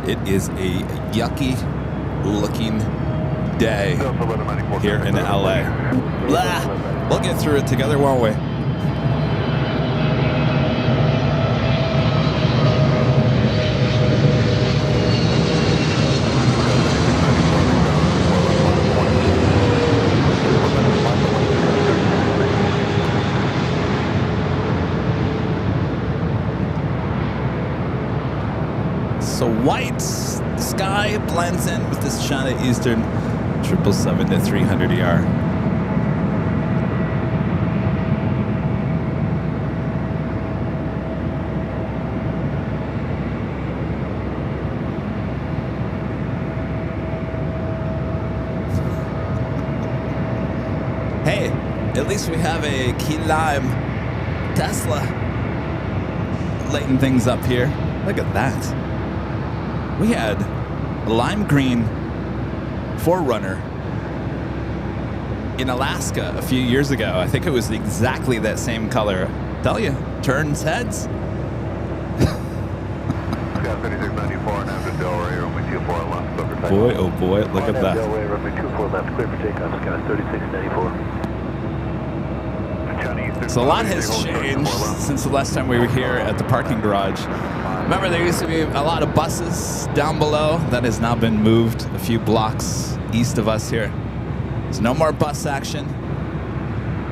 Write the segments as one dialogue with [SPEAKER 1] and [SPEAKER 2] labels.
[SPEAKER 1] It is a yucky looking day here in LA. Blah. We'll get through it together, won't we? So white sky blends in with this China Eastern 777 to 300 ER. Hey, at least we have a key lime Tesla lighting things up here. Look at that. We had a lime green 4Runner in Alaska a few years ago. I think it was exactly that same color. Tell you, turns heads. Boy, oh boy, look at that. So a lot has changed since the last time we were here at the parking garage. Remember, there used to be a lot of buses down below. That has now been moved a few blocks east of us here. There's no more bus action.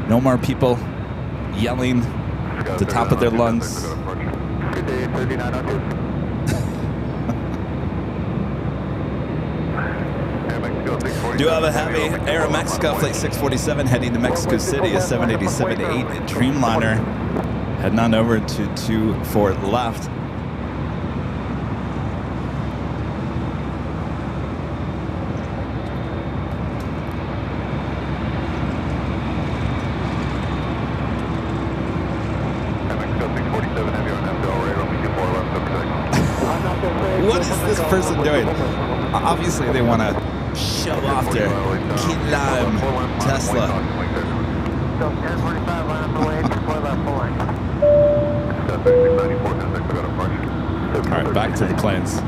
[SPEAKER 1] No more people yelling at the top of their lungs. Do have a heavy Aeromexico Flight 647 heading to Mexico City, a 787-8 Dreamliner. Heading on over to 24 left. What is this person doing? Obviously, they want to show off their key lime Tesla. All right, back to the planes.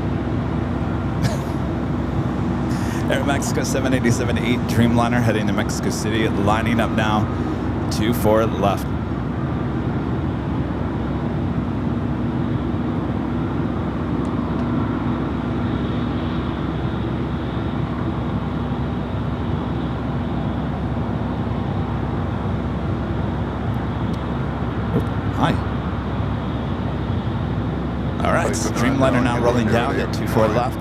[SPEAKER 1] Aeromexico 787-8 Dreamliner heading to Mexico City, lining up now 24 left. Hi. All right, Dreamliner now rolling down at 24 left.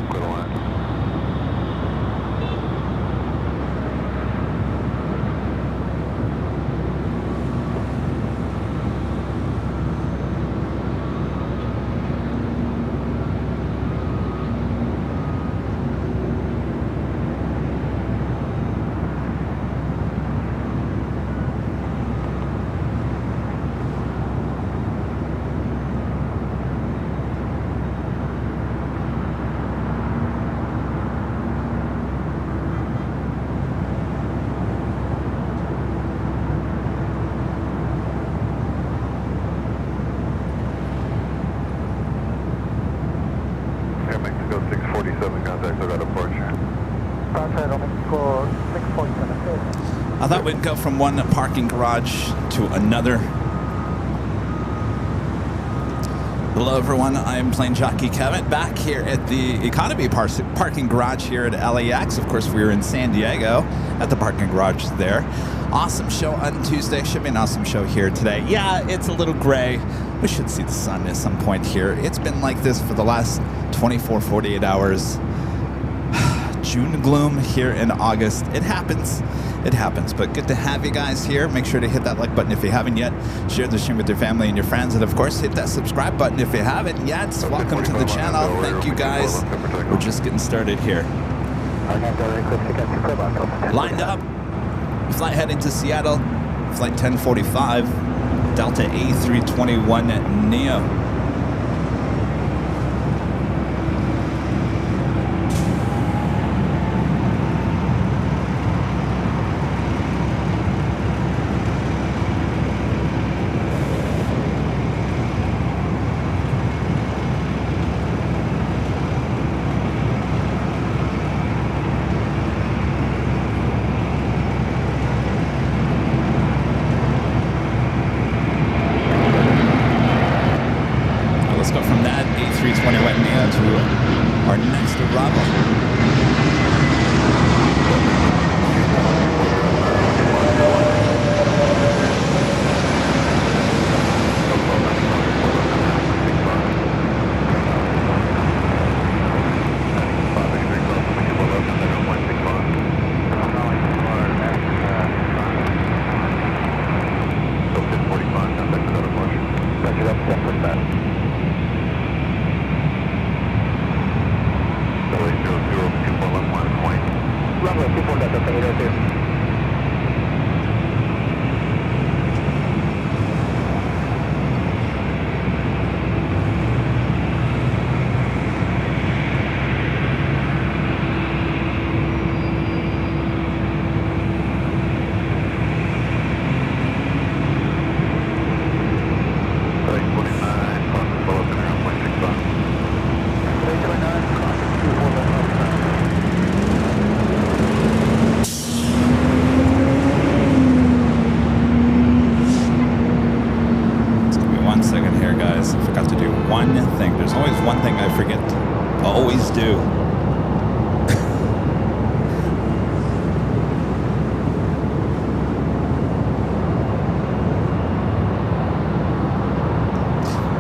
[SPEAKER 1] I thought we'd go from one parking garage to another. Hello everyone, I'm Plane Jockey Kevin, back here at the economy parking garage here at LAX. Of course, we were in San Diego at the parking garage there. Awesome show on Tuesday, should be an awesome show here today. Yeah, it's a little gray. We should see the sun at some point here. It's been like this for the last 24, 48 hours. June gloom here in August. It happens, but good to have you guys here. Make sure to hit that like button if you haven't yet. Share the stream with your family and your friends, and of course hit that subscribe button if you haven't yet. Welcome to the channel. Thank you guys. We're just getting started here. Lined up, flight heading to Seattle, flight 1045, Delta A321 Neo. our next arrival.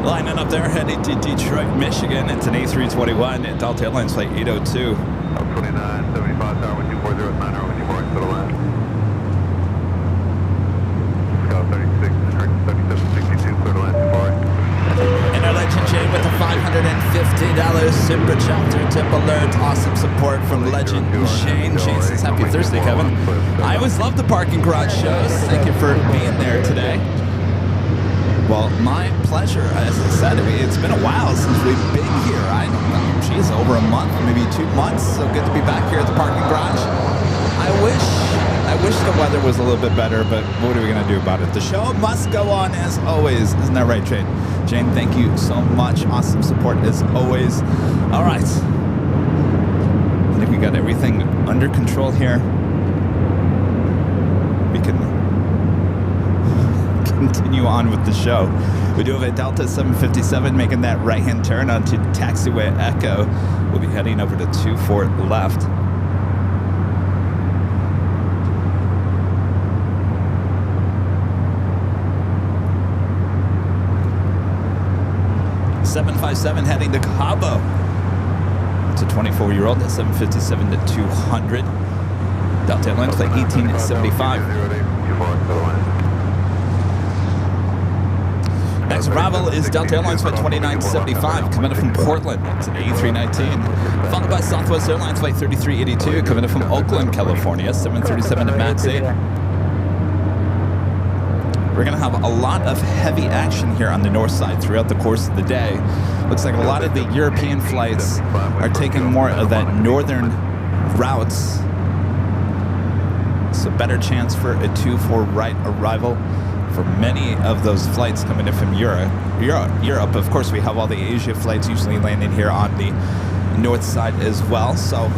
[SPEAKER 1] Lining up there, heading to Detroit, Michigan. It's an A321 at Delta Airlines flight 802.
[SPEAKER 2] 29, 75, tower 1240, 9 24, to the line. Scout 36, 3762, clear to land 24.
[SPEAKER 1] And our Legend Jane with the $550 Super Chapter tip alert. Awesome support from Legend Shane. Shane says, happy Thursday, Kevin. I always love the parking garage shows. Thank you for being there today. Well, my pleasure. As I said, it's been a while since we've been here. I don't know, geez, over a month, maybe 2 months. So good to be back here at the parking garage. I wish the weather was a little bit better, but what are we going to do about it? The show must go on as always. Isn't that right, Jane? Jane, thank you so much. Awesome support as always. All right. I think we got everything under control here. We can continue on with the show. We do have a Delta 757 making that right-hand turn onto Taxiway Echo. We'll be heading over to 24 left. .757 heading to Cabo. It's a 24-year-old at 757 to 200. Delta Airlines flight 1875. Next arrival is Delta Airlines flight 2975 coming in from Portland. It's an A319. Followed by Southwest Airlines flight 3382 coming in from Oakland, California, 737 to MAX 8. We're going to have a lot of heavy action here on the north side throughout the course of the day. Looks like a lot of the European flights are taking more of that northern routes. So better chance for a 2-4 right arrival for many of those flights coming in from Europe. Of course, we have all the Asia flights usually landing here on the north side as well. So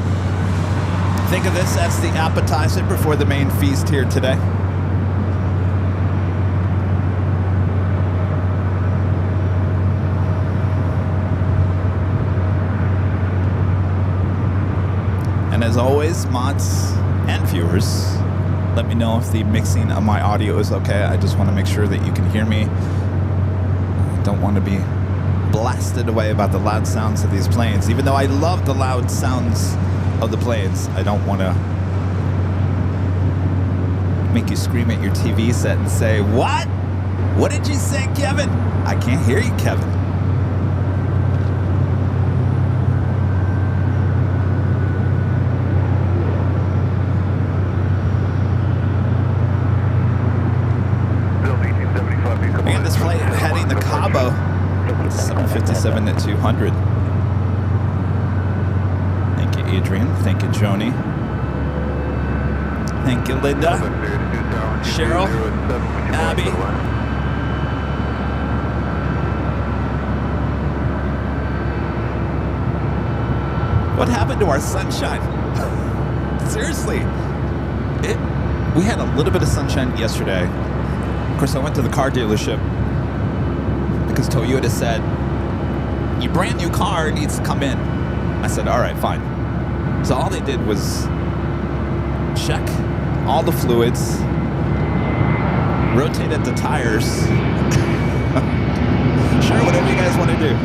[SPEAKER 1] think of this as the appetizer before the main feast here today. And as always, mods and viewers, let me know if the mixing of my audio is okay. I just want to make sure that you can hear me. I don't want to be blasted away about the loud sounds of these planes. Even though I love the loud sounds of the planes, I don't want to make you scream at your TV set and say, "What? What did you say, Kevin?" I can't hear you, Kevin. And this flight heading to Cabo, 757 at 200. Thank you, Adrian. Thank you, Joni. Thank you, Linda. Cheryl. Abby. What happened to our sunshine? Seriously. We had a little bit of sunshine yesterday. Of course, I went to the car dealership because Toyota said, your brand new car needs to come in. I said, all right, fine. So all they did was check all the fluids, rotated the tires. Sure, whatever you guys want to do.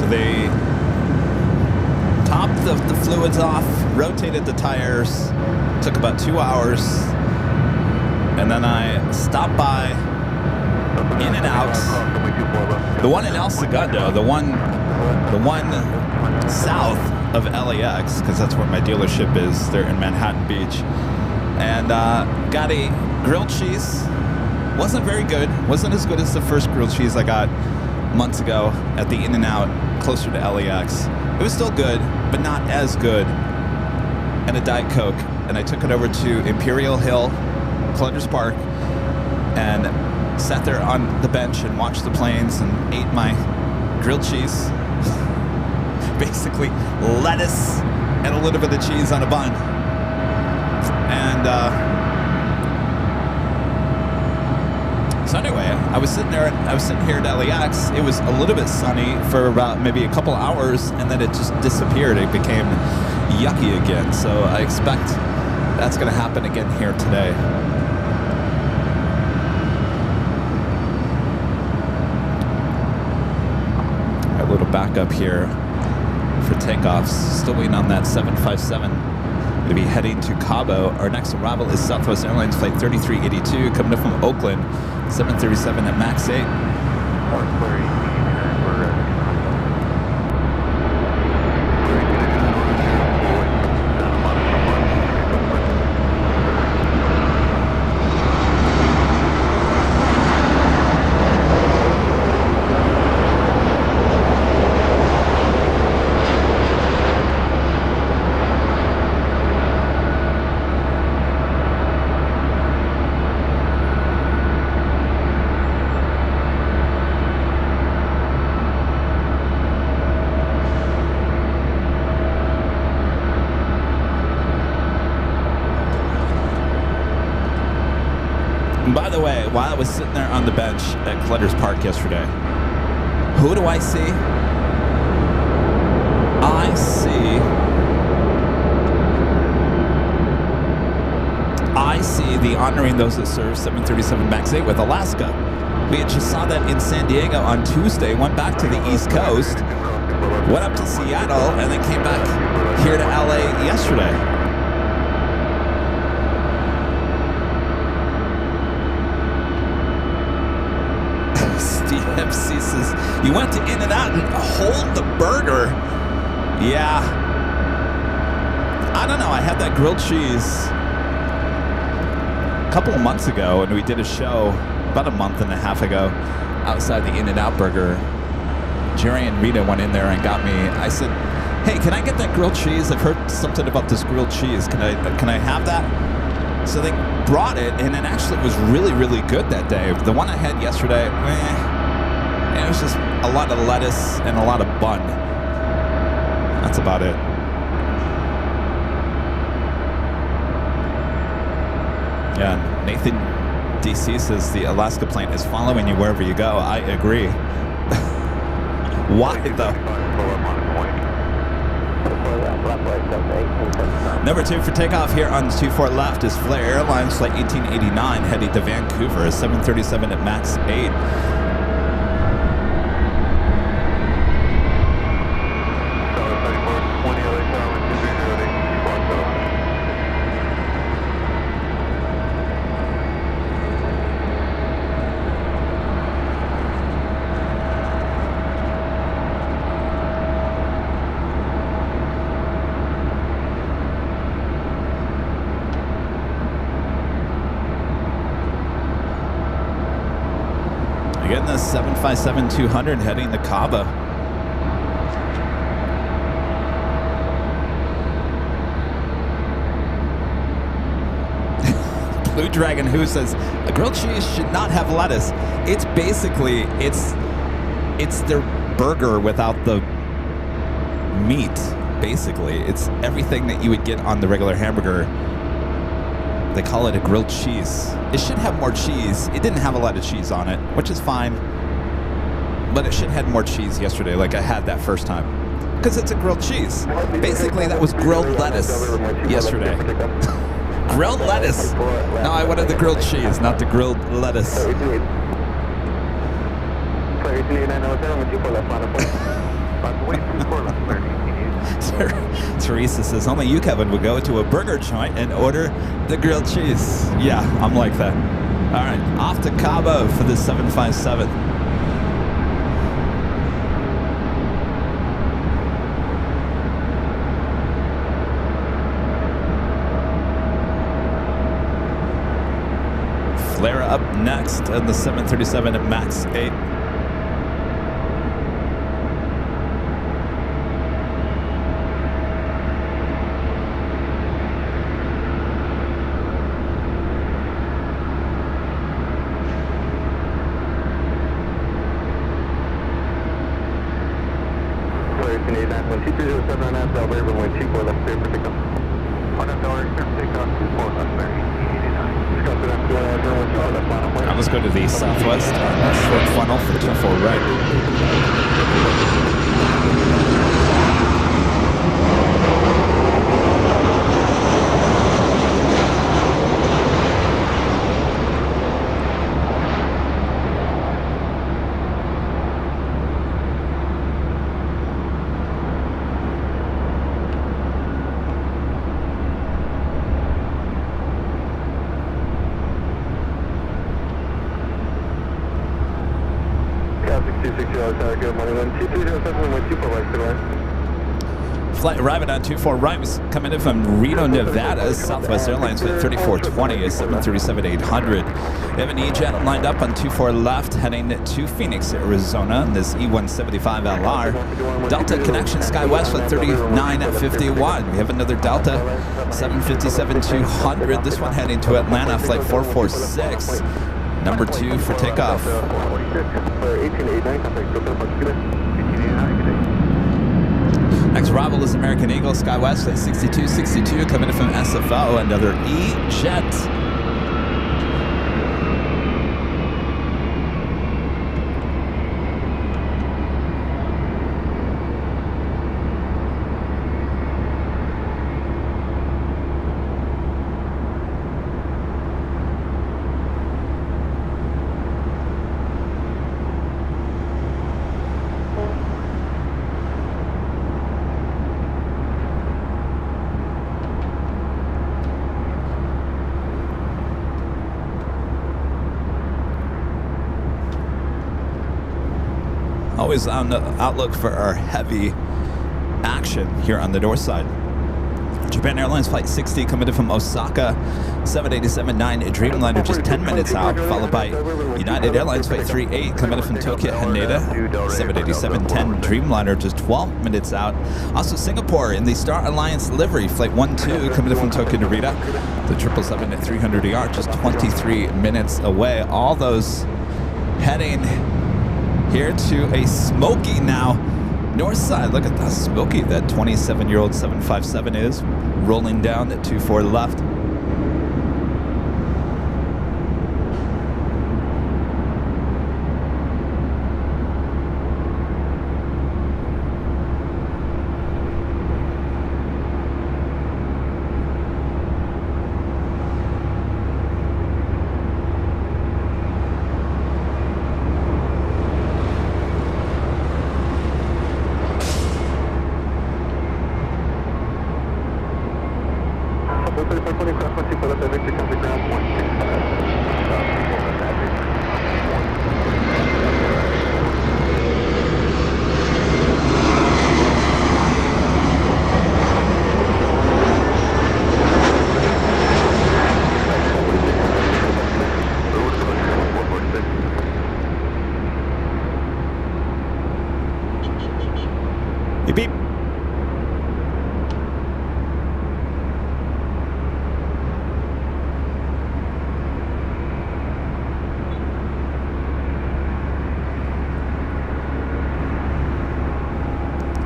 [SPEAKER 1] They topped the fluids off, rotated the tires, took about 2 hours, and then I stopped by In and Out, the one in El Segundo, the one south of LAX, because that's where my dealership is. They're in Manhattan Beach, and got a grilled cheese. Wasn't very good. Wasn't as good as the first grilled cheese I got months ago at the In and Out closer to LAX. It was still good, but not as good. And a Diet Coke. And I took it over to Imperial Hill, Clutters Park, and sat there on the bench and watched the planes and ate my grilled cheese. Basically lettuce and a little bit of cheese on a bun. And so anyway, I was sitting here at LAX. It was a little bit sunny for about maybe a couple hours, and then it just disappeared. It became yucky again. So I expect that's going to happen again here today. A little backup here for takeoffs. Still waiting on that 757. Going to be heading to Cabo. Our next arrival is Southwest Airlines Flight 3382 coming up from Oakland. 737 at max 8. By the way, while I was sitting there on the bench at Clutters Park yesterday, who do I see? I see the honoring those that serve 737 MAX 8 with Alaska. We just saw that in San Diego on Tuesday, went back to the East Coast, went up to Seattle, and then came back here to LA yesterday. DFC says, you went to In and Out and hold the burger. Yeah. I don't know. I had that grilled cheese a couple of months ago, and we did a show about a month and a half ago outside the In and Out burger. Jerry and Rita went in there and got me. I said, hey, can I get that grilled cheese? I've heard something about this grilled cheese. Can I have that? So they brought it, and it actually was really, really good that day. The one I had yesterday, it was just a lot of lettuce and a lot of bun. That's about it. Yeah, Nathan DC says the Alaska plane is following you wherever you go. I agree. Why though? Number 2 for takeoff here on 24 left is Flair Airlines Flight 1889 heading to Vancouver, 737 at max 8. You're getting the 757-200 heading to Cabo. Blue Dragon Who says a grilled cheese should not have lettuce. It's basically it's their burger without the meat. Basically, it's everything that you would get on the regular hamburger. They call it a grilled cheese. It should have more cheese. It didn't have a lot of cheese on it, which is fine. But it should have had more cheese yesterday, like I had that first time. Because it's a grilled cheese. Basically, that was grilled lettuce yesterday. Grilled lettuce. No, I wanted the grilled cheese, not the grilled lettuce. Teresa says, only you, Kevin, would go to a burger joint and order the grilled cheese. Yeah, I'm like that. All right, off to Cabo for the 757. Flare up next at the 737 at MAX 8. Now let's go to the southwest short funnel for 24 right. Flight arriving on 24 right was coming in from Reno, Nevada. Southwest Airlines flight 3420 is 737-800. We have an E-Jet lined up on 24 left heading to Phoenix, Arizona. This E175LR. Delta connection SkyWest flight 3951. We have another Delta 757-200. This one heading to Atlanta flight 446. Number 2 for takeoff. Next arrival is American Eagle SkyWest flight 6262 coming in from SFO. Another E-Jet. Always on the outlook for our heavy action here on the north side. Japan Airlines Flight 60 coming in from Osaka, 787-9 Dreamliner just 10 minutes out, followed by United Airlines Flight 38 coming in from Tokyo Haneda, 787-10 Dreamliner just 12 minutes out. Also Singapore in the Star Alliance livery, Flight 12 coming in from Tokyo Narita, the 777 at 300ER just 23 minutes away. All those heading here to a smoky now north side. Look at how smoky that 27-year-old 757 is, rolling down at 24 left.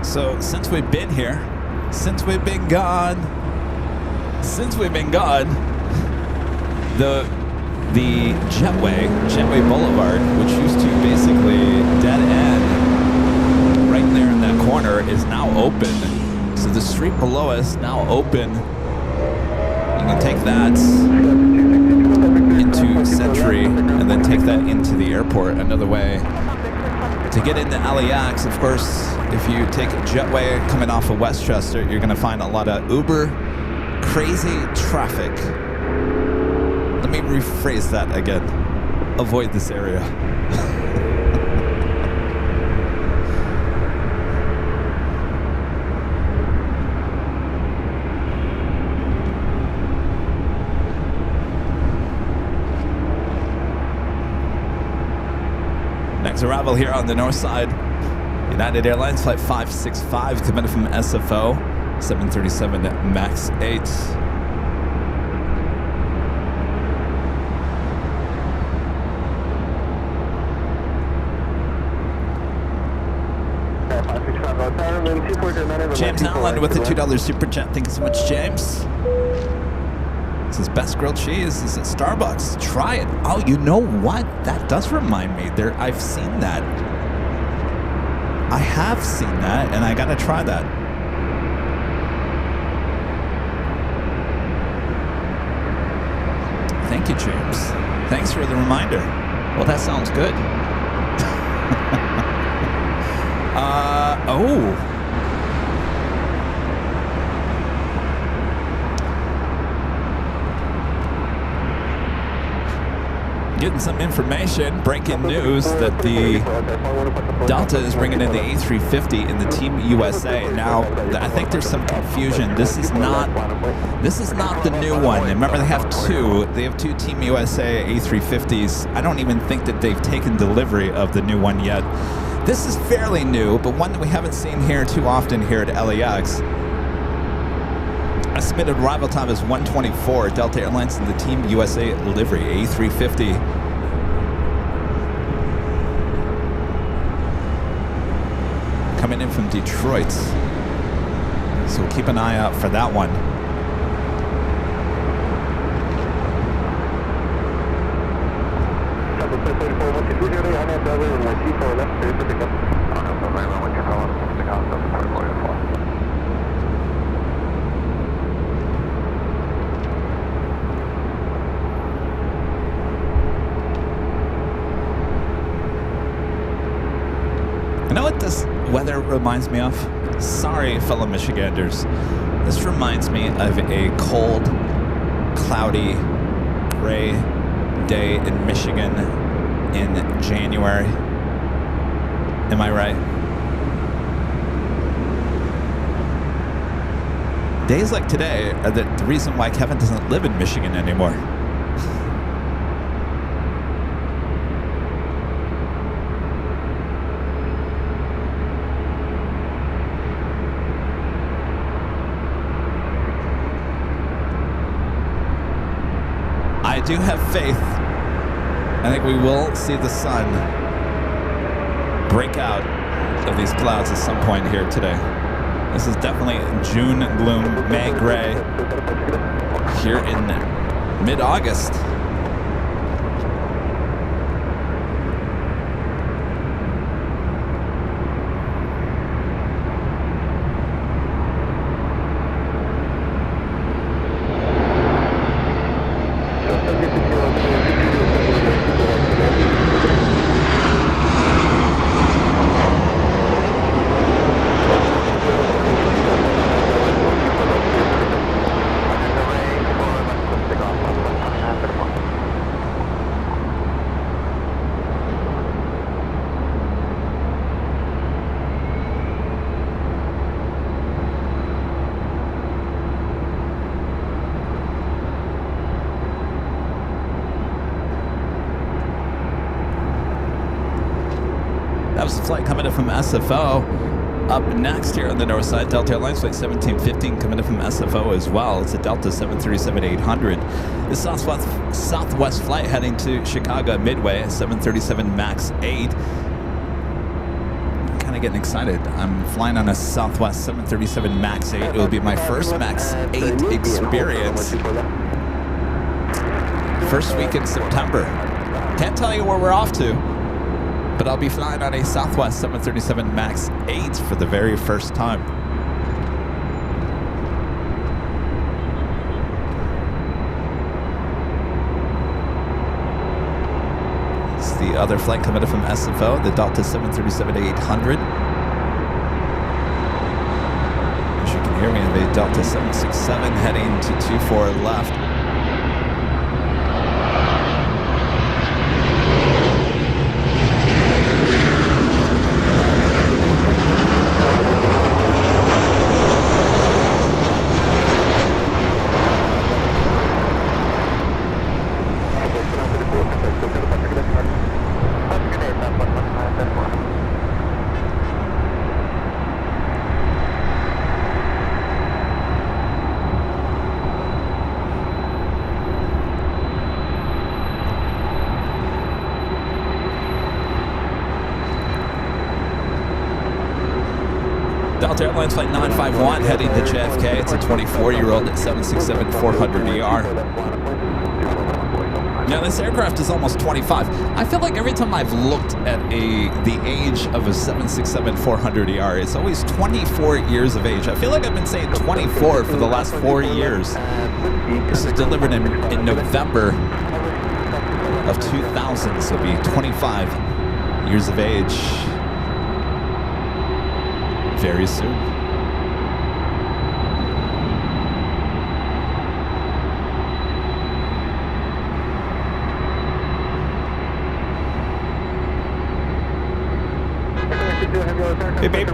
[SPEAKER 1] So since we've been here, since we've been gone, the Jetway Boulevard, which used to basically dead end right there in that corner, is now open. So the street below us now open. You can take that into Century and then take that into the airport. Another way to get into LAX. Of course, if you take Jetway coming off of Westchester, you're going to find a lot of uber crazy traffic. Let me rephrase that again. Avoid this area. Next arrival here on the north side, United Airlines Flight 565 coming from SFO, 737 MAX 8. James Allen with the $2 super chat. Thank you so much, James. This is best grilled cheese. This is at Starbucks. Try it. Oh, you know what? That does remind me. I've seen that. I have seen that, and I gotta try that. Thank you, James. Thanks for the reminder. Well, that sounds good. Oh. Getting some information, breaking news that the Delta is bringing in the A350 in the Team USA. Now, I think there's some confusion. This is not the new one. Remember, they have two. They have two Team USA A350s. I don't even think that they've taken delivery of the new one yet. This is fairly new, but one that we haven't seen here too often here at LAX. Estimated arrival time is 1:24. Delta Airlines in the Team USA livery, A350. Coming in from Detroit. So keep an eye out for that one. You know what this weather reminds me of? Sorry, fellow Michiganders. This reminds me of a cold, cloudy, gray day in Michigan in January. Am I right? Days like today are the reason why Kevin doesn't live in Michigan anymore. I do have faith. I think we will see the sun break out of these clouds at some point here today. This is definitely June gloom, May gray here in mid-August. That was the flight coming in from SFO. Up next here on the north side, Delta Airlines Flight 1715 coming in from SFO as well. It's a Delta 737-800. This Southwest flight heading to Chicago Midway, 737 MAX 8. kind of getting excited. I'm flying on a Southwest 737 MAX 8. It will be my first MAX 8 experience. First week in September. Can't tell you where we're off to, but I'll be flying on a Southwest 737 MAX 8 for the very first time. It's the other flight coming in from SFO, the Delta 737-800. As you can hear, we have a Delta 767 heading to 24 left. Delta Airlines Flight 951 heading to JFK. It's a 24-year-old at 767-400ER. Now, this aircraft is almost 25. I feel like every time I've looked at the age of a 767-400ER, it's always 24 years of age. I feel like I've been saying 24 for the last 4 years. This is delivered in November of 2000, so it'll be 25 years of age very soon. Hey, babe.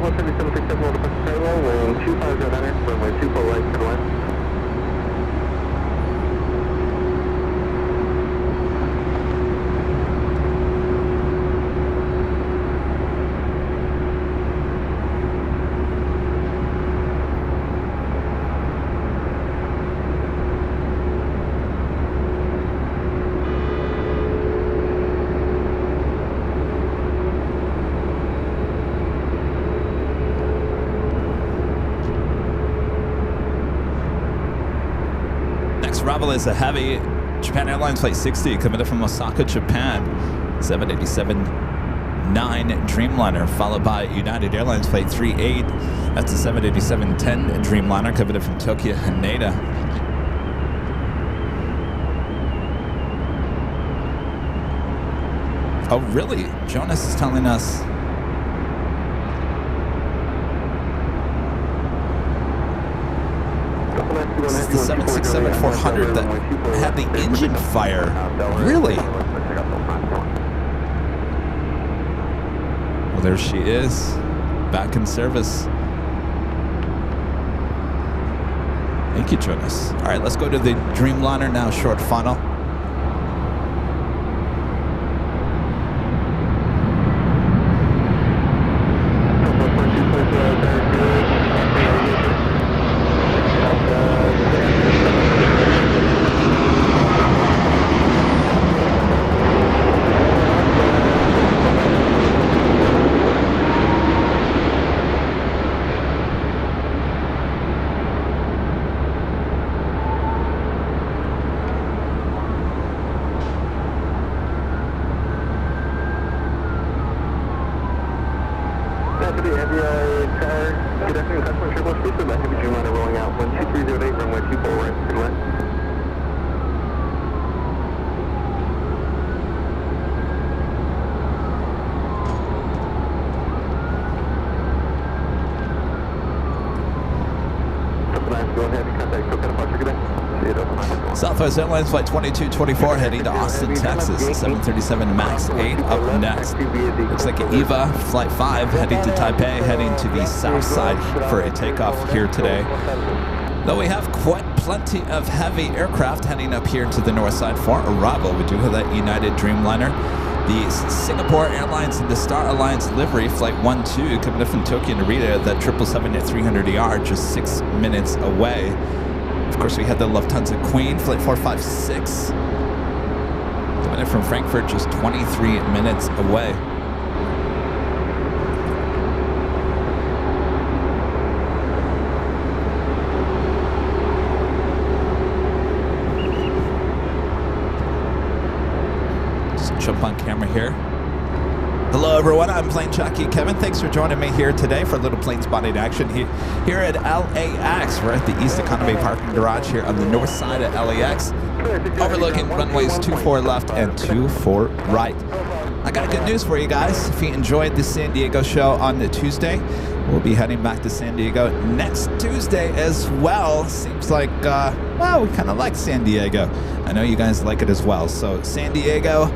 [SPEAKER 1] Arrival is a heavy Japan Airlines Flight 60 coming in from Osaka, Japan. 787-9 Dreamliner, followed by United Airlines Flight 38. That's a 787-10 Dreamliner coming in from Tokyo, Haneda. Oh, really? Jonas is telling us. This is the 767-400 that had the engine fire. Really? Well, there she is, back in service. Thank you, Jonas. All right, let's go to the Dreamliner now, short funnel. Southwest Airlines Flight 2224 heading to Austin, Texas. 737 MAX 8 up next. Looks like EVA Flight 5 heading to Taipei, heading to the south side for a takeoff here today. Though we have quite plenty of heavy aircraft heading up here to the north side for arrival. We do have that United Dreamliner, the Singapore Airlines and the Star Alliance livery, Flight 12, coming up from Tokyo Narita, that 777-300ER, just 6 minutes away. Of course, we had the Lufthansa Queen, Flight 456, coming in from Frankfurt, just 23 minutes away. jump on camera here. Hello everyone, I'm Plane Jockey Kevin. Thanks for joining me here today for a little plane spotting action here at LAX. We're at the East Economy Parking Garage here on the north side of LAX, overlooking runways 24 left and 24 right. I got good news for you guys. If you enjoyed the San Diego show on the Tuesday, we'll be heading back to San Diego next Tuesday as well. Seems like, well, we kind of like San Diego. I know you guys like it as well. So San Diego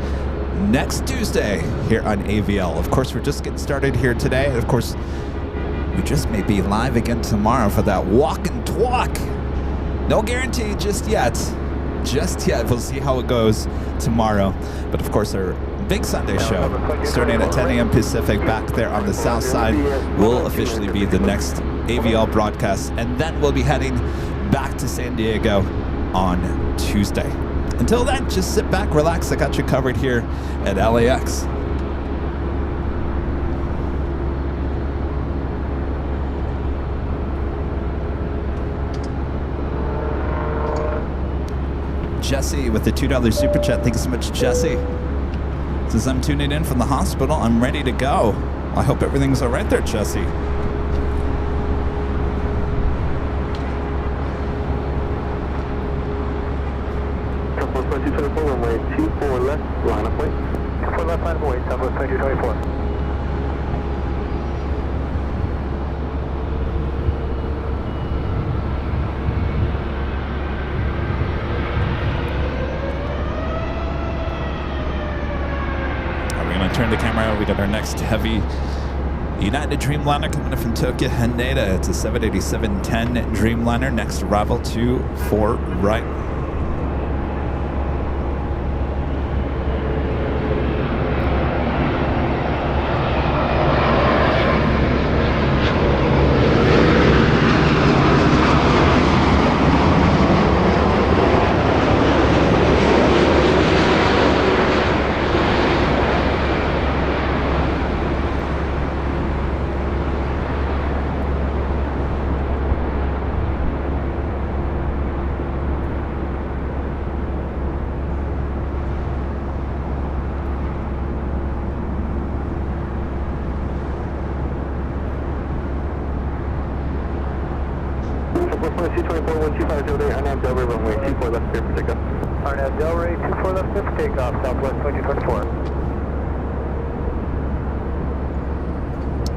[SPEAKER 1] next Tuesday here on AVL. Of course, we're just getting started here today. And of course, we just may be live again tomorrow for that walk and talk. No guarantee just yet. Just yet. We'll see how it goes tomorrow. But of course, our big Sunday show starting at 10 a.m. Pacific back there on the south side will officially be the next AVL broadcast. And then we'll be heading back to San Diego on Tuesday. Until then, just sit back, relax. I got you covered here at LAX. Jesse with the $2 super chat. Thanks so much, Jesse. Says, I'm tuning in from the hospital. I'm ready to go. I hope everything's all right there, Jesse.
[SPEAKER 2] Runway 24 left, line of weight. 24 left, line of weight, Southwest 2224.
[SPEAKER 1] We're going to turn the camera. We got our next heavy United Dreamliner coming in from Tokyo Haneda. It's a 787-10 Dreamliner. Next arrival 24 right.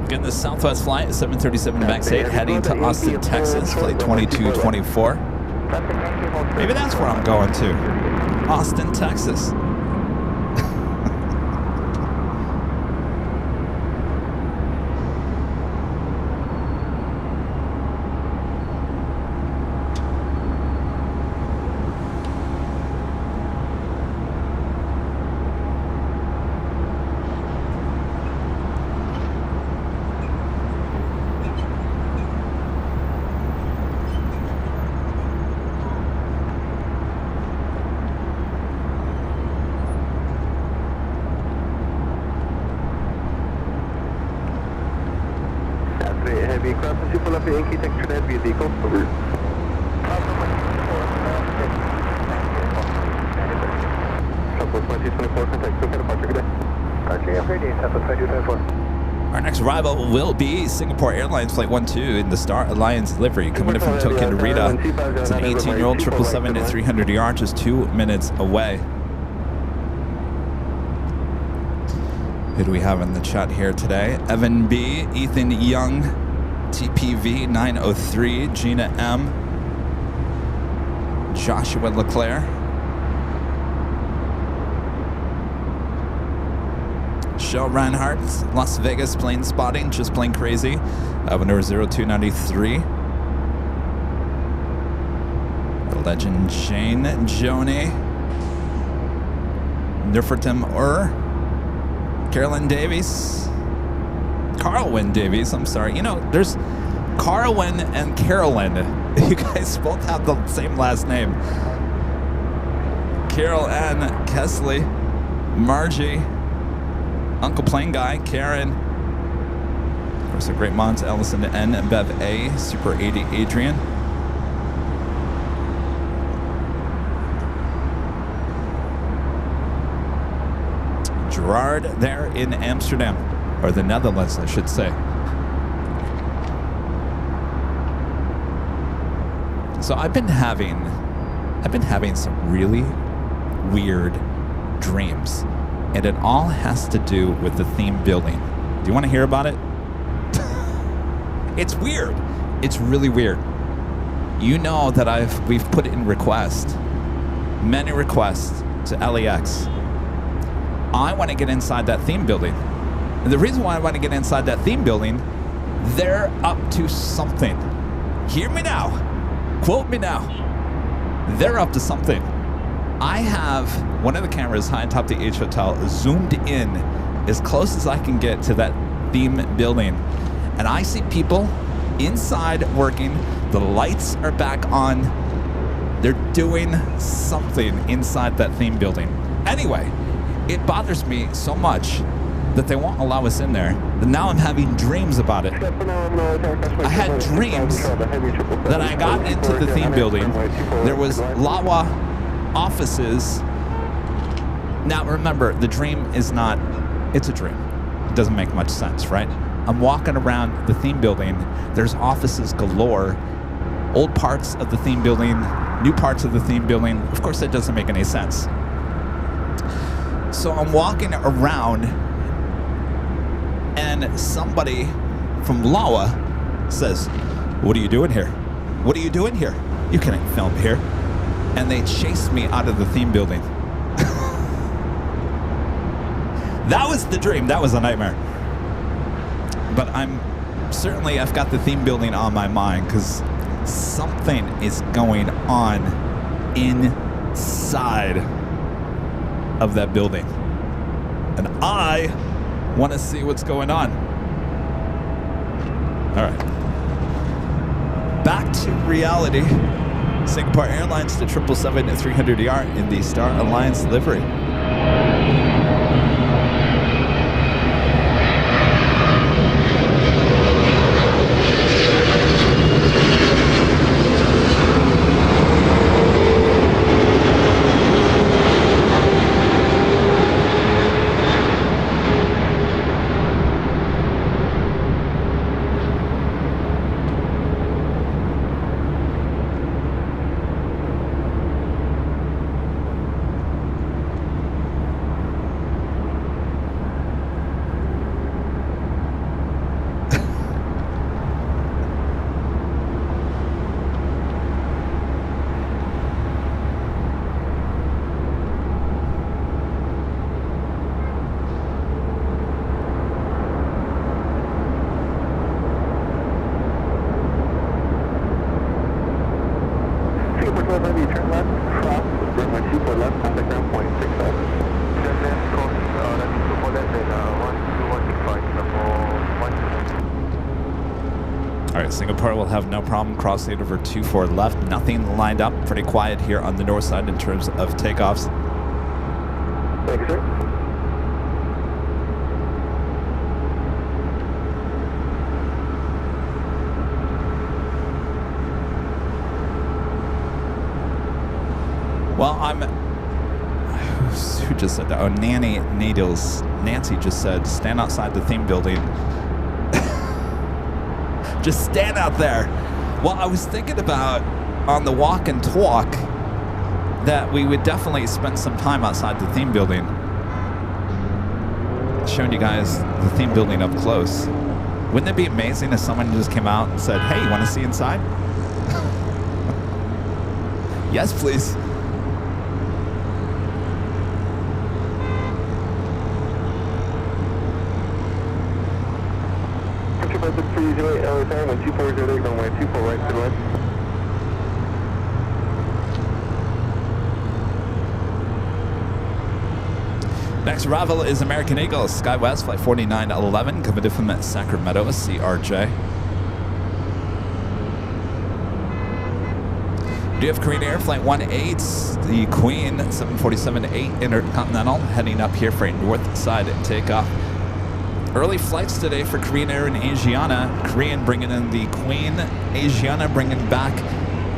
[SPEAKER 1] Again, the Southwest flight, 737 MAX 8, heading to Austin, Texas, flight 2224. Maybe that's where I'm going to. Austin, Texas. Our next arrival will be Singapore Airlines Flight 12 in the Star Alliance livery, coming in from Tokyo Narita. It's an 18-year-old 777 at 300 yards, just 2 minutes away. Who do we have in the chat here today? Evan B, Ethan Young, TPV 903, Gina M, Joshua Leclerc, Shell Reinhardt, Las Vegas plane spotting, just plain crazy. Number 0293. Legend Shane Joni. Nerfertum Carolyn Davies. Carlwyn Davies, I'm sorry. You know, there's Carlwyn and Carolyn. You guys both have the same last name. Carol Ann Kesley. Margie. Uncle Plane Guy, Karen. Of course, a great mods, Ellison N, Bev A, Super 80 Adrian. Gerard there in Amsterdam, or the Netherlands, I should say. So I've been having some really weird dreams, and it all has to do with the theme building. Do you want to hear about it? It's weird. It's really weird. You know that we've put in many requests to LAX. I want to get inside that theme building. And the reason why I want to get inside that theme building, they're up to something. Hear me now. Quote me now. They're up to something. I have one of the cameras high on top of the H Hotel zoomed in as close as I can get to that theme building. And I see people inside working. The lights are back on. They're doing something inside that theme building. Anyway, it bothers me so much that they won't allow us in there. And now I'm having dreams about it. I had dreams that I got into the theme building. There was LAWA offices. Now remember, the dream is not, it's a dream. It doesn't make much sense, right? I'm walking around the theme building. There's offices galore. Old parts of the theme building, new parts of the theme building. Of course, that doesn't make any sense. So I'm walking around, and somebody from LAWA says, "What are you doing here? What are you doing here? You can't film here." And they chased me out of the theme building. That was the dream. That was a nightmare. But I've got the theme building on my mind because something is going on inside of that building. And I want to see what's going on. All right. Back to reality. Singapore Airlines to 777-300ER in the Star Alliance livery. Singapore will have no problem crossing over 24 left. Nothing lined up. Pretty quiet here on the north side in terms of takeoffs.
[SPEAKER 2] Thank you, sir.
[SPEAKER 1] Well, who just said that? Oh, Nancy just said, stand outside the theme building. Just stand out there. Well, I was thinking about on the walk and talk that we would definitely spend some time outside the theme building. Showing you guys the theme building up close. Wouldn't it be amazing if someone just came out and said, "Hey, you want to see inside?" Yes, please. Next arrival is American Eagle, SkyWest, flight 4911, coming in from Sacramento, CRJ. Do you have Korean Air Flight 18, the Queen 747-8 Intercontinental, heading up here for a north side takeoff. Early flights today for Korean Air and Asiana. Korean bringing in the Queen, Asiana bringing back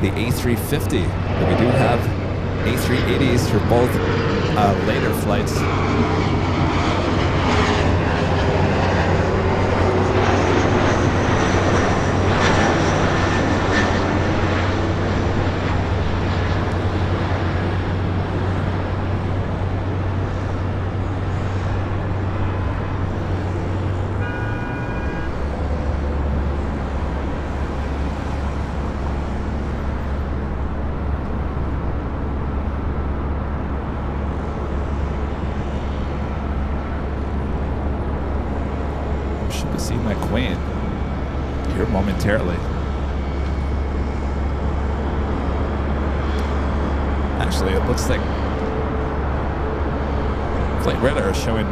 [SPEAKER 1] the A350. But we do have A380s for both later flights. to see my queen here momentarily. Actually, it looks like flight radar is showing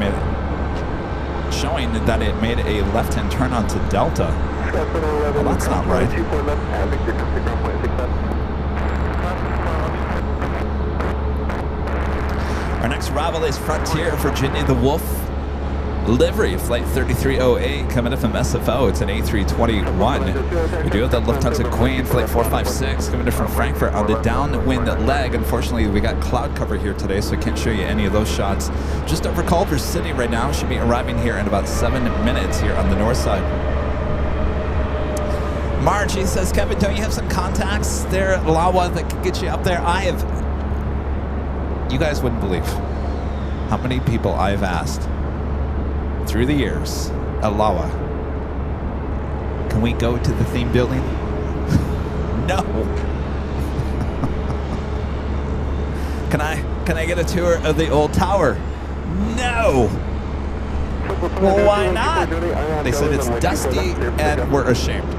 [SPEAKER 1] that it made a left-hand turn onto Delta. Well, that's not right. Our next arrival is Frontier, Virginia the Wolf. Livery, flight 3308, coming in from SFO. It's an A321. We do have that Lufthansa Queen, flight 456, coming in from Frankfurt on the downwind leg. Unfortunately, we got cloud cover here today, so I can't show you any of those shots. Just over Culver City right now. Should be arriving here in about 7 minutes here on the north side. Margie says, Kevin, don't you have some contacts there at Lawa that could get you up there? I have. You guys wouldn't believe how many people I've asked through the years at Lawa, can we go to the theme building? No. Can I get a tour of the old tower? No. Well, why not? They said it's dusty and we're ashamed.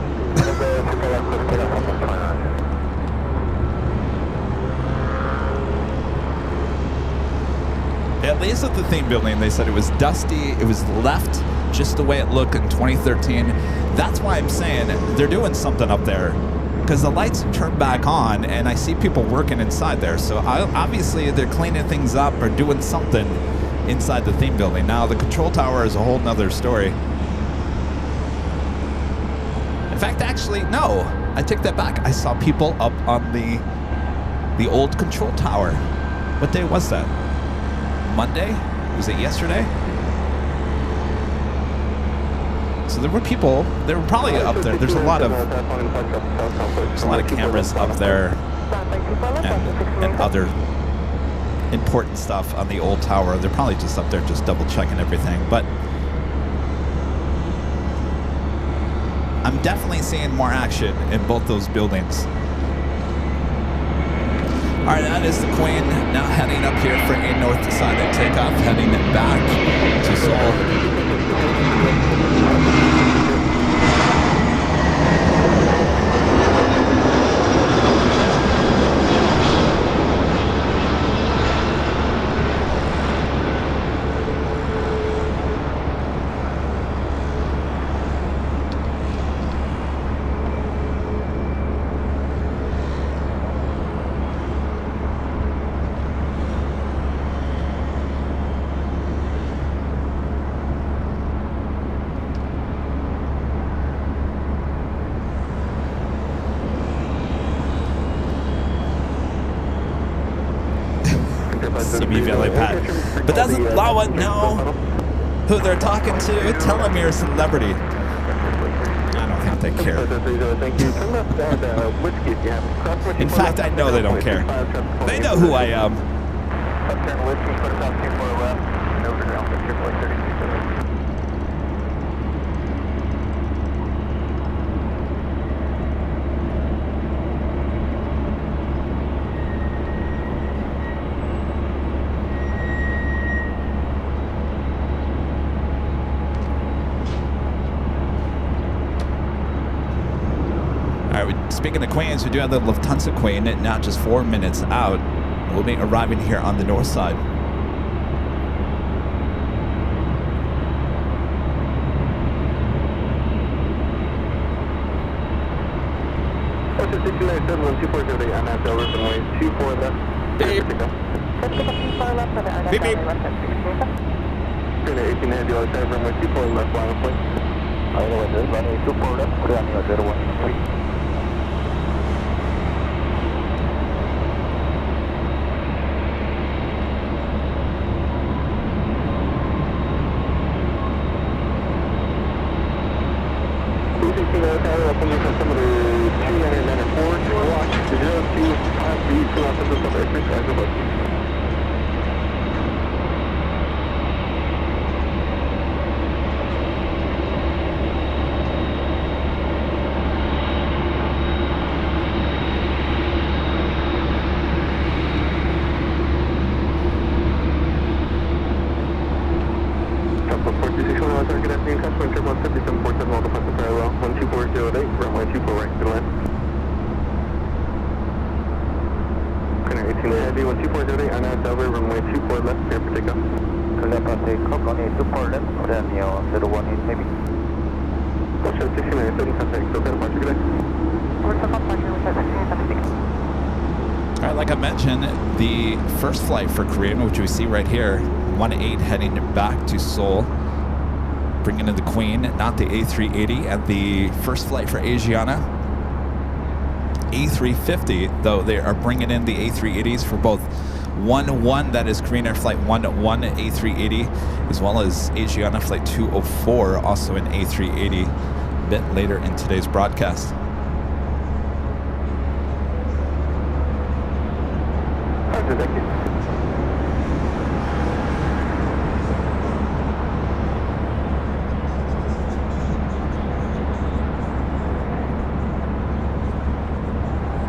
[SPEAKER 1] At least at the theme building, they said it was dusty. It was left just the way it looked in 2013. That's why I'm saying they're doing something up there, because the lights turned back on and I see people working inside there. So obviously they're cleaning things up or doing something inside the theme building. Now the control tower is a whole nother story. In fact, actually, no, I take that back. I saw people up on the old control tower. What day was that? Monday? Was it yesterday? So there were people, they were probably up there. There's a lot of cameras up there and other important stuff on the old tower. They're probably just up there just double checking everything. But I'm definitely seeing more action in both those buildings. All right, that is the Queen now heading up here for a north-decided takeoff, heading back to Seoul. But doesn't Lawa know who they're talking to? Tell them you're a celebrity. I don't think they care. In fact, I know they don't care. They know who I am. Speaking of Queens, we do have the Lufthansa Queen, now just 4 minutes out. We'll be arriving here on the north side. Beep. Beep, beep.
[SPEAKER 2] 15747, all the points parallel. 12408, runway 24 right to land. Connect 18 Heavy, 12408, on our Delaware, runway 24 left, clear for takeoff.
[SPEAKER 3] Clear for takeoff, on 24 left, then your 018 Heavy.
[SPEAKER 2] Show 69, 7 contact, so better departure, good day.
[SPEAKER 1] All right, like I mentioned, the first flight for Korean, which we see right here, 18 heading back to Seoul, bringing in the Queen, not the A380, and the first flight for Asiana, A350, though they are bringing in the A380s for both 11, that is Korean Air Flight 101 A380, as well as Asiana Flight 204, also an A380, a bit later in today's broadcast.
[SPEAKER 2] Thank you.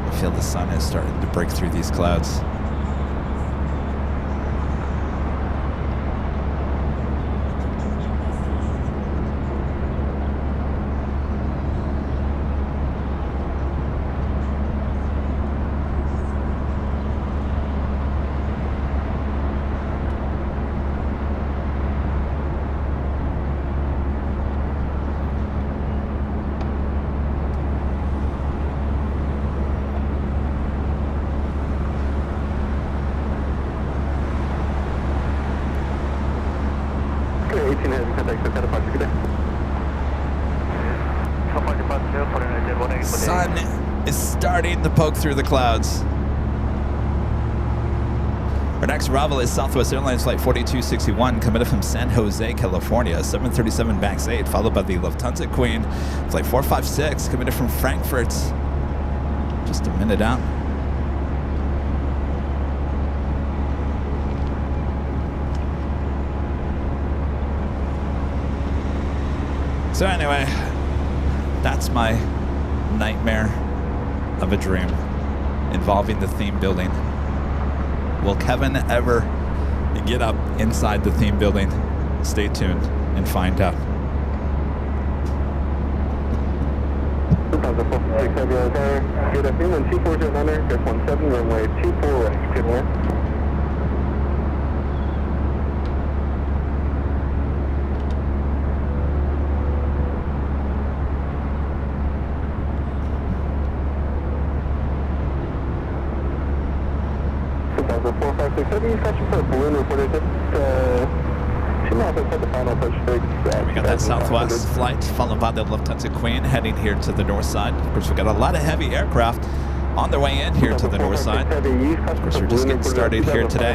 [SPEAKER 1] I feel the sun is starting to break through these clouds. Sun is starting to poke through the clouds. Our next arrival is Southwest Airlines Flight 4261, coming from San Jose, California, 737 MAX 8, followed by the Lufthansa Queen, Flight 456, coming from Frankfurt. Just a minute out. So anyway, that's my nightmare of a dream involving the theme building. Will Kevin ever get up inside the theme building? Stay tuned and find out.
[SPEAKER 2] 2046 Aviation, good afternoon, 2409, just 17, runway 24 right, good land. We got
[SPEAKER 1] that Southwest flight followed by the Lufthansa Queen heading here to the north side. Of course, we got a lot of heavy aircraft on their way in here to the north side. Of course, we're just getting started here today.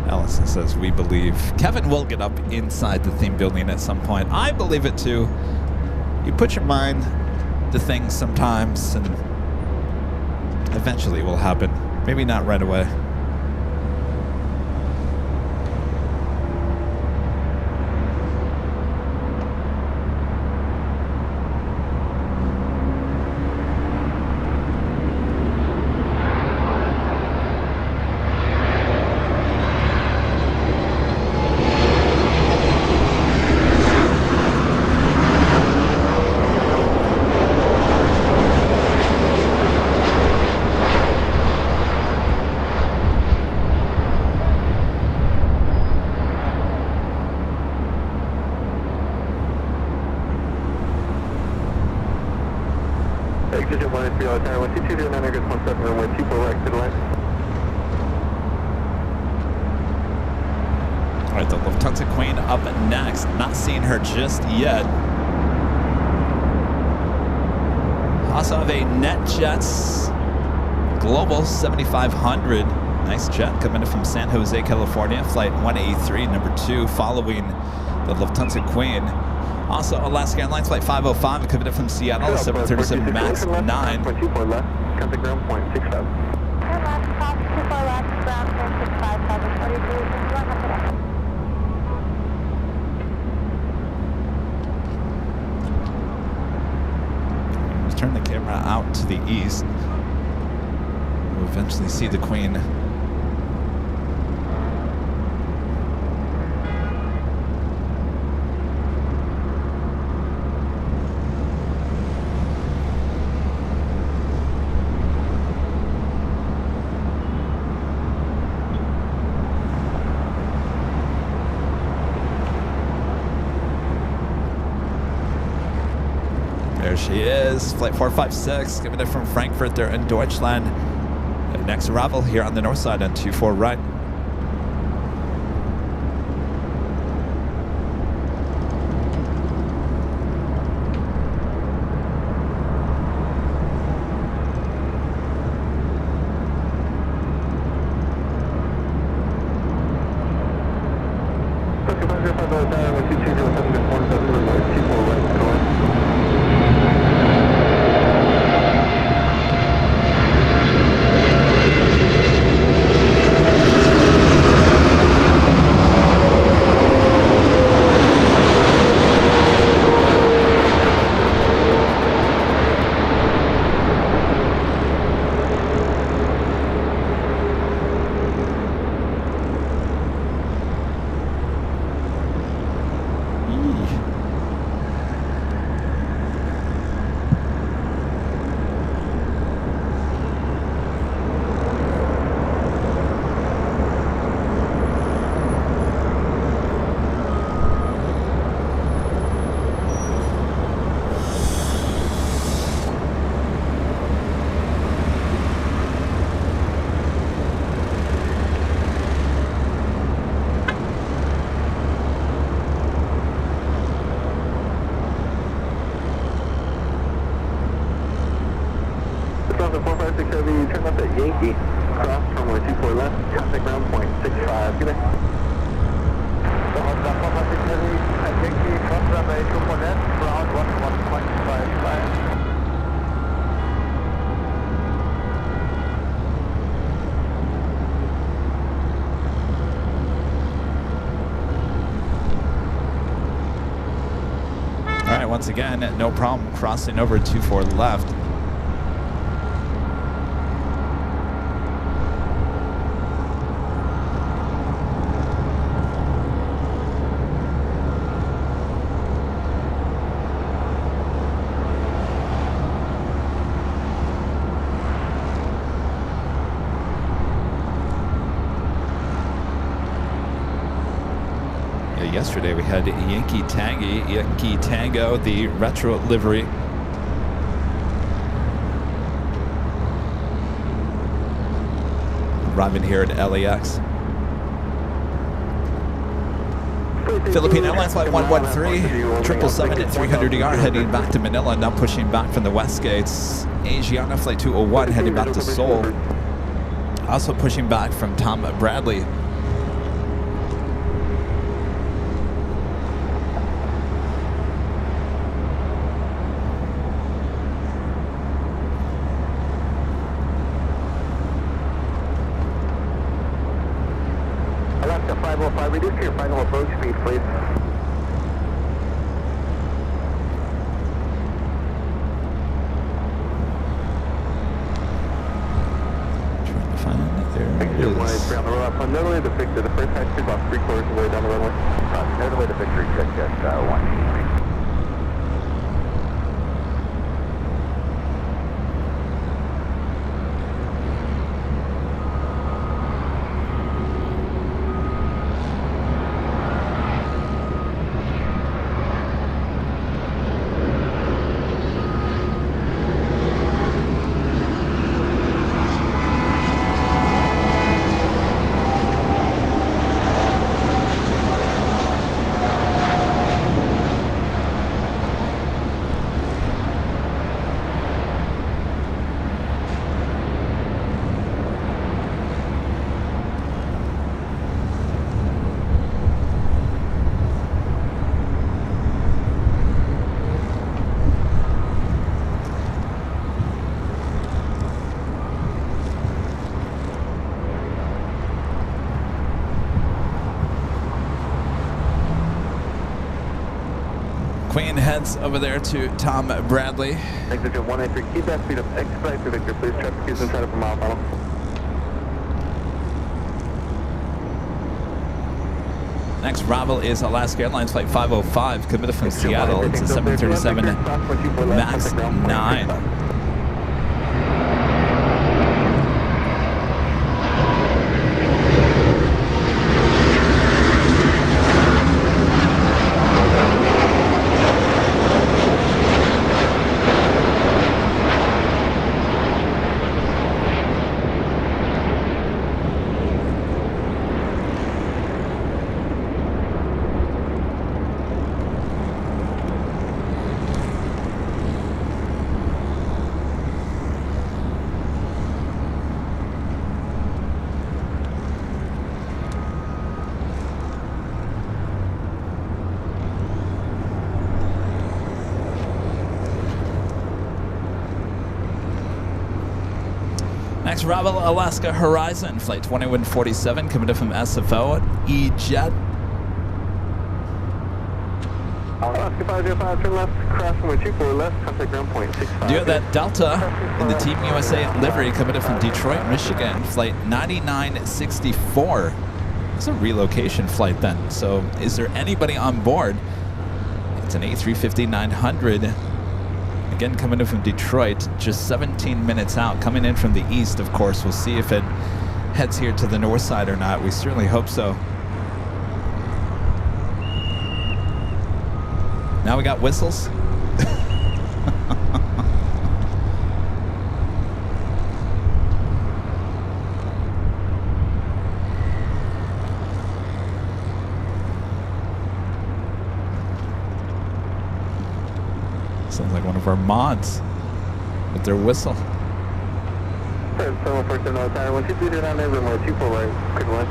[SPEAKER 1] Allison says, we believe Kevin will get up inside the theme building at some point. I believe it too. You put your mind to things sometimes, and eventually it will happen. Maybe not right away. Alright, the Lufthansa Queen up next. Not seeing her just yet. Also have a NetJets Global 7500. Nice jet coming in from San Jose, California. Flight 183, number 2, following the Lufthansa Queen. Also, Alaska Airlines Flight 505 coming in from Seattle, 737 MAX 9.
[SPEAKER 2] 24 left, contact ground point 65.
[SPEAKER 1] Let's turn the camera out to the east. We'll eventually see the Queen There she is, flight 456, giving it from Frankfurt there in Deutschland. Next arrival here on the north side on 24 right.
[SPEAKER 2] Heavy, turn left at Yankee, cross runway 24 left, traffic ground point 65, good day. So, 456 Heavy at Yankee, cross runway 24 left, ground 11.55.
[SPEAKER 1] All right, once again, no problem crossing over 24 left. Yesterday we had Yankee Tango, the retro livery. Arriving here at LAX. Philippine Airlines Flight 113, 777 at 300ER heading back to Manila, now pushing back from the west gates. Asiana Flight 201 heading back to Seoul. Also pushing back from Tom Bradley.
[SPEAKER 2] Alaska 505, reduce your final approach speed, please.
[SPEAKER 1] Trying to find it. There it is.
[SPEAKER 2] 183 on the road. On notably the Victor, the first taxi about 3/4 of the way down the runway.
[SPEAKER 3] Notably the Victory check at 183.
[SPEAKER 1] Queen heads over there to Tom Bradley.
[SPEAKER 2] Exit 183, keep that speed up. Expedite to Victor, please. Traffic is inside of a mile final.
[SPEAKER 1] Next arrival is Alaska Airlines Flight 505, committed from Seattle. It's a 737 MAX 9. Next, Rebel Alaska Horizon, flight 2147, coming in from SFO at E-Jet.
[SPEAKER 2] Alaska 505, turn left, cross runway 24 left, contact ground point 65.
[SPEAKER 1] Do you have that Delta in the Team USA livery coming in from Detroit, Michigan, flight 9964. It's a relocation flight then. So is there anybody on board? It's an A350-900. Again, coming in from Detroit, just 17 minutes out. Coming in from the east, of course. We'll see if it heads here to the north side or not. We certainly hope so. Now we got whistles. Sounds like one of our mods with their whistle.
[SPEAKER 2] Someone first another time. 123 down there, runway 24 right, quick one.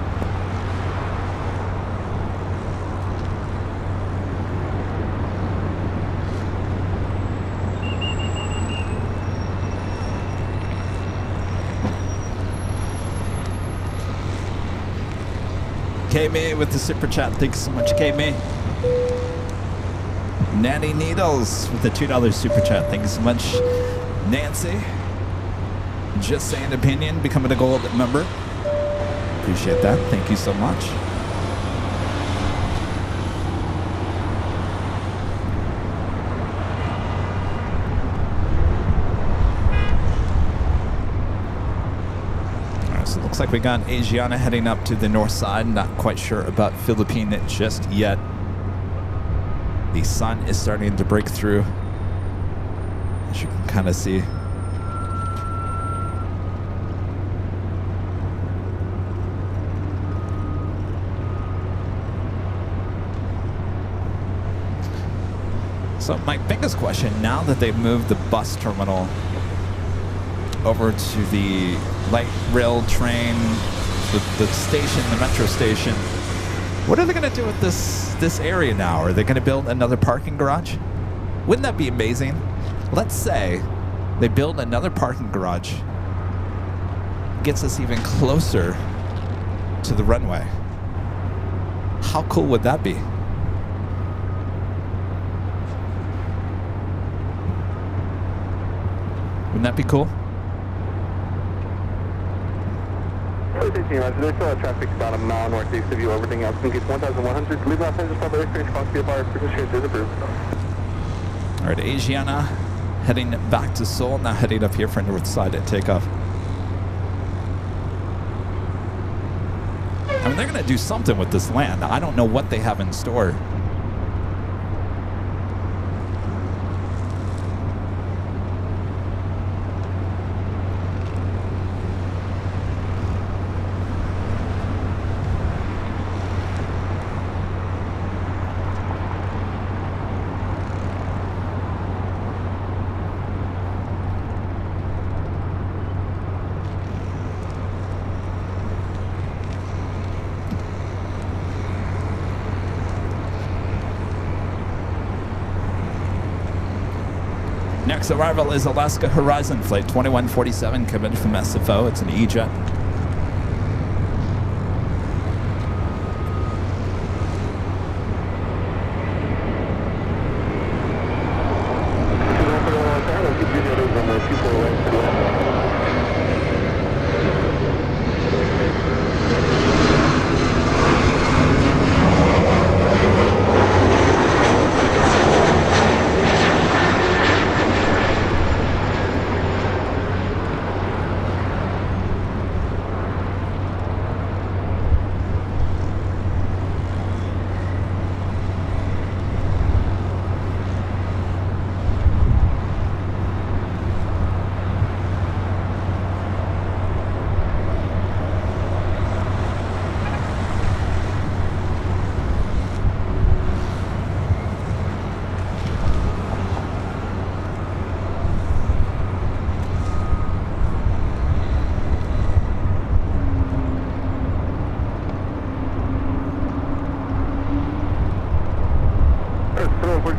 [SPEAKER 1] K-Me with the super chat. Thanks so much, K-Me. Natty Needles with the $2 super chat. Thank you so much, Nancy. Just saying opinion, becoming a gold member. Appreciate that. Thank you so much. All right, so it looks like we got Asiana heading up to the north side. Not quite sure about Philippine just yet. The sun is starting to break through, as you can kind of see. So my biggest question, now that they've moved the bus terminal over to the light rail train, the station, the metro station, what are they going to do with this area now? Are they going to build another parking garage? Wouldn't that be amazing? Let's say they build another parking garage, gets us even closer to the runway. How cool would that be? Wouldn't that be cool?
[SPEAKER 2] There's still a traffic about a mile northeast of you. Everything else can get 1,100. Leave Los Angeles Public Airspace, Foxy Bar, frequency is approved.
[SPEAKER 1] All right, Asiana heading back to Seoul, now heading up here for north side at takeoff. I mean, they're going to do something with this land. I don't know what they have in store. Next arrival is Alaska Horizon flight 2147 coming from SFO. It's an E-Jet.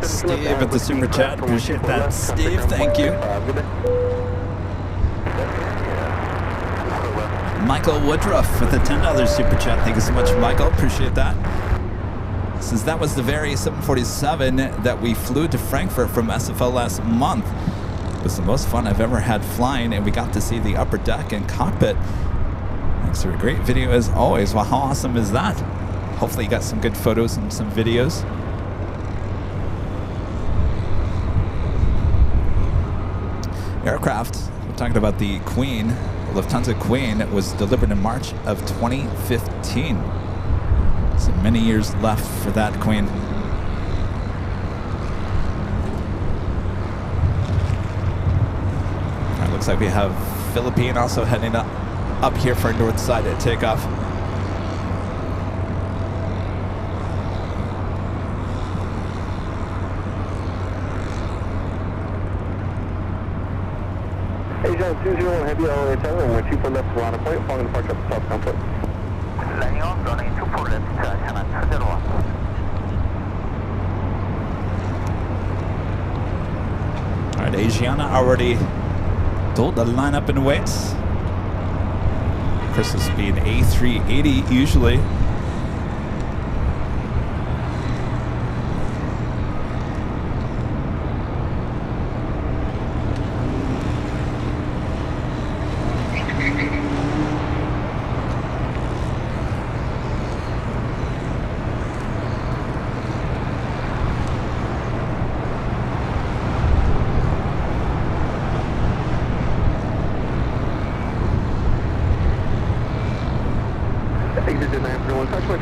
[SPEAKER 1] Steve at the super chat. Appreciate that, Steve. Thank you. Michael Woodruff with a $10 super chat. Thank you so much, Michael. Appreciate that. Since that was the very 747 that we flew to Frankfurt from SFO last month. It was the most fun I've ever had flying, and we got to see the upper deck and cockpit. Thanks for a great video as always. Well, how awesome is that? Hopefully you got some good photos and some videos. Aircraft, we're talking about the Queen, Lufthansa Queen, was delivered in March of 2015. So many years left for that Queen. All right, looks like we have Philippine also heading up here for our north side at takeoff.
[SPEAKER 2] Aviation 201 Heavy LA Tower, runway 24 left, Solana Point, following departure of South Conflict.
[SPEAKER 3] Landing on runway 24 left, China 201.
[SPEAKER 1] All right, Asiana already told to line up and wait. Of course, this would be an A380 usually.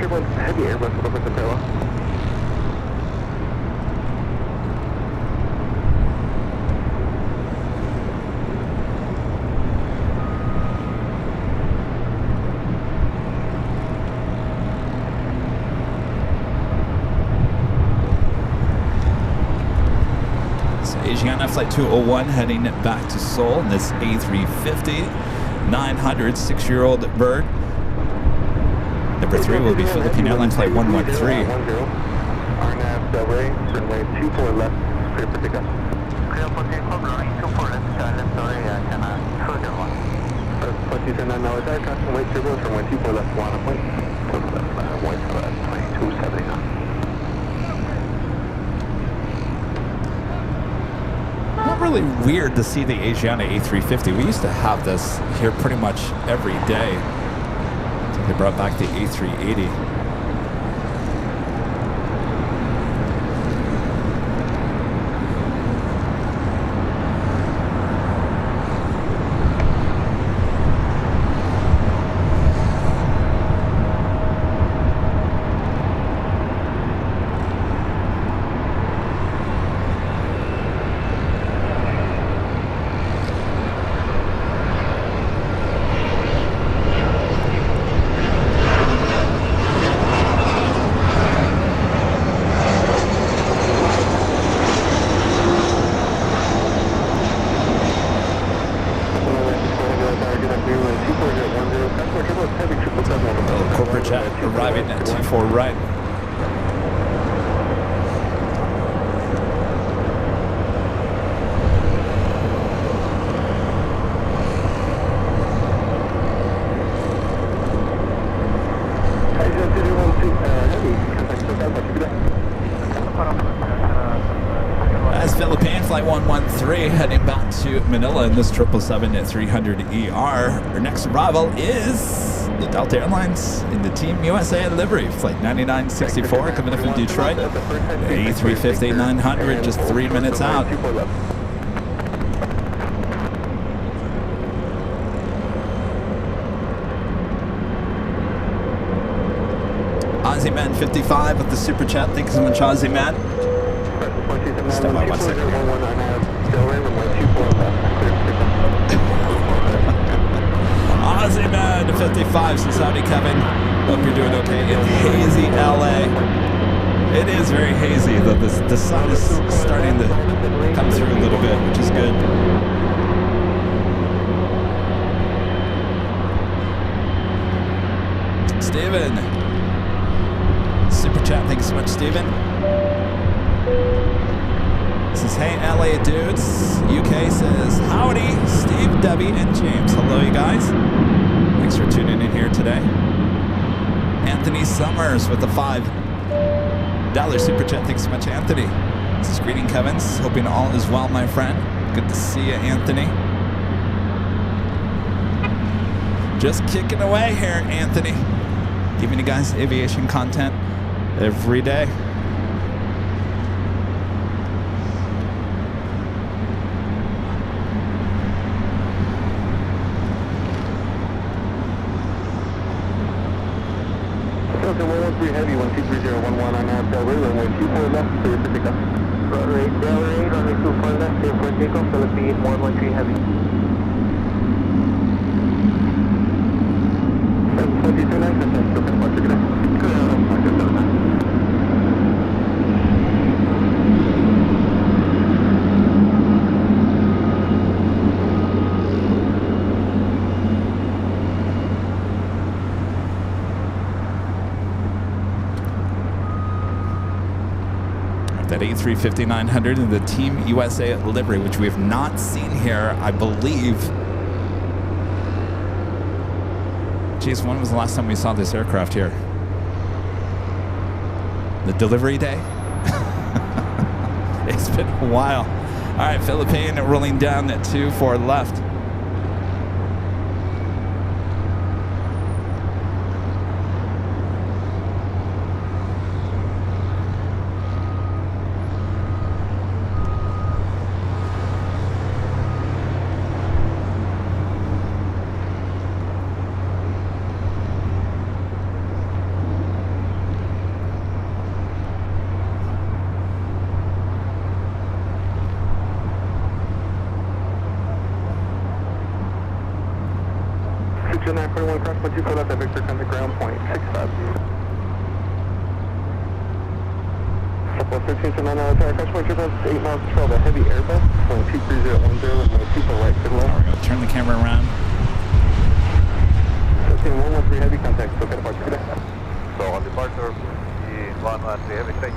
[SPEAKER 2] Heavy Airbus with the parallel.
[SPEAKER 1] So Asiana Flight 201 heading back to Seoul in this A350 900 6-year-old bird. Number 3 will be Philippine Airlines Flight 113.
[SPEAKER 2] RNAV Delray, runway 24 left, clear for takeoff.
[SPEAKER 3] Clear for takeoff, runway 24 left, China 201.
[SPEAKER 2] Plus you send 9 hours out, caution weight turbulence, runway 24 left, Solana Point. Total left, white 2279.
[SPEAKER 1] Not really weird to see the Asiana A350. We used to have this here pretty much every day. They brought back the A380. Corporate jet arriving at 24 right. As Philippine Flight 113 heading back to Manila in this 777-300ER. Our next arrival is the Delta Airlines in the Team USA livery. Flight 9964 coming up from Detroit. A350-900 just 3 minutes out. Aussie Man 55 with the super chat. Thank you so much, Aussie Man. Stand by 1 second. Aussie Man 55 says, howdy Kevin. Hope you're doing okay in hazy LA. It is very hazy, though the sun is starting to come through a little bit, which is good. Steven. Super chat, thank you so much, Steven. Says, hey LA dudes. UK says, howdy, Steve, Debbie, and James. Hello, you guys. Thanks Thanks for tuning in here today. Anthony Summers with the $5 super chat. Thanks so much, Anthony. This is Greeting Kevin's. Hoping all is well, my friend. Good to see you, Anthony. Just kicking away here, Anthony. Giving you guys aviation content every day.
[SPEAKER 2] Okay, 113 heavy, 123011 on Delray, runway 24 left, clear for takeoff.
[SPEAKER 3] Runway Delray, runway 24 left, clear for takeoff, Philippine 113 heavy.
[SPEAKER 2] 722 contact, so can watch it today.
[SPEAKER 3] Clear out of Mark 79.
[SPEAKER 1] That A350-900 in the Team USA livery, which we have not seen here, I believe. Geez, when was the last time we saw this aircraft here? The delivery day? It's been a while. All right, Philippine rolling down at 24 left.
[SPEAKER 2] Cross 124 left at Victor, contact ground point 65. Couple 15 to 9 hour tower, cross 124 8 miles control, the heavy Airbus, 23010, runway 24 right to the left.
[SPEAKER 1] We're going to turn the camera around.
[SPEAKER 2] 113 heavy contact, so can departure today.
[SPEAKER 3] So on departure, the 113 heavy take.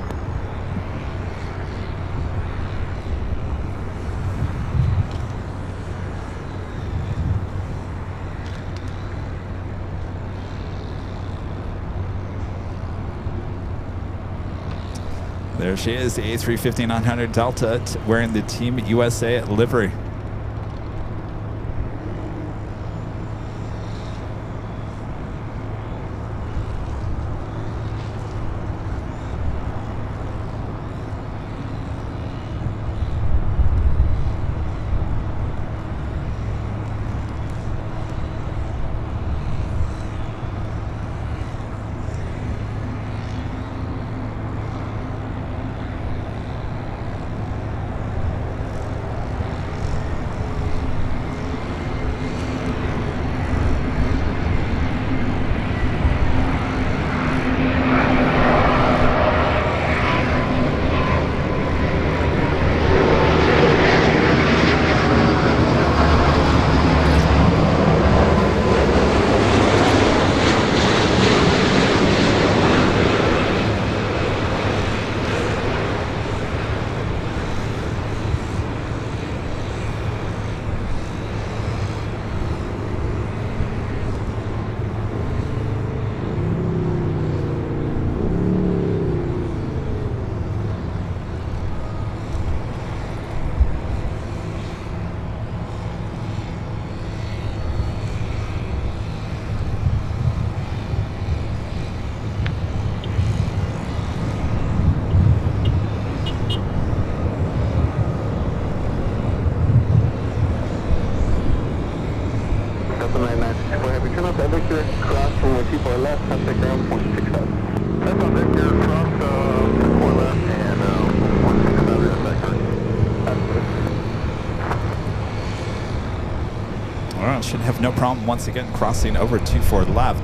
[SPEAKER 1] There she is, the A350-900 Delta, wearing the Team USA livery.
[SPEAKER 2] Cross from 124 left, contact ground point 65.
[SPEAKER 3] That's on Victor, cross 24 left and 165 in the sector.
[SPEAKER 1] All right, should have no problem once again crossing over 24 left.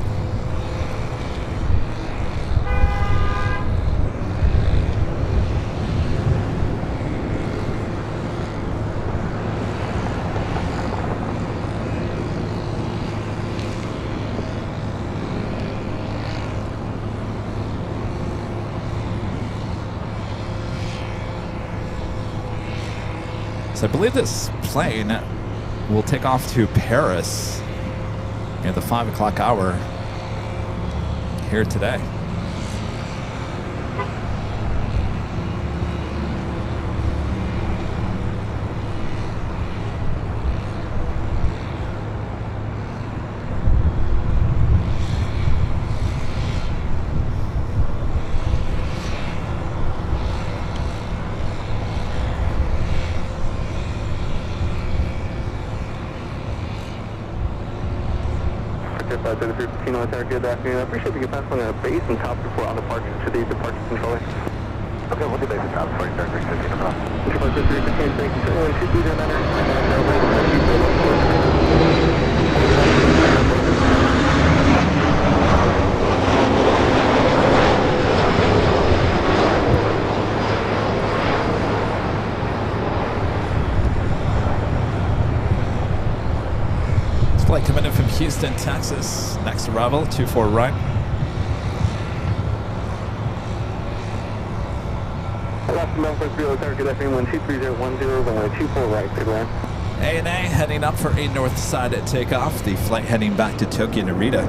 [SPEAKER 1] I believe this plane will take off to Paris near the 5 o'clock hour here today.
[SPEAKER 2] Good afternoon. I appreciate you passing on a base and top report on departure to the departure controller.
[SPEAKER 3] Okay, we'll do basic top before you start restricting them up.
[SPEAKER 2] Departure 315, thank you. 2 manner.
[SPEAKER 1] Flight coming in from Houston, Texas. Next arrival, 24 right.
[SPEAKER 2] Last Memphis Bureau target FA 12310, runway 24 right, clear land.
[SPEAKER 1] ANA heading up for a north side takeoff. The flight heading back to Tokyo Narita.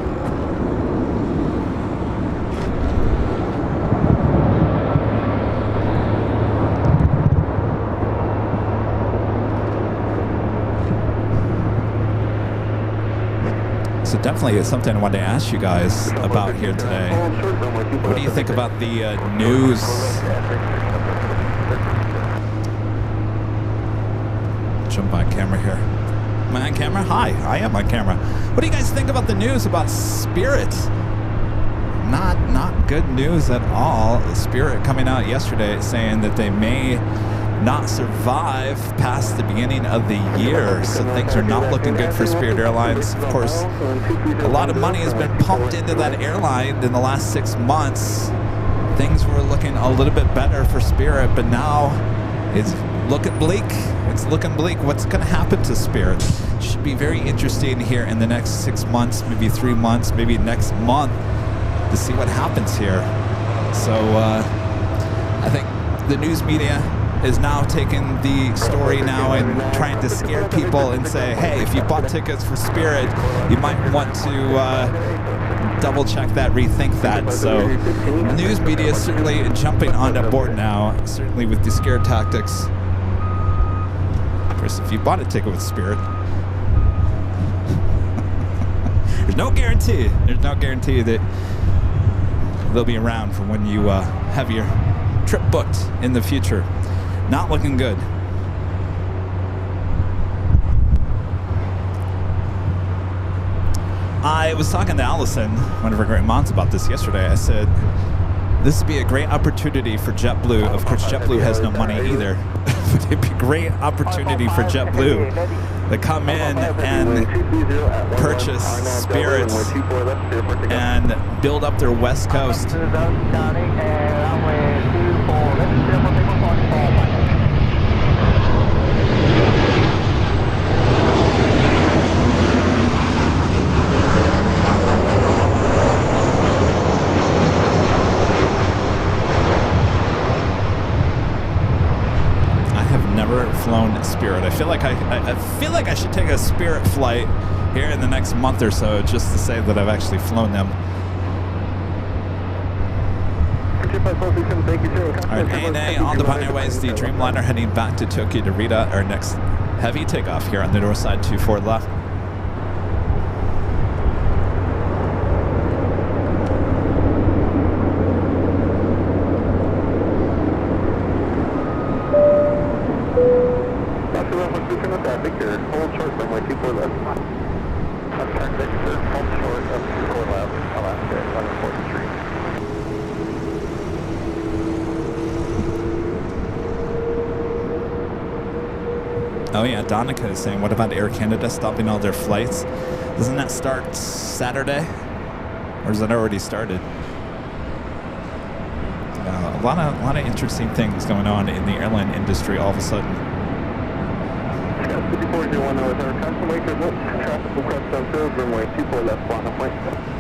[SPEAKER 1] So definitely it's something I wanted to ask you guys about here today. What do you think about the news? Jump on camera here. Am I on camera? Hi, I am on camera. What do you guys think about the news about Spirit? Not good news at all. Spirit coming out yesterday saying that they may not survive past the beginning of the year, so things are not looking good for Spirit Airlines. Of course, a lot of money has been pumped into that airline in the last 6 months. Things were looking a little bit better for Spirit, but now it's looking bleak. It's looking bleak. What's going to happen to Spirit? Should be very interesting here in the next 6 months, maybe 3 months, maybe next month to see what happens here. So I think the news media is now taking the story now and trying to scare people and say, hey, if you bought tickets for Spirit, you might want to double check that, rethink that. So news media is certainly jumping on board now, certainly with the scare tactics. Of course, if you bought a ticket with Spirit, there's no guarantee. There's no guarantee that they'll be around for when you have your trip booked in the future. Not looking good. I was talking to Allison, one of our great moms, about this yesterday. I said, this would be a great opportunity for JetBlue. Of course, JetBlue has no money either. But it'd be a great opportunity for JetBlue to come in and purchase Spirit and build up their West Coast. Flown Spirit. I feel like I should take a Spirit flight here in the next month or so just to say that I've actually flown them. Alright, ANA on the Pioneer Airways, the Dreamliner heading back to Tokyo Narita. Our next heavy takeoff here on the north side, 24 left. Oh yeah, Donica is saying, what about Air Canada stopping all their flights? Doesn't that start Saturday? Or is that already started? A lot of interesting things going on in the airline industry all of a sudden.
[SPEAKER 2] Traffic request on field, runway 24 left, final point.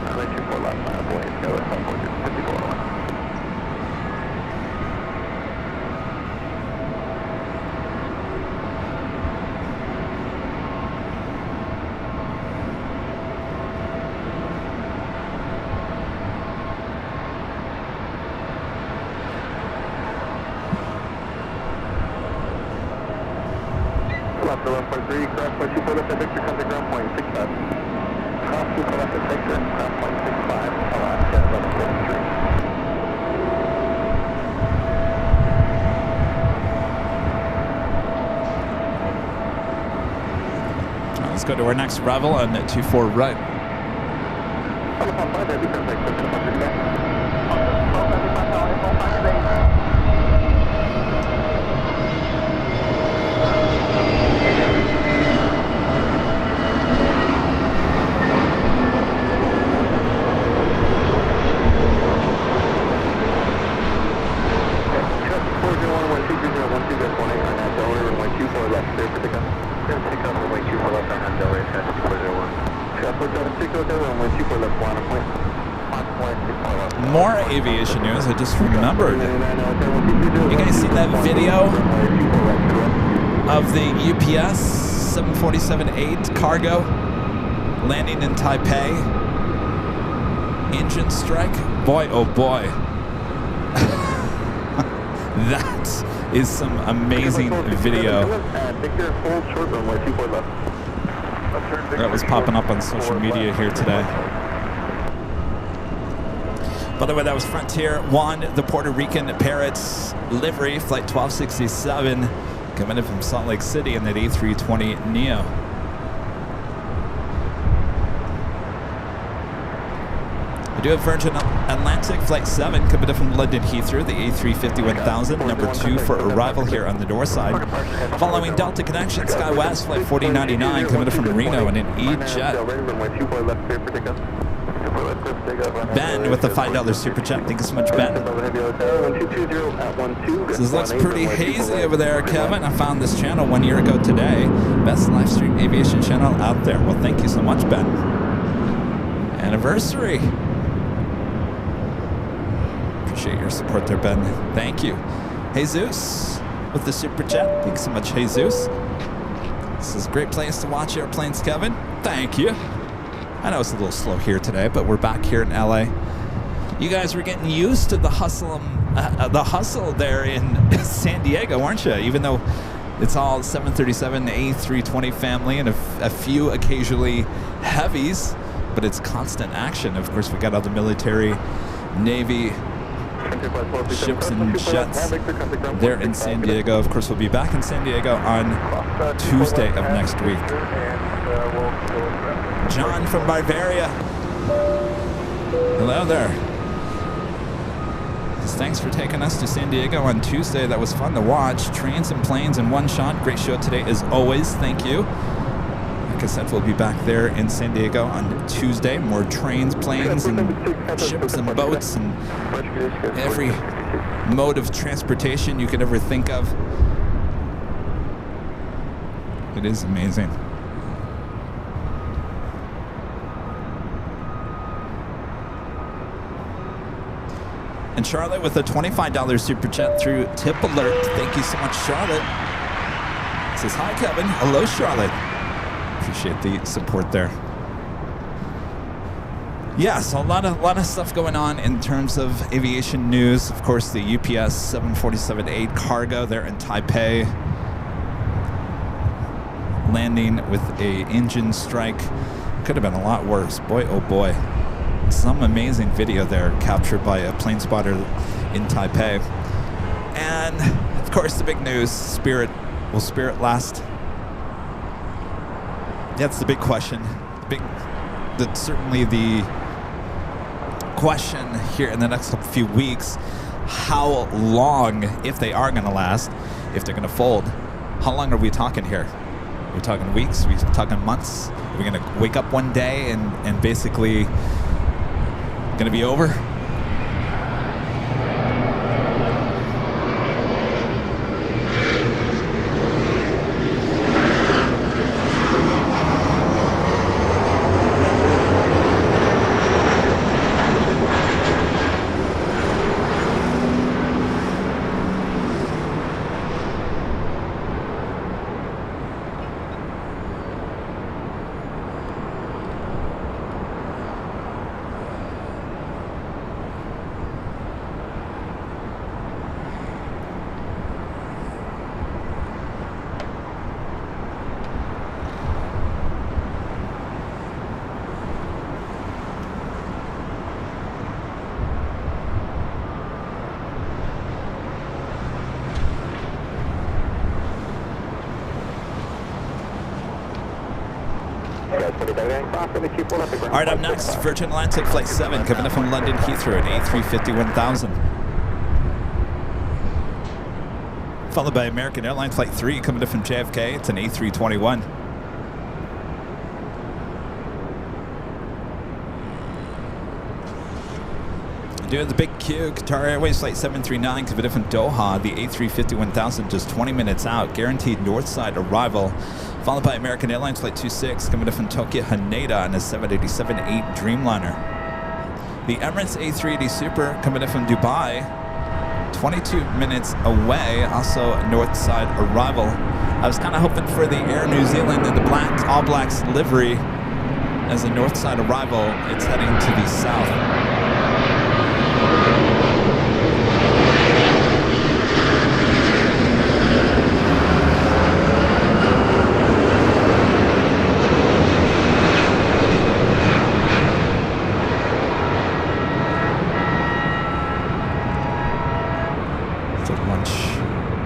[SPEAKER 2] Runway 24 left, final point. Go at 54. 1.3, cross 124 left at Victor, contact ground point 65. Cross 24 left at Victor, ground point 65, Alaska 1143.
[SPEAKER 1] Let's go to our next revel on 24 right.
[SPEAKER 2] Telephone 5, heavy contact, Victor, contact back.
[SPEAKER 1] More aviation news. I just remembered. You guys seen that video of the UPS 747-8 cargo landing in Taipei? Engine strike? Boy, oh boy. That is some amazing video. That was popping up on social media here today. By the way, that was Frontier 1, the Puerto Rican Parrots livery, flight 1267, coming in from Salt Lake City in that A320neo. We do have Virgin Atlantic, flight 7, coming in from London Heathrow, the A350-1000, number 2 for arrival here on the door side. Following Delta Connection, SkyWest, flight 4099, coming in from Reno in an E-Jet. Ben with the $5 super chat. Thank you so much, Ben. This looks pretty hazy over there, Kevin. I found this channel 1 year ago today. Best live stream aviation channel out there. Well, thank you so much, Ben. Anniversary. Appreciate your support there, Ben. Thank you. Jesus with the super chat. Thanks so much, Jesus. This is a great place to watch airplanes, Kevin. Thank you. I know it's a little slow here today, but we're back here in LA. You guys were getting used to the hustle there in San Diego, weren't you? Even though it's all 737, A320 family, and a few occasionally heavies, but it's constant action. Of course, we got all the military, Navy, ships and jets there in San Diego. Of course, we'll be back in San Diego on Tuesday of next week. John from Bavaria. Hello there. Thanks for taking us to San Diego on Tuesday. That was fun to watch. Trains and planes in one shot. Great show today as always. Thank you. Like I said, we'll be back there in San Diego on Tuesday. More trains, planes, and ships and boats, and every mode of transportation you could ever think of. It is amazing. And Charlotte with a $25 super chat through Tip Alert. Thank you so much, Charlotte. Says, hi, Kevin. Hello, Charlotte. Appreciate the support there. Yeah, so a lot of stuff going on in terms of aviation news. Of course, the UPS 747-8 cargo there in Taipei, landing with a engine strike. Could have been a lot worse. Boy, oh boy. Some amazing video there captured by a plane spotter in Taipei. And of course, the big news: Spirit. Will Spirit last? That's the big question. That's certainly the question here in the next few weeks. How long, if they are going to last, if they're going to fold? How long are we talking here? Are we talking weeks? Are we talking months? Are we going to wake up one day and basically going to be over? All right, up next, Virgin Atlantic Flight 7 coming in from London Heathrow at A350-1000. Followed by American Airline Flight 3 coming in from JFK. It's an A321. Doing the big Q, Qatar Airways Flight 739 coming in from Doha. The A350-1000 just 20 minutes out. Guaranteed north side arrival. Followed by American Airlines Flight 26 coming in from Tokyo Haneda on a 787-8 Dreamliner. The Emirates A380 Super coming in from Dubai, 22 minutes away, also north side arrival. I was kind of hoping for the Air New Zealand in the black, all blacks livery as a north side arrival. It's heading to the south.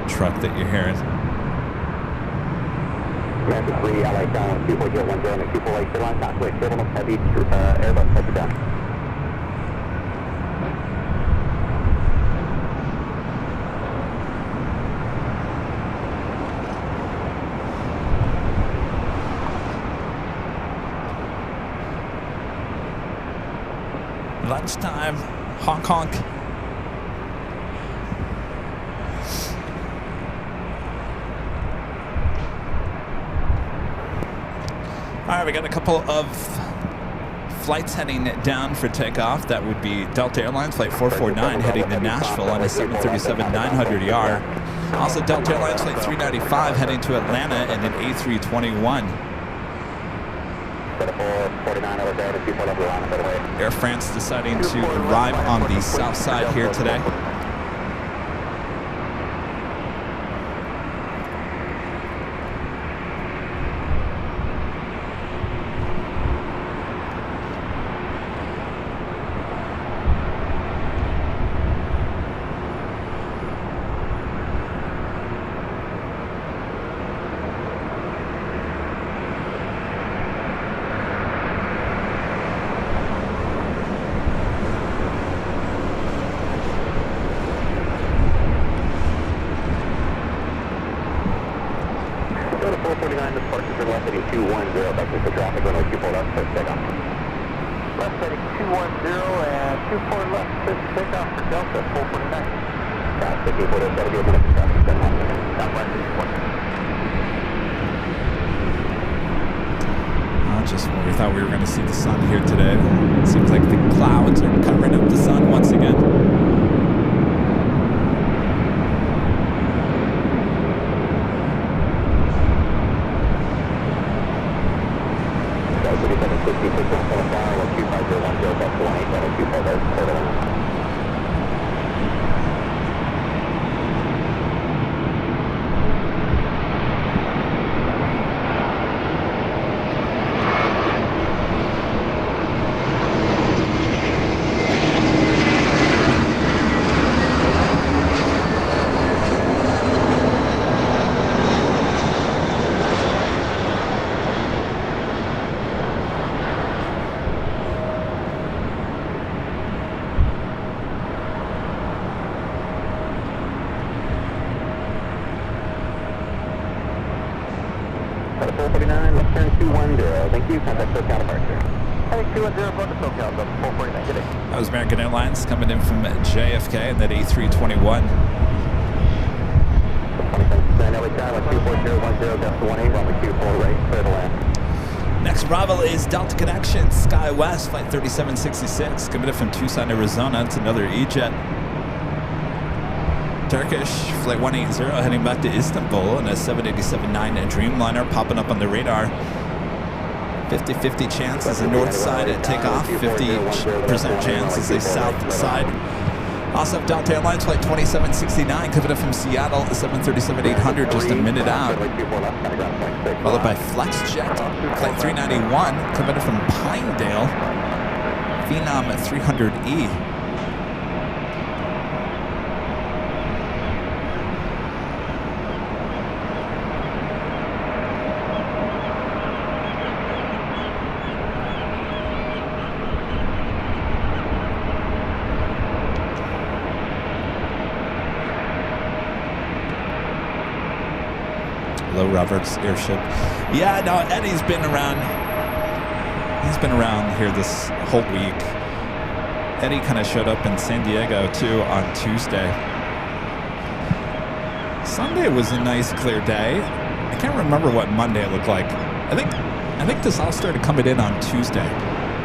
[SPEAKER 1] Truck that you're hearing.
[SPEAKER 2] American 3, LA down, 24010, and 248 Airline, pathway, Airline, heavy, Airbus, touch down.
[SPEAKER 1] Lunchtime, honk honk. All right, we got a couple of flights heading down for takeoff. That would be Delta Airlines Flight 449 heading to Nashville on a 737-900ER. Also Delta Airlines Flight 395 heading to Atlanta in an A321. Air France deciding to arrive on the south side here today. Just when we thought we were going to see the sun here today, it seems like the clouds are covering up the sun once again. That was American Airlines coming in from JFK and that A321. Next arrival is Delta Connection SkyWest Flight 3766 coming in from Tucson, Arizona. It's another E-Jet. Turkish Flight 180 heading back to Istanbul in a 787-9 Dreamliner popping up on the radar. 50-50 chance as a north side at takeoff, 50% chance as a south side. Also Delta Airlines Flight 2769 coming up from Seattle, 737-800 just a minute out. Followed by FlexJet Flight 391 coming up from Pinedale, Phenom 300E. low reverse airship. Yeah, no, Eddie's been around. He's been around here this whole week. Eddie kind of showed up in San Diego too on Tuesday. Sunday was a nice clear day. I can't remember what Monday looked like. I think this all started coming in on Tuesday,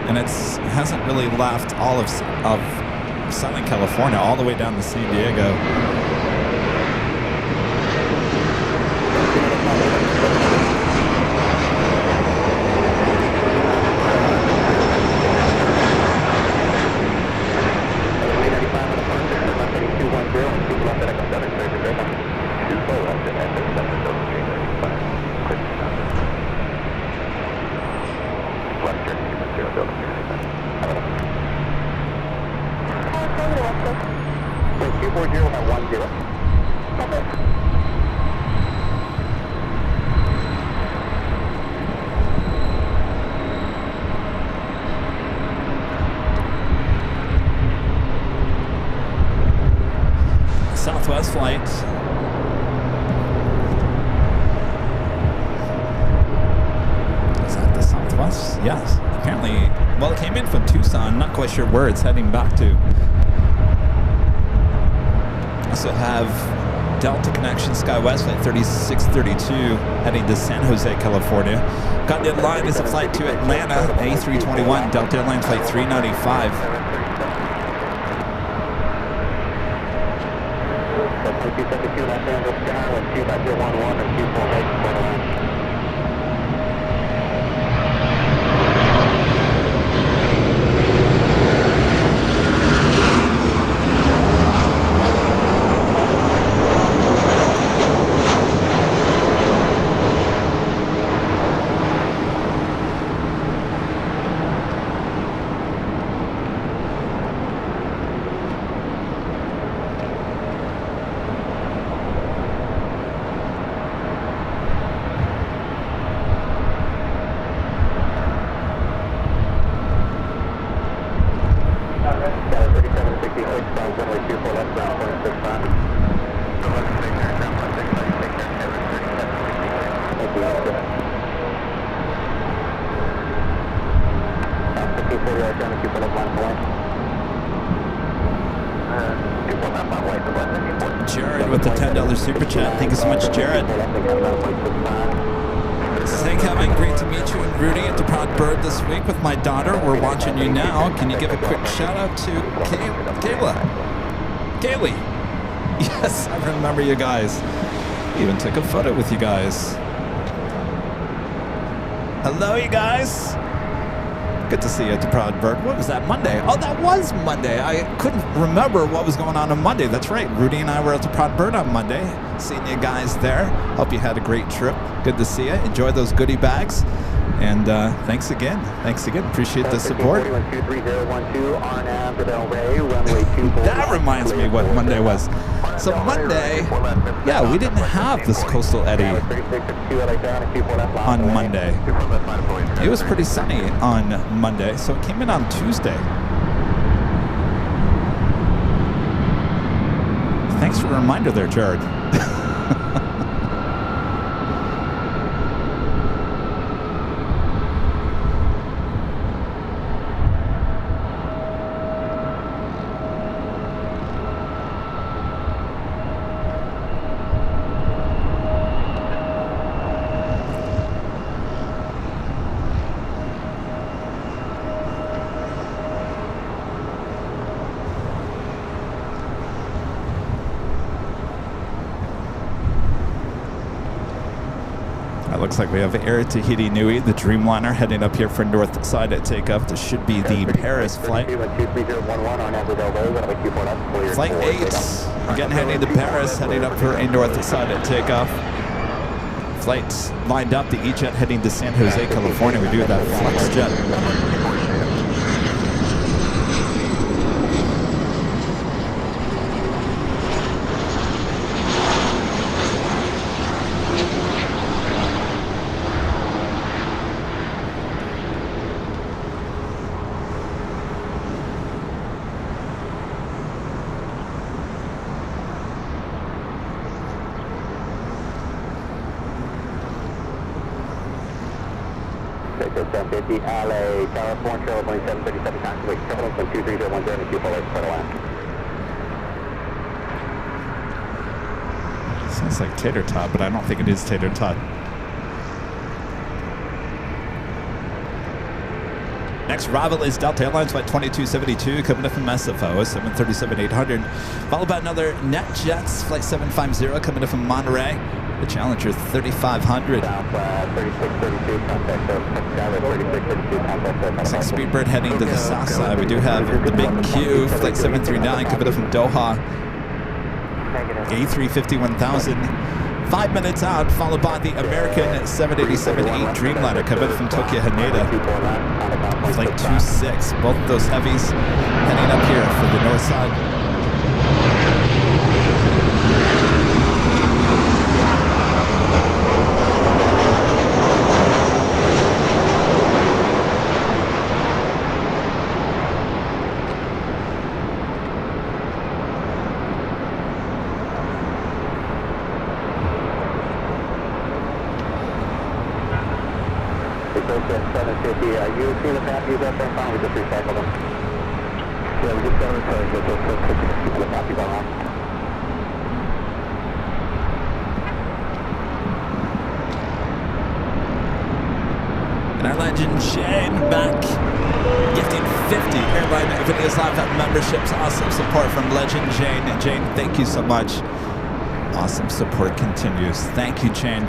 [SPEAKER 1] and it hasn't really left all of Southern California all the way down to San Diego. Southwest flight. Is that the Southwest? Yes. Apparently, well, it came in from Tucson. Not quite sure where it's heading back to. Also have Delta Connection SkyWest flight 3632 heading to San Jose, California. Got in line is a flight to Atlanta, A321, Delta Airlines flight 395.
[SPEAKER 2] 272 Los Angeles Sky with 2.011 and 248 for the line.
[SPEAKER 1] Jared with the $10 super chat. Thank you so much, Jared. Hey Kevin, great to meet you and Rudy at the Proud Bird this week with my daughter. We're watching you now. Can you give a quick shout out to Kaylee? Yes, I remember you guys. Even took a photo with you guys. Hello, you guys. Good to see you at the Proud Bird. What was that, Monday? Oh, that was Monday. I couldn't remember what was going on Monday. That's right. Rudy and I were at the Proud Bird on Monday. Seeing you guys there. Hope you had a great trip. Good to see you. Enjoy those goodie bags. And thanks again. Appreciate the support. That reminds me what Monday was. So Monday, yeah, we didn't have this Coastal Eddy on Monday. It was pretty sunny on Monday, so it came in on Tuesday. Thanks for the reminder there, Jared. Looks like we have Air Tahiti Nui, the Dreamliner, heading up here for north side at takeoff. This should be the Paris flight. Flight 8, again heading to Paris, heading up for a north side at takeoff. Flights lined up, the E-Jet heading to San Jose, California. We do have that Flex Jet.
[SPEAKER 2] Victor 750, LA, Tower 4, Charlie, Plane 737, taxiway, Terminal 23010, and 248, clear to land.
[SPEAKER 1] Sounds like tater tot, but I don't think it is tater tot. Next arrival is Delta Airlines Flight 2272 coming in from SFO 737-800, followed by another NetJets Flight 750 coming in from Monterey, the Challenger 3500. Looks like Speedbird heading to the south side. We do have the Big Q Flight 739 coming in from Doha, A350-1000. 5 minutes out, followed by the American 787-8 Dreamliner coming from Tokyo Haneda, Flight 26. Both of those heavies heading up here for the north side.
[SPEAKER 2] You see the passenger out there? Fine, we just recycle them. Yeah, we just got to recycle the passenger on.
[SPEAKER 1] And our legend Shane back, gifting 50 Airline Videos Live memberships. Awesome support from legend Jane. And Jane, thank you so much. Awesome support continues. Thank you, Jane.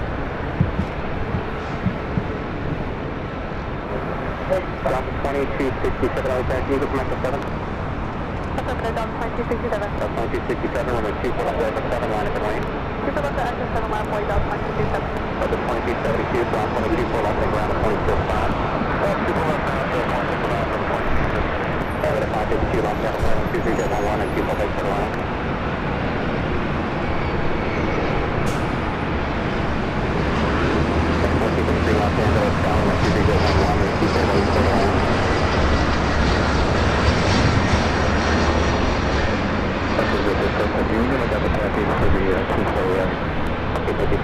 [SPEAKER 2] Dump 2267, I was back. You go from Echo 7.
[SPEAKER 4] What's up, Dump 2267?
[SPEAKER 2] Dump 2267, runway 2 for Echo 7, line up and lane.
[SPEAKER 4] 2 for Echo 7, line up, Dump 2267.
[SPEAKER 2] Up to 2272, ground 22 for left and ground at 245. 2 for left, ground 245, from 2267. Over to 552, left down, 23011, and 2 for left for line. Los Angeles, Calvin, 23011, and 2 for left for line. Union, I got the package for the 248. Okay, thank you.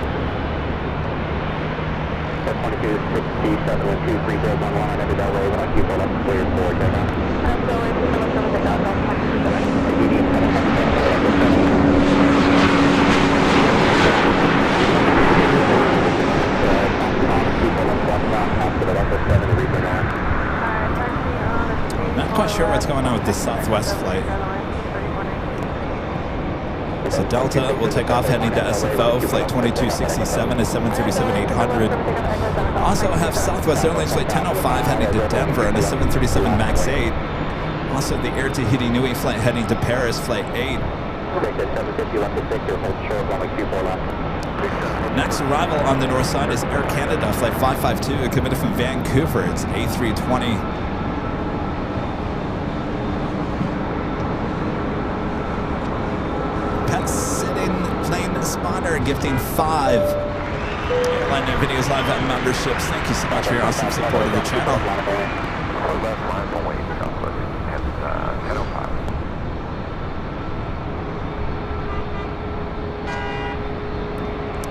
[SPEAKER 2] 2267 and 23011, I ended that way, when I keep all up clear for takeoff.
[SPEAKER 4] I'm going to Dump 2267.
[SPEAKER 2] Medium 7
[SPEAKER 1] Not quite sure what's going on with this Southwest flight. So Delta will take off heading to SFO, Flight 2267 is 737-800. Also have Southwest Airlines Flight 1005 heading to Denver and a 737 MAX 8. Also the Air Tahiti Nui flight heading to Paris, Flight 8. Next arrival on the north side is Air Canada Flight 552 committed from Vancouver. It's A320. Spotter gifting 5 Airline Videos Live memberships. Thank you so much for your awesome support of the channel.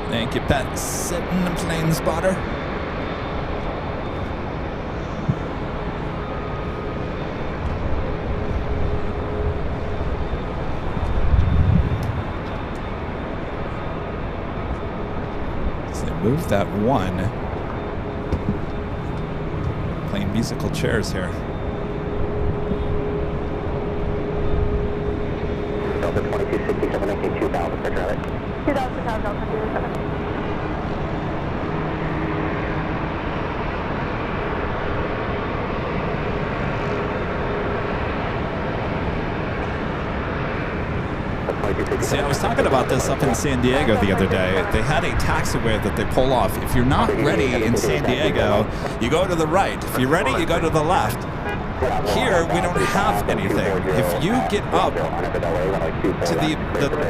[SPEAKER 1] Thank you, Pat. Sitting Plane Spotter. Move that one. Playing musical chairs here.
[SPEAKER 2] Delta 2267, making 2000 for traffic.
[SPEAKER 4] 2000 for Delta 2267.
[SPEAKER 1] See, I was talking about this up in San Diego the other day. They had a taxiway that they pull off. If you're not ready in San Diego, you go to the right. If you're ready, you go to the left. Here, we don't have anything. If you get up to the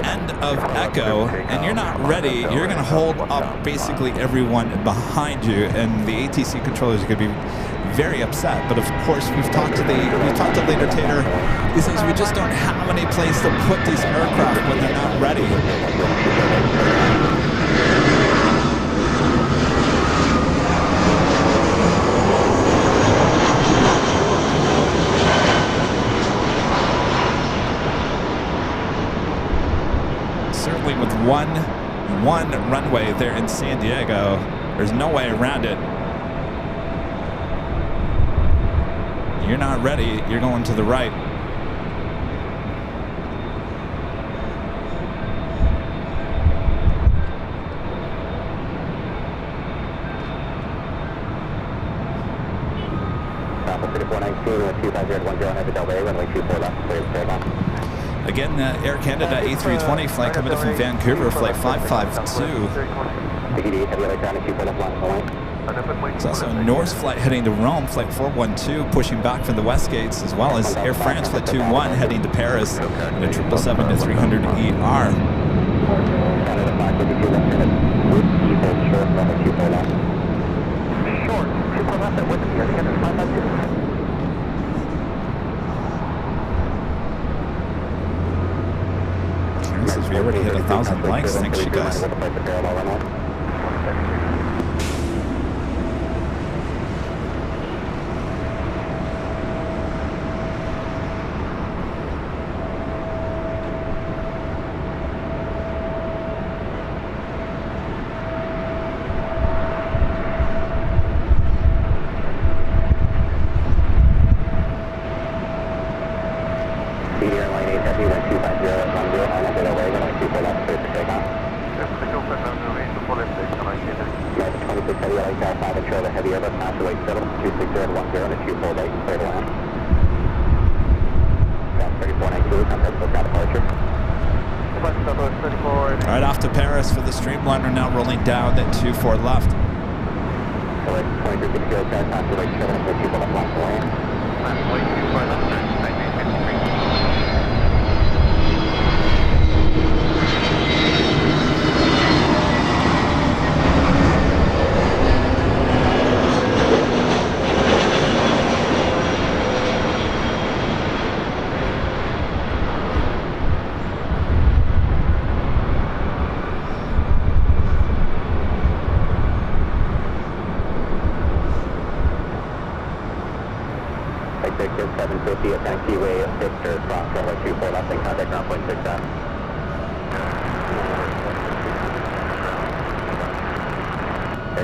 [SPEAKER 1] end of Echo and you're not ready, you're going to hold up basically everyone behind you, and the ATC controllers are going to be very upset. But of course, we've talked to Leader Tater. He says we just don't have any place to put these aircraft when they're not ready. certainly with one runway there in San Diego. There's no way around it. You're not ready. You're going to the right. Again, Air Canada A320 flight coming in from Vancouver, flight 552. There's also a Norse flight heading to Rome, flight 412, pushing back from the West Gates, as well as Air France flight 21 heading to Paris in a 777-300ER. Karen says we already hit 1,000 likes. Thanks, you guys. Right off to Paris for the Streamliner, now rolling down at 24 left.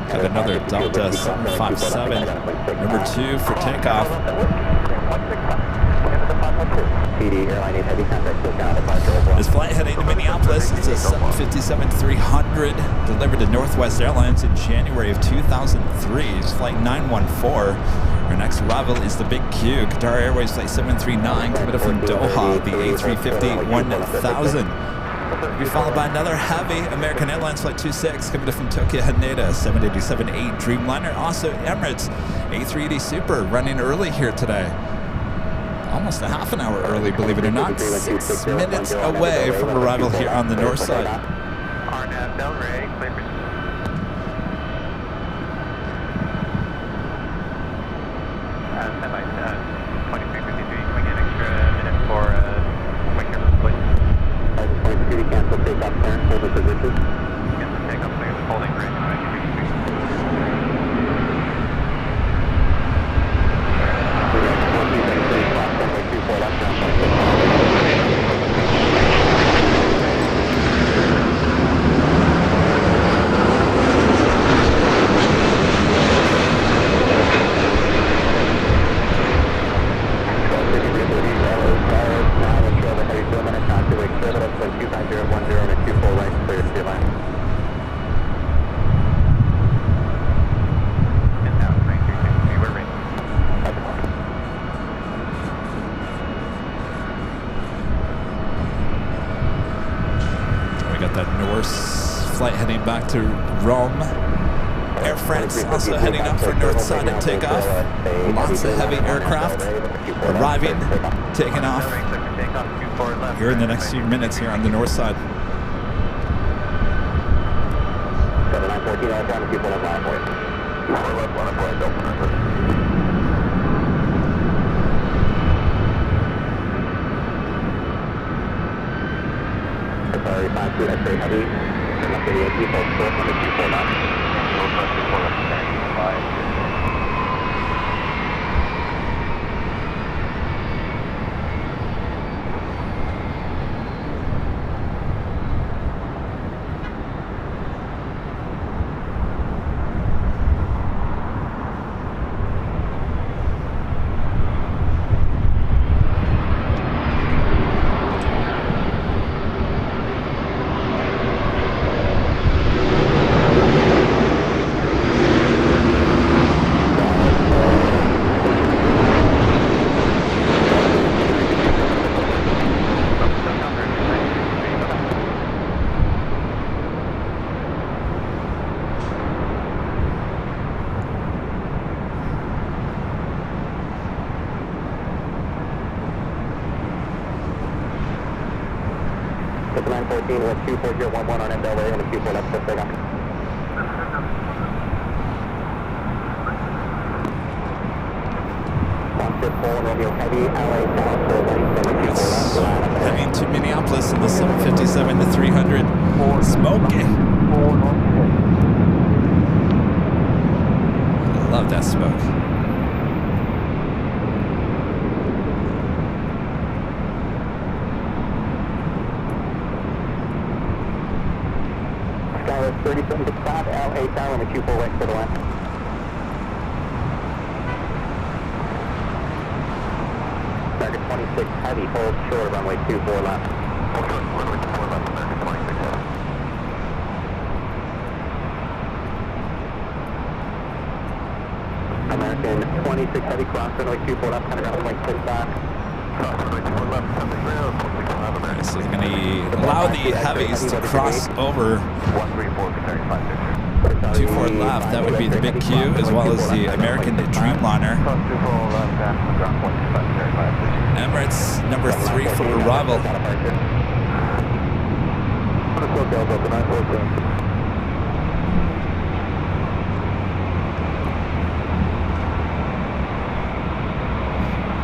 [SPEAKER 1] Got another Delta 757, number 2 for takeoff. This flight heading to Minneapolis. It's a 757-300 delivered to Northwest Airlines in January of 2003. It's flight 914. Our next arrival is the Big Q, Qatar Airways flight 739, coming from Doha, the A350-1000. Be followed by another heavy American Airlines flight 26 coming from Tokyo Haneda, 787-8 Dreamliner. Also Emirates A380 Super running early here today. Almost a half an hour early, believe it or not. 6 minutes away from arrival here on the north side.
[SPEAKER 3] RNAV Del Rey, clear for semi 2353, can we get an extra minute for quick service, please?
[SPEAKER 2] Cancel takeoff clearance, hold the position.
[SPEAKER 3] Cancel takeoff clearance, holding bridge, 2353.
[SPEAKER 1] Back to Rome. Air France also heading up for north side at takeoff. Lots of heavy aircraft arriving, taking off here in the next few minutes here on the north side.
[SPEAKER 2] 7914, all down to people on line point. Sorry, 5-2, that's very heavy. It's 914 with 24011 on end Delray and a 24 left, just take off. Romeo Heavy, LA South, for right, 24 left.
[SPEAKER 1] Heading to Minneapolis in the 757 to 300. Smoky. I love that smoke.
[SPEAKER 2] Skywest 3765, LA Tower, and a 24 right for the left. Target 26 heavy, hold short, runway 24 left. Hold short, runway 24 left, American 26 heavy. American 26 heavy, cross runway 24 left, 100 ground, runway 6 back. Cross runway 24 left, 70 ground, 26 left, American.
[SPEAKER 1] So you're going to allow the heavies to cross over
[SPEAKER 3] 134, comparing 5
[SPEAKER 1] 24 left. That would be the big Q, as well as the American Dreamliner.
[SPEAKER 3] Cross 24 left, and ground 125, comparing 5
[SPEAKER 1] Emirates number 3 for arrival.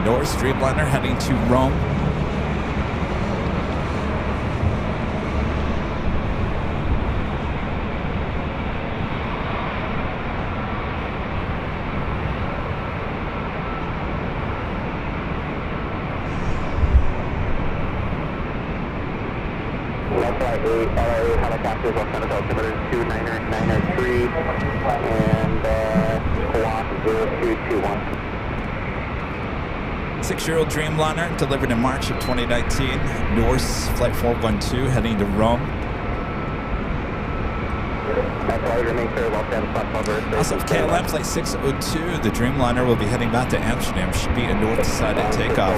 [SPEAKER 1] North Dreamliner heading to Rome.
[SPEAKER 2] LA helicopters, Los Angeles altimeter 29993, and squawk 0221.
[SPEAKER 1] 6-year-old Dreamliner delivered in March of 2019. Norse Flight 412 heading to Rome. Also, KLM Flight 602, the Dreamliner will be heading back to Amsterdam. Should be a north-sided takeoff.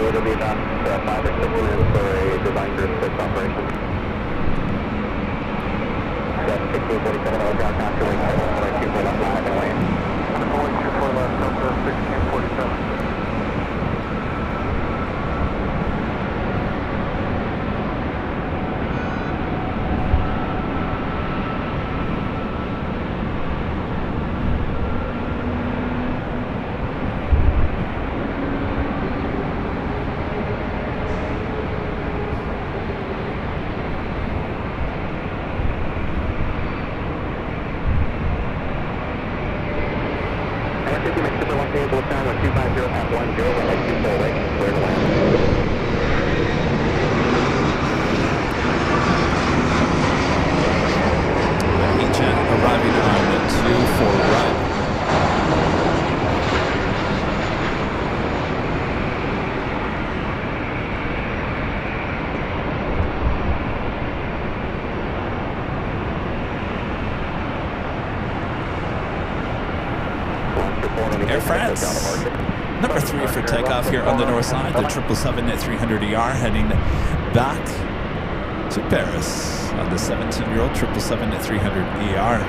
[SPEAKER 2] It'll be about 5 or 6 minutes for a design group six operation. That's 1647 over ground after wing 24 left live and lane. 24 left, Delta 1647.
[SPEAKER 1] Air France, number 3 for takeoff here on the north side. The 777-300ER heading back to Paris on the 17-year-old 777-300ER.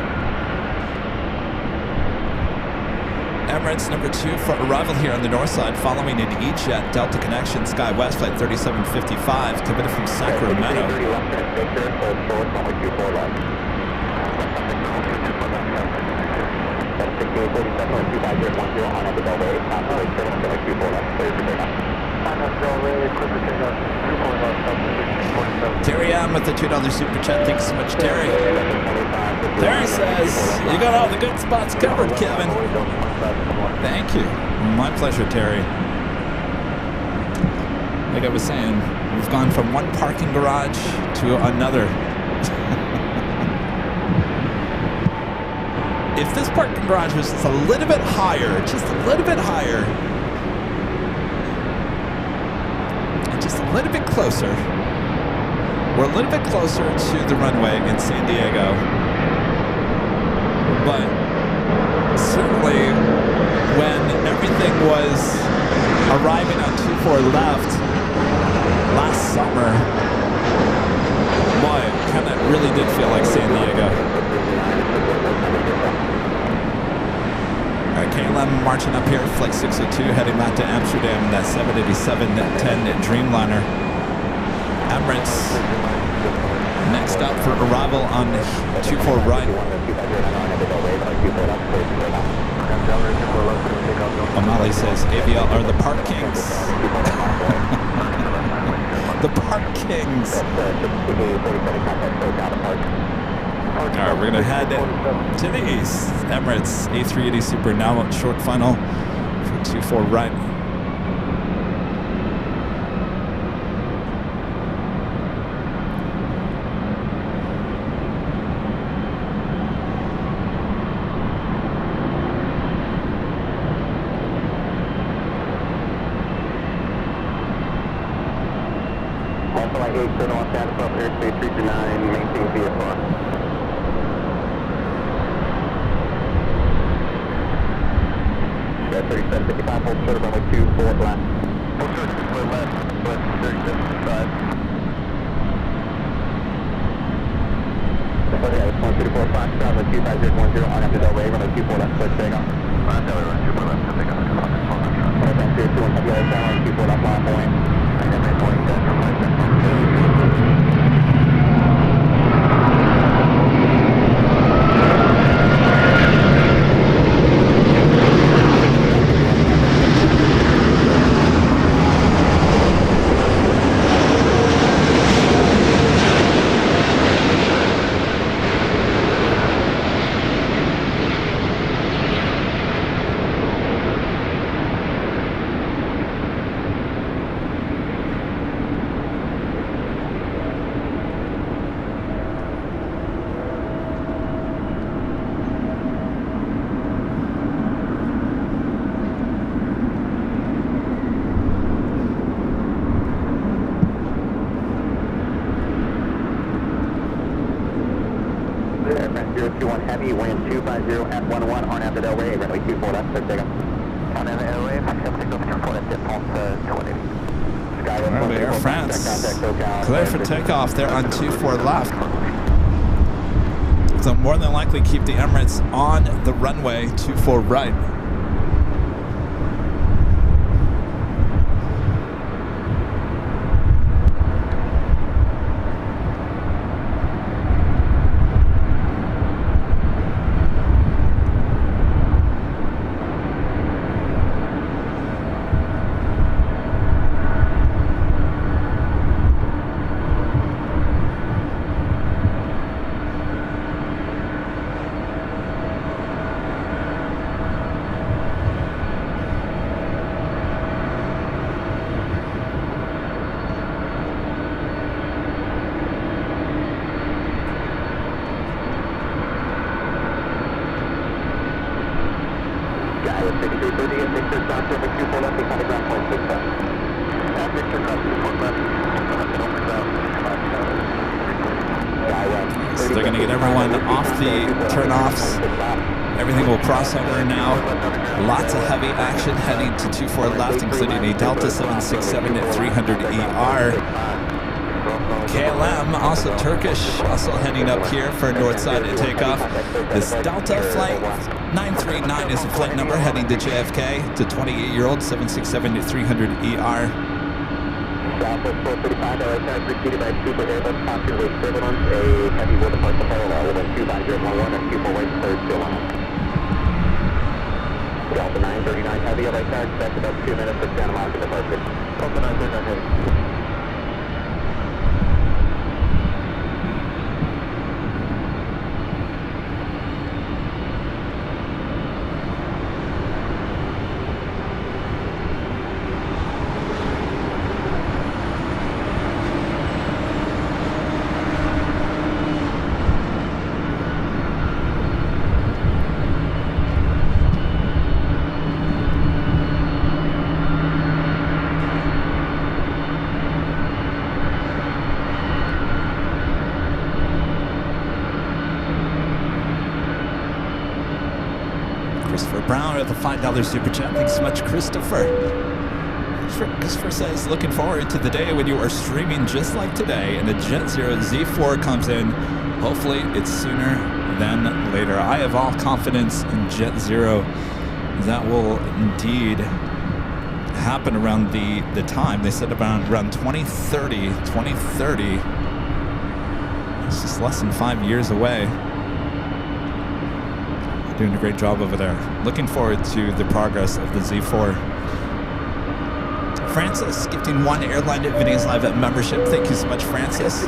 [SPEAKER 1] Emirates number 2 for arrival here on the north side, following an E-Jet Delta Connection SkyWest Flight 3755, committed from Sacramento. Terry M with the $2 super chat. Thanks so much, Terry. Terry says, you got all the good spots covered, Kevin. Thank you. My pleasure, Terry. Like I was saying, we've gone from one parking garage to another. If this parking garage was just a little bit higher, and just a little bit closer, we're a little bit closer to the runway in San Diego. But certainly when everything was arriving on 24 left last summer, boy, it kind of really did feel like San Diego. KLM marching up here, flight 602, heading back to Amsterdam, that 787-10 Dreamliner. Emirates next up for arrival on 24 right. O'Malley says AVL are the Park Kings. The Park Kings. All right, we're going to head to the east. Emirates A380 Super now short funnel for 24 right.
[SPEAKER 2] Flight 8, turn off status up airspace 329, maintain VFR. Yeah, 3755, hold short of runway 24 left. Hold short of left, left 3755. Okay, it's 124 Fox, runway 25010, on after Del Rey, runway 24 left, clear takeoff. On Del Rey, runway 24 left, clear takeoff. Okay, thank you, 21 heavy air, runway 24 left, line point. And then midpoint, dead from right there. Aircraft 021 Heavy, wind 250 at 11 on after Del Rey, runway 24 left, clear takeoff. On after Del Rey, takeoff 24 left, dip
[SPEAKER 1] Remember, Air France clear for takeoff there on 24 left. So more than likely keep the Emirates on the runway 24 right. So they're going to get everyone off the turn-offs. Everything will cross over now. Lots of heavy action heading to 24 left, including a Delta 767 at 300ER. KLM, also Turkish, also heading up here for north side to take off. This Delta flight 939 is the flight number heading to JFK. It's a 28-year-old 767 at 300ER.
[SPEAKER 2] Southwest 435, LAX preceded by Super Airbus Popular Surveillance, a heavy will depart the parallel with a 25011 and 24 right third still on it. Delta 939 heavy, LAX expect about 2 minutes for Santa Monica departure. Delta 939 heavy.
[SPEAKER 1] Brown with a $5 super chat. Thanks so much, Christopher. Christopher says, looking forward to the day when you are streaming just like today and the Jet Zero Z4 comes in. Hopefully it's sooner than later. I have all confidence in Jet Zero that will indeed happen around the time. They said around 2030. It's just less than 5 years away. Doing a great job over there. Looking forward to the progress of the Z4. Francis gifting 1 Airline Videos Live at membership. Thank you so much, Francis.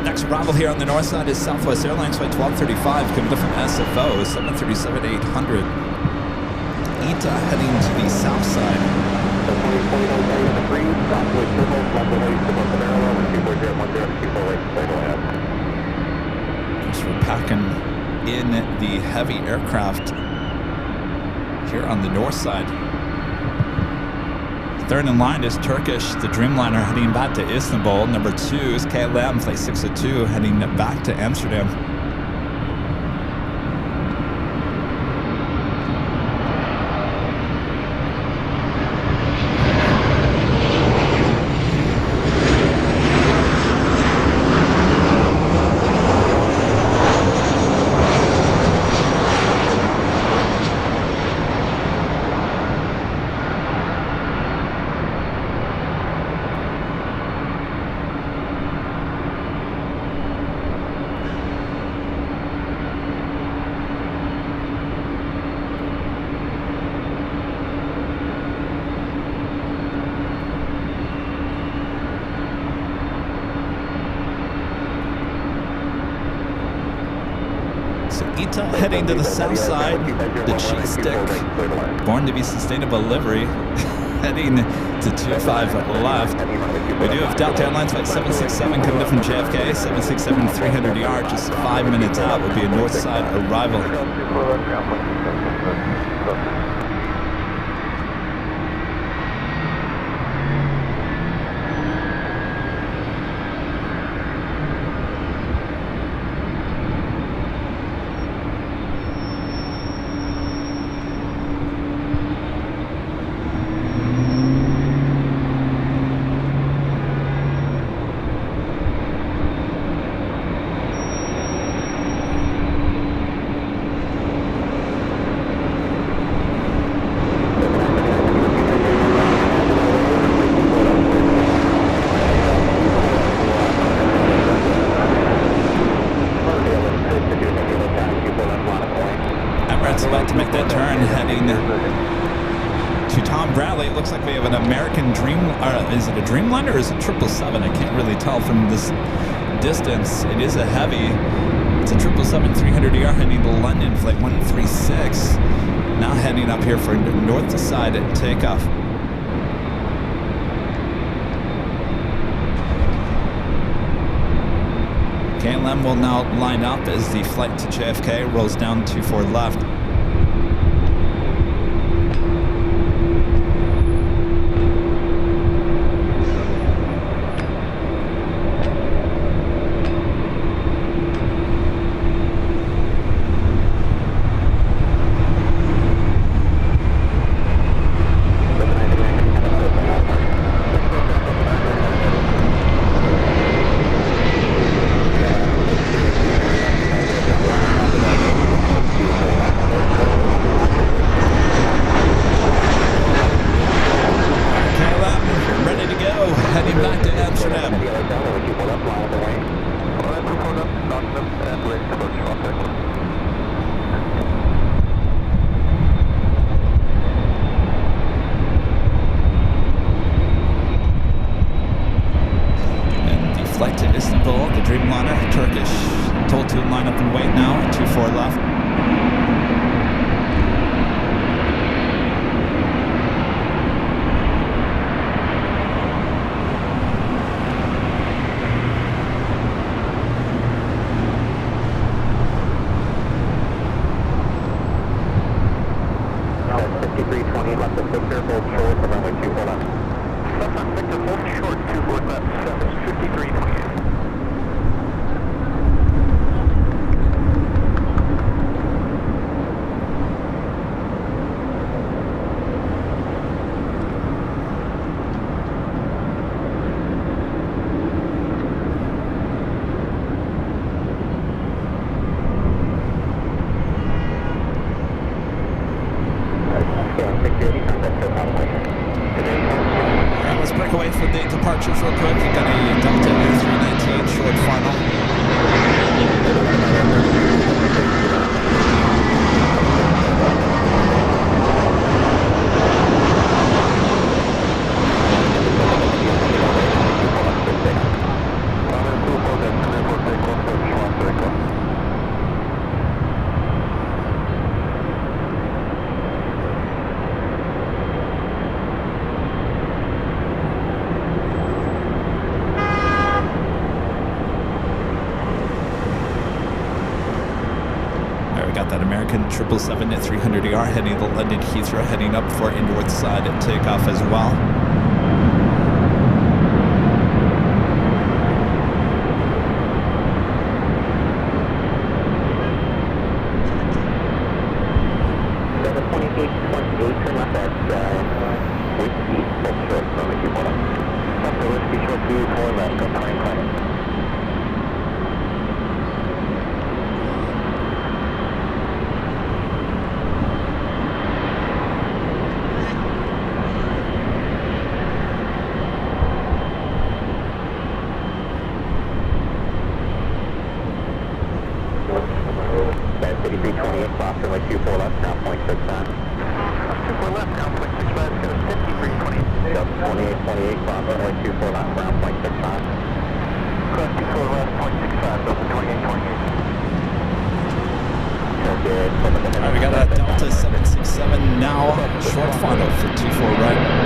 [SPEAKER 1] Next arrival here on the north side is Southwest Airlines flight 1235 coming up from SFO 737-800. ITA heading to the south side. So we're packing in the heavy aircraft here on the north side. Third in line is Turkish, the Dreamliner heading back to Istanbul. Number 2 is KLM, flight 602, heading back to Amsterdam. ITA heading to the south side, the cheese stick, born to be sustainable livery, heading to 25 left. We do have Delta Airlines flight 767 coming up from JFK, 767-300ER, just 5 minutes out will be a north side arrival. About to make that turn, heading to Tom Bradley. It looks like we have an American Dream. Is it a Dreamliner or is it 777? I can't really tell from this distance. It is a heavy. It's a 777-300ER heading to London, flight 136. Now heading up here for north to side takeoff. KLM will now line up as the flight to JFK rolls down 24 left. Flight to Istanbul, the Dreamliner, Turkish, told to line up and wait now, 24 left.
[SPEAKER 2] Now 5320 left of Victor, hold short, runway 24 left. Left on Victor, hold short, 24 left, 5328.
[SPEAKER 1] that American 777 at 300 ER heading to London Heathrow, heading up for a north side takeoff as well.
[SPEAKER 2] We got a Delta 767 now, short final for 24 right.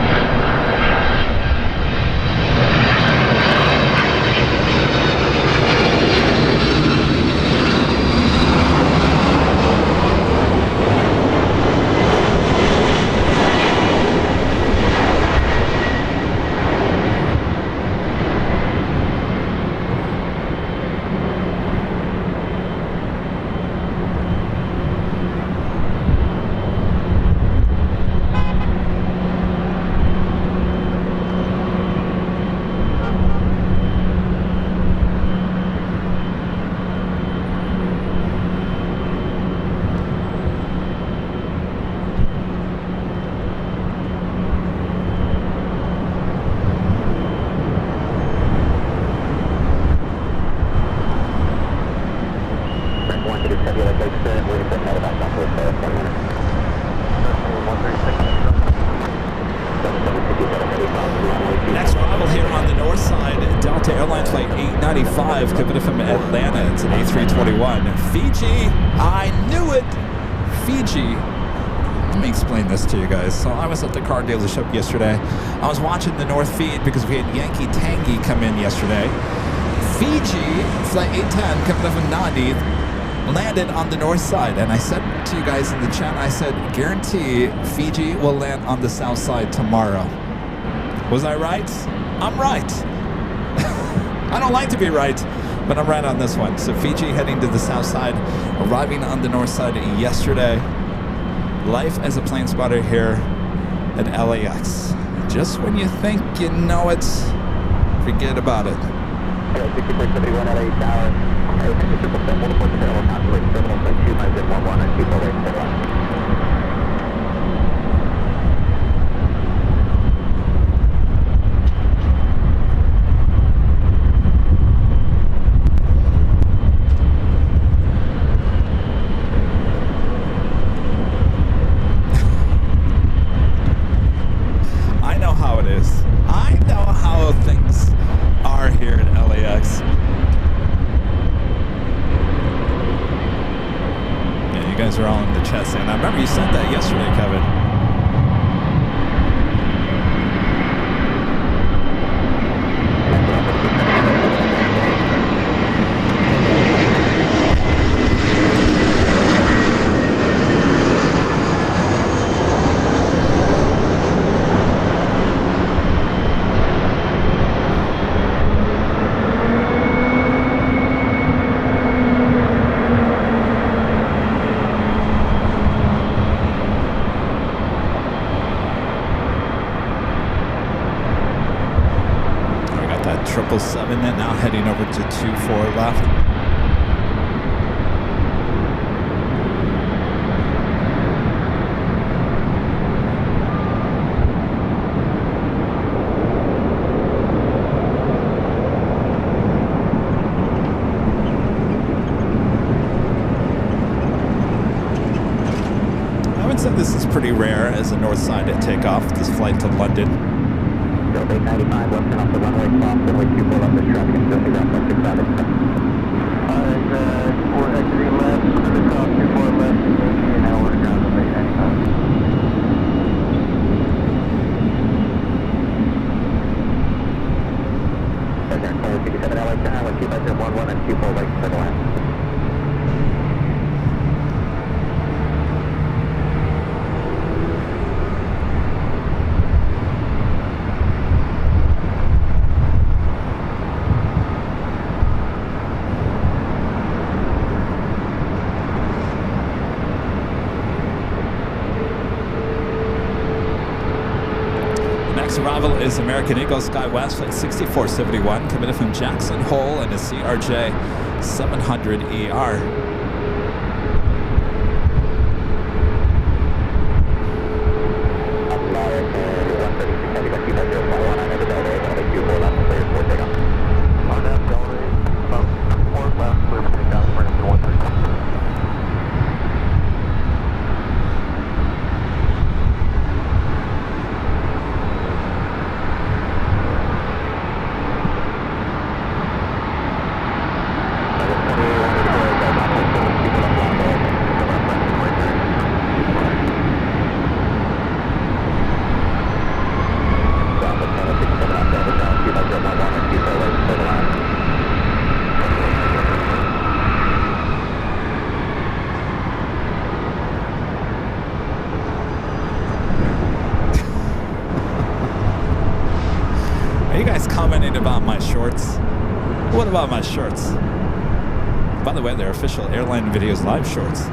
[SPEAKER 2] Next arrival here on the north side, Delta Airlines flight 895 coming from Atlanta. It's an A321. Fiji, I knew it. Fiji. Let me explain this to you guys. So I was at the car dealership yesterday. I was watching the north feed because we had Yankee Tangy come in yesterday. Fiji, flight 810 coming up from Nandi, landed on the north side. And I said to you guys in the chat, I said, guarantee Fiji will land on the south side tomorrow. Was I right? I'm right. I don't like to be right, but I'm right on this one. So Fiji heading to the south side, arriving on the north side yesterday. Life as a plane spotter here at LAX. Just when you think you know it, forget about it. I know how it is. I know how things are here at LAX. Yeah, you guys are all in the chat saying, I remember you sent that yesterday, Kevin. That 777 and now heading over to 24 left. I would say this is pretty rare as a north side at takeoff, this flight to London. 895, Western off the runway, cross runway 24 left, this traffic is filthy ground 165. We're exiting left, under cross 24 left, and now we're ground of 895. President, 457 LA to Highway 25011 and 24 right, clear the land.
[SPEAKER 1] Next arrival is American Eagle Sky West Flight 6471, coming in from Jackson Hole and a CRJ 700ER. Commenting about my shorts. What about my shorts? By the way, they're official Airline Videos live shorts.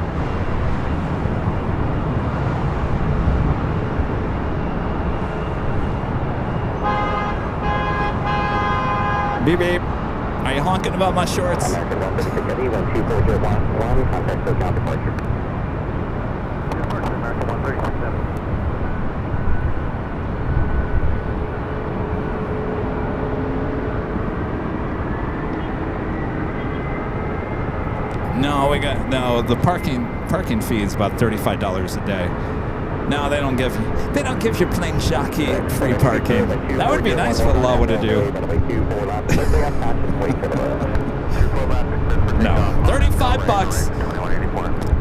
[SPEAKER 1] Beep beep. Are you honking about my shorts?
[SPEAKER 2] American 136 12401, contact SoCal departure. Departure American 136.
[SPEAKER 1] No, the parking fee is about $35 a day. No, they don't give your plane jockey free parking. That would be nice for the law to do. No, 35 bucks.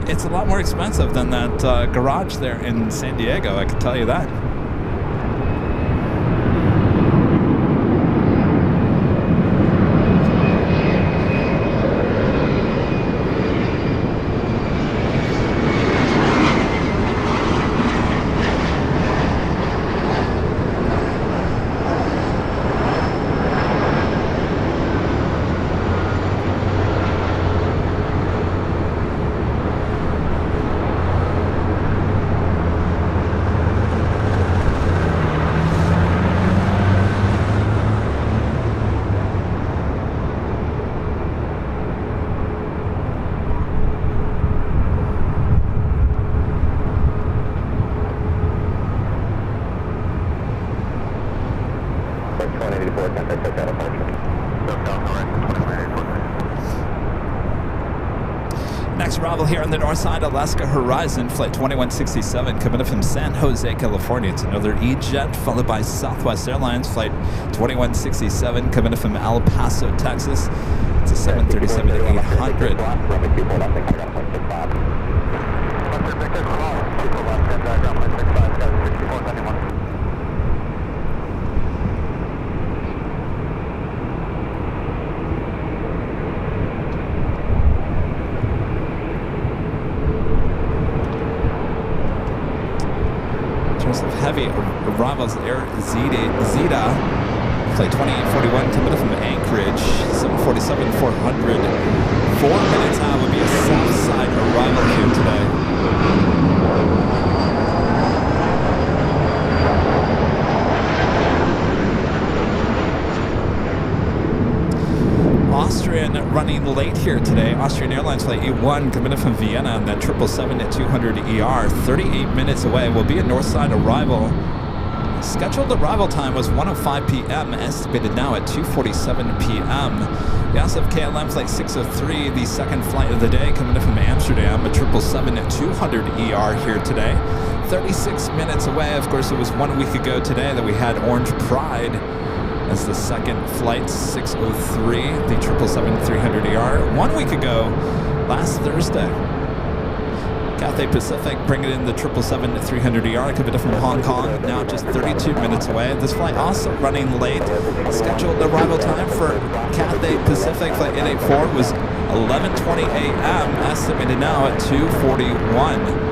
[SPEAKER 1] It's a lot more expensive than that garage there in San Diego, I can tell you that. Next arrival here on the north side, Alaska Horizon, Flight 2167, coming up from San Jose, California. It's another E-Jet, followed by Southwest Airlines, Flight 2167, coming up from El Paso, Texas. It's a 737-800. Of heavy arrivals, Air Zeta, Flight 2841, coming from Anchorage, 747-400. 4 minutes out would be a south side arrival here today. Austrian running late here today. Austrian Airlines Flight 81 coming in from Vienna on that 777-200ER, 38 minutes away. Will be a north side arrival. Scheduled arrival time was 1:05 p.m. Estimated now at 2:47 p.m. We also have KLM Flight 603, the second flight of the day, coming in from Amsterdam, a 777-200ER here today. 36 minutes away. Of course, it was 1 week ago today that we had Orange Pride as the second flight, 603, the 777-300ER. 1 week ago, last Thursday. Cathay Pacific bringing in the 777-300ER, coming from Hong Kong, now just 32 minutes away. This flight also running late. Scheduled arrival time for Cathay Pacific Flight 884 was 11:20 a.m., estimated now at 2:41.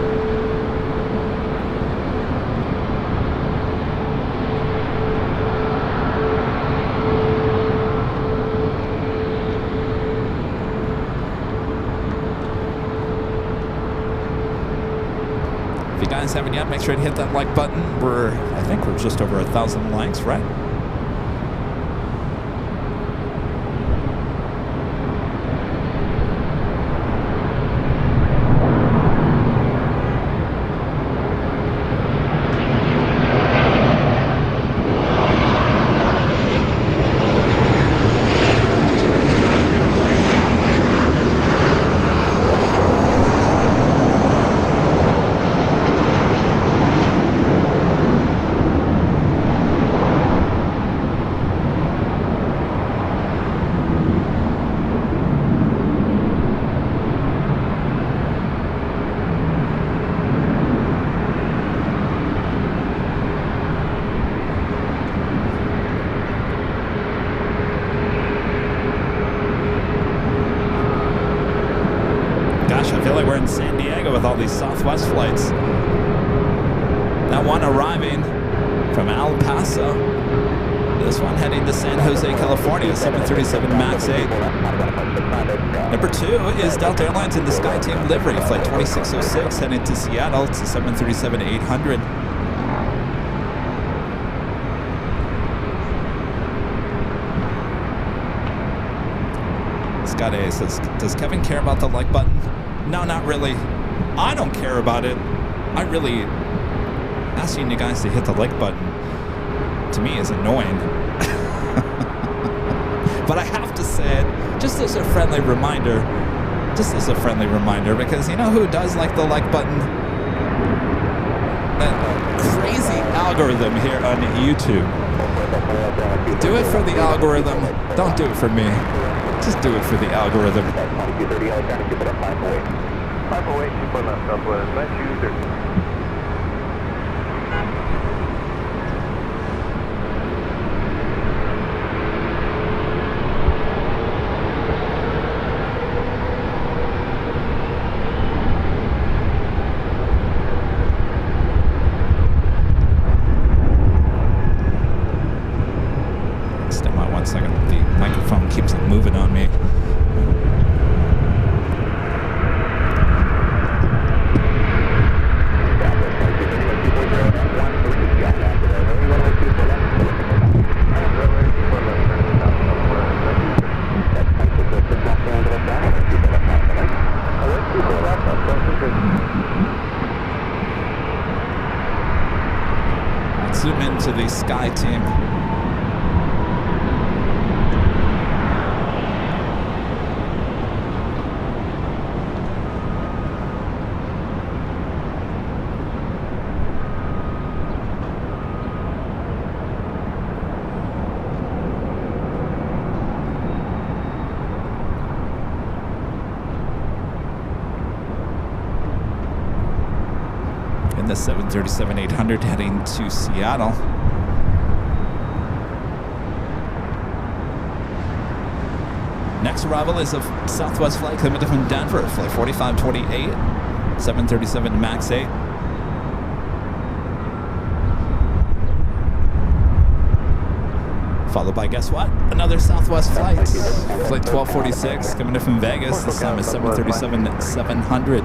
[SPEAKER 1] guys haven't yet, make sure to hit that like button. I think we're just over 1,000 likes, right? I feel like we're in San Diego with all these Southwest flights. That one arriving from El Paso. This one heading to San Jose, California, 737 MAX 8. Number 2 is Delta Airlines in the SkyTeam livery, flight 2606, heading to Seattle. It's a 737-800. Scott A says, does Kevin care about the like button? No, not really. I don't care about it. I really, asking you guys to hit the like button, to me, is annoying. But I have to say it just as a friendly reminder. Just as a friendly reminder, because you know who does like the like button? That crazy algorithm here on YouTube. Do it for the algorithm. Don't do it for me. Just do it for the algorithm.
[SPEAKER 3] 508, 24 left, Southwest, 9230.
[SPEAKER 1] Stand by 1 second. The microphone keeps moving on me. Zoom into the SkyTeam. In the 737-800 heading to Seattle. Next arrival is a Southwest flight coming from Denver, flight 4528, 737 MAX 8. Followed by, guess what? Another Southwest flight, flight 1246, coming in from Vegas. This time is 737-700.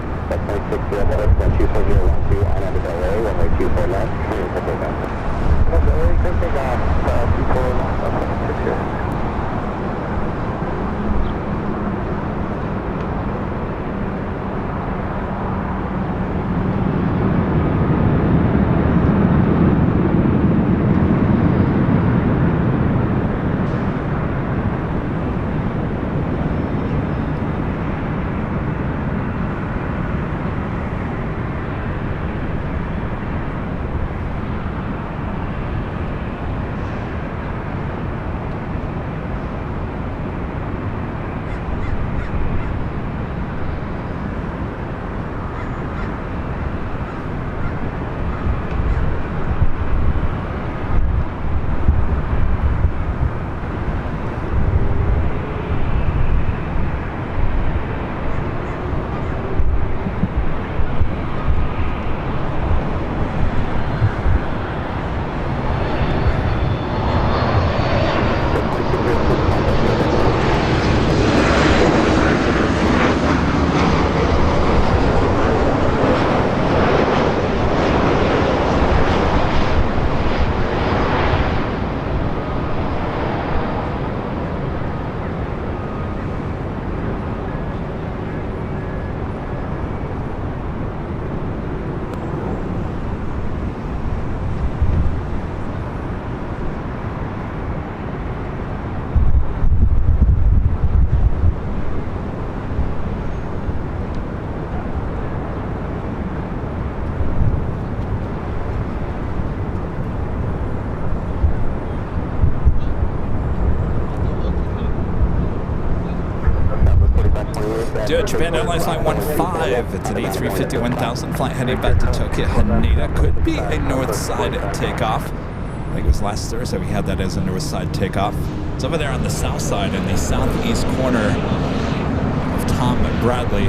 [SPEAKER 1] good. Japan Airlines flight 15. It's an A350 1000 flight heading back to Tokyo Haneda. Could be a north side takeoff. I think it was last Thursday we had that as a north side takeoff. It's over there on the south side in the southeast corner of Tom Bradley.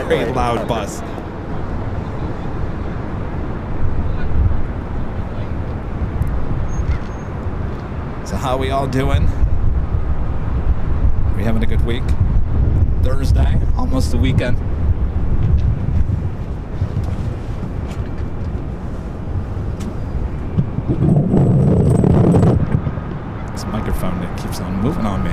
[SPEAKER 1] Very loud bus. So how are we all doing? Are we having a good week? Thursday, almost the weekend. This microphone that keeps on moving on me.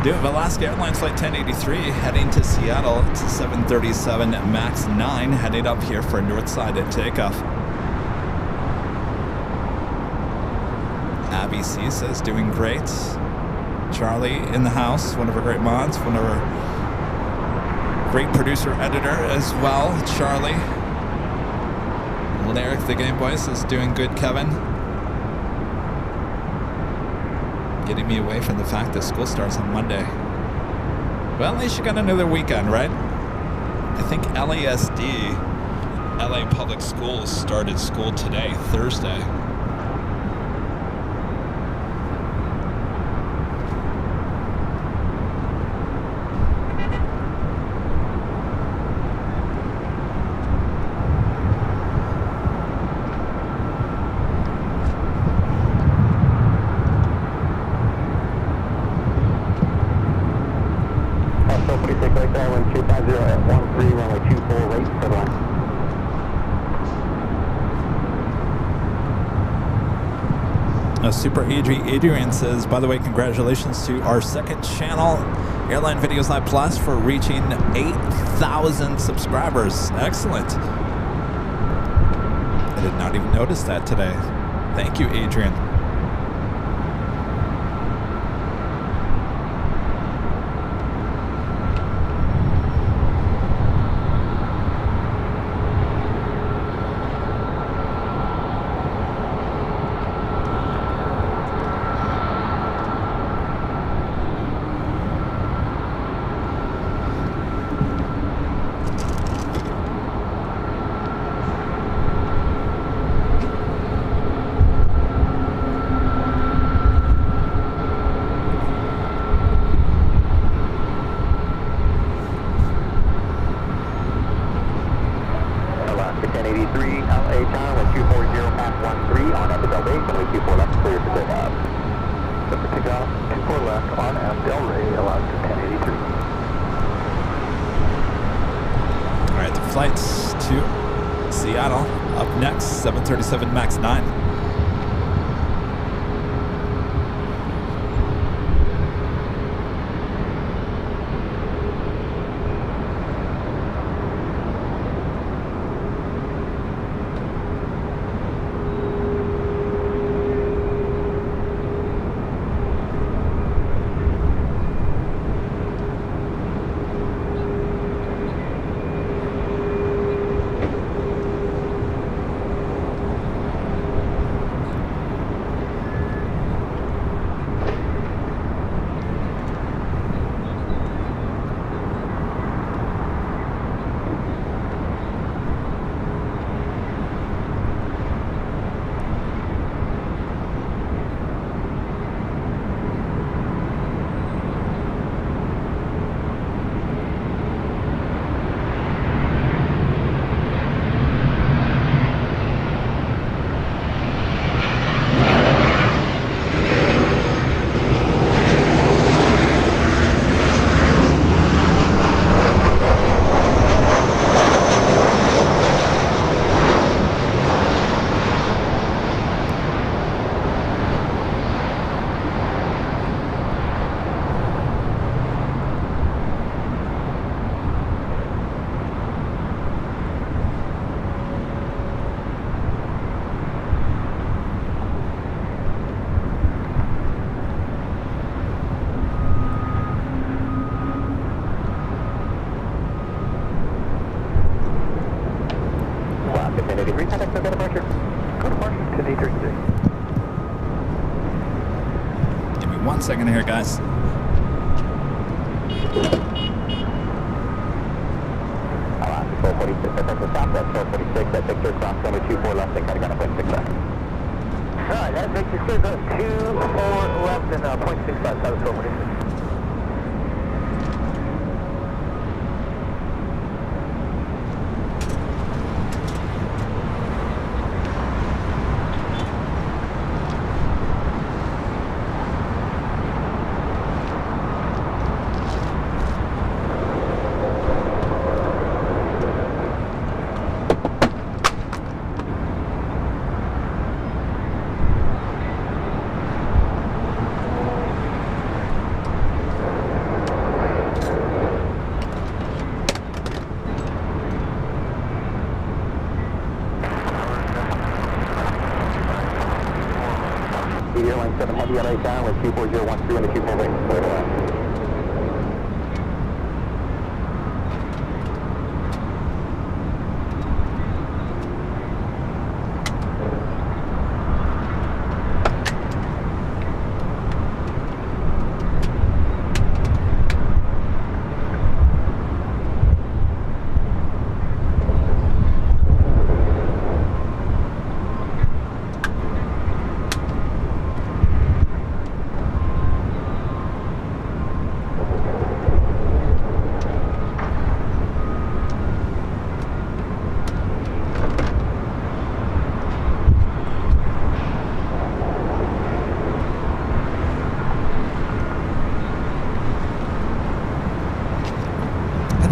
[SPEAKER 1] Doing Alaska Airlines Flight 1083 heading to Seattle. It's a 737 MAX 9 headed up here for a north side takeoff. Abby C says doing great. Charlie in the house, one of our great mods, one of our great producer editor as well, Charlie. Lyric the Game Boy says doing good, Kevin. Getting me away from the fact that school starts on Monday. Well, at least you got another weekend, right? I think LASD, LA Public Schools, started school today, Thursday. Super Adrian says, by the way, congratulations to our second channel, Airline Videos Live Plus, for reaching 8,000 subscribers. Excellent. I did not even notice that today. Thank you, Adrian. Flights to Seattle. Up next, 737 MAX 9.
[SPEAKER 2] 1083, contact SoCal departure. Go departure, 1083.
[SPEAKER 1] Give me 1 second here, guys.
[SPEAKER 2] Alaska 1246, that's the stop, that's 1246, that Victor, cross runway 24 left, and Catagana 0.6 left. Alright, that Victor says 24 left and 0.65, that was 1246. Airline 7 Heavy LA down with 24013 and the 248.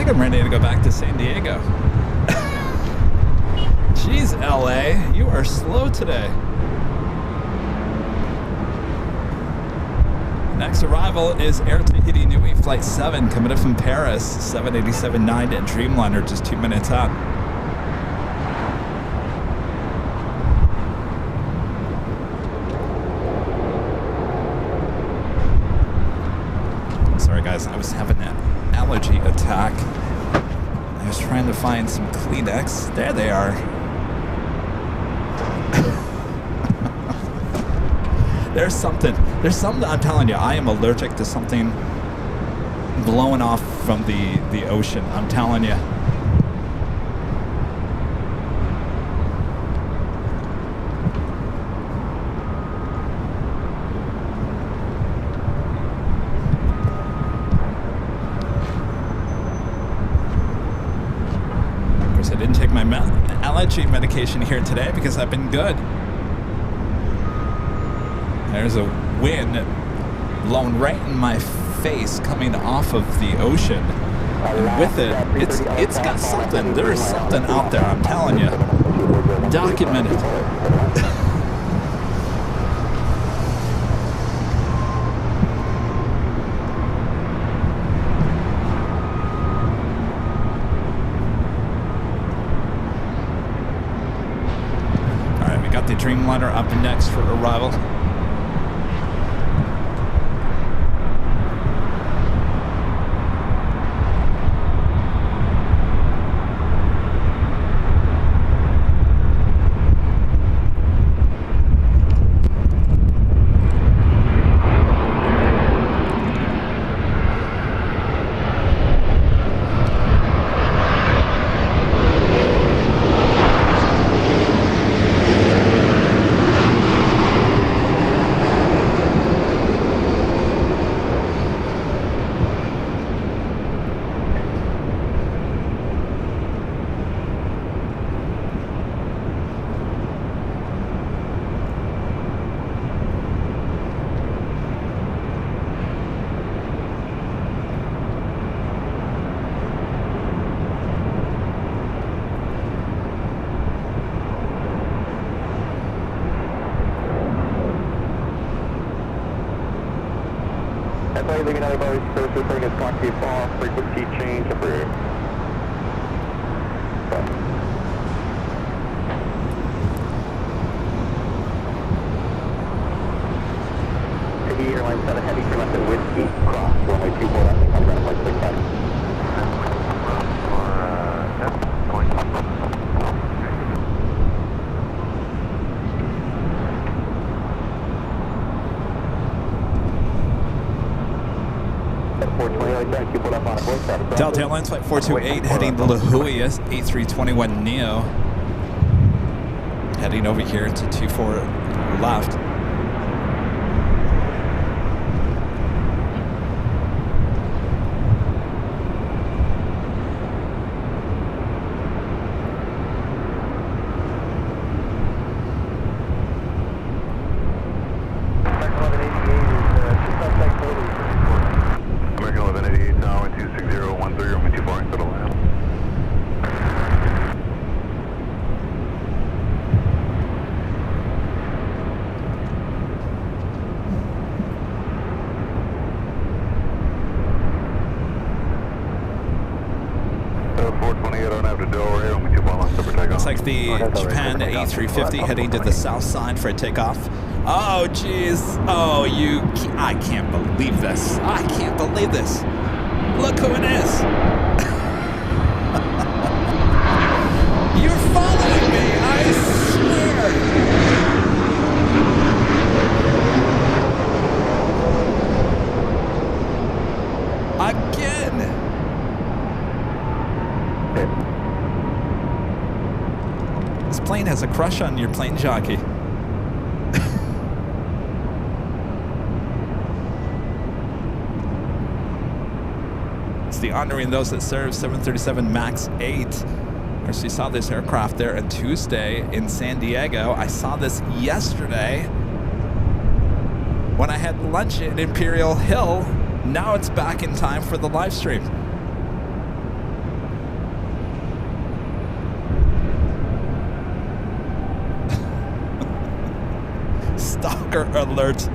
[SPEAKER 1] I'm ready to go back to San Diego. Jeez, LA, you are slow today. Next arrival is Air Tahiti Nui Flight 7, coming in from Paris, 787-9 at Dreamliner, just 2 minutes out. Sorry guys, I was having an allergy attack. I was trying to find some Kleenex. There they are. There's something, I'm telling you, I am allergic to something blowing off from the ocean. I'm telling you. Of course, I didn't take my allergy medication here today because I've been good. There's a wind blowing right in my face coming off of the ocean. And with it, it's got something. There's something out there, I'm telling you. Documented. Alright, we got the Dreamliner up next for arrival. Leaving out of our service bring us quantity fall, frequency change approved. Tahiti Airline 7 Heavy, turn left at Whiskey, cross, runway 24 left, and come around 0.65. Delta Airlines Flight 428 heading to La Hui, A321neo. Heading over here to 24 left. Looks like the Japan A350 heading to the south side for a takeoff. Oh, jeez. Oh, I can't believe this. I can't believe this. Look who it is. You're following me, I swear. Again. This plane has a crush on your plane jockey. It's the honoring those that serve 737 MAX 8. Of course, we saw this aircraft there on Tuesday in San Diego. I saw this yesterday when I had lunch at Imperial Hill. Now it's back in time for the live stream. Stalker alert.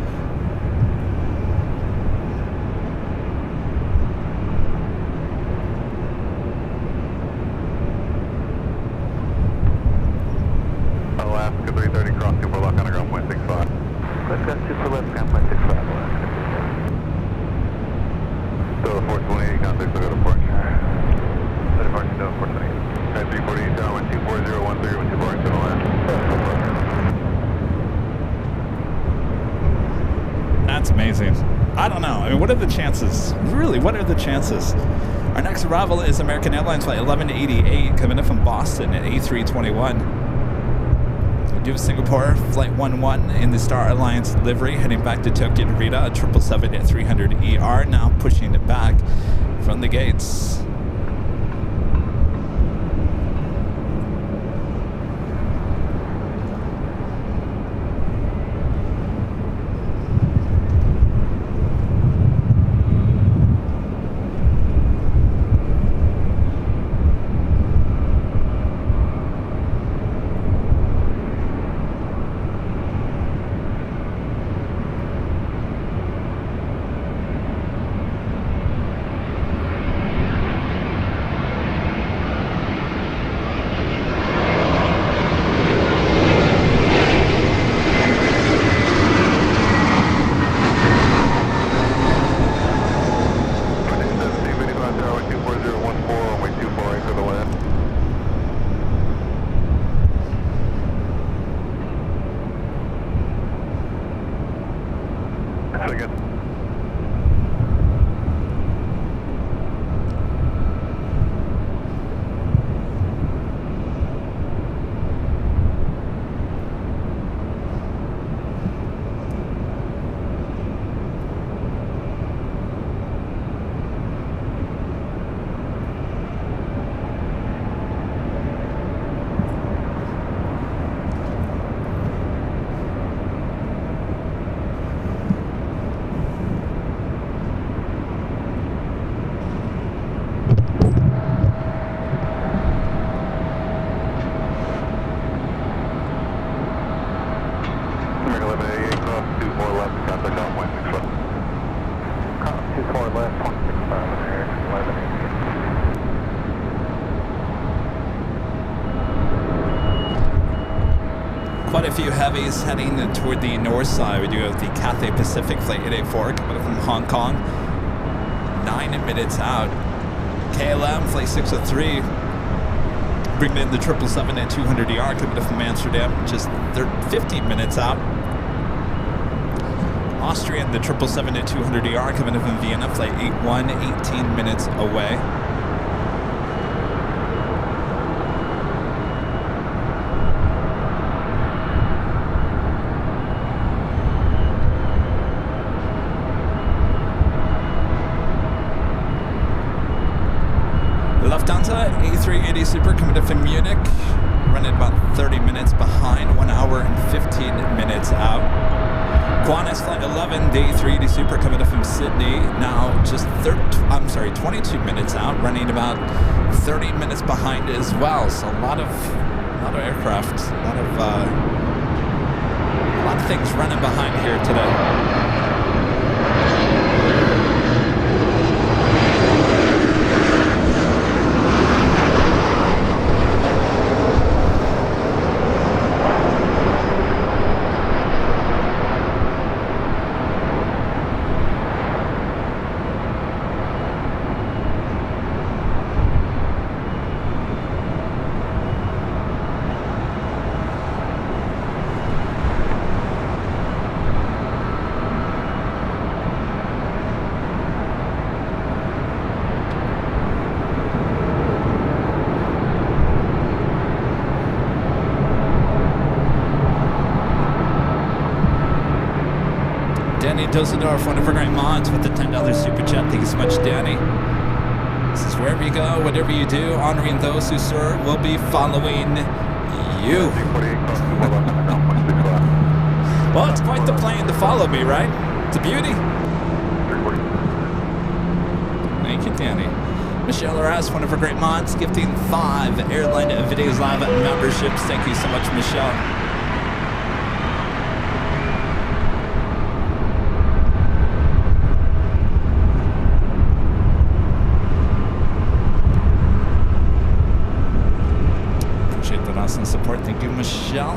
[SPEAKER 2] Alaska 330 cross super lock on ground 0.65. Let's go super left ground 0.65 Alaska. Still 428 contact, so go to port. Go to port, still 428. Alright, 348 down 124013 with 2 parts to the left.
[SPEAKER 1] That's amazing. I don't know. I mean, what are the chances? Really, what are the chances? Our next arrival is American Airlines Flight 1188 coming in from Boston at A321. We do Singapore Flight 11 in the Star Alliance livery heading back to Tokyo Narita, a 777 at 300 ER, now pushing it back from the gates. Quite a few heavies heading toward the north side. We do have the Cathay Pacific Flight 884 coming from Hong Kong, 9 minutes out. KLM Flight 603 bringing in the 777 at 200 ER coming from Amsterdam, just 15 minutes out. Austrian, the 777 at 200 ER coming in from Vienna, Flight 81, 18 minutes away. Super coming in from Munich, running about 30 minutes behind, 1 hour and 15 minutes out. Qantas Flight 11, day 3 to Super coming in from Sydney, now just 22 minutes out, running about 30 minutes behind as well. So a lot of aircraft, a lot of things running behind here today. Danny Dusseldorf, one of our great mods with the $10 super chat. Thank you so much, Danny. This is wherever you go, whatever you do, honoring those who serve will be following you. Well, it's quite the plane to follow me, right? It's a beauty. Thank you, Danny. Michelle Arras, one of our great mods, gifting 5 Airline Videos Live memberships. Thank you so much, Michelle. And support. Thank you, Michelle.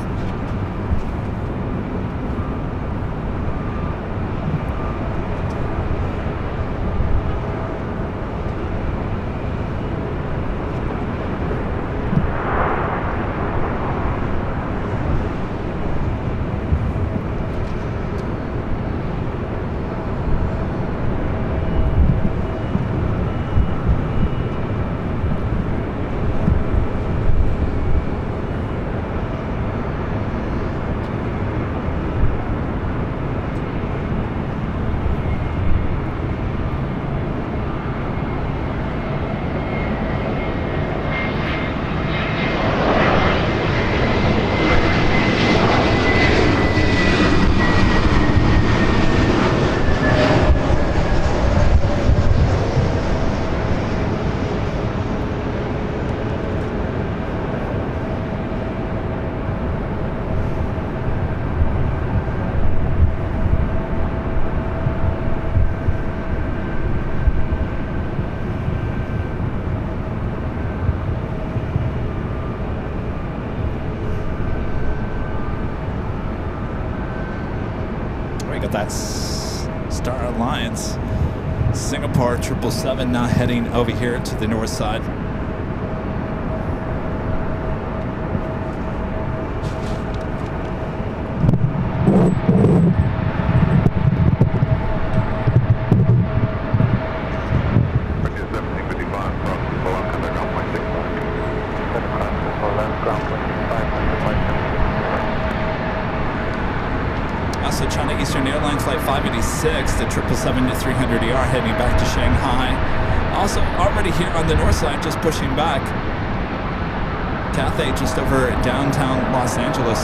[SPEAKER 1] That's Star Alliance. Singapore 777 now heading over here to the north side. Also, China Eastern Airlines Flight 586, the 777-300ER heading back to Shanghai. Also, already here on the north side, just pushing back. Cathay just over downtown Los Angeles.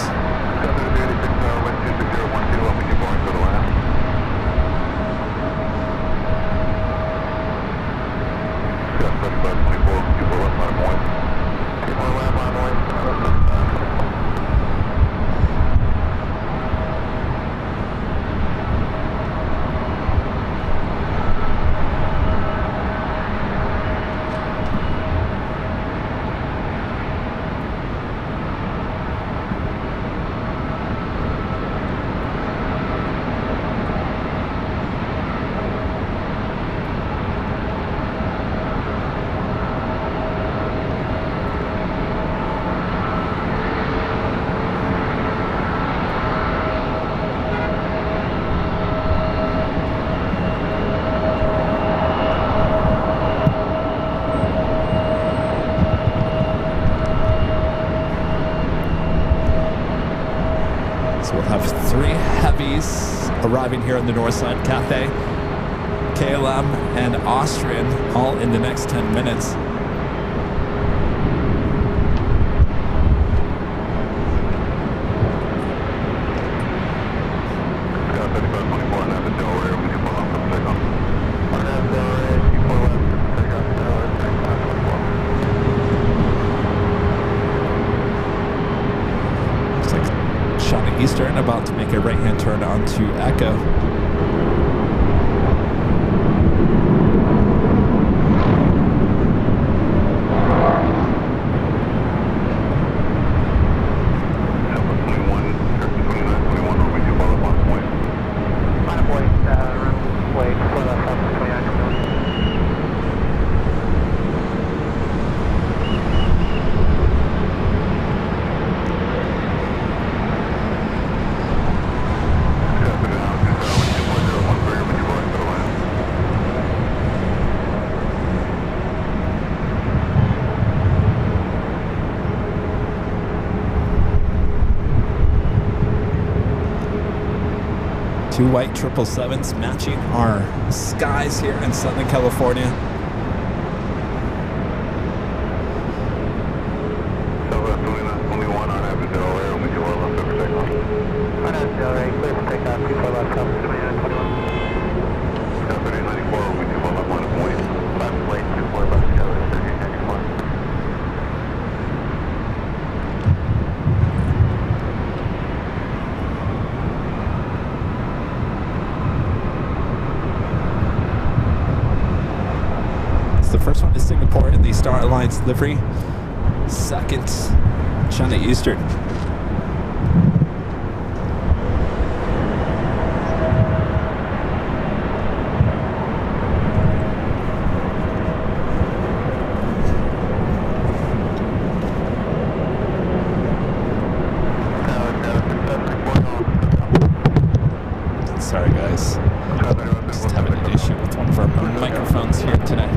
[SPEAKER 1] We'll have 3 heavies arriving here on the north side. Cathay, KLM, and Austrian all in the next 10 minutes. Eastern, about to make a right-hand turn onto Echo. Two white 777s matching our skies here in Southern California. First one is Singapore in the Star Alliance livery. Second, China Eastern. Sorry guys, just having an issue with one of our microphones here today.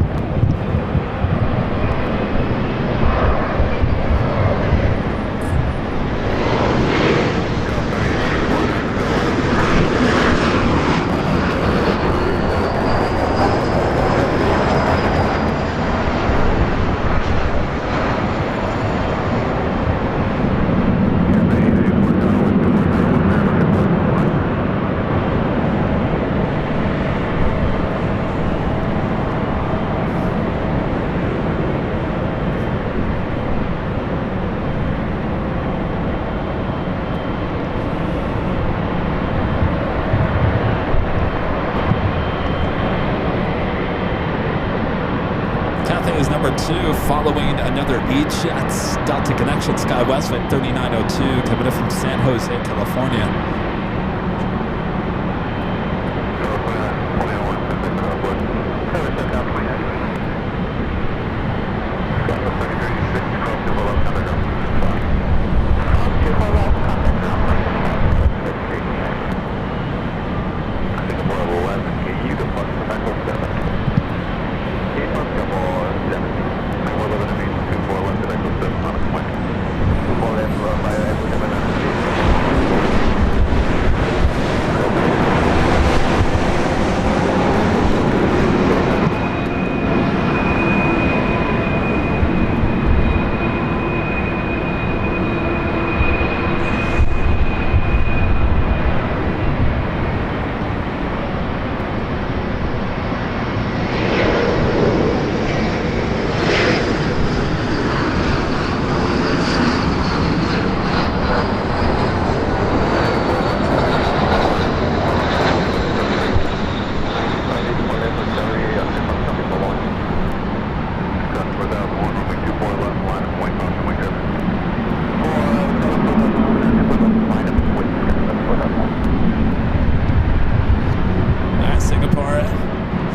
[SPEAKER 1] Is number 2, following another E-Jets Delta Connection SkyWest at 3902, coming in from San Jose, California.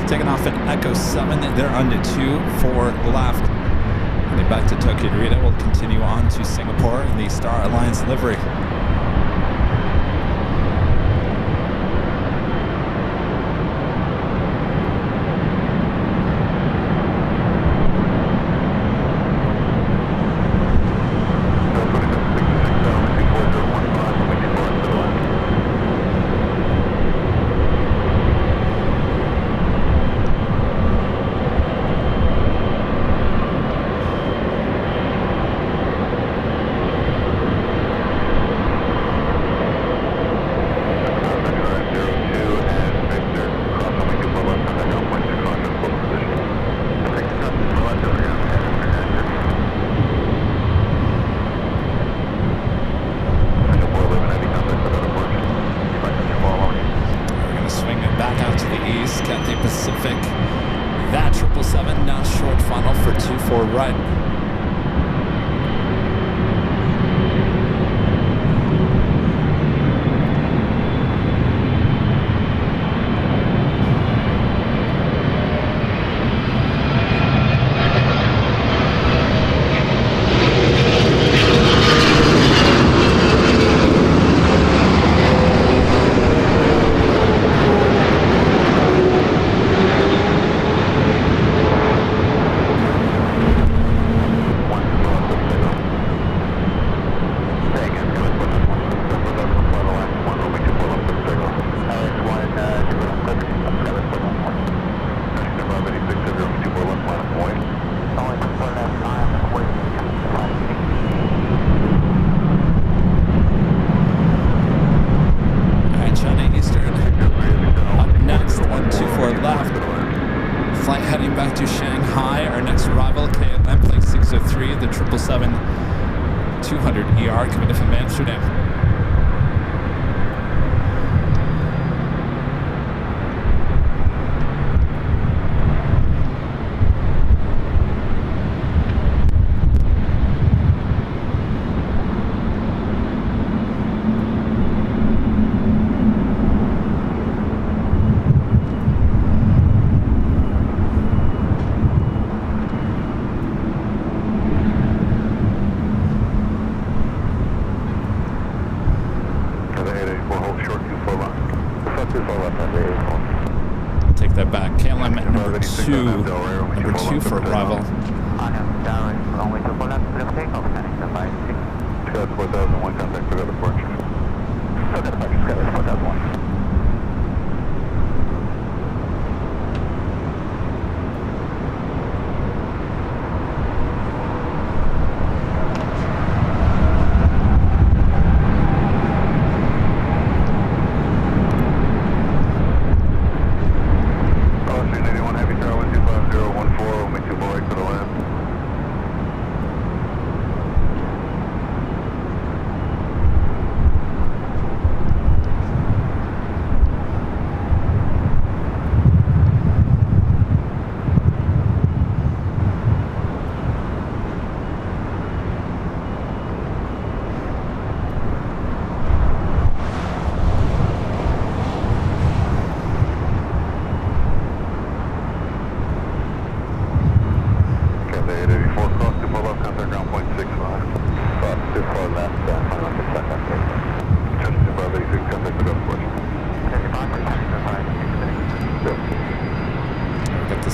[SPEAKER 1] Taking off at Echo 7, they're under 2-4 left. Heading back to Tokyo Narita, we'll continue on to Singapore in the Star Alliance livery. 777 200 ER coming in from Amsterdam. Take that back. KLM at number two for arrival.
[SPEAKER 3] On him, down, only 2 left, clear for takeoff, heading to 56.
[SPEAKER 2] Sky 4001, contact for departure. So departure, Sky 4001.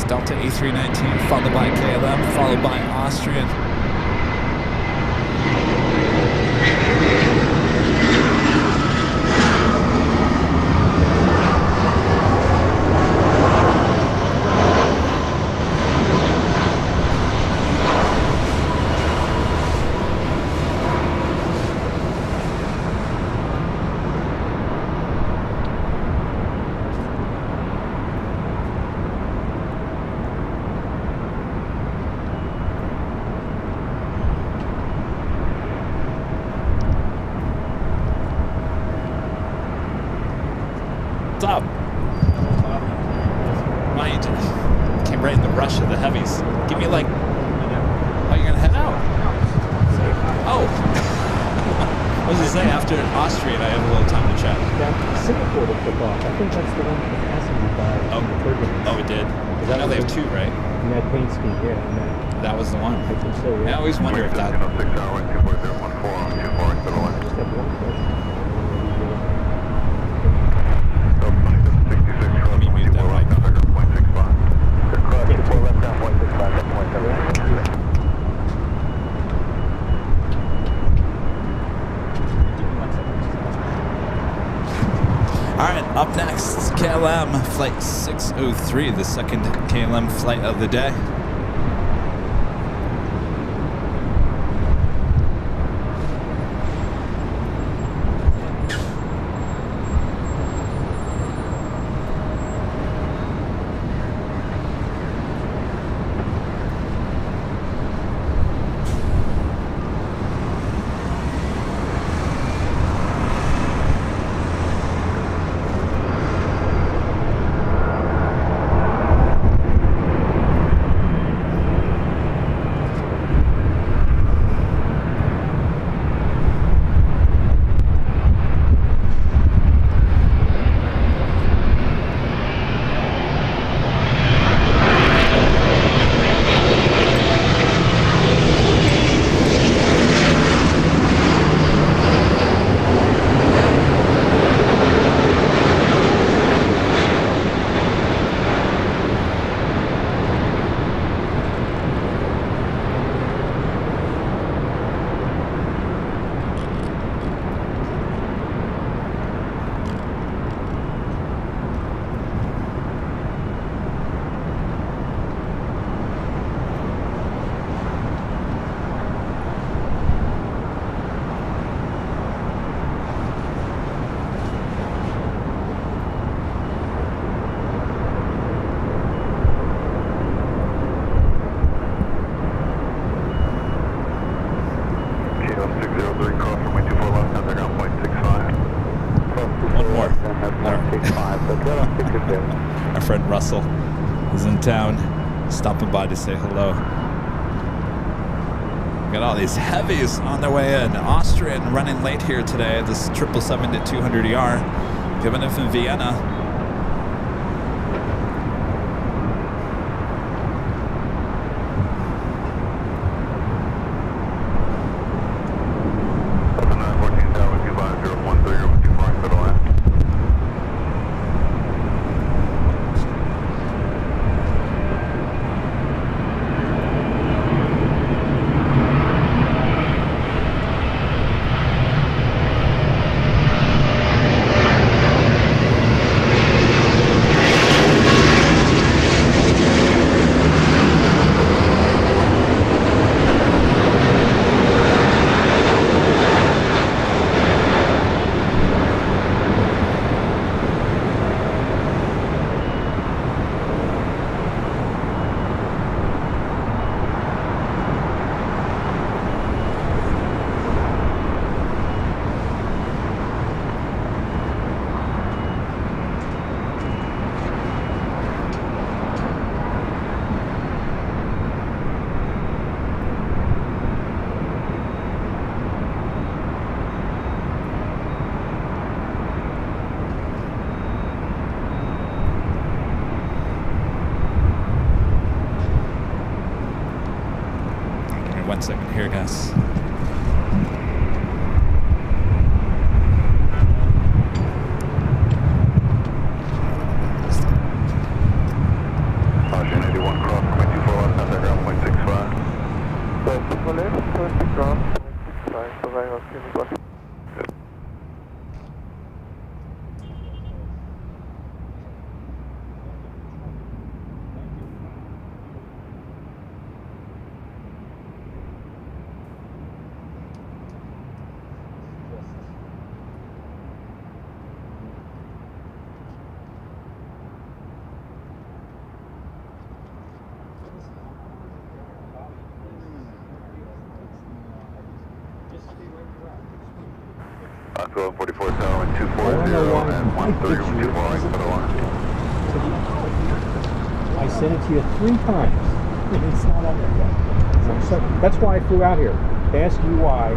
[SPEAKER 1] Delta A319, followed by KLM, followed by Austrian. What's up? Mind, came right in the rush of the heavies. Give me like, oh, you're gonna head out? Oh. What was I say? After Austrian, I have a little time to chat.
[SPEAKER 5] That Singapore that took off, I think that's the one that passenger died.
[SPEAKER 1] Oh, it did. I know they have two, right?
[SPEAKER 5] And that paint scheme, yeah. And
[SPEAKER 1] That was the one.
[SPEAKER 5] I think so, yeah.
[SPEAKER 1] I always wonder if that.
[SPEAKER 2] 6 hour, 24014 on 24 to the left.
[SPEAKER 5] Just have one question.
[SPEAKER 1] Let me mute that mic. All right, up next, KLM Flight 603, the second KLM flight of the day. Our friend Russell is in town, stopping by to say hello. Got all these heavies on their way in. Austrian running late here today. This 777-200ER, giving it from Vienna. Give me 1 second here, guys.
[SPEAKER 5] I sent it to you 3 times. It's not on there yet. So that's why I flew out here. To ask you why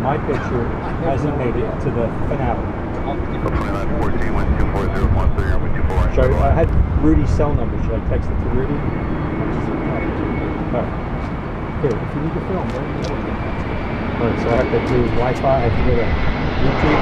[SPEAKER 5] my picture hasn't made it to the finale. Should I had Rudy's cell number. Should I text it to Rudy? Right. Here, if you need to film, right, so I have to do Wi-Fi. I have to go to YouTube.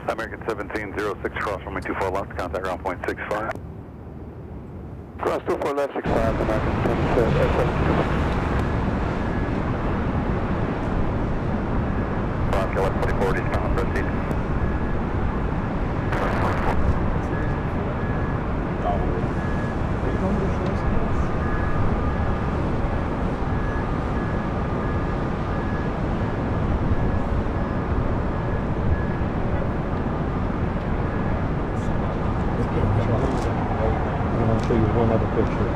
[SPEAKER 2] American 1706, cross runway 24 left, contact ground point 65. Cross 24 left, 65, American 1706. Roger, left 44, discount, proceed.
[SPEAKER 5] Show you one other picture.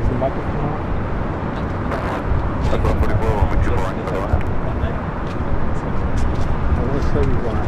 [SPEAKER 5] Is the microphone on?
[SPEAKER 2] That's 144, runway 24 right,
[SPEAKER 5] I want to show you why.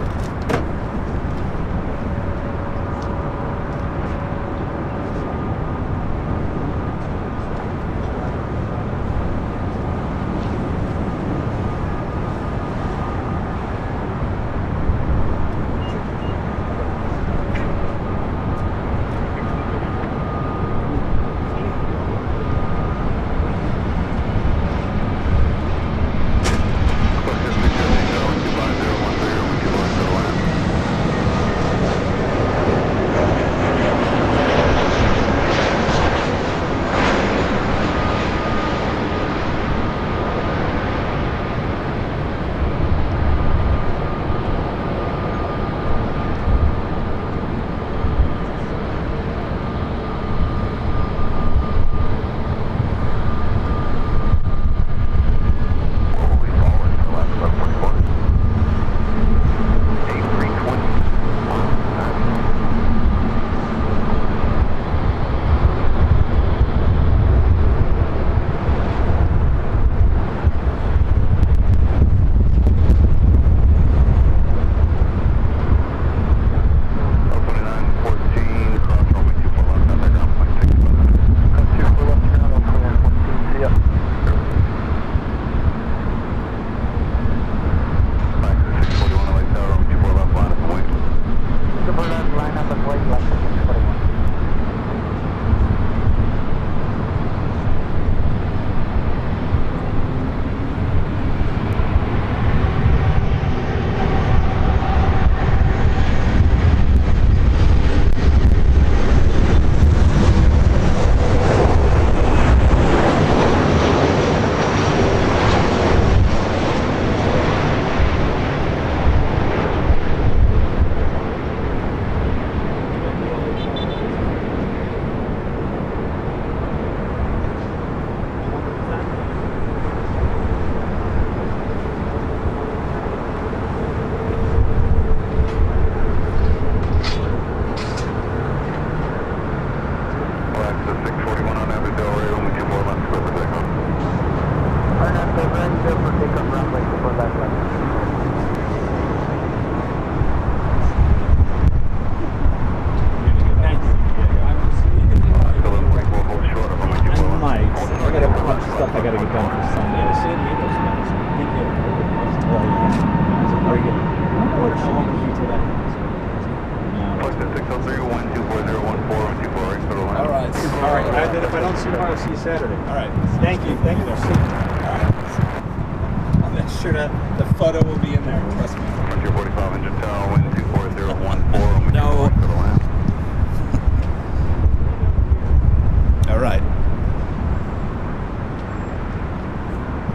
[SPEAKER 5] And then if I don't see you tomorrow, I'll see you Saturday.
[SPEAKER 1] All right.
[SPEAKER 5] Thank you. Thank you.
[SPEAKER 1] All right. I'll make sure that the photo will be in there. Trust me.
[SPEAKER 2] 145 engine tower, wind 24014.
[SPEAKER 1] No. All right.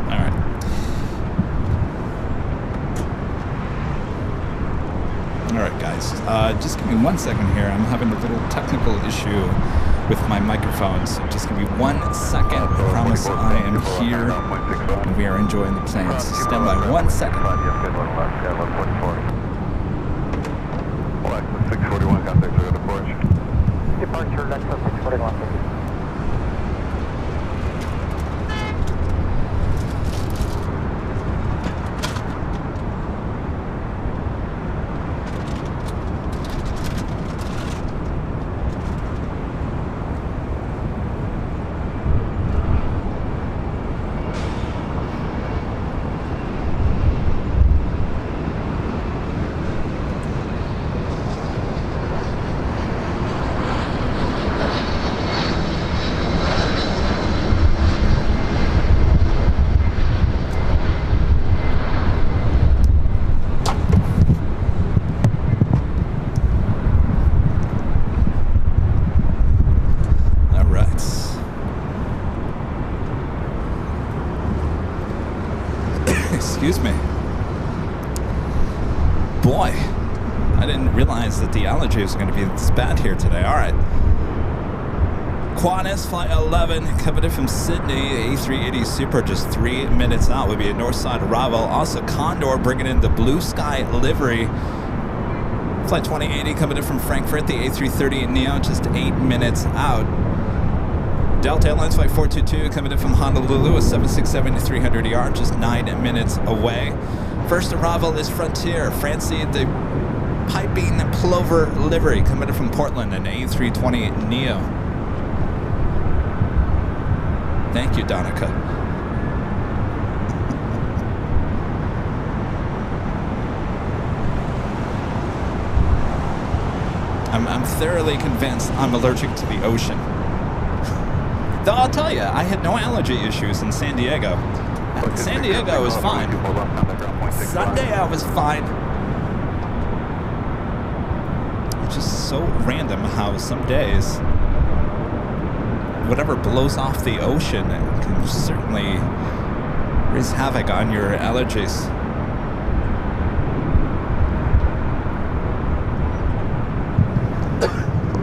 [SPEAKER 1] All right. All right, guys. Just give me 1 second here. I'm having a little technical issue with my microphone, so just give me 1 second. I promise I am here, and we are enjoying the plane. So stand by 1 second.
[SPEAKER 2] LAX 641, contact through the porch.
[SPEAKER 3] Departure LAX 641.
[SPEAKER 1] Excuse me. Boy, I didn't realize that the allergy was going to be this bad here today. All right. Qantas Flight 11, coming in from Sydney, A380 Super, just 3 minutes out, would be a northside arrival. Also, Condor bringing in the Blue Sky livery. Flight 2080 coming in from Frankfurt, the A330 Neo, just 8 minutes out. Delta Airlines Flight 422 coming in from Honolulu, a 767-300ER, just 9 minutes away. First arrival is Frontier, Francie, the Piping Plover livery, coming in from Portland, an A320 Neo. Thank you, Donica. I'm thoroughly convinced I'm allergic to the ocean. Though I'll tell you, I had no allergy issues in San Diego. San Diego was fine. Sunday I was fine. It's just so random how some days whatever blows off the ocean can certainly wreak havoc on your allergies.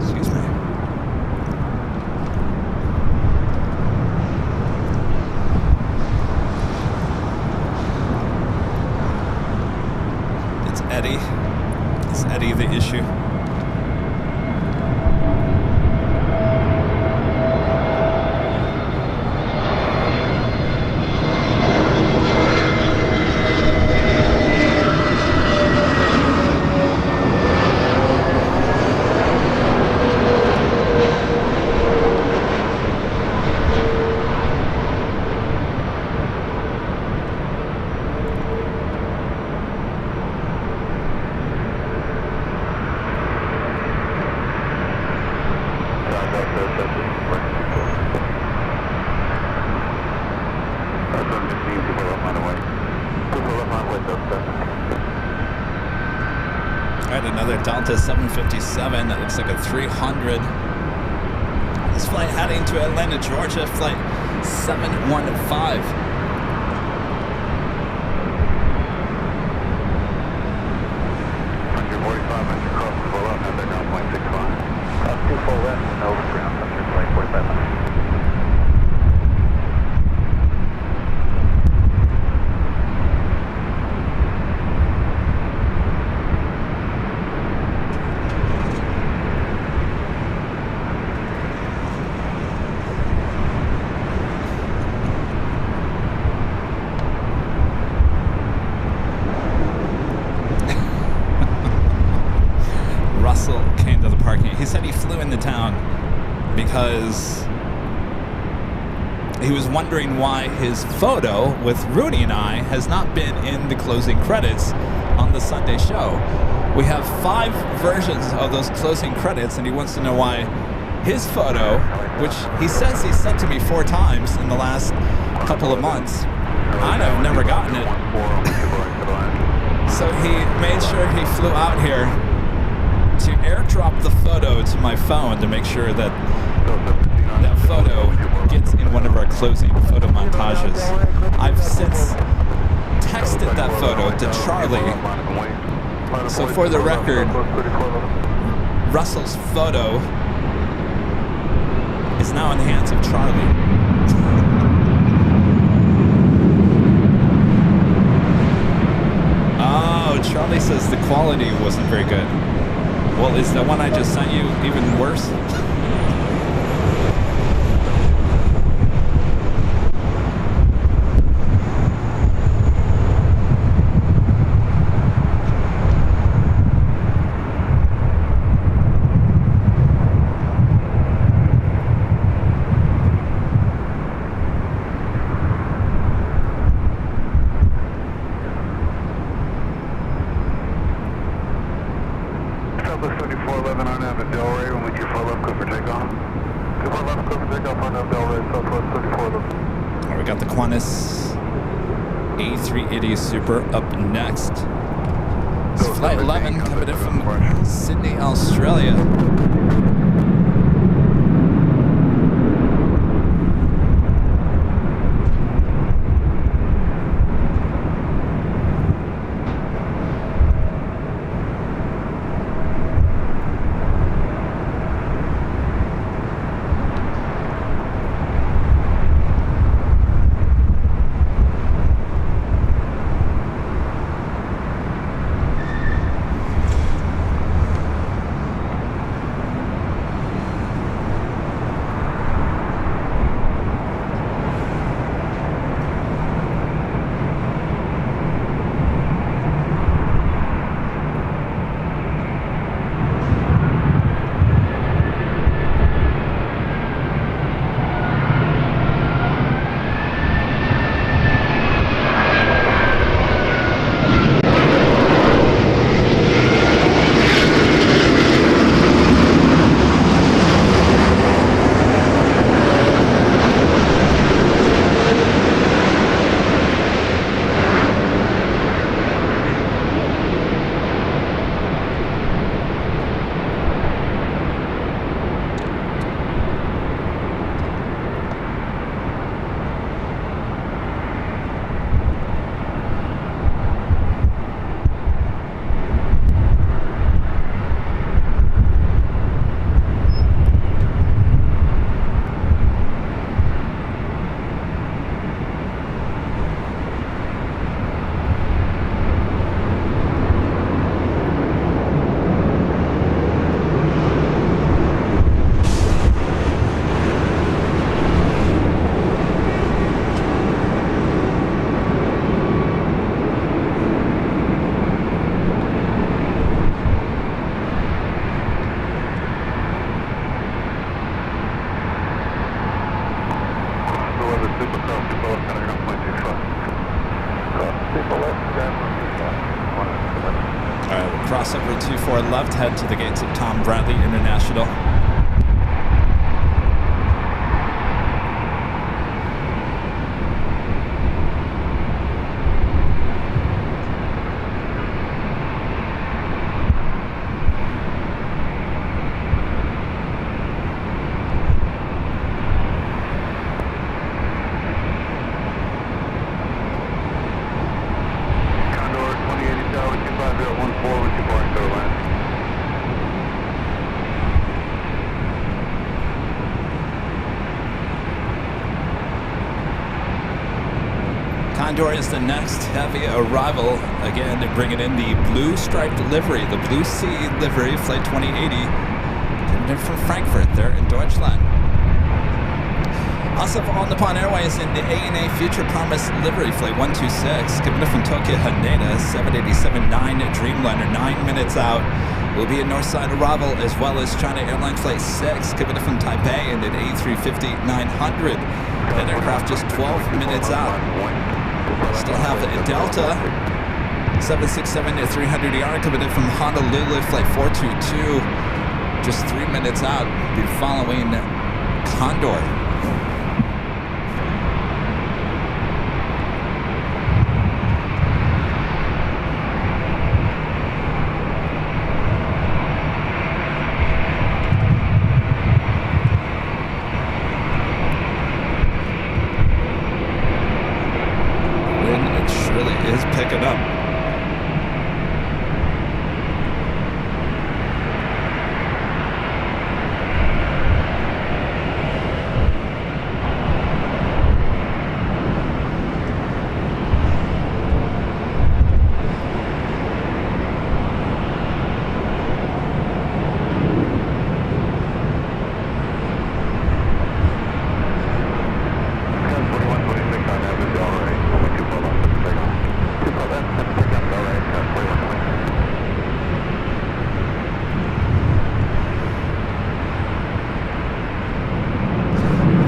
[SPEAKER 1] Excuse me. It's Eddie. Is Eddie the issue? Delta 757, that looks like a 300. This flight heading to Atlanta, Georgia, flight 715. Because he was wondering why his photo with Rooney and I has not been in the closing credits on the Sunday show. We have 5 versions of those closing credits, and he wants to know why his photo, which he says he sent to me 4 times in the last couple of months. I've never gotten it. So he made sure he flew out here to airdrop the photo to my phone to make sure that that photo gets in one of our closing photo montages. I've since texted that photo to Charlie. So for the record, Russell's photo is now in the hands of Charlie. Oh, Charlie says the quality wasn't very good. Well, is the one I just sent you even worse? Super up next. It's Flight 11 coming in from Sydney, Australia. Crossover 24 left, head to the gates of Tom Bradley International. Condor is the next heavy arrival. Again, they're bringing in the blue striped livery, the Blue Sea livery, Flight 2080, coming in from Frankfurt there in Deutschland. Also on the Nippon Airways in the ANA Future Promise livery, Flight 126, coming in from Tokyo Haneda, 787-9 Dreamliner, 9 minutes out. Will be a Northside arrival, as well as China Airline Flight 6, coming in from Taipei, and an A350-900. That aircraft just 12 minutes out. Still have a Delta 767-300ER coming in from Honolulu, Flight 422. just 3 minutes out, be following Condor. Is picking up.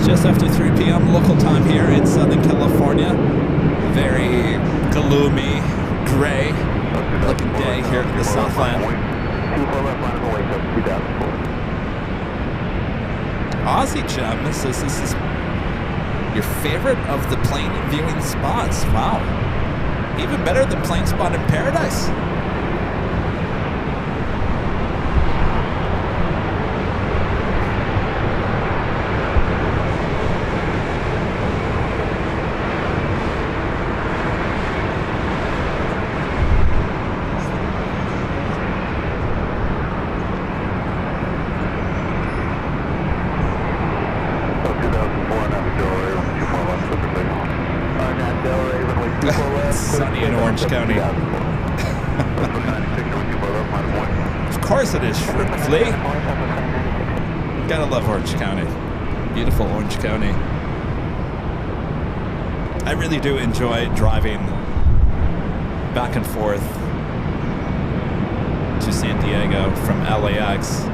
[SPEAKER 1] Just after 3 p.m. local time here in Southern California. Very gloomy, gray looking day here in the Southland. Aussie Gem, this is your favorite of the plane viewing spots. Wow. Even better than Plane Spot in Paradise. Sunny in Orange County. Of course it is, Shrimp Flea. Gotta love Orange County. Beautiful Orange County. I really do enjoy driving back and forth to San Diego from LAX.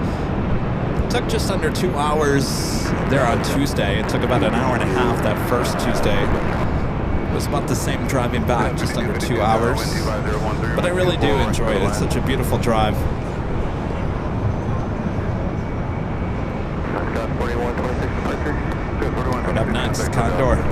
[SPEAKER 1] It took just under 2 hours there on Tuesday. It took about an hour and a half that first Tuesday. It was about the same driving back, just under 2 hours. But I really do enjoy it. It's such a beautiful drive. Right up next, Condor.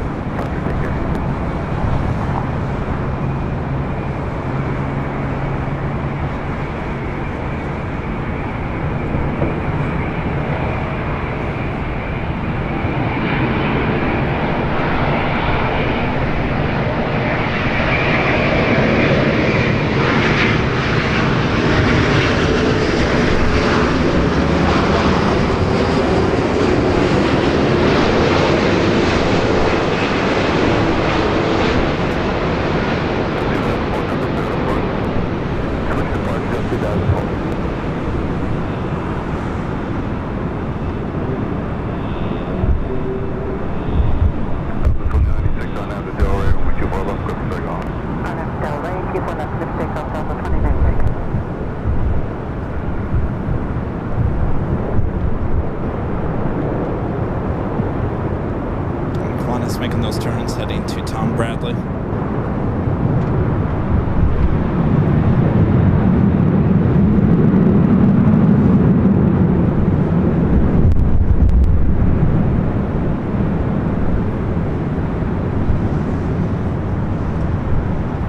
[SPEAKER 1] Making those turns, heading to Tom Bradley.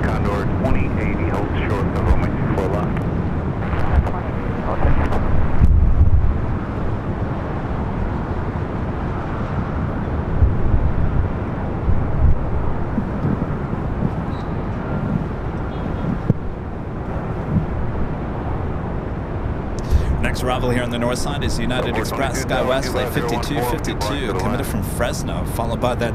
[SPEAKER 2] Condor 2080 holds short of runway 24 left.
[SPEAKER 1] Next arrival here on the north side is United Express SkyWest Flight 5252, committed from Fresno, followed by that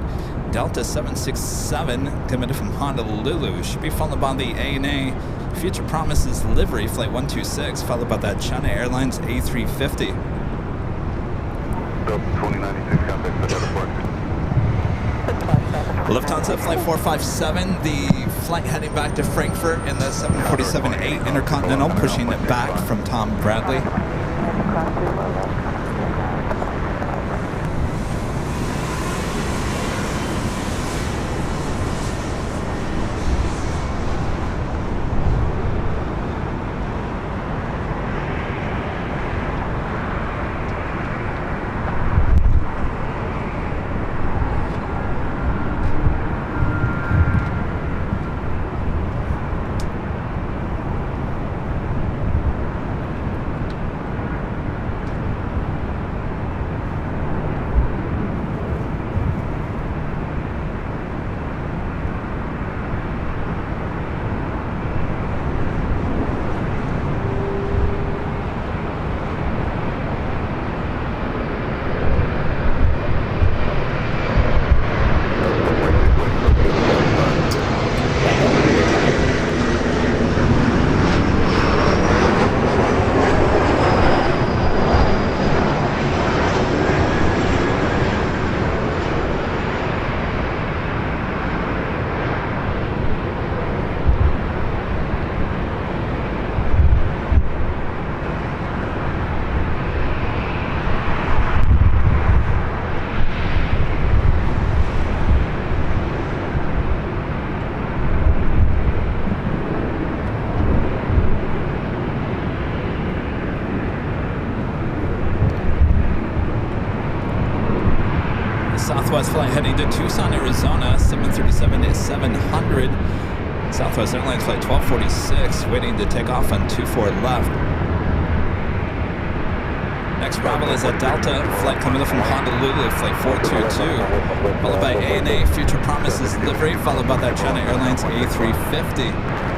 [SPEAKER 1] Delta 767, committed from Honolulu. Should be followed by the ANA Future Promises Livery Flight 126, followed by that China Airlines A350.
[SPEAKER 2] Delta 2096, contact the airport.
[SPEAKER 1] Lufthansa Flight 457, the flight heading back to Frankfurt in the 747-8 Intercontinental, pushing it back from Tom Bradley. Southwest flight heading to Tucson, Arizona, 737 is 700. Southwest Airlines flight 1246, waiting to take off on 24 left. Next arrival is a Delta flight coming in from Honolulu, flight 422, followed by ANA Future Promises delivery, followed by that China Airlines A350.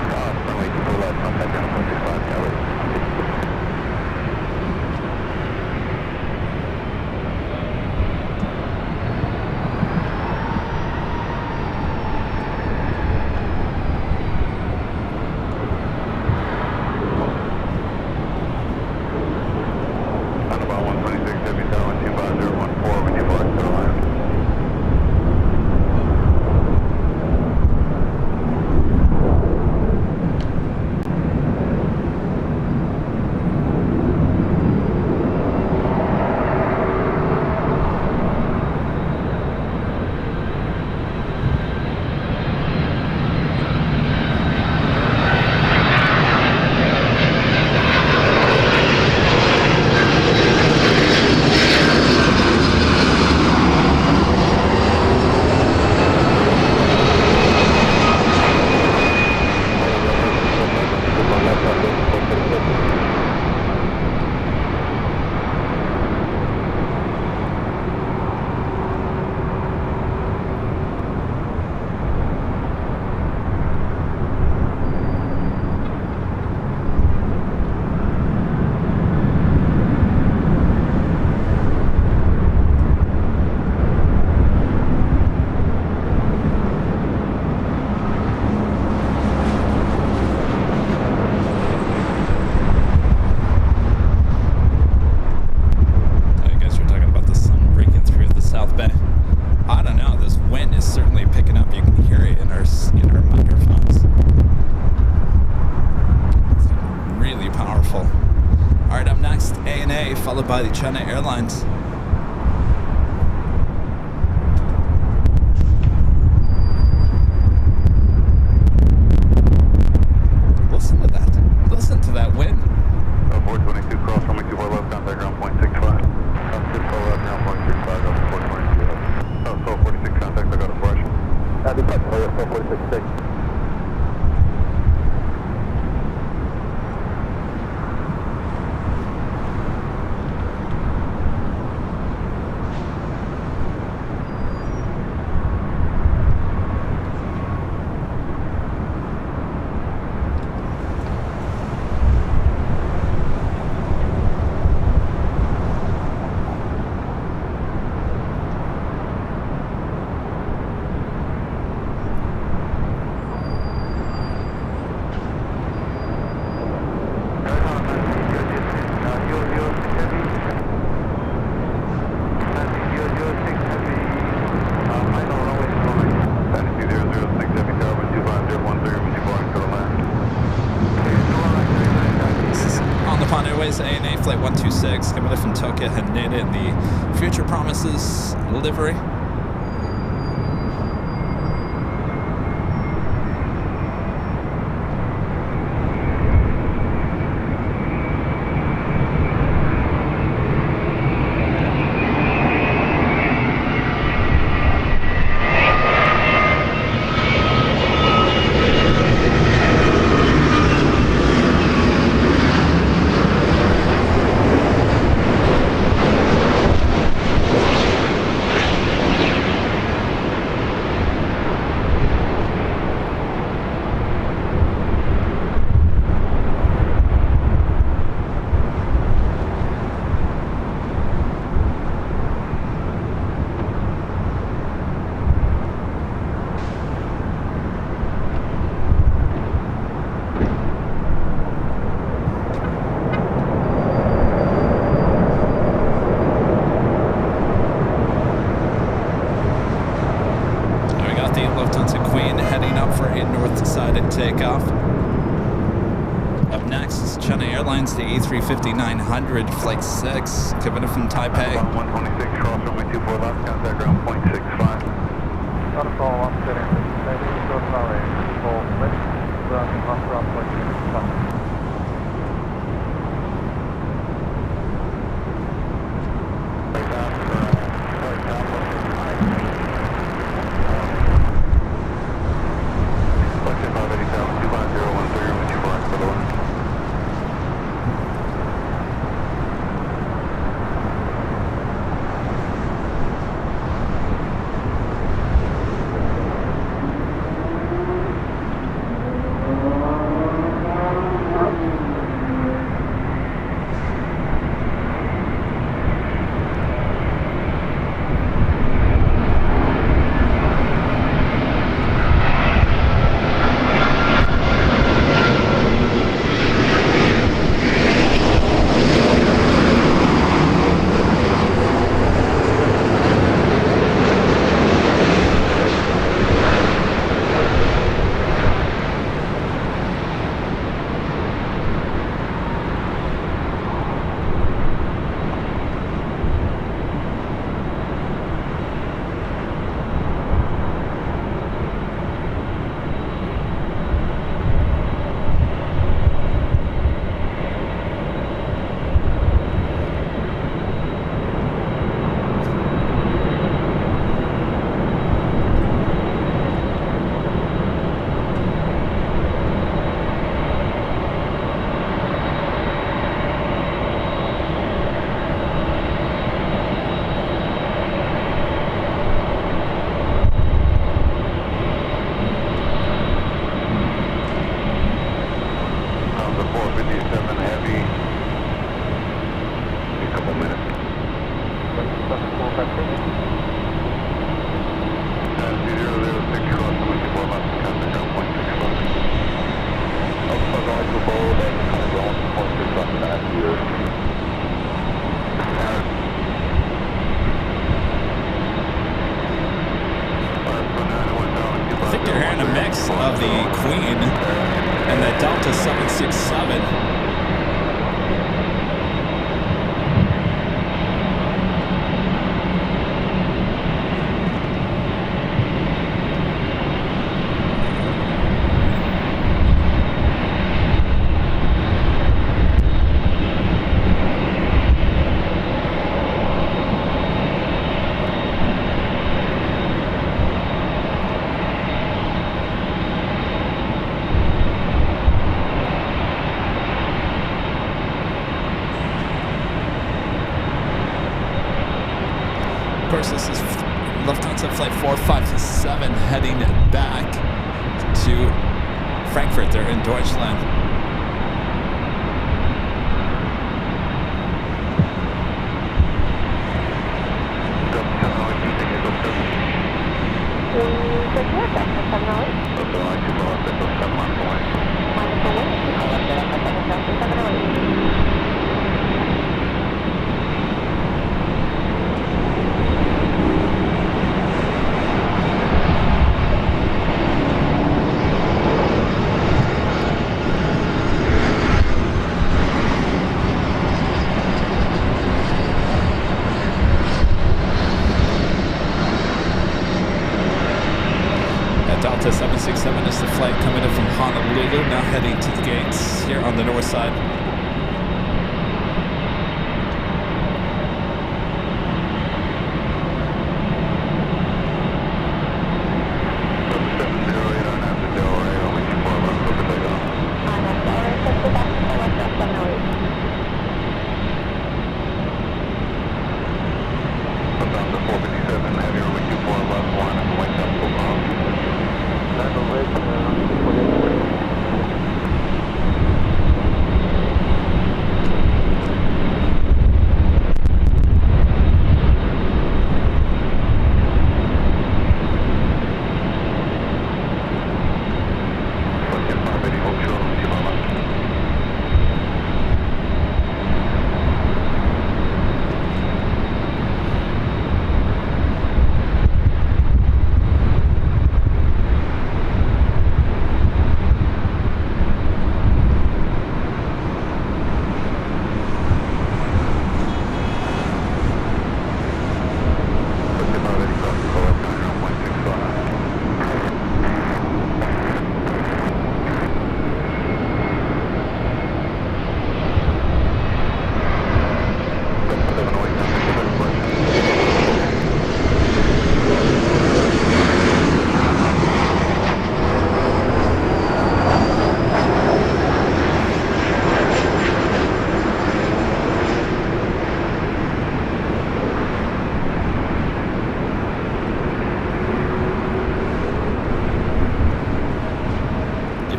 [SPEAKER 1] Followed by the China Airlines. Listen to that. Listen to that wind.
[SPEAKER 2] 422 cross runway 24 left, contact ground point 65. Contact 4 left, ground point 65, up to 422. Oh, 1246 contact, I got a flash. Happy touch, 1246.
[SPEAKER 1] ANA Flight 126 coming in from Tokyo Haneda in the Future Promises livery. Takeoff. Up next is China Airlines, the A350-900, Flight 6, coming in from Taipei.
[SPEAKER 2] 126, cross runway 24 left, contact ground point 65.
[SPEAKER 3] Got a call, I'm sitting. Maybe you go sorry. Call, let's run off ground point 65.
[SPEAKER 1] I think you're hearing a mix of the Queen and the Delta 767. Of course, this is Lufthansa Flight 457 heading back to Frankfurt. They're in Deutschland. Delta 767 is the flight coming in from Honolulu, now heading to the gates here on the north side.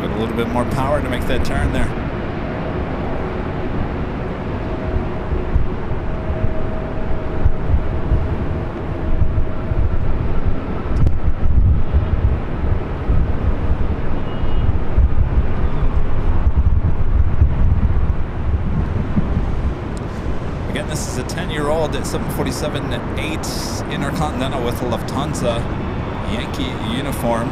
[SPEAKER 1] A little bit more power to make that turn there. Again, this is a 10-year-old 747-8 Intercontinental with a Lufthansa Yankee uniform.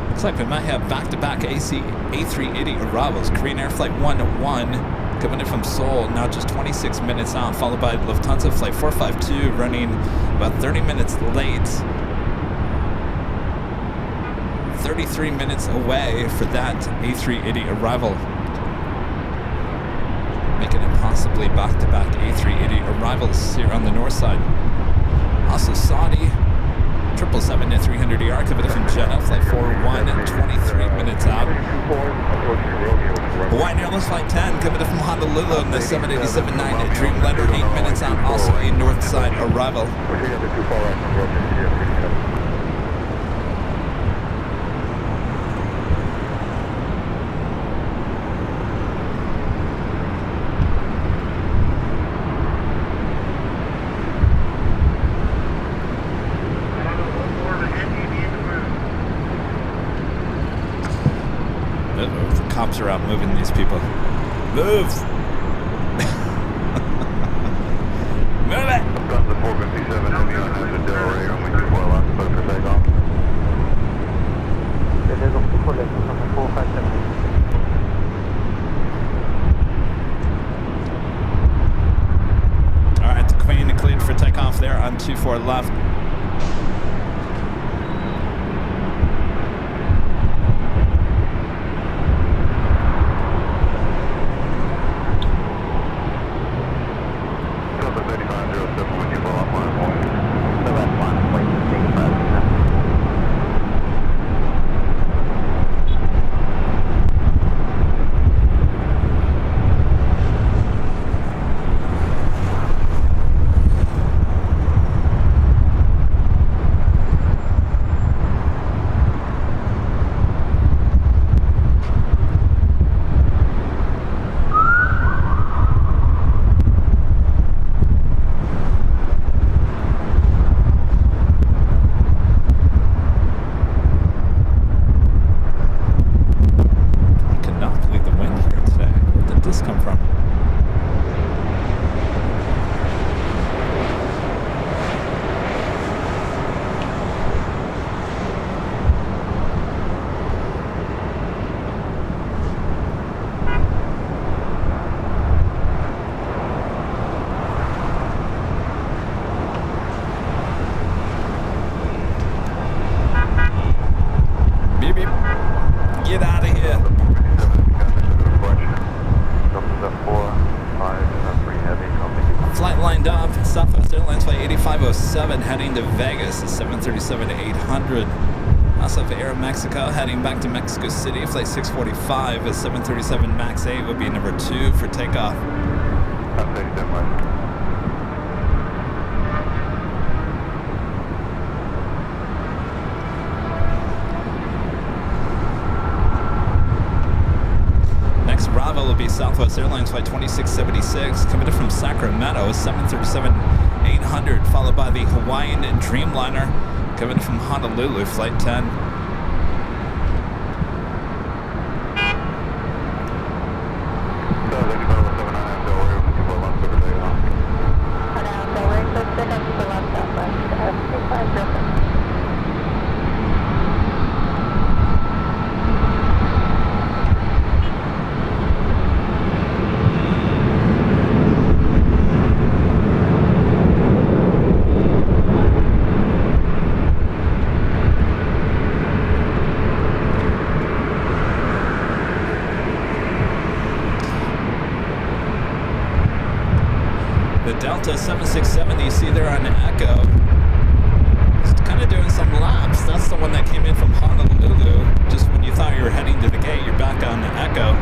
[SPEAKER 1] Looks like we might have back-to-back AC A380 arrivals. Korean Air Flight 101 coming in from Seoul, now just 26 minutes out, followed by Lufthansa Flight 452 running about 30 minutes late. 33 minutes away for that A380 arrival. Making it possibly back-to-back A380 arrivals here on the north side. Also Saudi 777-300ER coming in from Jeddah, Flight 401, 23 minutes out. Hawaiian Airlines Flight 10 coming in from Honolulu in the 787-9 Dreamliner, 8 minutes out, also a north side arrival. cops are out moving these people. Move! Move it!
[SPEAKER 2] Lufthansa 457 Heavy on Hazard Delray, runway 24 left, clear for takeoff.
[SPEAKER 3] It is up to full left, number 457.
[SPEAKER 1] Alright, the Queen cleared for takeoff there on 24 left.
[SPEAKER 2] Delta 3507 when you fall off line point.
[SPEAKER 3] The left line, wait, take 5.
[SPEAKER 1] Airlines flight 8507 heading to Vegas, 737-800. Also for Aeromexico heading back to Mexico City, flight 645, a 737 MAX 8 would be number 2 for takeoff.
[SPEAKER 2] That's 87 right.
[SPEAKER 1] Next arrival will be Southwest Airlines flight 2676, coming from Sacramento, 737-800, followed by the Hawaiian Dreamliner, coming from Honolulu, flight 10. Delta 767 that you see there on Echo, it's kind of doing some laps. That's the one that came in from Honolulu. Just when you thought you were heading to the gate, you're back on Echo.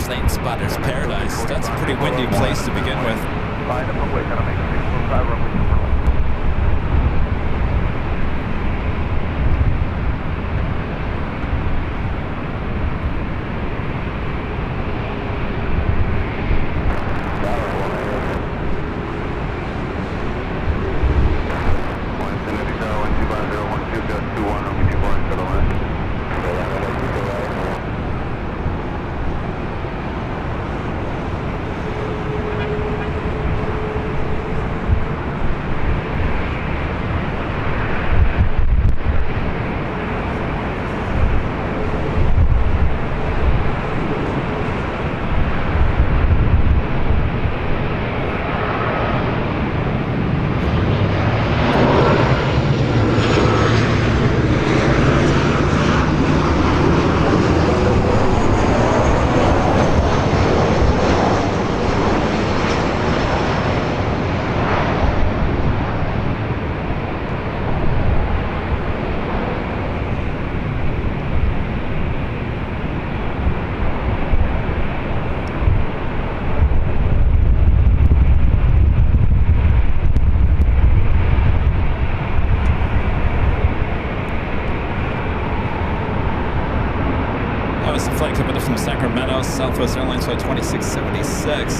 [SPEAKER 1] Plane Spotter's Paradise. That's a pretty windy place to begin with. from Sacramento, Southwest Airlines flight 2676.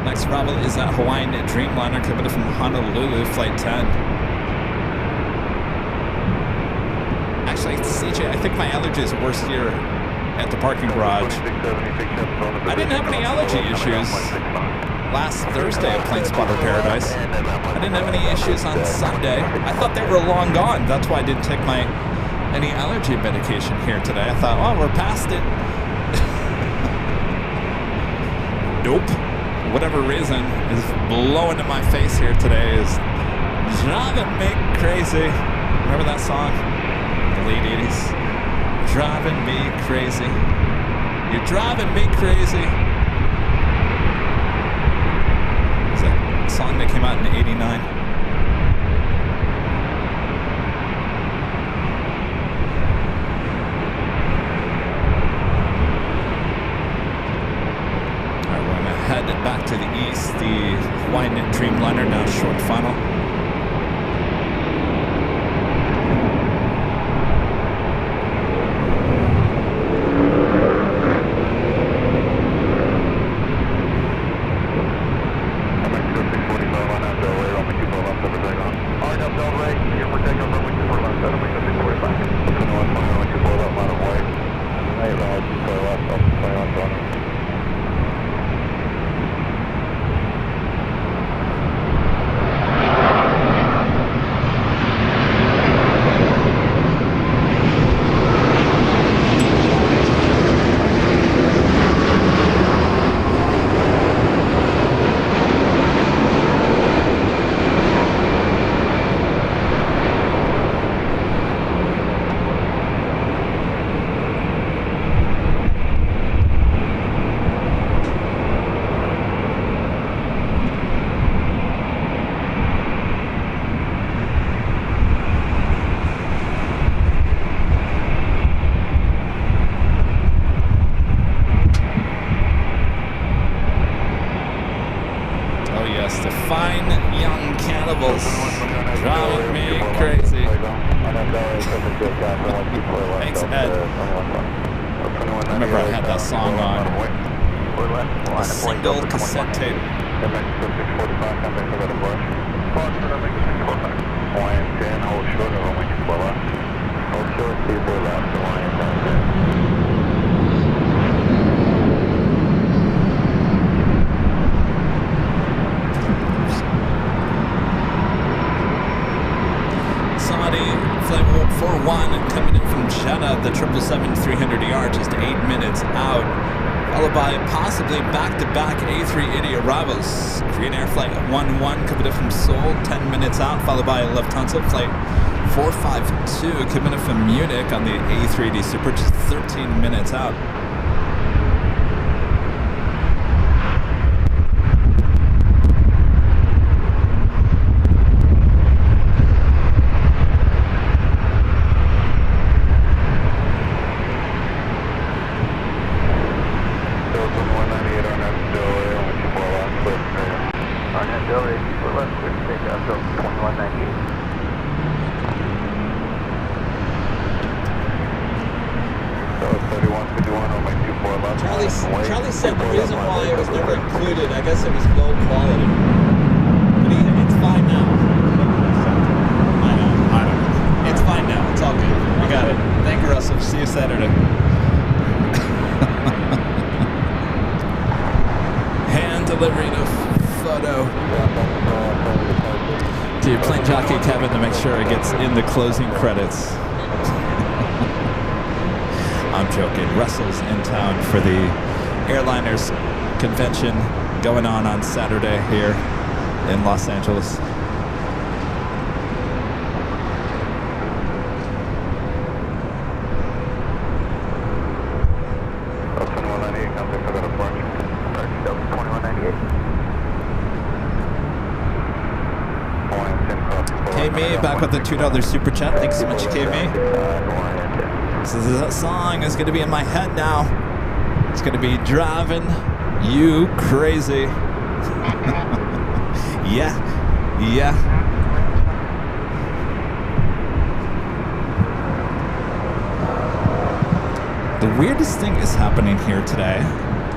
[SPEAKER 1] Next arrival is at Hawaiian Dreamliner, coming from Honolulu, flight 10. Actually, CJ, I think my allergies are worse here at the parking garage. I didn't have any allergy issues last Thursday at Plane Spotter Paradise. I didn't have any issues on Sunday. I thought they were long gone. That's why I didn't take any allergy medication here today. I thought, oh, we're past it. Nope. For whatever reason is blowing in my face here today is driving me crazy. Remember that song? The late 80s. Driving me crazy. You're driving me crazy. It's a song that came out in '89. Alright, we're gonna head back to the east. The Hawaiian Dreamliner now short final. Flight 452 coming in from Munich on the A380 Super, just 13 minutes out. Charlie said the reason why it was never included, I guess it was low quality. But it's fine now. I know. It's fine now. It's all good. We got it. Thank you, Russell. See you Saturday. Hand delivering a photo to your Plane Jockey Kevin to make sure it gets in the closing credits. I'm joking. Russell's in town for the Airliners convention going on Saturday here in Los Angeles. K-Me back with the $2 super chat. Thanks so much, K-Me. So that song is going to be in my head now. It's going to be driving you crazy. Yeah. The weirdest thing is happening here today.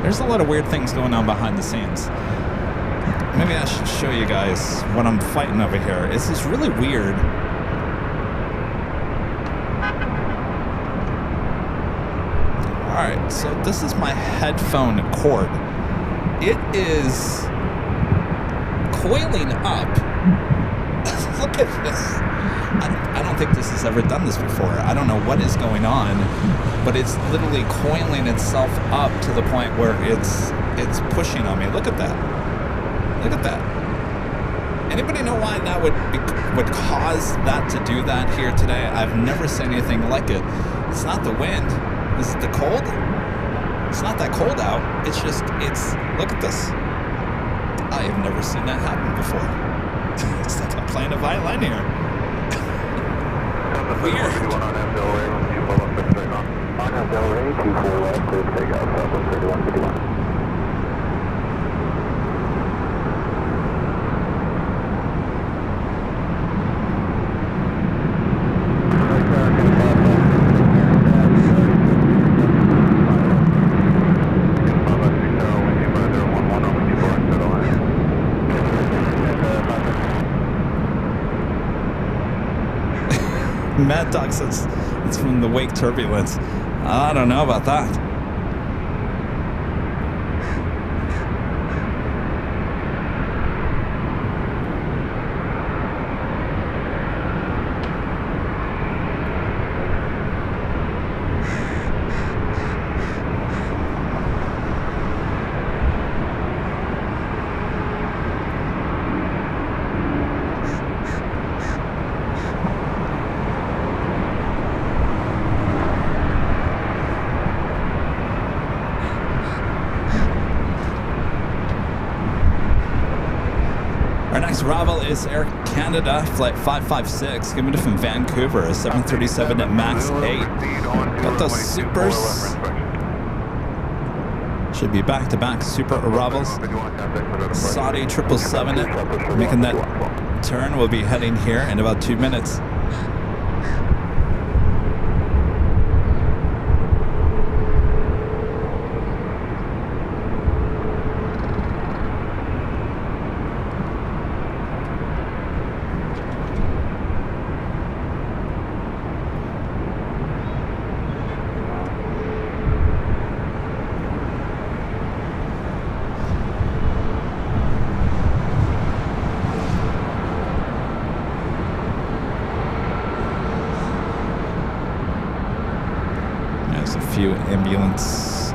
[SPEAKER 1] There's a lot of weird things going on behind the scenes. Maybe I should show you guys what I'm fighting over here. This is really weird. Alright, so this is my headphone cord. It is coiling up. Look at this. I don't think this has ever done this before. I don't know what is going on, but it's literally coiling itself up to the point where it's pushing on me. Look at that. Look at that. Anybody know why that would cause that to do that here today? I've never seen anything like it. It's not the wind. Is it the cold? It's not that cold out. It's look at this. I have never seen that happen before. It's like I'm playing a violin here. Weird.
[SPEAKER 2] On Del Rey, 24 left, clear to take out, Southwest 3151.
[SPEAKER 1] Mad Dog says it's from the wake turbulence. I don't know about that. Arrival is Air Canada flight 556 coming in from Vancouver, a 737 at max 8. Got those supers. Should be back-to-back super arrivals. Saudi 777 making that turn. We'll be heading here in about 2 minutes. Few ambulance.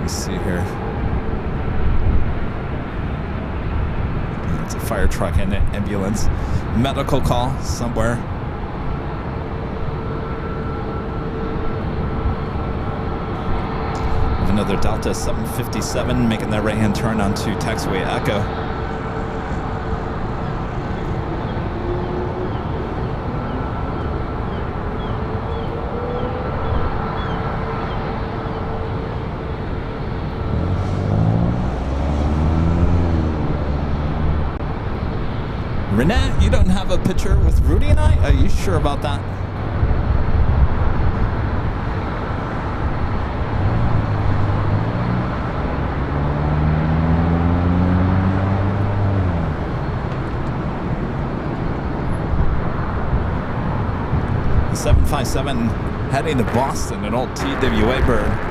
[SPEAKER 1] Let's see here. It's a fire truck and an ambulance. Medical call somewhere. Have another Delta 757 making that right-hand turn onto taxiway Echo. Renee, you don't have a picture with Rudy and I? Are you sure about that? The 757 heading to Boston, an old TWA bird.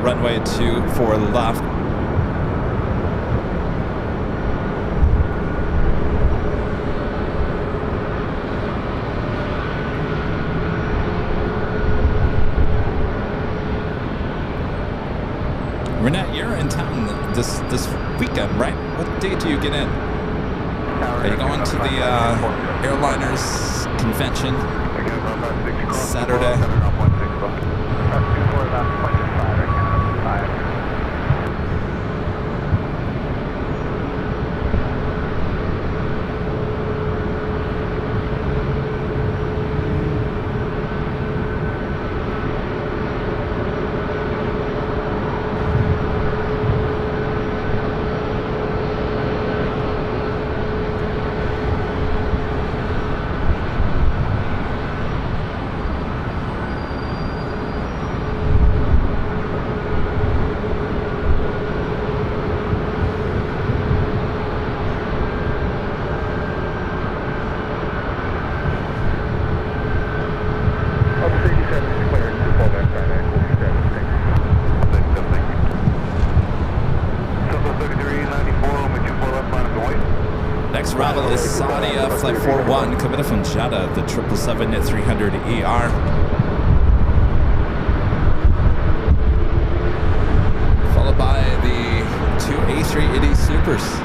[SPEAKER 1] Runway 24 left. Renette, you're in town this weekend, right? What day do you get in? Are you going to the Airliners convention Saturday? Next arrival is Saudia, flight 41, coming in from Jeddah, the 777 at 300 ER. Followed by the two A380 Supers.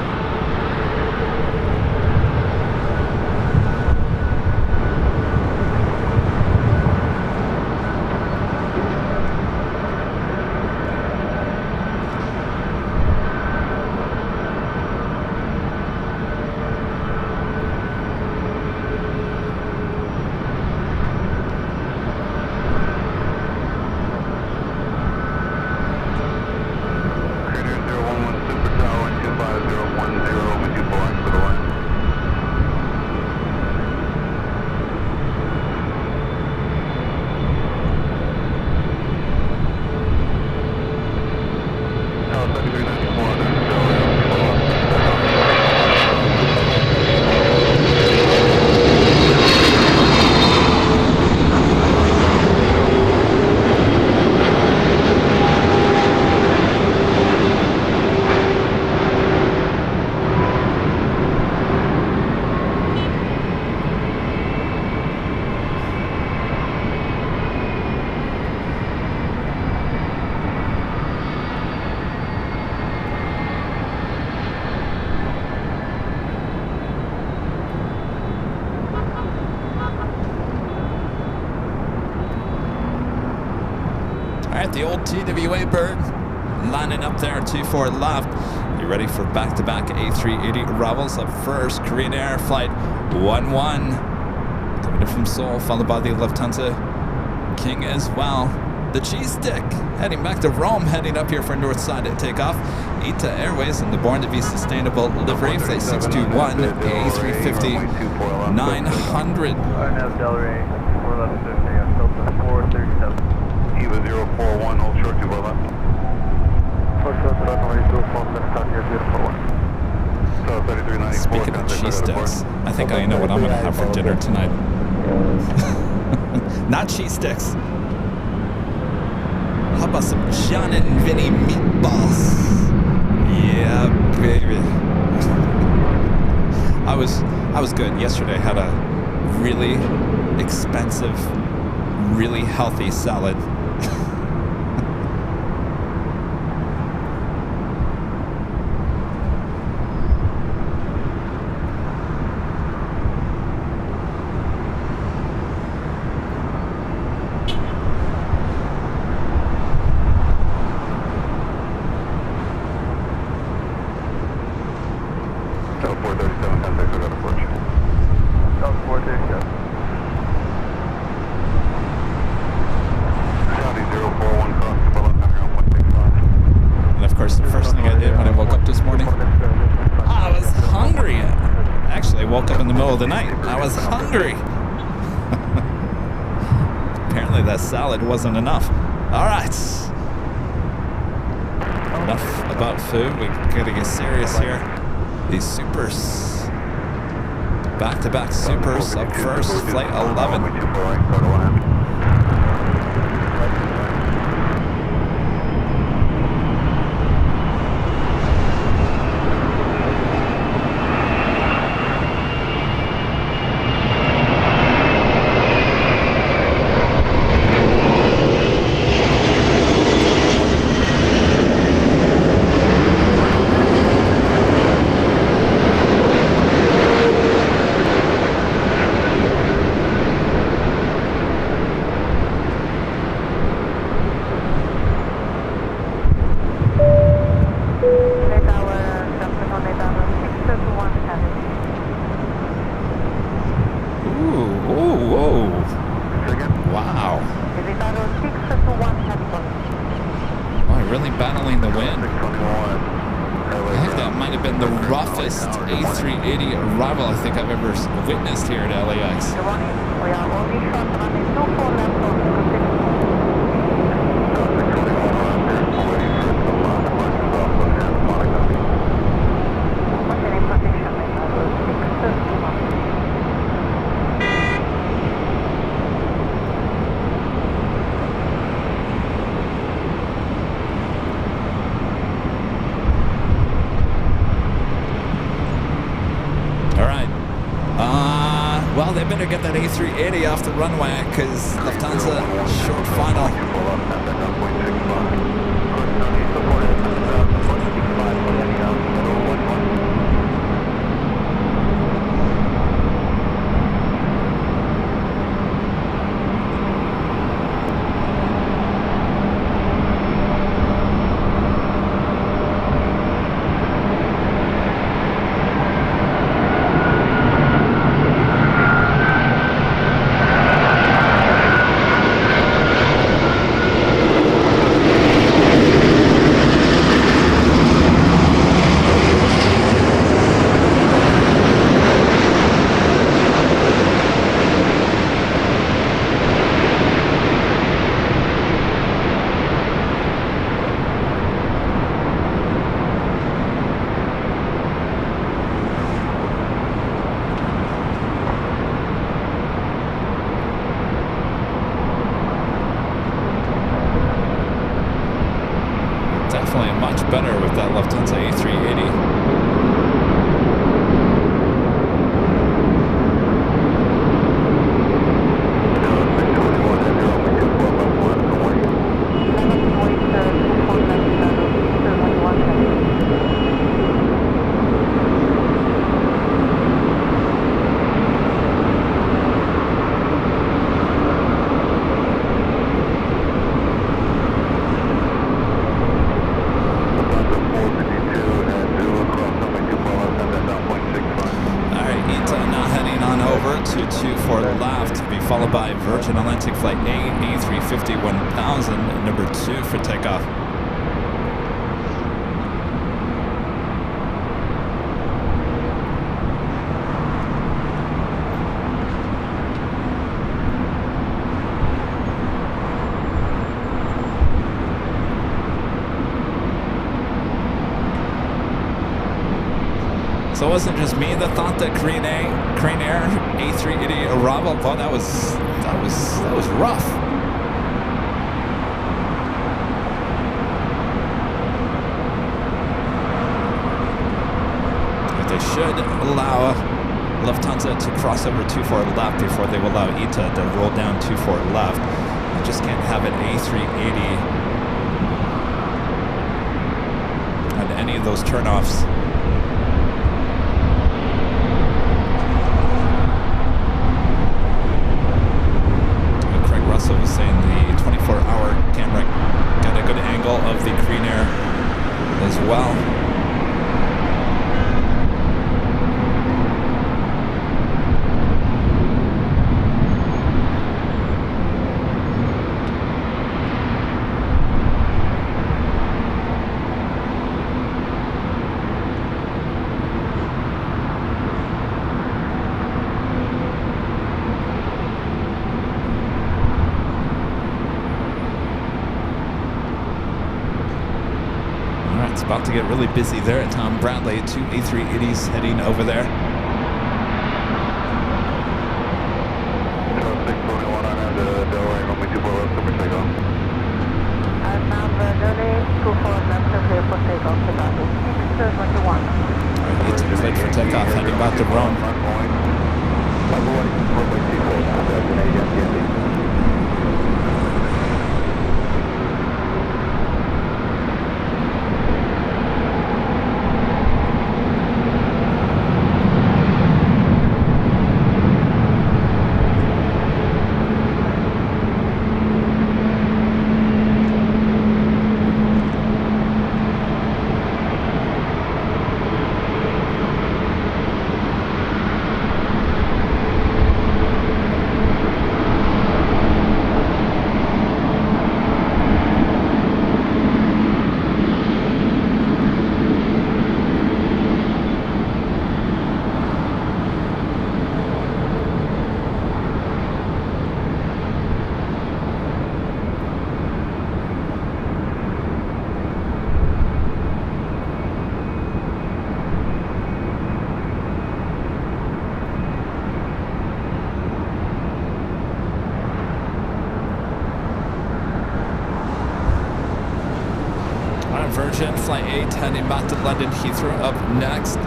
[SPEAKER 1] The old TWA bird lining up there, 2-4 left. You ready for back-to-back A380 arrivals? Up first, Korean Air flight 11, coming in from Seoul, followed by the Lufthansa King as well. The Cheese Stick heading back to Rome, heading up here for north side at takeoff. ITA Airways and the Born to Be Sustainable livery, flight 621, A350 900.
[SPEAKER 3] Arnav Del Rey, 41150, Delta 437.
[SPEAKER 2] Eva 041, hold short 2 left.
[SPEAKER 1] Speaking of cheese sticks, I think I know what I'm going to have for dinner tonight. Not cheese sticks. How about some John and Vinny meatballs? Yeah, baby. I was good yesterday. Had a really expensive, really healthy salad. The night. I was hungry. Apparently that salad wasn't enough. All right. Enough about food. We gotta get serious here. These supers. Back-to-back supers up first. Flight 11. the wind. I think that might have been the roughest A380 arrival I think I've ever witnessed here at LAX.
[SPEAKER 4] We are only short running 24 left on Maintain position in 631.
[SPEAKER 1] Well, they better get that A380 off the runway because Lufthansa short final. Definitely much better with that Lufthansa A380. Followed by Virgin Atlantic Flight A350 1000, number 2 for takeoff. So it wasn't just me that thought that Crane Air A380 arrival. Boy, that was rough. But they should allow Lufthansa to cross over 24 left before they will allow ITA to roll down 24 left. You just can't have an A380 on any of those turnoffs. Russell was saying the 24-hour camera got a good angle of the Crane Air as well. About to get really busy there at Tom Bradley. 2 A380s heading over there. It's cleared for takeoff, heading back to Rome. Virgin, Flight 8 heading back to London Heathrow up next.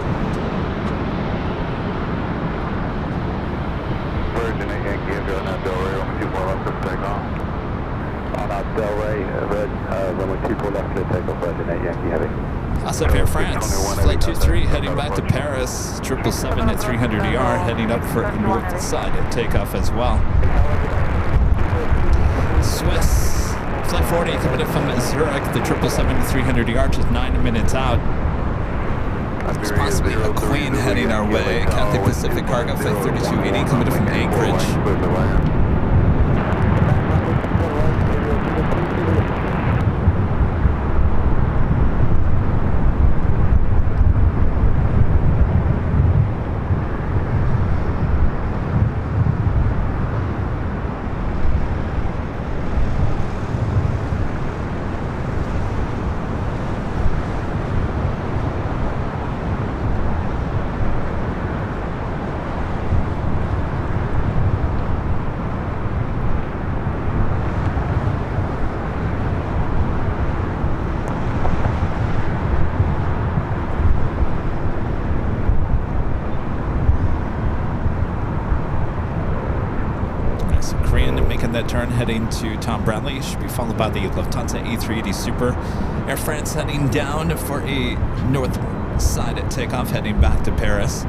[SPEAKER 2] Virgin 8 Yankee, India, on that Delray, runway 24 left for takeoff. On that Delray, runway 24 left for takeoff, Virgin 8 Yankee Heavy.
[SPEAKER 1] Also Air France, Flight 23 heading back to Paris, 777 at 300 ER, heading up for north side at takeoff as well. Swiss, Flight 40 coming in from Zurich, the 777 to 300 ER, just 9 minutes out. There's possibly a Queen heading our way. Cathay Pacific Cargo Flight 3280 coming in from Anchorage. That turn heading to Tom Bradley should be followed by the Lufthansa A380 Super. Air France heading down for a north side at takeoff, heading back to Paris.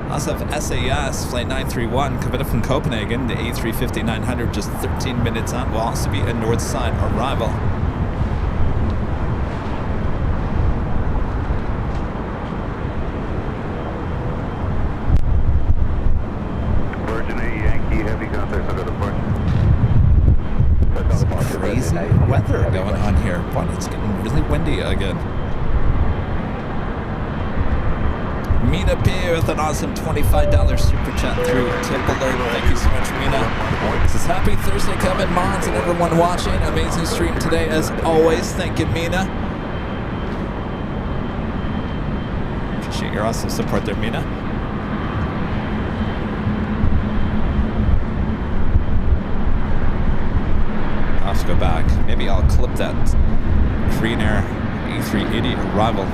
[SPEAKER 1] Also have SAS Flight 931 coming up from Copenhagen, the A350-900, just 13 minutes out, will also be a north side arrival. Crazy weather going on here. Boy, it's getting really windy again. Mina P with an awesome $25 super chat through tip alert. Thank you so much, Mina. This is happy Thursday, Kevin, Mons, and everyone watching. Amazing stream today, as always. Thank you, Mina. Appreciate your awesome support there, Mina. I'll have to go back. Maybe I'll clip that Korean Air A380 arrival.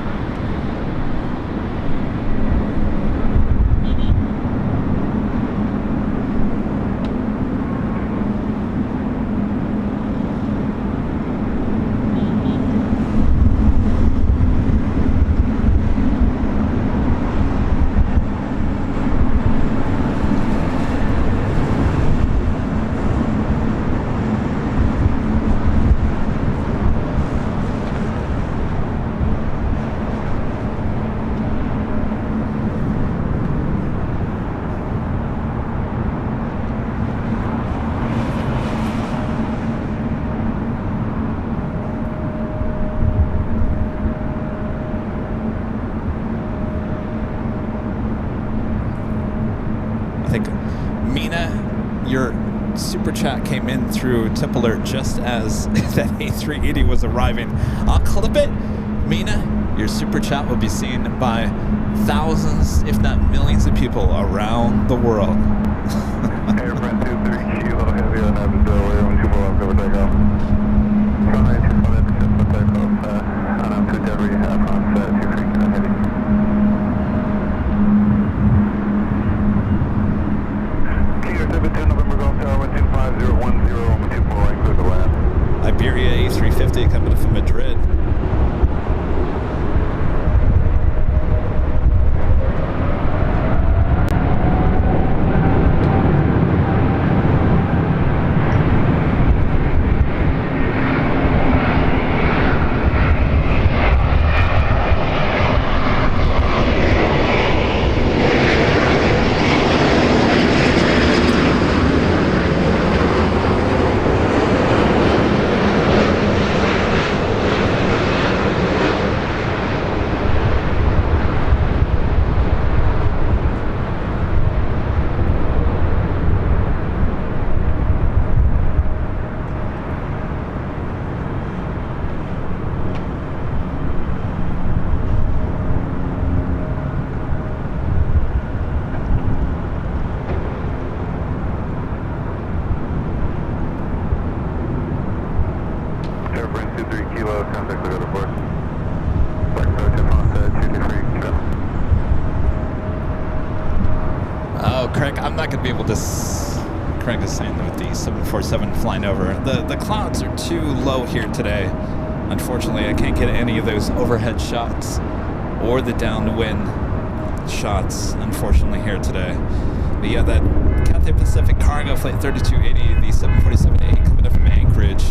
[SPEAKER 1] Super chat came in through tip alert just as that A380 was arriving. I'll clip it. Mina, your super chat will be seen by thousands, if not millions of people around the world.
[SPEAKER 2] Air France 23 Kilo Heavy on Avenue on 24 left over takeoff. Runway 24 left for takeoff. On up to Derry, France 23 Heavy.
[SPEAKER 1] Iberia A350 coming from Madrid. going to be able to. Craig is saying with the 747 flying over, the clouds are too low here today. Unfortunately, I can't get any of those overhead shots or the downwind shots, unfortunately, here today. But yeah, that Cathay Pacific Cargo Flight 3280, the 747-8 coming up from Anchorage,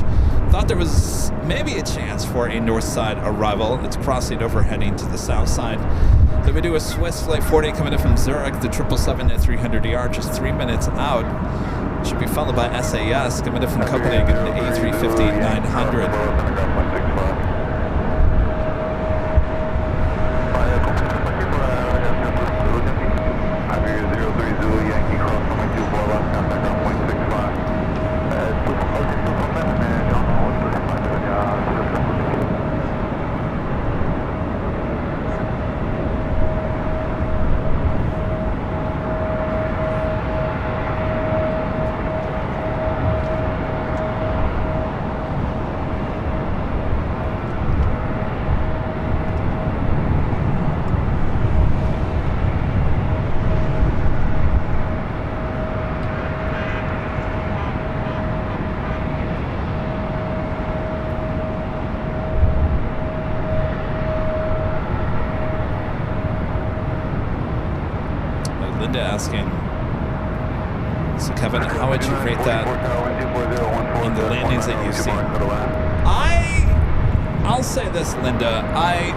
[SPEAKER 1] thought there was maybe a chance for a north side arrival. It's crossing over heading to the south side. Then we do a Swiss Flight 40 coming in from Zurich, the 777 at 300ER, just 3 minutes out. Should be followed by SAS coming in from Copenhagen, the A350-900. Linda asking, so Kevin, how would you rate that in the landings that you've seen? I'll say this, Linda. I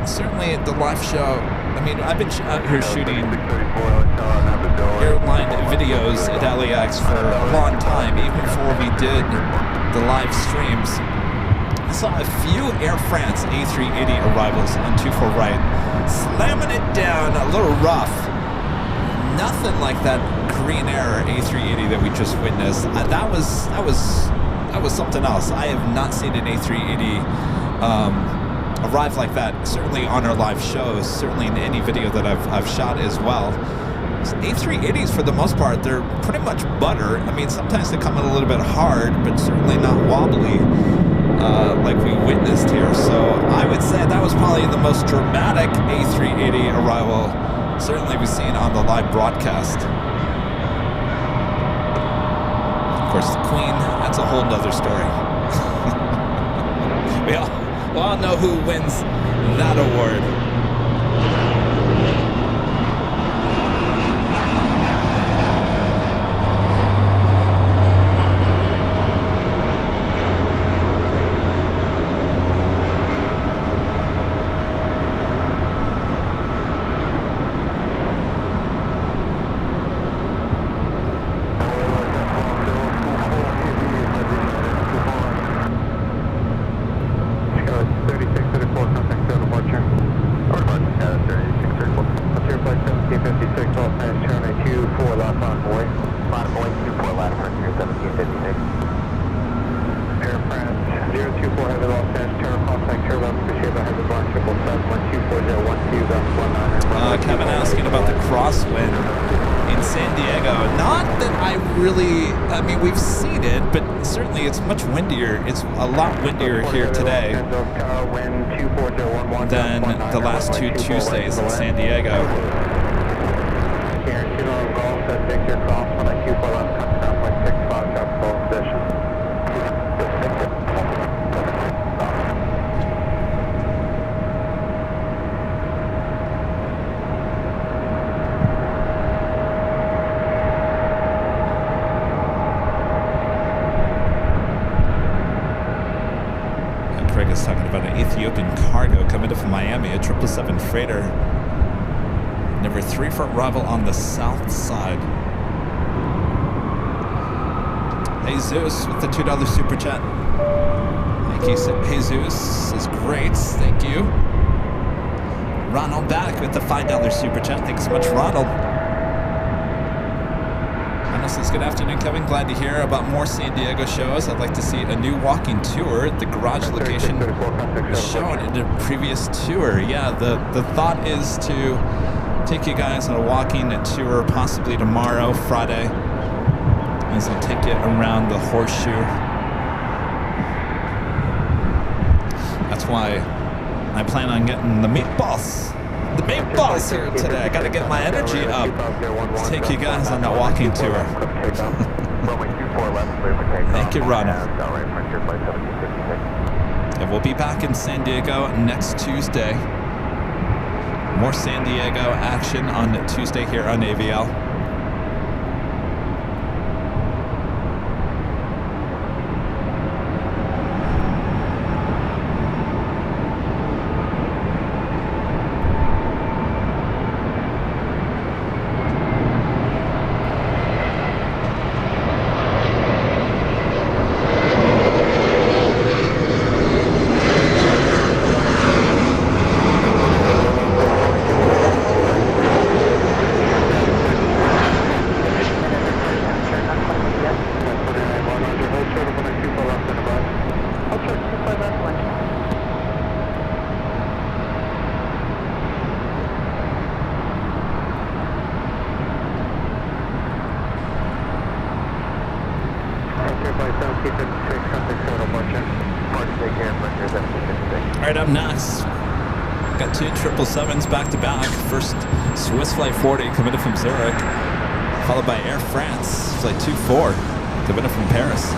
[SPEAKER 1] certainly at the live show. I mean, I've been out here shooting airline videos at LAX for a long time, even before we did the live streams. I saw a few Air France A380 arrivals on 24 right, slamming it down a little rough. Nothing like that Korean Air A380 that we just witnessed. That was something else. I have not seen an A380 arrive like that. Certainly on our live shows. Certainly in any video that I've shot as well. A380s for the most part, they're pretty much butter. I mean, sometimes they come in a little bit hard, but certainly not wobbly like we witnessed here. So I would say that was probably the most dramatic A380 arrival certainly we've seen on the live broadcast. Of course, the Queen, that's a whole nother story. we all know who wins that award. Kevin asking about the crosswind in San Diego. Not that I mean, we've seen it, but certainly it's much windier. It's a lot windier here today than the last two Tuesdays in San Diego. Talking about an Ethiopian cargo coming in from Miami, a 777 freighter. Number 3 for arrival on the south side. Jesus with the $2 super chat. Thank you, Jesus is great. Thank you. Ronald back with the $5 super chat. Thanks so much, Ronald. Says, good afternoon, Kevin. Glad to hear about more San Diego shows. I'd like to see a new walking tour. The garage location was shown in the previous tour. Yeah, the thought is to take you guys on a walking tour possibly tomorrow, Friday. As I'll take you around the horseshoe. That's why I plan on getting the meatballs the meatballs here today. I got to get my energy up. Let's take you guys on that walking tour. Thank you, Ron. And we'll be back in San Diego next Tuesday. More San Diego action on Tuesday here on AVL. All right, up next, got two 777s back to back. First, Swiss Flight 40 coming in from Zurich, followed by Air France Flight 24 coming in from Paris.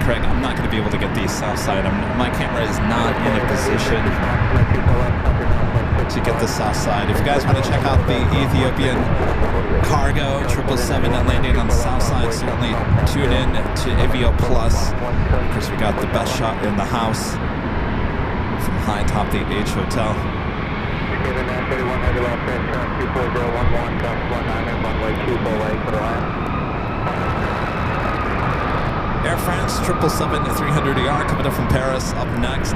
[SPEAKER 1] Craig, I'm not going to be able to get the south side. My camera is not in a position to get the south side. If you guys want to check out the Ethiopian cargo 777 that landing on the south side, certainly tune in to AVO Plus. Of course, we got the best shot in the house from high atop the H Hotel. Air France 777-300ER coming up from Paris up next.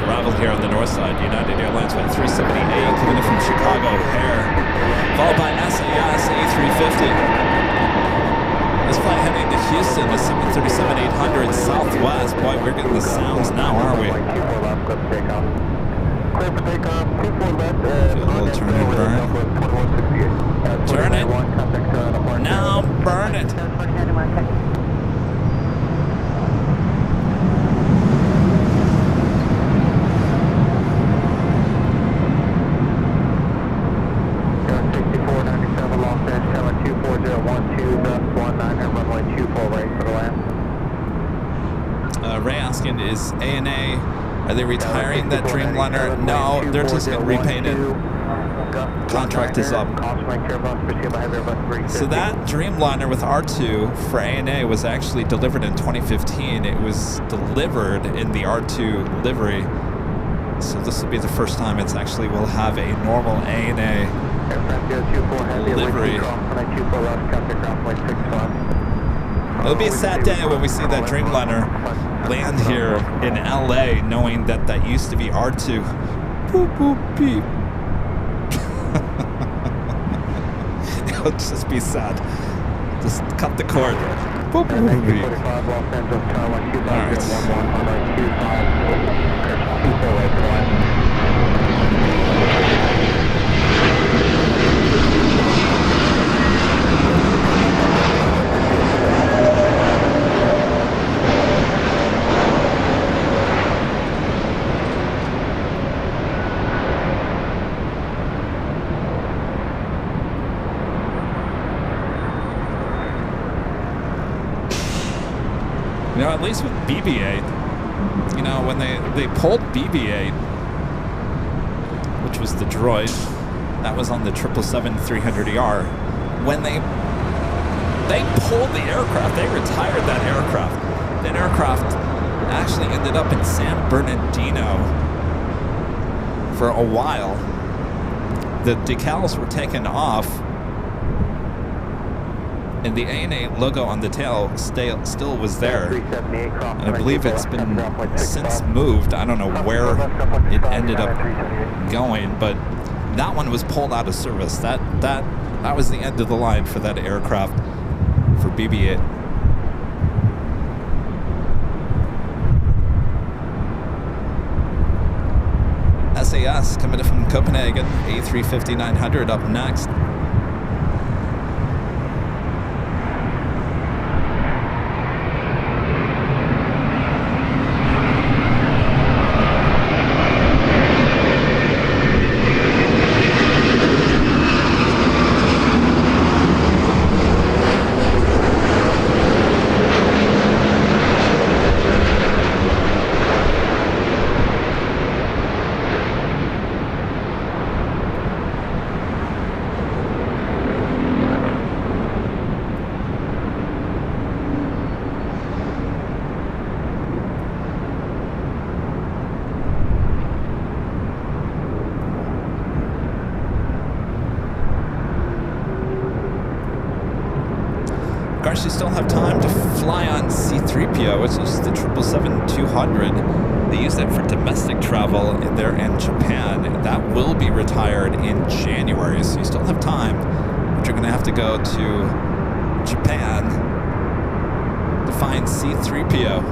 [SPEAKER 1] arrival here on the north side. United Airlines Flight 378 coming in from Chicago O'Hare, followed by SAS A350. This flight heading to Houston, the 737-800 Southwest. Boy, we're getting the sounds now, aren't we?
[SPEAKER 2] Clear for takeoff, 24 left,
[SPEAKER 1] Do a little turn and burn. Turn it. Now burn it. Ray asking, is ANA, are they retiring that Dreamliner? No, they're just getting repainted. Contract is up. So that Dreamliner with R2 for ANA was actually delivered in 2015. It was delivered in the R2 livery. So this will be the first time it's actually will have a normal ANA livery. It'll be a sad day when we see that Dreamliner land here in LA knowing that that used to be R2. Boop, boop, beep. It'll just be sad. Just cut the cord. Boop, boop, beep. You know, at least with BB-8, you know, when they pulled BB-8, which was the droid, that was on the 777-300ER, when they pulled the aircraft, they retired that aircraft. That aircraft actually ended up in San Bernardino for a while. The decals were taken off, and the ANA logo on the tail still was there. And I believe it's been since moved. I don't know where it ended up going, but that one was pulled out of service. That was the end of the line for that aircraft for BB-8. SAS coming in from Copenhagen, A350-900 up next. You still have time to fly on C-3PO, which is the 777-200. They use that for domestic travel there in Japan. That will be retired in January, so you still have time, but you're going to have to go to Japan to find C-3PO.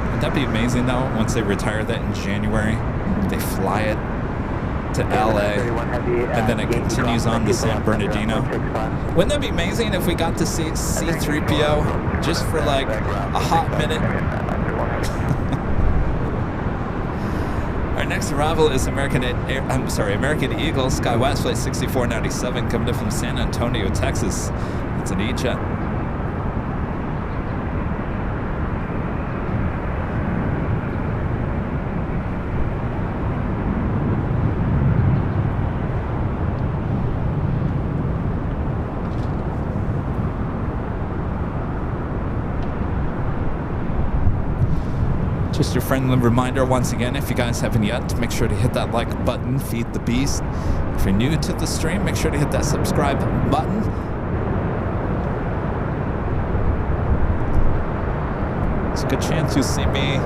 [SPEAKER 1] Wouldn't that be amazing, though, once they retire that in January? They fly it to LA, and then it continues on to San Bernardino. Wouldn't that be amazing if we got to see C-3PO just for like a hot minute? Our next arrival is American Eagle SkyWest Flight 6497 coming in from San Antonio, Texas. It's an E-Jet. Just your friendly reminder once again, if you guys haven't yet, make sure to hit that like button, feed the beast. If you're new to the stream, make sure to hit that subscribe button. It's a good chance you'll see me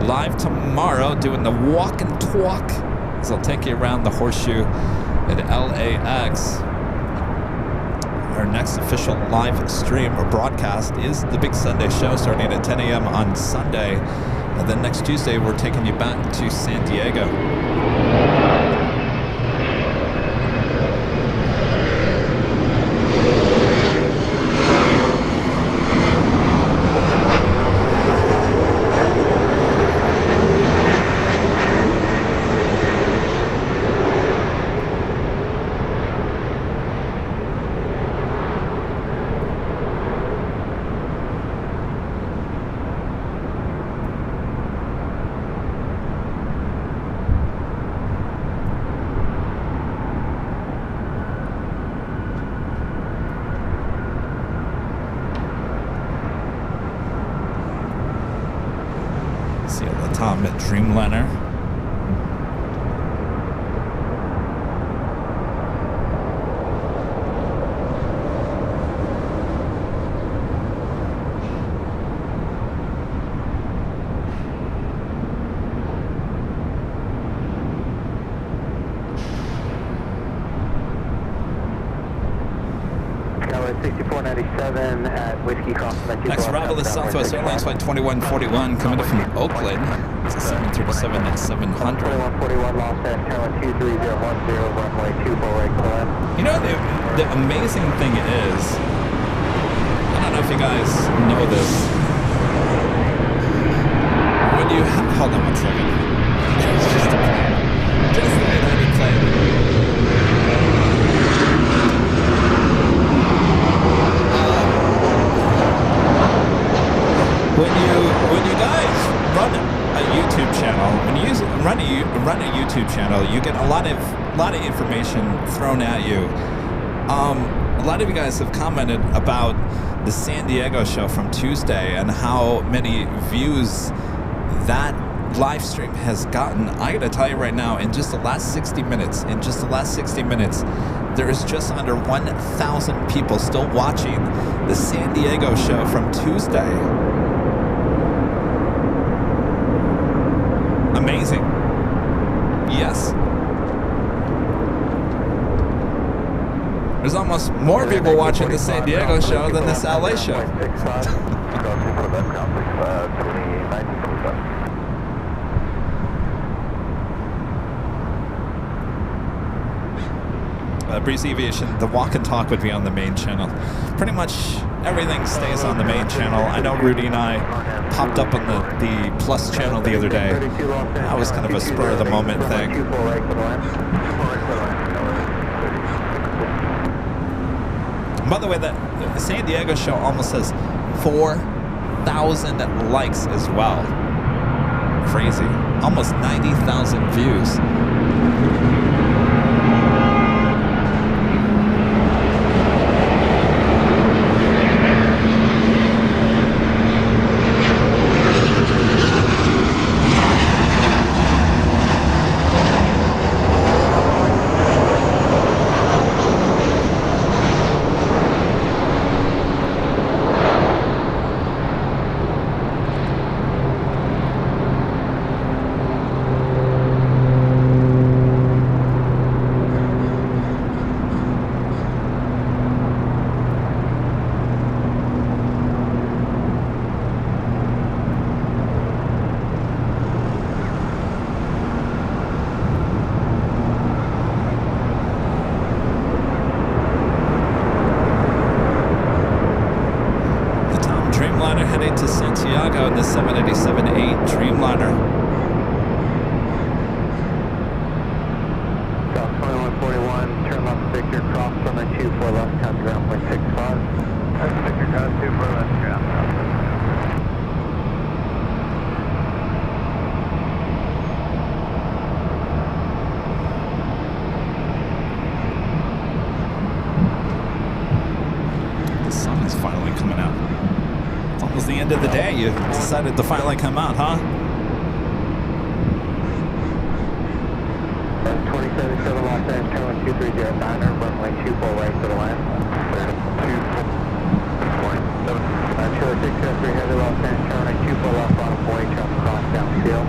[SPEAKER 1] live tomorrow doing the walk and talk. So I'll take you around the horseshoe at LAX. Our next official live stream or broadcast is the Big Sunday Show starting at 10 a.m. on Sunday. And then next Tuesday, we're taking you back to San Diego. See you at the top at Dreamliner.
[SPEAKER 2] Tower 6497 at Whiskey Crossing.
[SPEAKER 1] Next arrival is Southwest Airlines Flight 2141 coming in from Oakland. It's a 737 at 700.
[SPEAKER 2] 2141 Los Angeles, 23010, runway 24 right to the left.
[SPEAKER 1] You know, the amazing thing is, I don't know if you guys know this. When you hold on one second. It's just a plane. Just a United plane. When you guys run a YouTube channel, when you run a YouTube channel, you get a lot of information thrown at you. A lot of you guys have commented about the San Diego show from Tuesday and how many views that live stream has gotten. I gotta tell you right now, in just the last 60 minutes, there is just under 1,000 people still watching the San Diego show from Tuesday. Amazing. Yes. There's almost more people watching the San Diego show than this LA show. Breeze Aviation, the walk and talk would be on the main channel. Pretty much everything stays on the main channel. I know Rudy and I popped up on the Plus channel the other day. That was kind of a spur of the moment thing. By the way, the San Diego show almost has 4,000 likes as well. Crazy. Almost 90,000 views. Heading to Santiago in the 787-8 Dreamliner.
[SPEAKER 2] South 2141, turn left Victor, cross runway 24 left, count ground 165. Victor, count 24 left, ground.
[SPEAKER 1] The sun is finally coming out. It's almost the end of the day. You decided to finally come out, huh?
[SPEAKER 2] 27 Los Angeles, 2309, runway 24 right to the left. 2.7. Chiller 673 heavy Los Angeles, 24 left bottom boy, traffic cross downfield.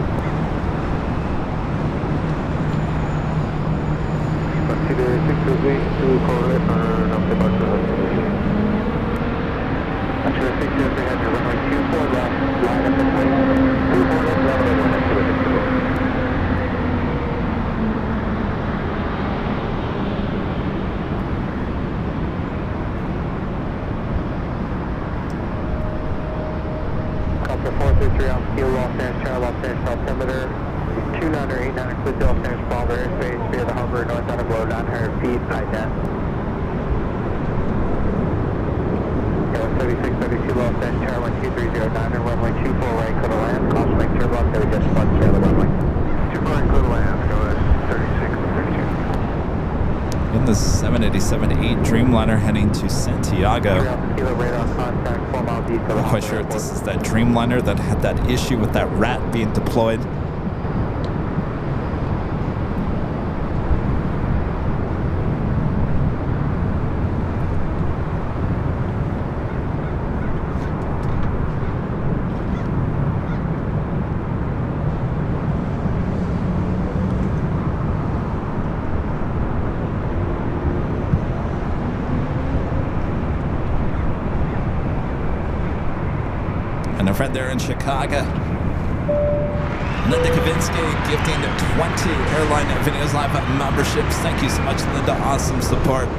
[SPEAKER 2] Consider 628 to correlate for number departure. Consider 608 head to runway 24 left, line up in place. 24 left, runway 1 up to the Delta 433 on steel, Los Angeles, Charlie, Los Angeles, altimeter 2989, clear to Los Angeles, Bravo airspace, via the harbor, north on a blow, 900 feet, high 10. 3632 Los Angeles, Charlie, 2309, and runway 24 right, clear to land, caution make turbulence, there we just flush the other runway. 24 right, clear to land, go ahead, 3632.
[SPEAKER 1] In the 787-8 Dreamliner heading to Santiago.
[SPEAKER 2] Kilo radar contact, 4 mile detail.
[SPEAKER 1] I'm not quite sure if this is that Dreamliner that had that issue with that rat being deployed. And a friend there in Chicago, Linda Kavinsky, gifting 20 Airline Videos Live memberships. Thank you so much, Linda. Awesome support.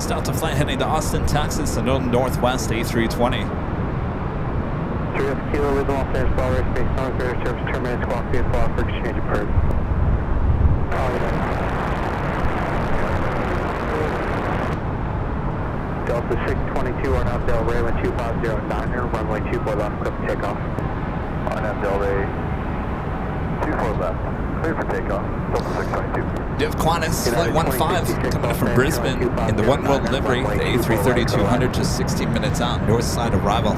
[SPEAKER 1] Delta flight heading to Austin, Texas, and northwest A320.
[SPEAKER 2] 3 Kilo with Los Angeles, Ball airspace, north air service terminated, squawk vehicle for exchange of bird. Delta 622 on up Del Rey 2509, runway 24 left, clip takeoff. On up Del Rey 24 left, clear for takeoff, Delta 622.
[SPEAKER 1] You have Qantas Flight 15 coming in from Brisbane in the One World livery, the A330-200, just 16 minutes out, north side arrival.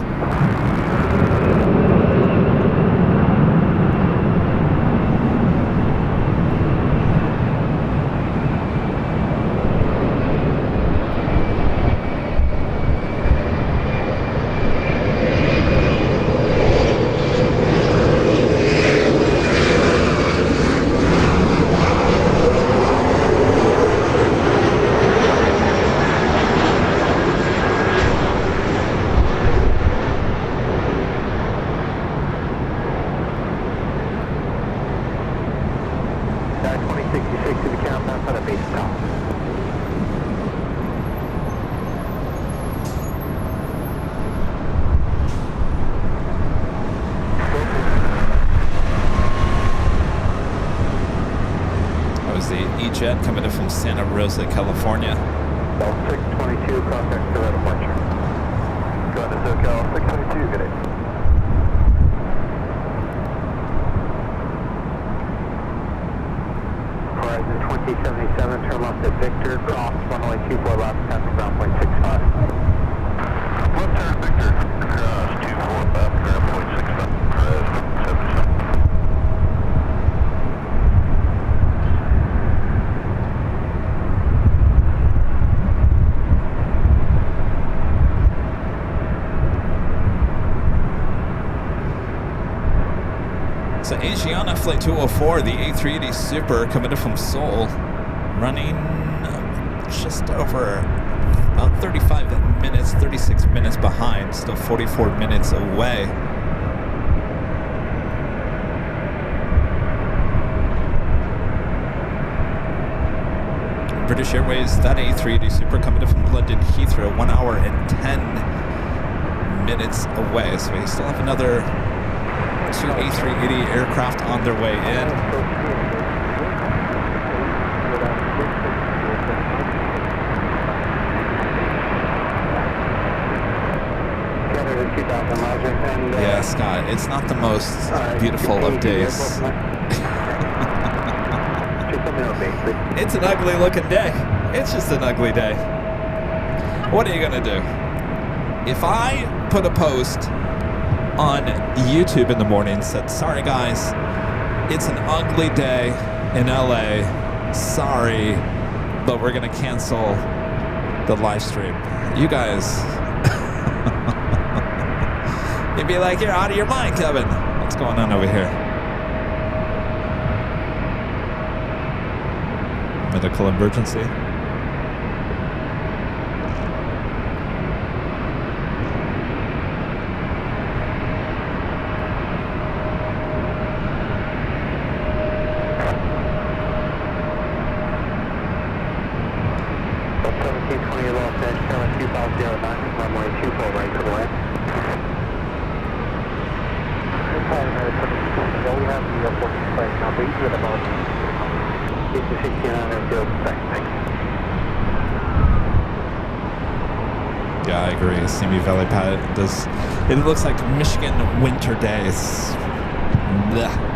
[SPEAKER 1] Jet coming in from Santa Rosa, California.
[SPEAKER 2] 622, contact to departure. Go ahead to SoCal, 622, good day. Horizon 2077, turn left at Victor, cross runway 24 left, 10 ground point 65. Left turn Victor,
[SPEAKER 1] So Asiana Flight 204, the A380 Super, coming in from Seoul, running just over about 35 minutes, 36 minutes behind, still 44 minutes away. British Airways, that A380 Super coming in from London Heathrow, 1 hour and 10 minutes away. So we still have another 2 A380 aircraft on their way in. Yeah, Scott, it's not the most beautiful of days. It's an ugly looking day. It's just an ugly day. What are you gonna do? If I put a post on YouTube in the morning and said, sorry guys, it's an ugly day in LA, sorry, but we're gonna cancel the live stream, you guys you'd be like, you're out of your mind, Kevin. What's going on over here? Medical emergency. Yeah, I agree. Simi Valley Pad does. It looks like Michigan winter days. Blech.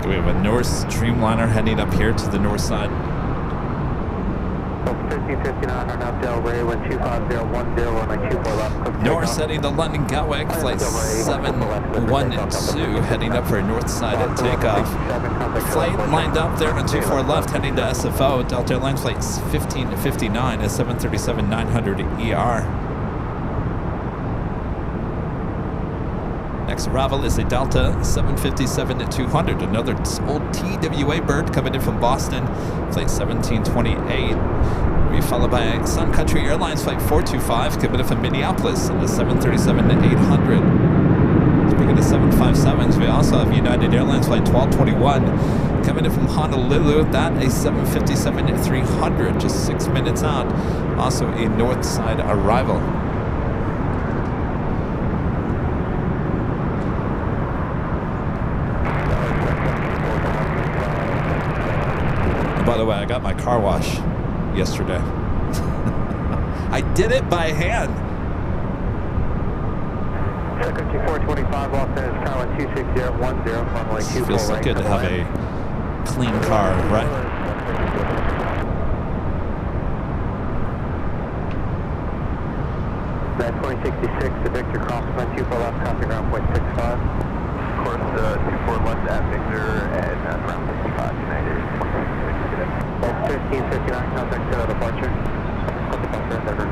[SPEAKER 1] We have a North Streamliner heading up here to the north side.
[SPEAKER 2] 1559 on Delray, 12510,
[SPEAKER 1] North heading to London Gatwick, flight 712 heading up for north side at takeoff. Flight lined up there on 24 left heading to SFO, Delta Airlines flight 1559 at 737-900 ER. Next arrival is a Delta 757-200, another old TWA bird coming in from Boston, flight 1728. We'll be followed by Sun Country Airlines flight 425 coming in from Minneapolis on the 737-800. Speaking of 757s, we also have United Airlines flight 1221 coming in from Honolulu. That a 757 at 300, just 6 minutes out. Also a north side arrival. And by the way, I got my car wash yesterday. I did it by hand.
[SPEAKER 2] Secretary 425, Los Angeles, Tower 26010, runway 24
[SPEAKER 1] Feels so
[SPEAKER 2] right
[SPEAKER 1] good to have a clean car, right?
[SPEAKER 2] That 2066, the Victor Crossman, 24 left, copy ground point 65. Course 24 left at Victor and ground 65, United. That's 1559, contact departure. Departure, Endeavor.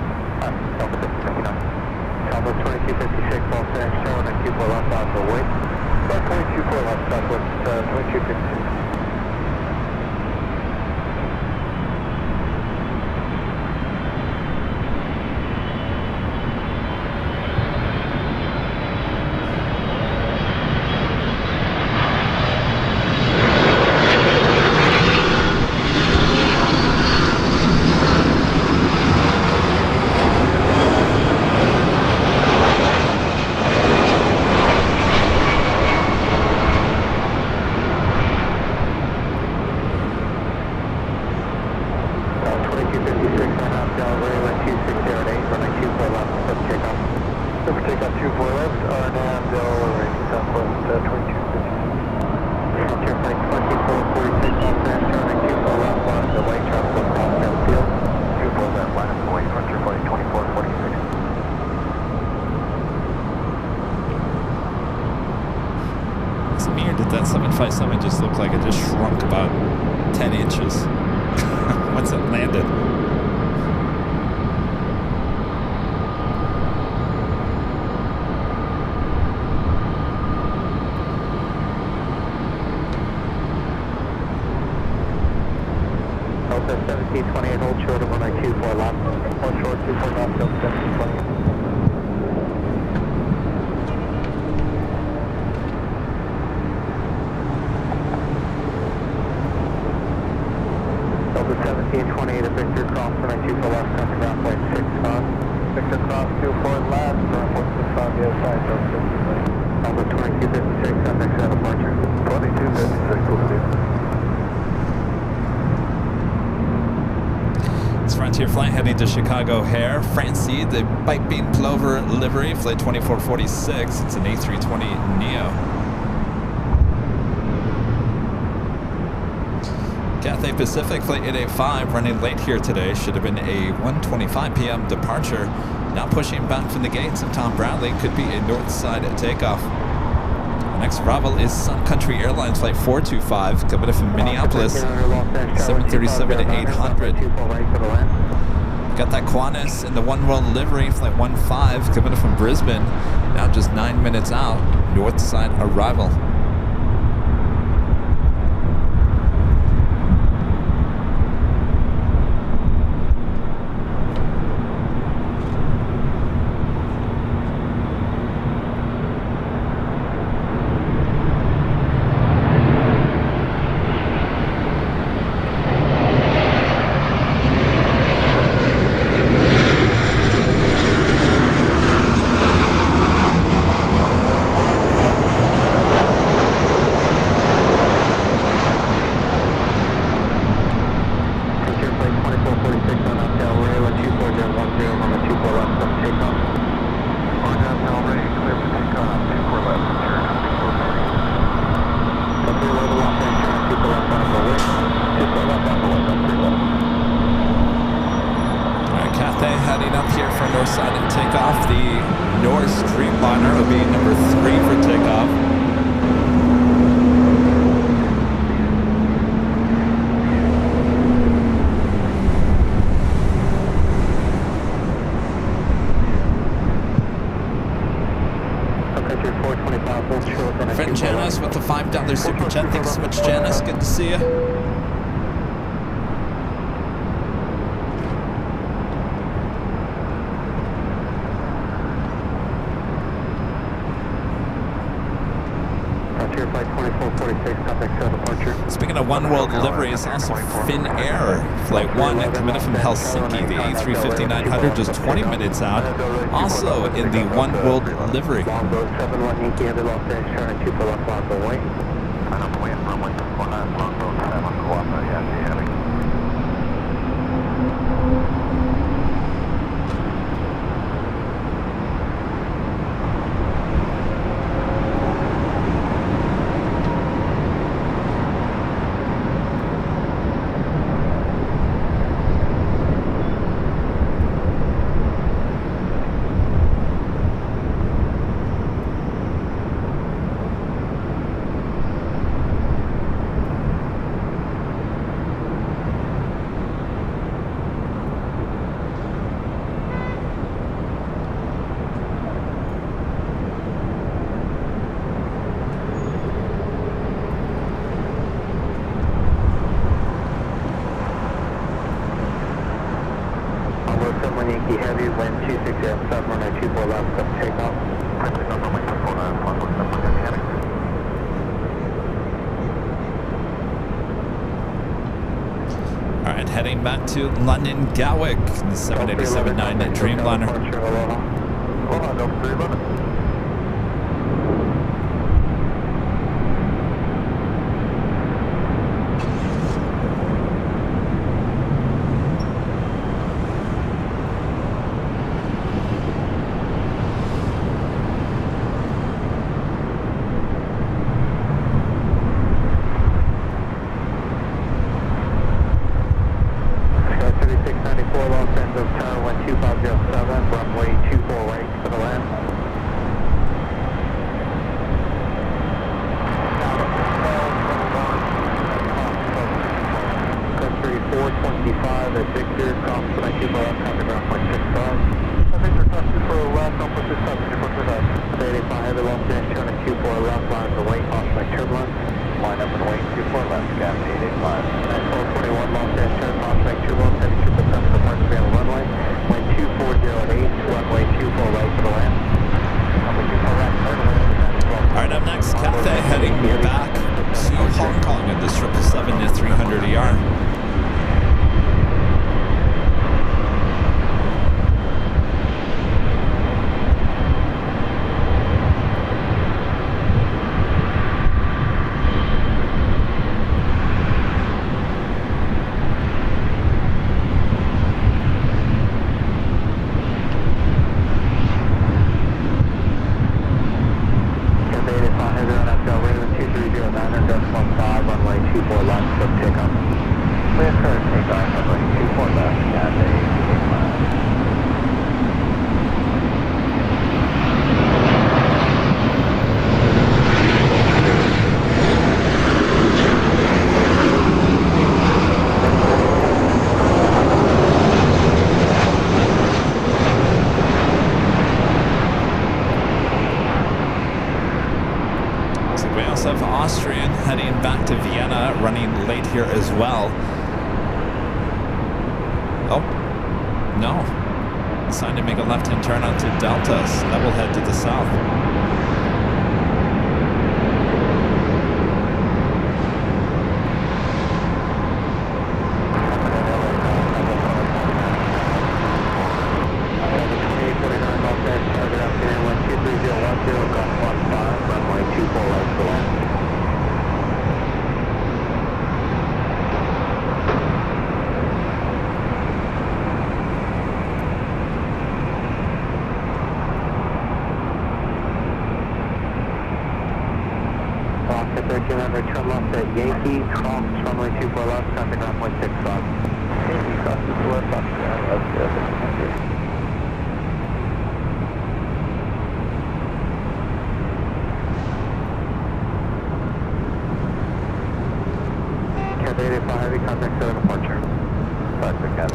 [SPEAKER 2] Delta 1559. Delta 2256, Los Angeles, Tower 24 left, on the way. 22 left, southwest, 2256.
[SPEAKER 1] That 757 just looked like it just shrunk about 10 inches once it landed.
[SPEAKER 2] Delta 1728, hold short of 1924 left. Hold short, 24 left, Delta 1728. Delta 1728 at Victor Cross, 24 left, country ground point 65. Victor Cross, 24 left, ground point 65, the other side, Delta 2256, on next departure. 2256, will do.
[SPEAKER 1] It's Frontier Flight heading to Chicago O'Hare. Francie, the Bike Beam Plover livery, flight 2446. It's an A320neo. Cathay Pacific Flight 885 running late here today. Should have been a 1:25 p.m. departure. Now pushing back from the gates of Tom Bradley. Could be a north side takeoff. The next arrival is Sun Country Airlines Flight 425 coming in from Minneapolis. 737 to 800. Got that Qantas in the One World livery, Flight 15 coming in from Brisbane. Now just 9 minutes out. North side arrival. Friend Janice with the $5 super chat. Thanks so much, Janice. Good to see you. Speaking Speaking of One World liveries, also Finnair Flight 1 coming in from Helsinki, the A350-900, just 20 minutes out, also in the One World livery.
[SPEAKER 2] Longboat 71 Yankee Heavy Los Angeles, turn 2 for left line for wing.
[SPEAKER 3] I'm on the way in runway 49, Longboat 7, Coapa, Yankee Heavy.
[SPEAKER 2] Yankee Heavy, wind 260 up, 724 left, up takeoff.
[SPEAKER 3] Pressing on runway 49, Longboat 7, Yankee Heavy.
[SPEAKER 1] All right, heading back to London Gatwick, the 787-9 Dreamliner.
[SPEAKER 3] Aloha, Delta 311.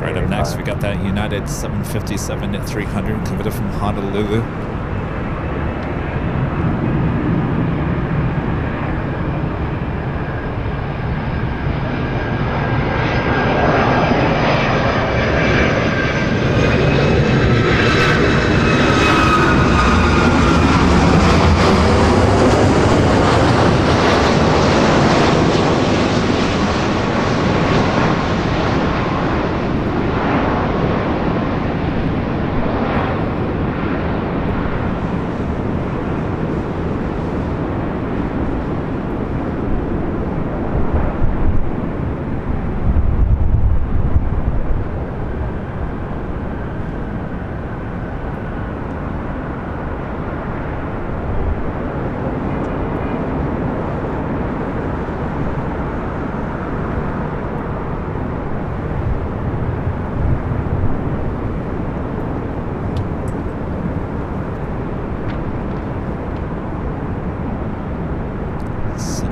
[SPEAKER 1] Right up next, we got that United 757-300 coming from Honolulu.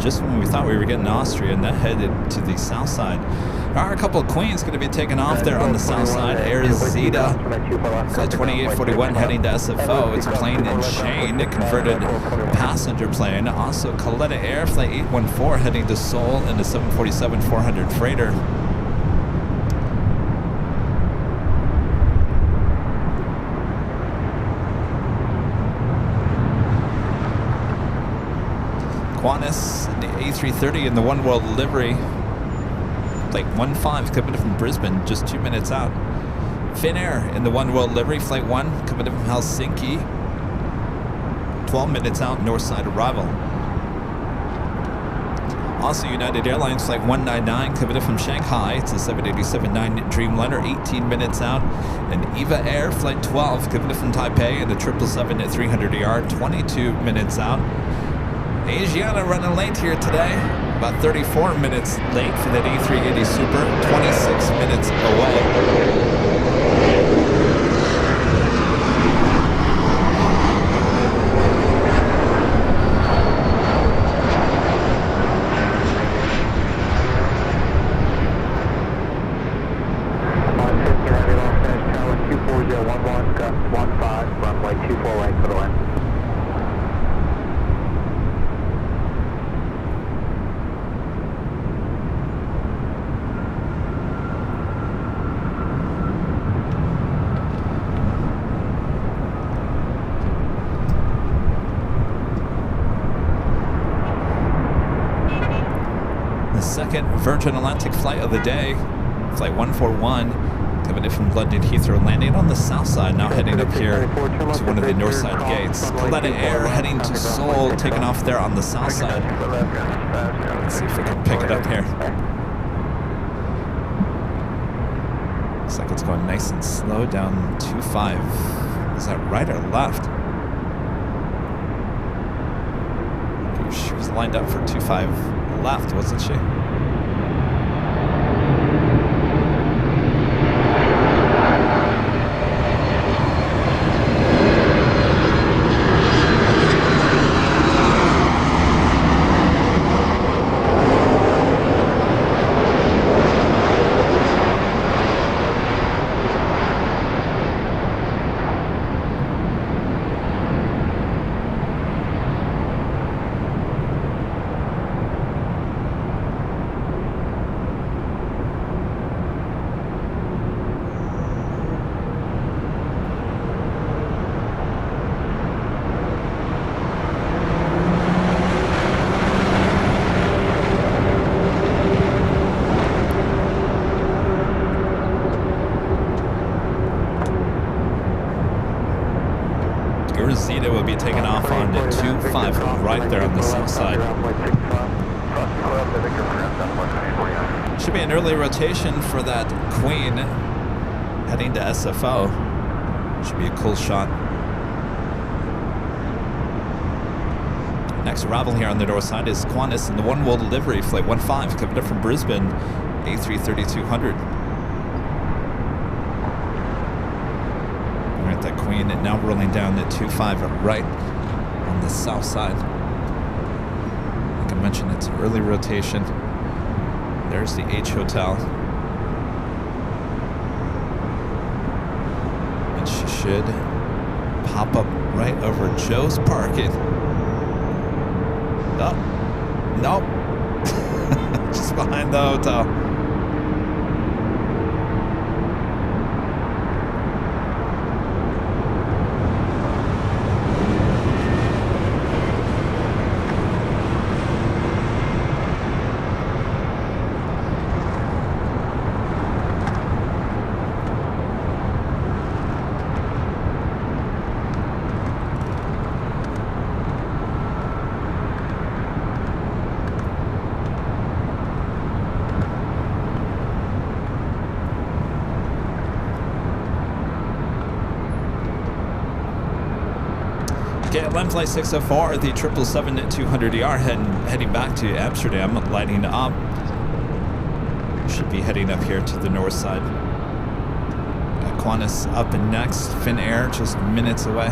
[SPEAKER 1] just when we thought we were getting Austria, and that headed to the south side. There are a couple of Queens going to be taking off there on the south side. Air Zeta, flight 2841 heading to SFO. It's Plane and Chain, a converted passenger plane. Also, Caleta Air, flight 814 heading to Seoul in the 747-400 freighter. Qantas, the A330 in the One World livery. Flight 15 coming in from Brisbane, just 2 minutes out. Finnair in the One World livery, flight 1 coming in from Helsinki, 12 minutes out, north side arrival. Also, United Airlines flight 199 coming in from Shanghai. It's a 787-9 Dreamliner, 18 minutes out. And EVA Air flight 12 coming in from Taipei in the 777-300ER, 22 minutes out. Asiana running late here today, about 34 minutes late for that A380 Super, 26 minutes away. Second Virgin Atlantic flight of the day, flight 141, coming in from London Heathrow, landing on the south side, now heading up here to one of the north side gates. Caleta Air heading to Seoul, taking off there on the south side. Let's see if we can pick it up here. Looks like it's going nice and slow down 25. Is that right or left? She was lined up for 25 left, wasn't she? Zeta will be taking off on the 25 right there on the south side. Should be an early rotation for that Queen heading to SFO. Should be a cool shot. Next arrival here on the north side is Qantas in the One World livery, flight 15 coming up from Brisbane, A330-200. That Queen now rolling down the 25 right on the south side. Like I mentioned, it's early rotation. There's the H Hotel. And she should pop up right over Joe's parking. Oh, nope. Just behind the hotel. KLM Flight 604, the 777-200ER heading back to Amsterdam, lighting up. Should be heading up here to the north side. Got Qantas up and next, Finnair just minutes away.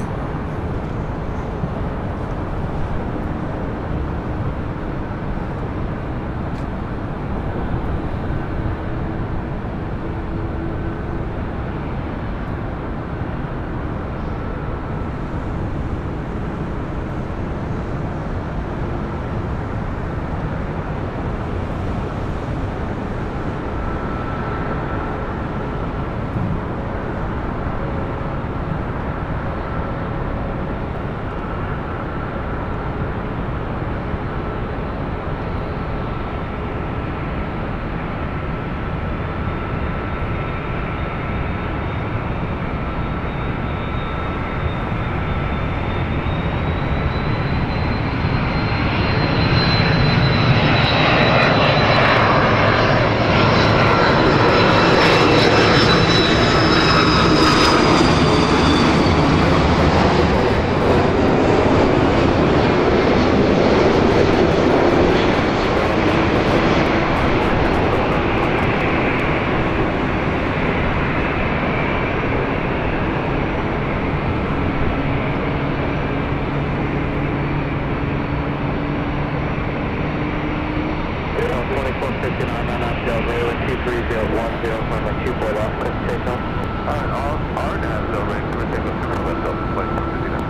[SPEAKER 2] runway 24 left, quick takeoff. Alright, our nav is over, we're taking a super lift off the flight 159.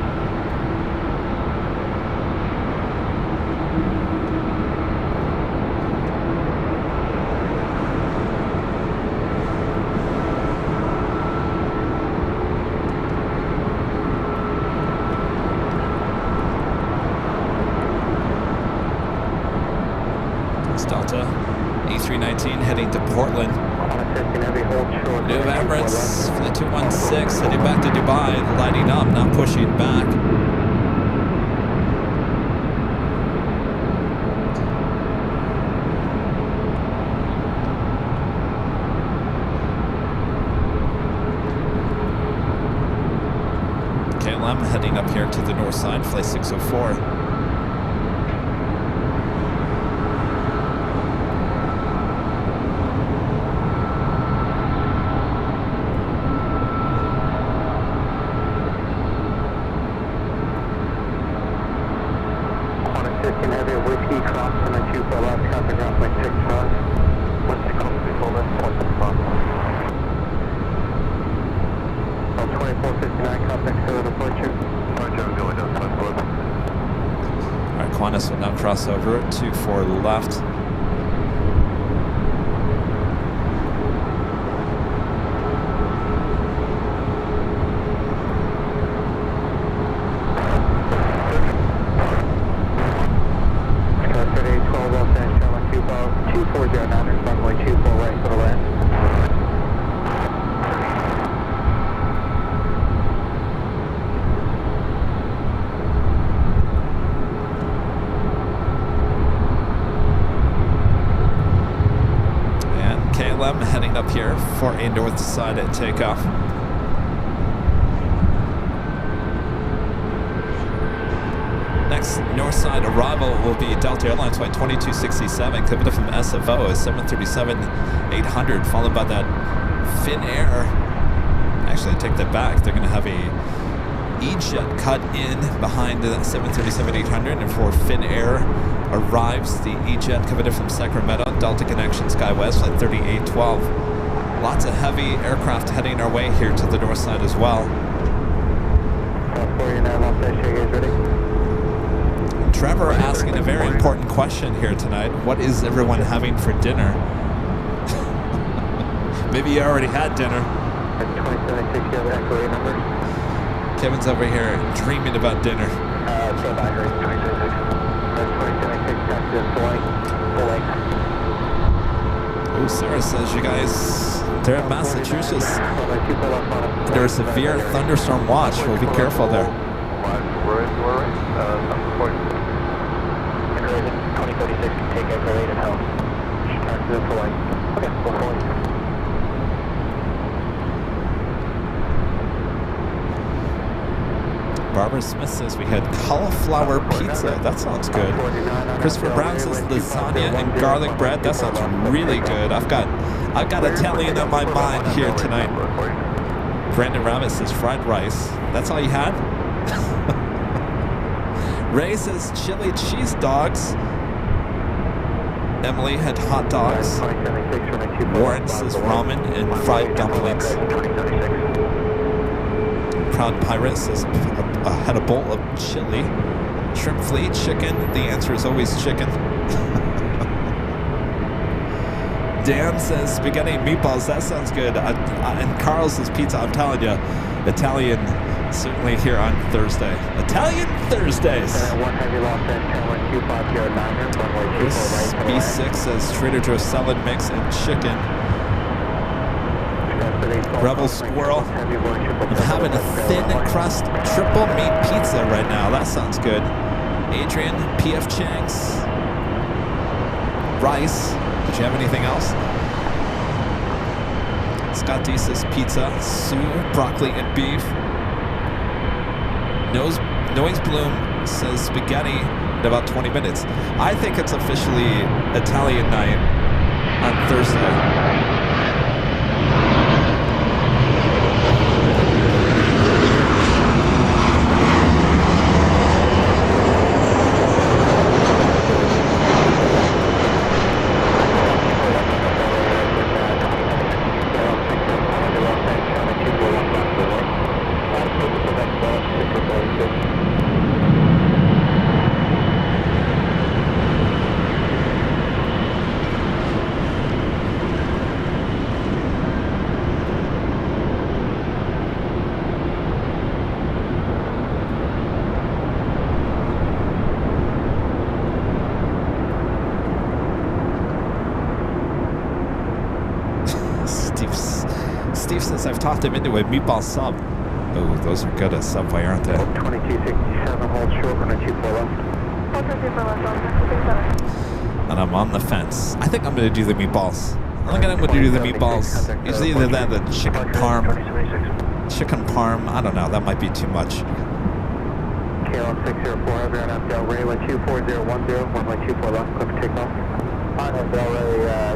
[SPEAKER 1] Delta A319 heading to Portland. New Emirates for the 216 heading back to Dubai, lighting up, not pushing back. KLM heading up here to the north side, flight 604. Qantas will now cross over, 24 left. Heading up here for a north side at takeoff. Next north side arrival will be Delta Airlines flight 2267, coming from SFO is 737-800, followed by that Finnair. Actually, I take that back. They're going to have a E-Jet cut in behind the 737-800, and for Finnair arrives the E-Jet coming in from Sacramento, Delta Connection SkyWest flight 3812. Lots of heavy aircraft heading our way here to the north side as well. Trevor asking a very important question here tonight. What is everyone having for dinner? Maybe you already had dinner. Kevin's over here dreaming about dinner. Oh, Sarah says you guys, they're in Massachusetts. There's a severe thunderstorm watch. We'll be careful there. Barbara Smith says we had cauliflower pizza. That sounds good. Christopher Brown says lasagna and garlic bread. That sounds really good. I've got Italian on my mind here tonight. Brandon Rabbit says fried rice. That's all you had? Ray says chili cheese dogs. Emily had hot dogs. Warren says ramen and fried dumplings. Proud Pirate says had a bowl of chili. Shrimp Fleet, chicken. The answer is always chicken. Dan says spaghetti and meatballs. That sounds good. And Carl says pizza. I'm telling you, Italian certainly here on Thursday. Italian Thursdays. Chris B6 says Trader Joe's salad mix and chicken. Rebel Squirrel. I'm having a thin crust triple meat pizza right now. That sounds good. Adrian, PF Chang's. Rice. Did you have anything else? Scott D says pizza. Sue, broccoli and beef. Noise Bloom says spaghetti in about 20 minutes. I think it's officially Italian night on Thursday. Steve says I've talked him into a meatball sub. Oh, those are good at Subway, aren't they?
[SPEAKER 2] 2267, hold short, runway 24 left.
[SPEAKER 1] And I'm on the fence. I think I'm going to do the meatballs. I think I'm going to do the meatballs. Usually either that or the chicken parm. Chicken parm. I don't know. That might be too much.
[SPEAKER 2] KLM 604, heavy on Del Ray, 24010, runway 24 left, clear for takeoff. On Del Ray,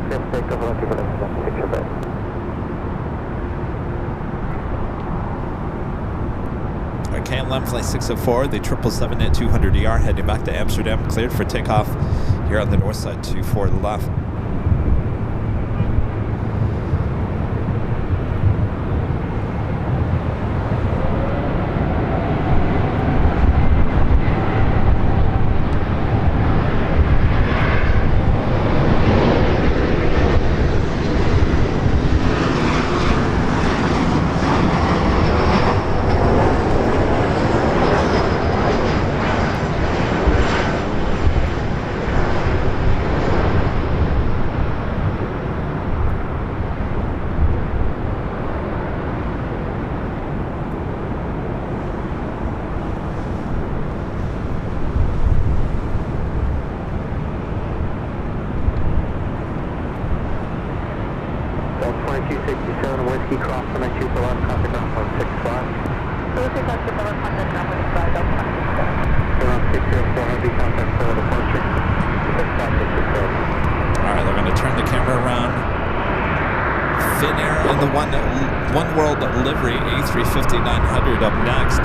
[SPEAKER 2] clear for takeoff, runway 24 left, picture bed.
[SPEAKER 1] KLM flight 604, the 777 at 200 ER, heading back to Amsterdam, cleared for takeoff here on the north side, 24 to the left. Up next.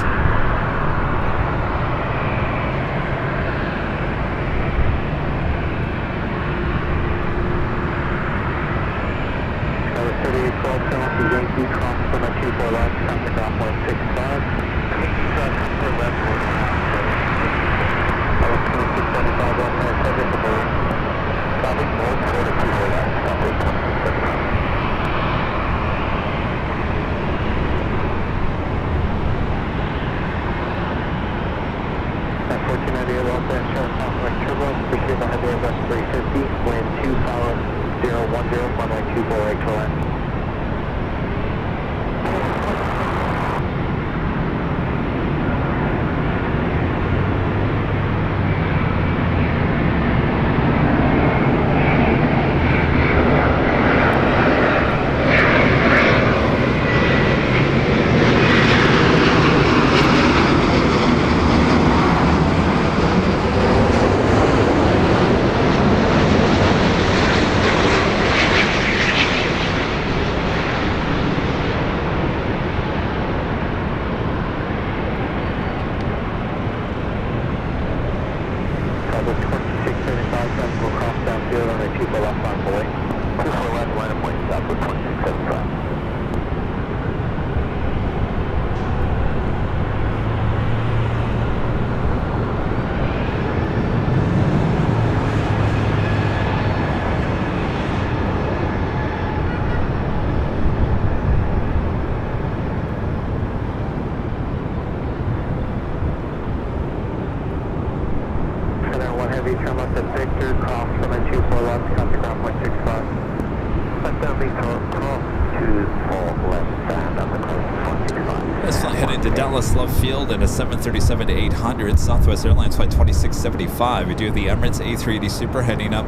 [SPEAKER 1] And a 737-800 Southwest Airlines flight 2675. We do the Emirates A380 Super heading up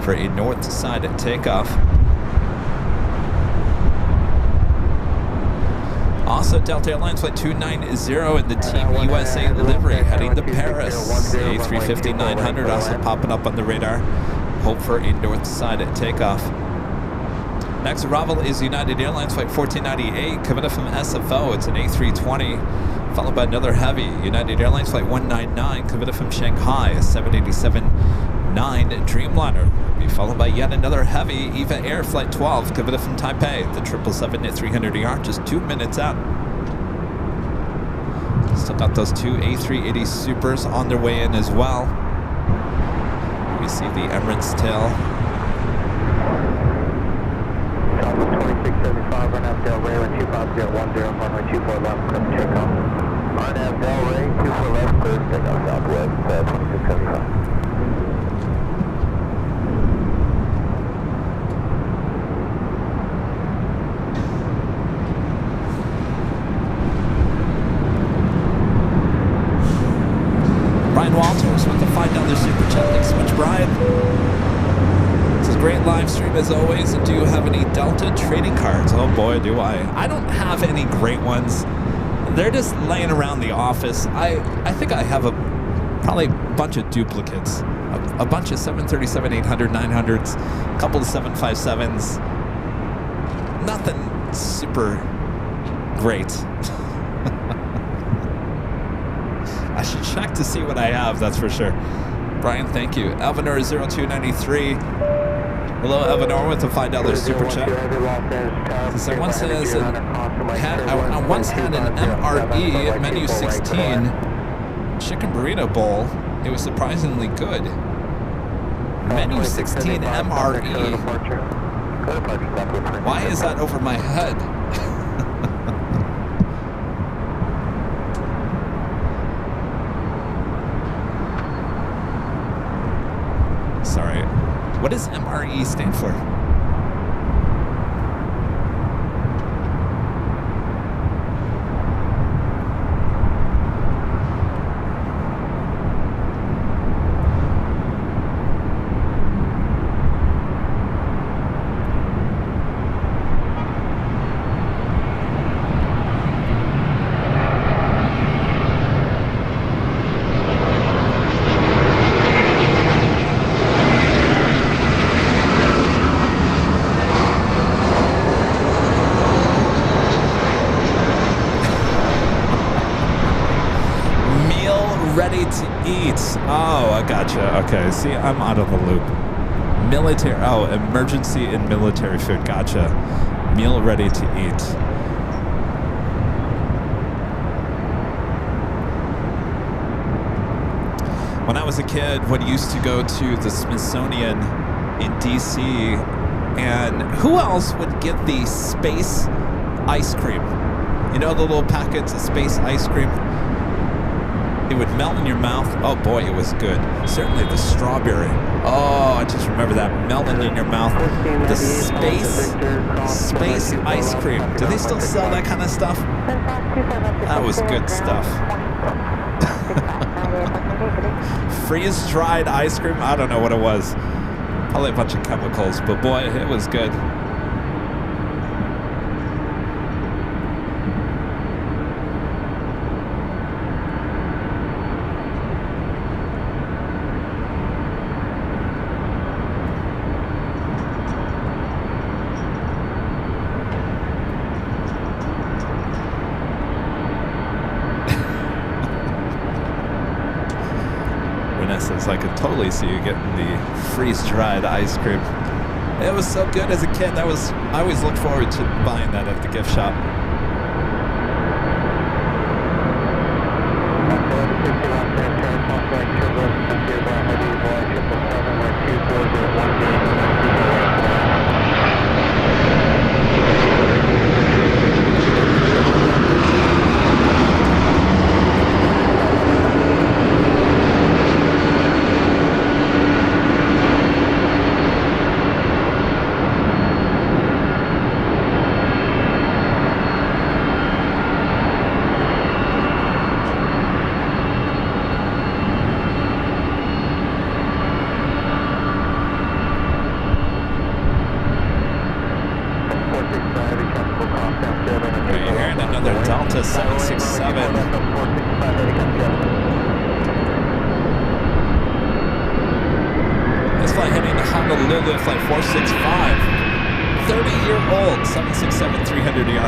[SPEAKER 1] for a north side takeoff. Also Delta Airlines flight 290 in the Team USA livery heading to Paris. The A350-900 also popping up on the radar. Hope for a north side takeoff. Next arrival is United Airlines flight 1498 coming up from SFO. It's an A320. Followed by another heavy, United Airlines flight 199, coming from Shanghai, a 787-9 Dreamliner. Will be followed by yet another heavy, EVA Air flight 12, coming from Taipei, the 777 at 300 ER, just 2 minutes out. Still got those two A380 Supers on their way in as well. We see the Emirates tail.
[SPEAKER 2] 2675, run out Del Ray, 25010, runway 24 left, clear for takeoff. On Del Ray, 24 left, clear for takeoff, Southwest, 2675.
[SPEAKER 1] live stream as always. And do you have any Delta trading cards? Oh boy, do I. I don't have any great ones. They're just laying around the office. I think I have probably a bunch of duplicates. A bunch of 737, 800, 900s, a couple of 757s. Nothing super great. I should check to see what I have, that's for sure. Brian, thank you. Elvanor 0293. Hello, Elvanor, with a $5 super chat. Because I once had an MRE menu 16 chicken burrito bowl. It was surprisingly good. Menu 16 MRE. Why is that over my head? Sorry. What does MRE stand for? Oh, I gotcha. Okay, see, I'm out of the loop. Military, oh, emergency and military food. Gotcha. Meal ready to eat. When I was a kid, we used to go to the Smithsonian in DC, and who else would get the space ice cream? You know the little packets of space ice cream? It would melt in your mouth. Oh boy, it was good. Certainly the strawberry. Oh, I just remember that melting in your mouth. The space ice cream. Do they still sell that kind of stuff? That was good stuff. Freeze-dried ice cream? I don't know what it was. Probably a bunch of chemicals, but boy, it was good. I could totally see you getting the freeze-dried ice cream. It was so good as a kid. I always looked forward to buying that at the gift shop.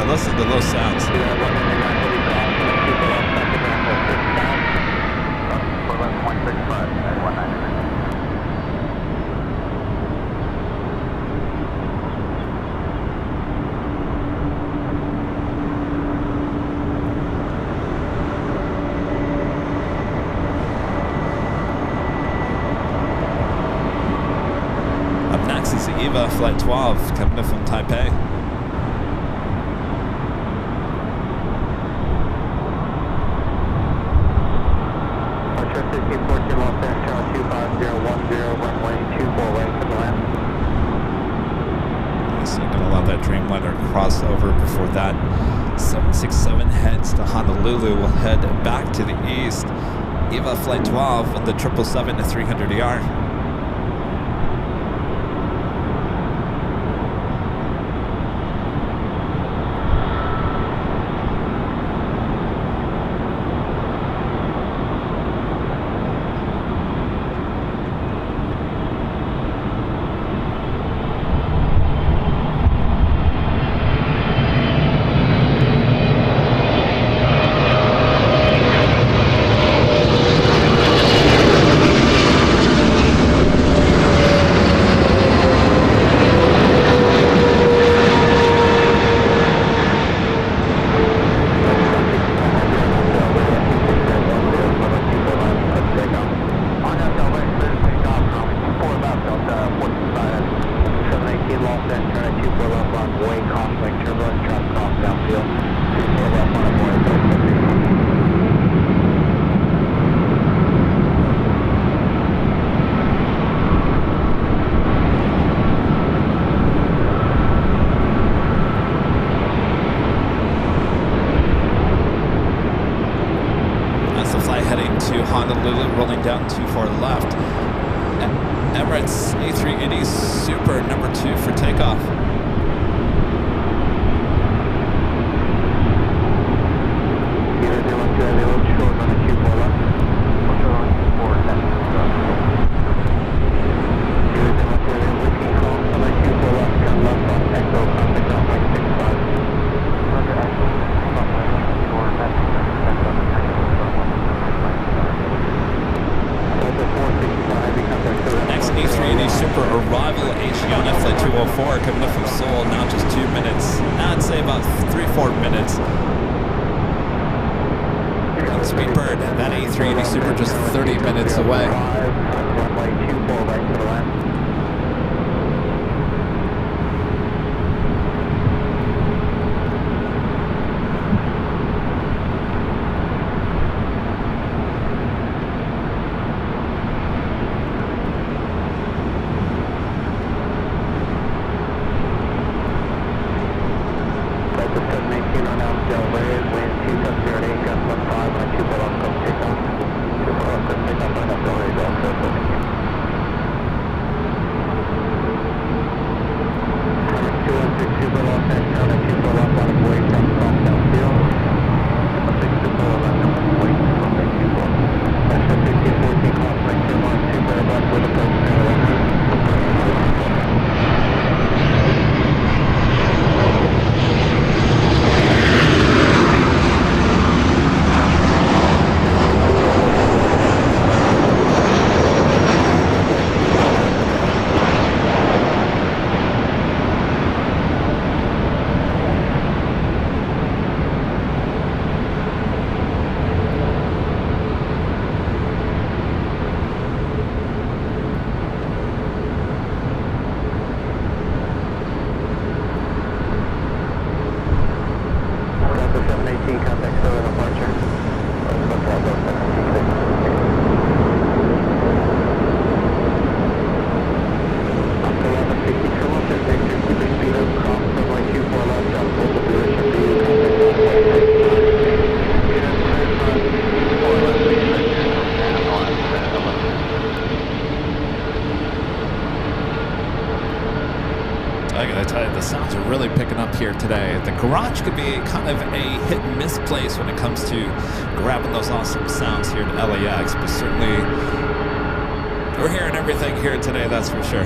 [SPEAKER 1] Listen to those sounds. Up next is Eva Flight 12 coming in from Taipei. Crossover before that. 767 heads to Honolulu. We'll head back to the east. Eva Flight 12 on the 777 to 300ER. slowing down 24 left. And Emirates A380 Super number 2 for takeoff. Next A380 Super arrival Asiana flight 204 coming up from Seoul, now just 2 minutes. I'd say about 3-4 minutes. And Speedbird, that A380 Super just 30 minutes away. I gotta tell you, the sounds are really picking up here today. The garage could be kind of a hit and miss place when it comes to grabbing those awesome sounds here at LAX, but certainly we're hearing everything here today, that's for sure.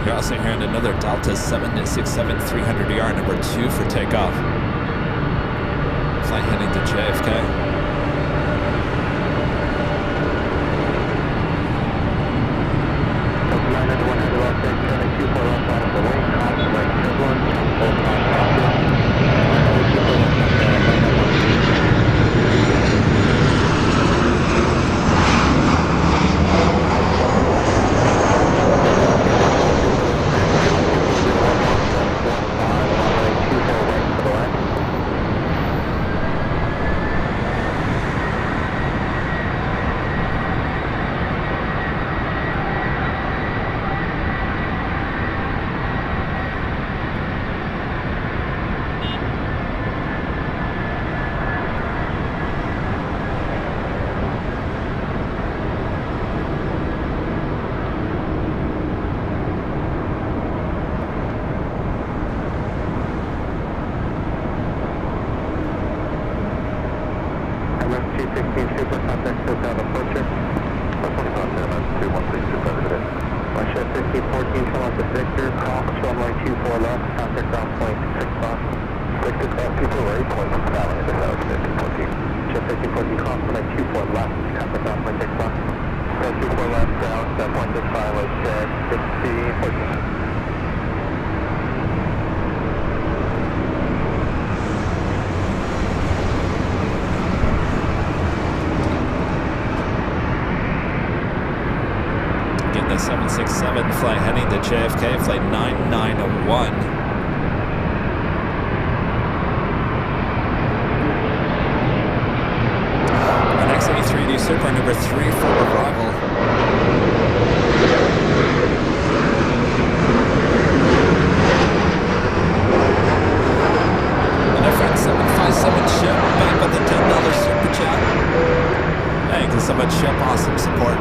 [SPEAKER 1] You're also hearing another Delta 767-300ER number 2 for takeoff. Flight heading to JFK. Aviation 767 flight heading to JFK, flight 9901. Our next 83D Super number 3 for arrival. And our friend 757 ship back with the $10 super chat. Thank you so much, ship. Awesome support.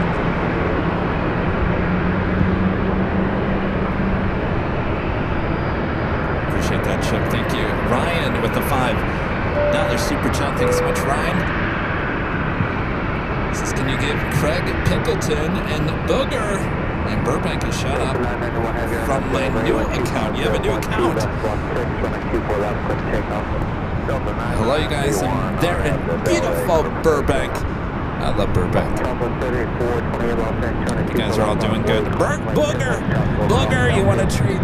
[SPEAKER 1] Appreciate that, ship. Thank you. Ryan with the $5 super chat. Thanks so much, Ryan. This is, can you give Craig Pickleton and Booger and Burbank a shout out from my new account? You have a new account. Hello, you guys. I'm there in beautiful Burbank. I love Burbank. You guys are all doing good. Booger, you want a treat?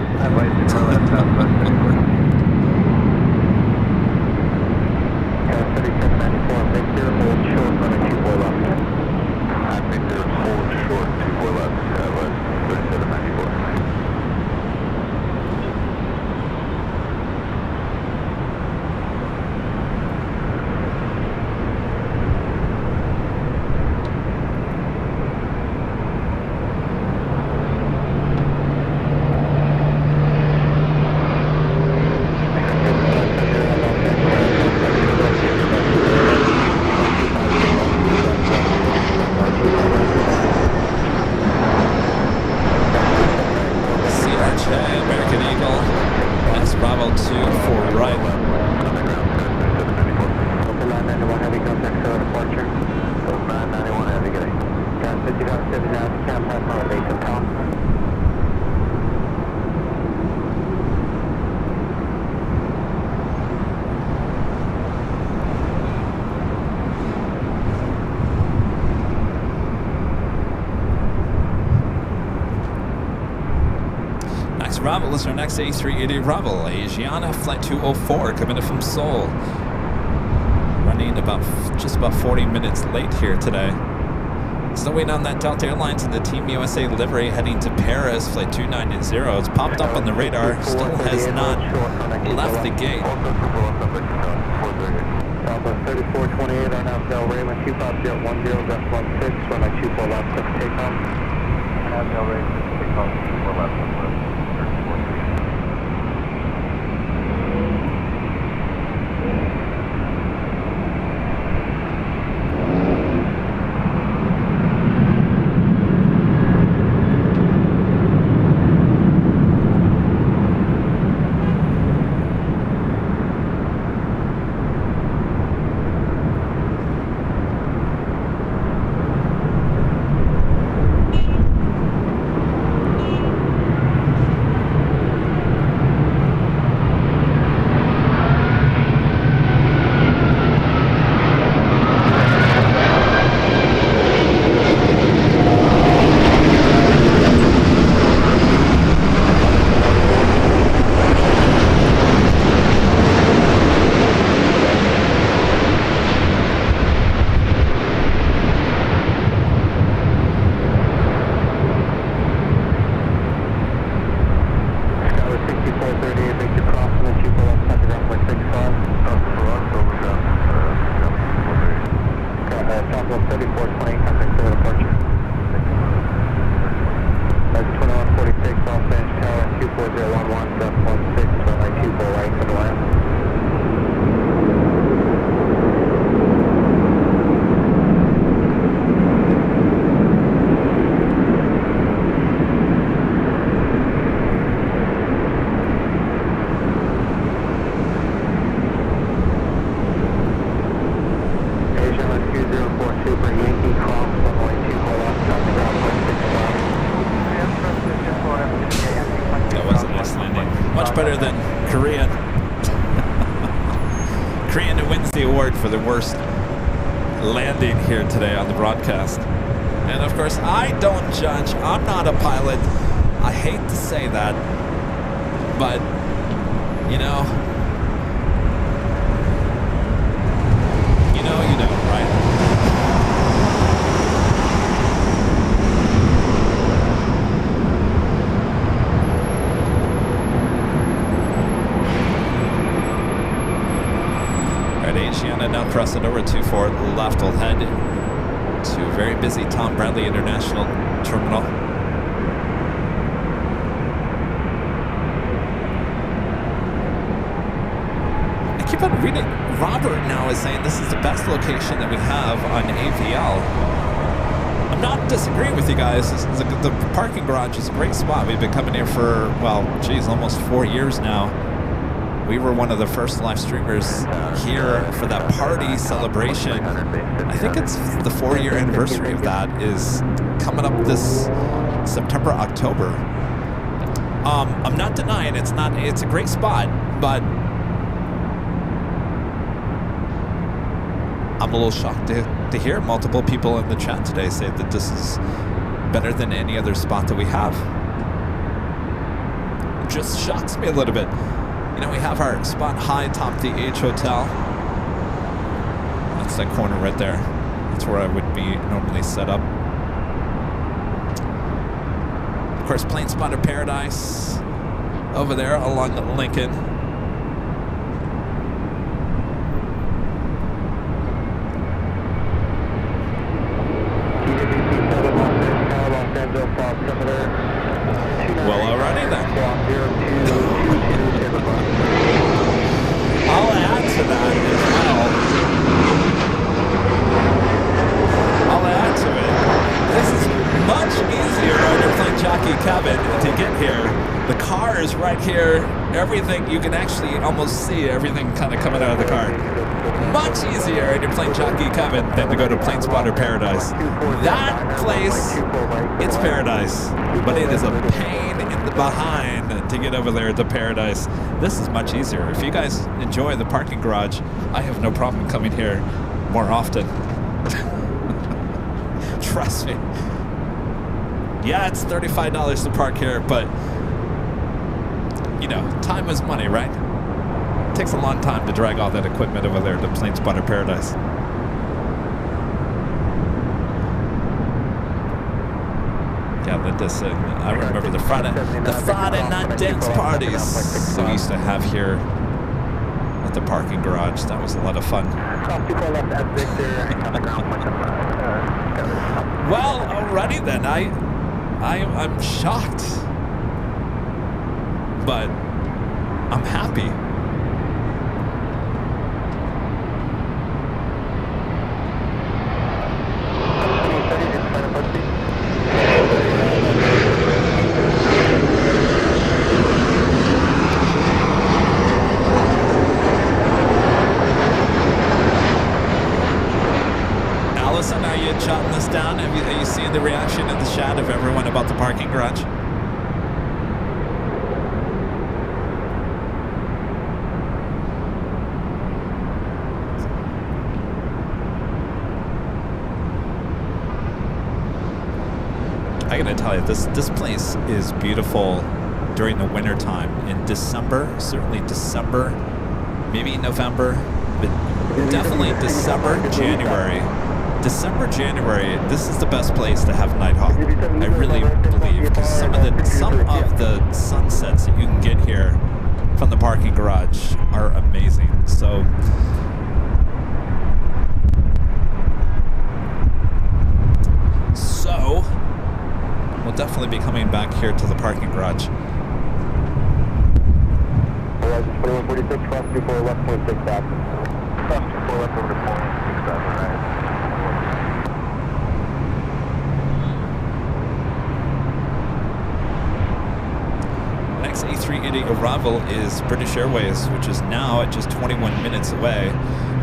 [SPEAKER 1] Bravo, listener next A380 Bravo, Asiana Flight 204 coming in from Seoul. Running just about 40 minutes late here today. Still waiting on that Delta Airlines and the Team USA livery heading to Paris, Flight 290. It's popped up on the radar, still has not left the gate.
[SPEAKER 2] Southwest 3428 on out Del Rey, 25010.16, runway 24 left, quick takeoff. On Del Rey, takeoff, 24 left, 3428.
[SPEAKER 1] For the worst landing here today on the broadcast. And of course, I don't judge. I'm not a pilot. I hate to say that, but you know, right? cross it over 24 left. We'll head to a very busy Tom Bradley International Terminal. I keep on reading. Robert now is saying this is the best location that we have on AVL. I'm not disagreeing with you guys. The parking garage is a great spot. We've been coming here for, well, geez, almost 4 years now. We were one of the first live streamers here for that party celebration. I think it's the 4-year anniversary of that is coming up this September, October. I'm not denying it's a great spot, but I'm a little shocked to hear multiple people in the chat today say that this is better than any other spot that we have. It just shocks me a little bit. You know, we have our spot high atop the H Hotel. That's that corner right there. That's where I would be normally set up. Of course, Plane Spotter Paradise over there along the Lincoln. Well, alrighty then. I'll add to that as well. I'll add to it. This is much easier on your Plane Jockey Kevin to get here. The car is right here. Everything, you can actually almost see everything kind of coming out of the car. Much easier in your Plane Jockey Kevin than to go to Plane Spotter Paradise. That place, it's paradise, but it is a pain in the behind to get over there to Paradise. This is much easier. If you guys enjoy the parking garage, I have no problem coming here more often. Trust me. Yeah, it's $35 to park here, but you know, time is money, right? It takes a long time to drag all that equipment over there to Plane Spotter Paradise. Yeah, I remember the Friday night dance parties that we used to have here at the parking garage. That was a lot of fun. Well, alrighty then. I'm shocked, but I'm happy. Allison, are you jotting this down? Are you seeing the reaction in the chat of everyone about the parking garage? I gotta tell you, this place is beautiful during the winter time. In December, certainly December, maybe November, but definitely December, January. December, January, this is the best place to have Nighthawk. I really believe, because some of the sunsets that you can get here from the parking garage are amazing. So we'll definitely be coming back here to the parking garage.
[SPEAKER 2] 2146, cross 24 left, 0.6 back. Cross 24 left over to 0.6 back, right.
[SPEAKER 1] Next A380 arrival is British Airways, which is now at just 21 minutes away.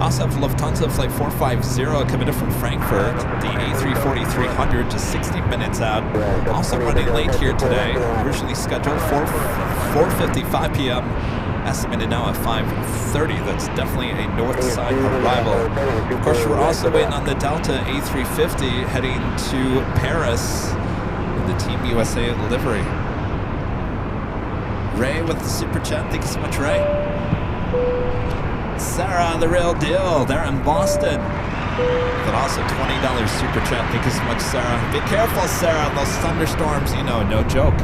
[SPEAKER 1] Also have Lufthansa Flight 450 coming in from Frankfurt, the A340-300 just 60 minutes out. Also running late here today, originally scheduled for 4:55 p.m., estimated now at 5:30. That's definitely a north side arrival. Of course, we're also waiting on the Delta A350 heading to Paris in the Team USA livery. Ray with the super chat. Thank you so much, Ray. Sarah, the real deal. They're in Boston. But also $20 super chat. Thank you so much, Sarah. Be careful, Sarah. Those thunderstorms, you know, no joke.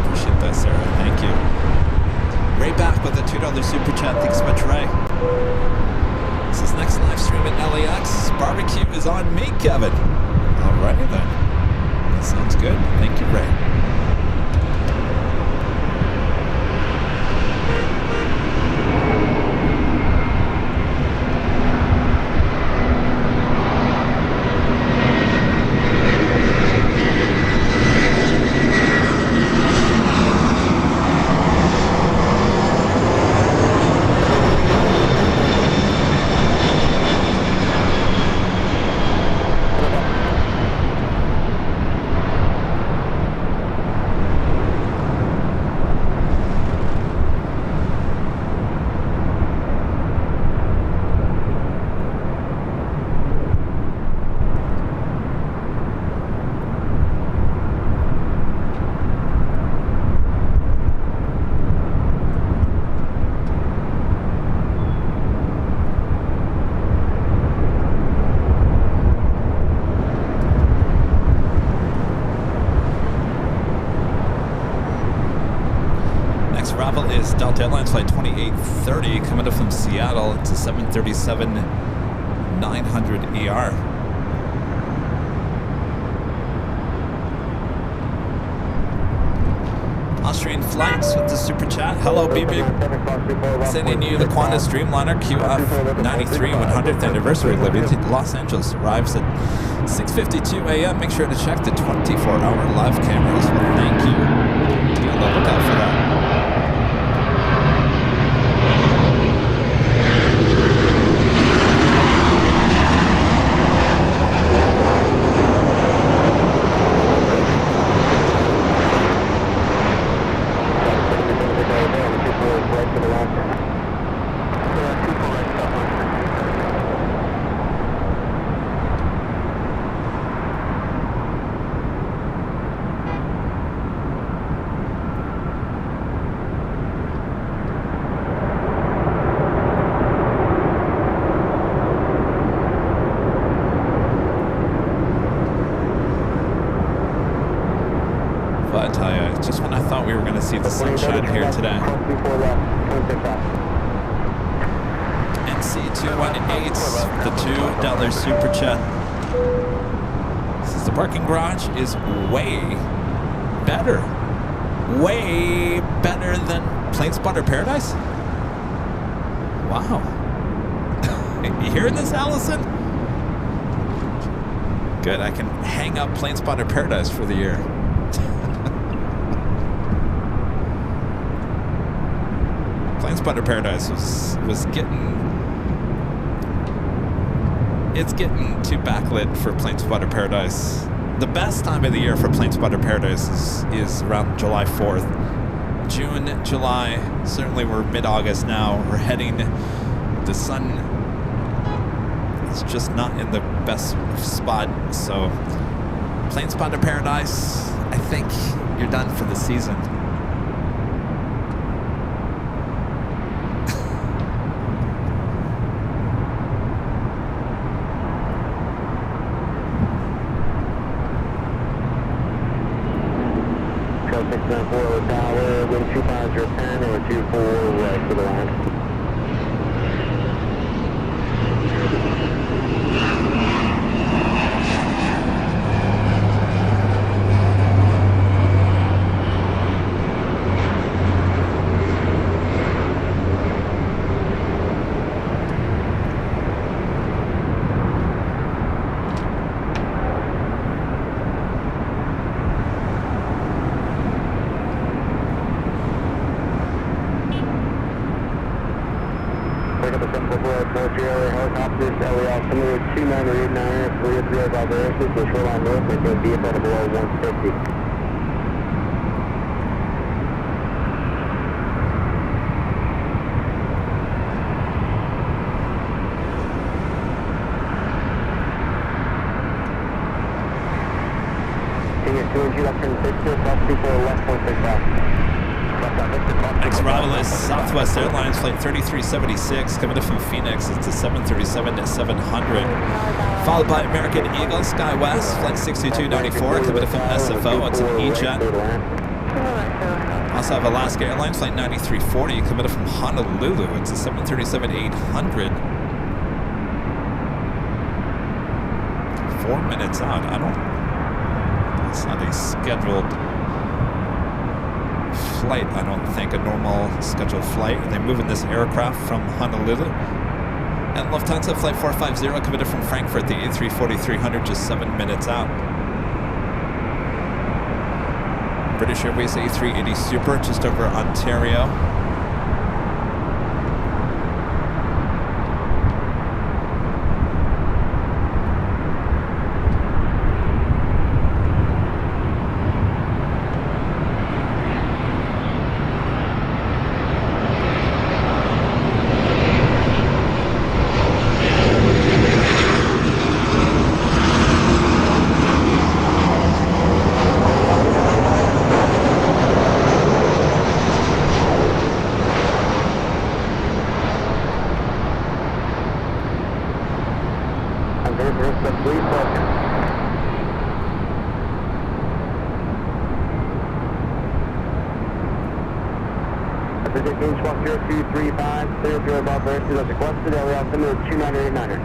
[SPEAKER 1] Appreciate that, Sarah. Thank you. Ray back with a $2 super chat. Thanks so much, Ray. This is next live stream at LAX. Barbecue is on me, Kevin. Alrighty then. That sounds good. Thank you, Ray. Is Delta Airlines flight 2830 coming up from Seattle. It's a 737-900 ER. Austrian Flights with the super chat. Hello, BB. Sending you the Qantas Dreamliner QF 93 100th anniversary delivery to Los Angeles. Arrives at 6:52 a.m. Make sure to check the 24-hour live cameras. Well, thank you. Be on the lookout for that. Just when I thought we were going to see the sunshine here today. NC218, the $2 super chat. Says the parking garage is way better than Plane Spotter Paradise. Wow. You hearing this, Allison? Good, I can hang up Plane Spotter Paradise for the year. Plane Spotter Paradise was getting too backlit for Plane Spotter Paradise. The best time of the year for Plane Spotter Paradise is around July 4th. June, July, certainly we're mid-August now. We're heading, the sun is just not in the best spot. So Plane Spotter Paradise, I think you're done for the season.
[SPEAKER 2] Tower, wind 25010 or 24 right for the line. Helicopters, LAX, similar 2989, 303 by Verisis, the shoreline north, and go VFL below 150. Senior 2G, left turn 6, plus 24, left 165.
[SPEAKER 1] Next arrival is Southwest Airlines flight 3376 coming in from Phoenix. It's a 737-700. Followed by American Eagle SkyWest flight 6294 coming in from SFO. It's an E-Jet. also have Alaska Airlines Flight 9340 coming from Honolulu. It's a 737-800. 4 minutes out. It's not a scheduled flight, I don't think, a normal scheduled flight. Are they moving this aircraft from Honolulu? And Lufthansa Flight 450 coming in from Frankfurt, the A340-300, just 7 minutes out. British Airways A380 Super just over Ontario.
[SPEAKER 2] Gauge 10235, clear above versus as requested, LA altimeter 2989er.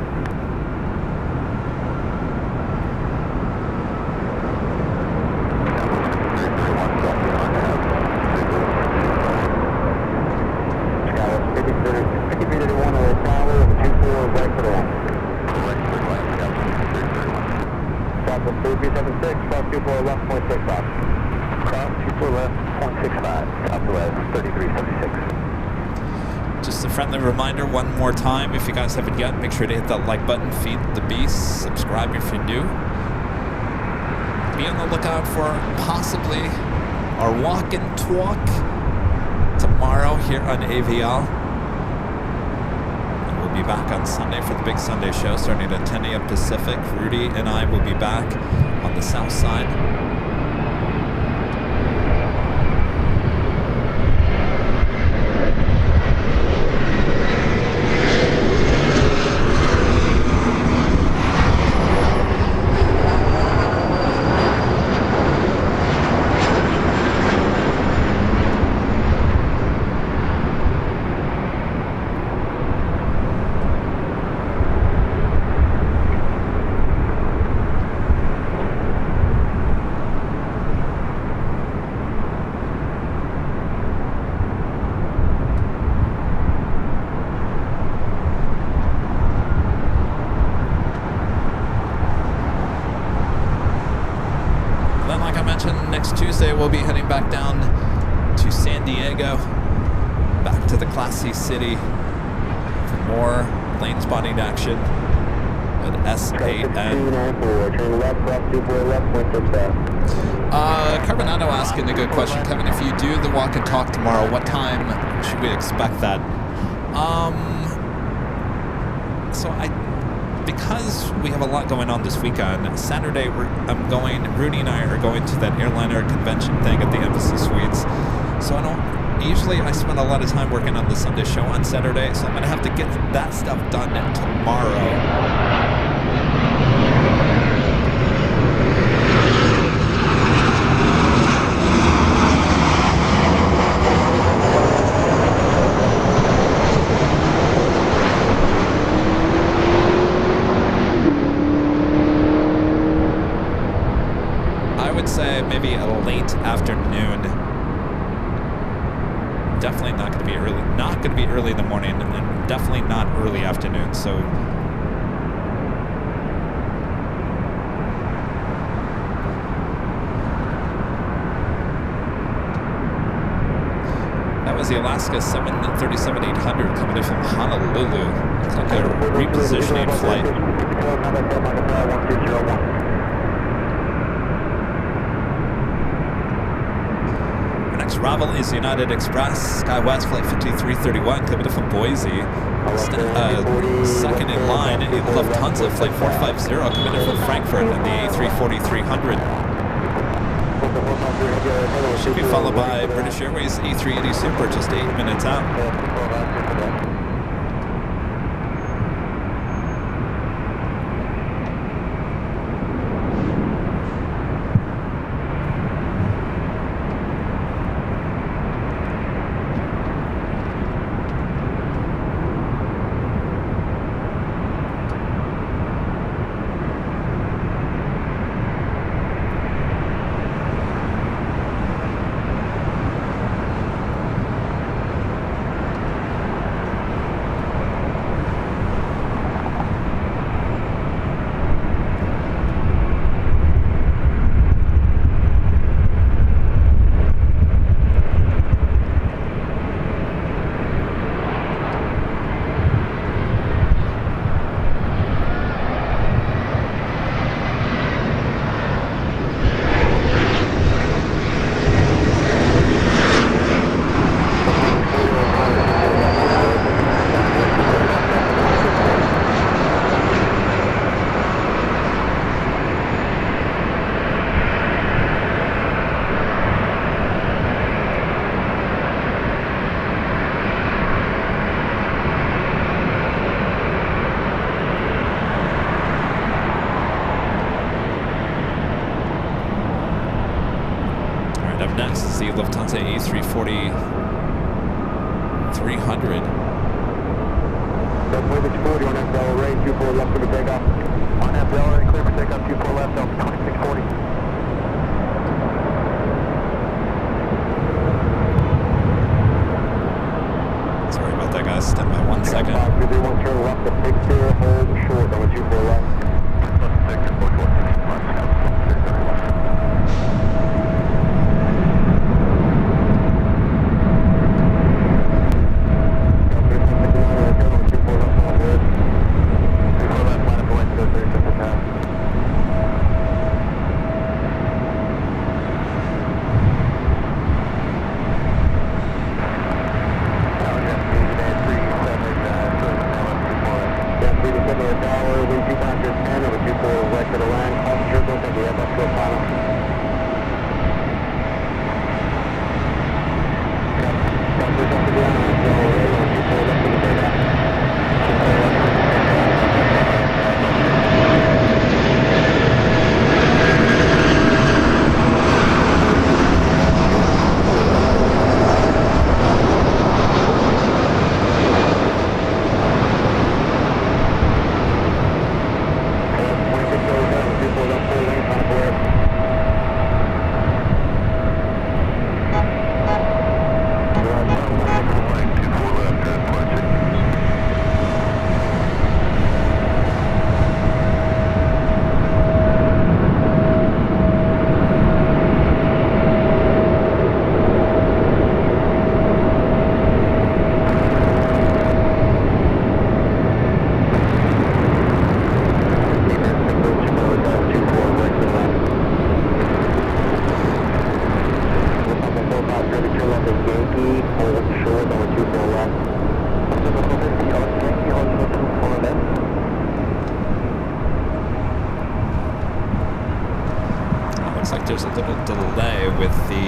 [SPEAKER 1] Just a friendly reminder one more time, if you guys haven't yet, make sure to hit that like button, feed the beast, subscribe if you're new. Be on the lookout for possibly our walk and talk tomorrow here on Aviation. And we'll be back on Sunday for the big Sunday show starting at 10 a.m. Pacific. Rudy and I will be back on the south side. Tuesday we'll be heading back down to San Diego, back to the Classy City for more plane spotting action at S8N. Carbonado asking a good question. Kevin, if you do the walk and talk tomorrow, what time should we expect that? Because we have a lot going on this weekend, Saturday Rudy and I are going to that airliner convention thing at the Embassy Suites. So I spend a lot of time working on the Sunday show on Saturday, so I'm going to have to get that stuff done tomorrow. Say maybe a late afternoon. Definitely not going to be early. Not going to be early in the morning, and definitely not early afternoon. So that was the Alaska 737-800 coming in from Honolulu. Looks like a repositioning flight. Arrival is United Express, SkyWest Flight 5331, coming in from Boise. Second in line, Lufthansa Flight 450, coming in from Frankfurt, and the A340-300. Should be followed by British Airways A380 Super, just 8 minutes out. is the Lufthansa A340 300.
[SPEAKER 2] That's Wave 40 on FL Ray, 24 left for the takeoff. On FL Ray, clear for takeoff, 24 left, Alpha 2640.
[SPEAKER 1] Sorry about that, guys. Stand by 1 second.
[SPEAKER 2] 531, turn left to Big Bear, hold short, number 24 left.
[SPEAKER 1] There's a little delay with the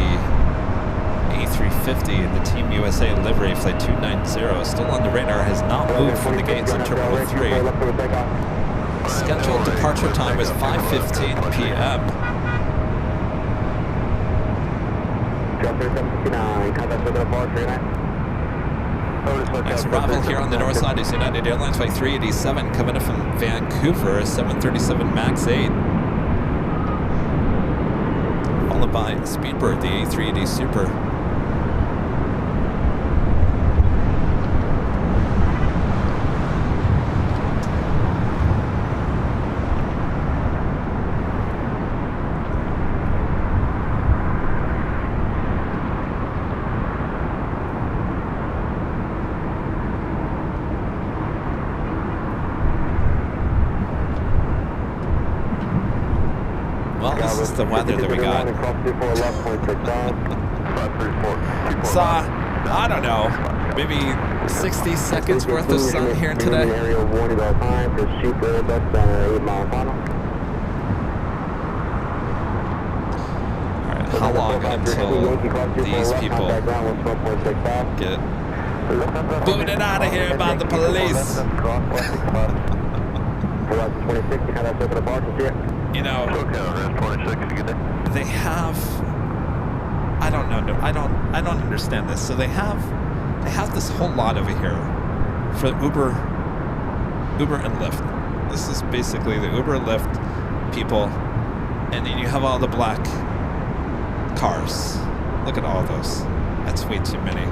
[SPEAKER 1] A350 in the Team USA livery, flight 290, still on the radar, has not moved from the gates on Terminal 3. Scheduled departure time is 5:15 p.m. Next arrival here on the north side is United Airlines flight 387 coming in from Vancouver, 737 MAX 8. Followed by Speedbird, the A380 Super. Well, this is the weather that we got. So, I don't know, maybe 60 seconds worth of sun here today. Alright, how long until these people get booted out of here by the police? You know, they have, I don't know, I don't understand this. So they have this whole lot over here for Uber and Lyft. This is basically the Uber Lyft people, and then you have all the black cars. Look at all those. That's way too many.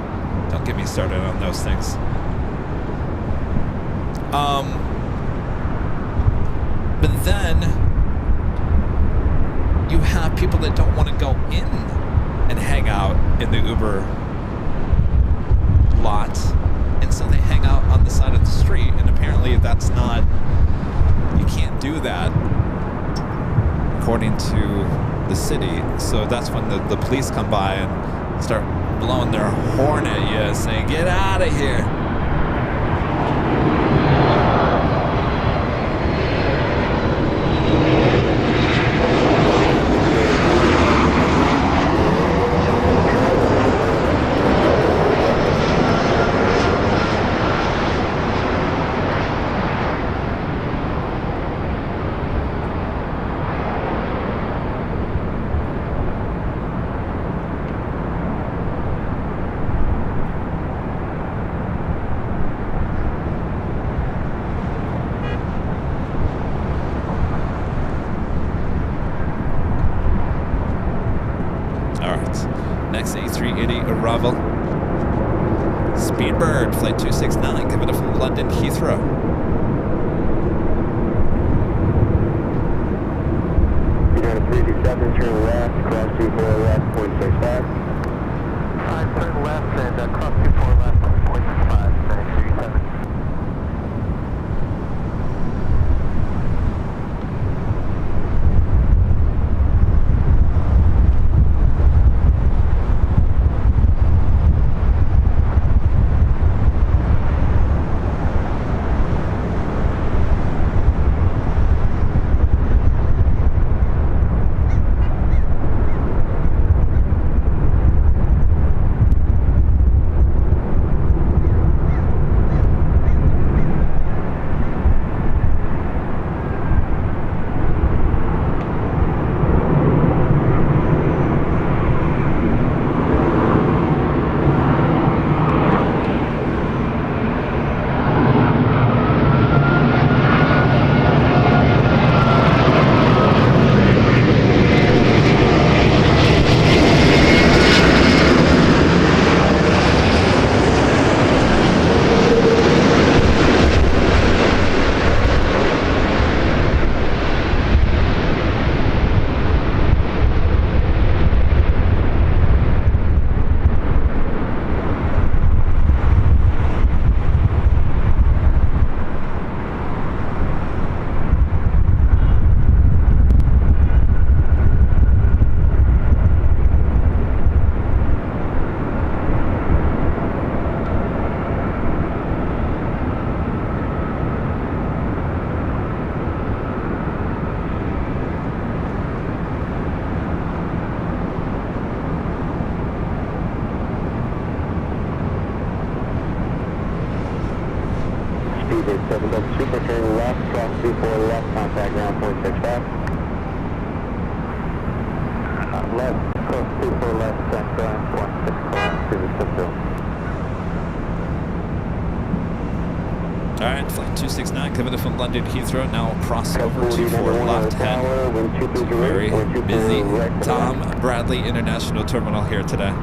[SPEAKER 1] Don't get me started on those things. But then you have people that don't want to go in and hang out in the Uber lot, and so they hang out on the side of the street, and apparently that's not, you can't do that according to the city. So that's when the police come by and start blowing their horn at you saying, get out of here. arrival. Speedbird, flight 269, coming up from London Heathrow.
[SPEAKER 2] You're going to 327, turn left, cross 24 left, 0.65.
[SPEAKER 3] 5 turn left and cross 24 left, 0.65, 937.
[SPEAKER 2] Speedbird 7 Delta Super, turn left, cross 24 left, contact ground 465. Left, cross 24 left, contact ground 465, to the system.
[SPEAKER 1] All right, flight 269 coming in from London Heathrow. Now cross over to for left hand. Very busy Tom Bradley International Terminal here today.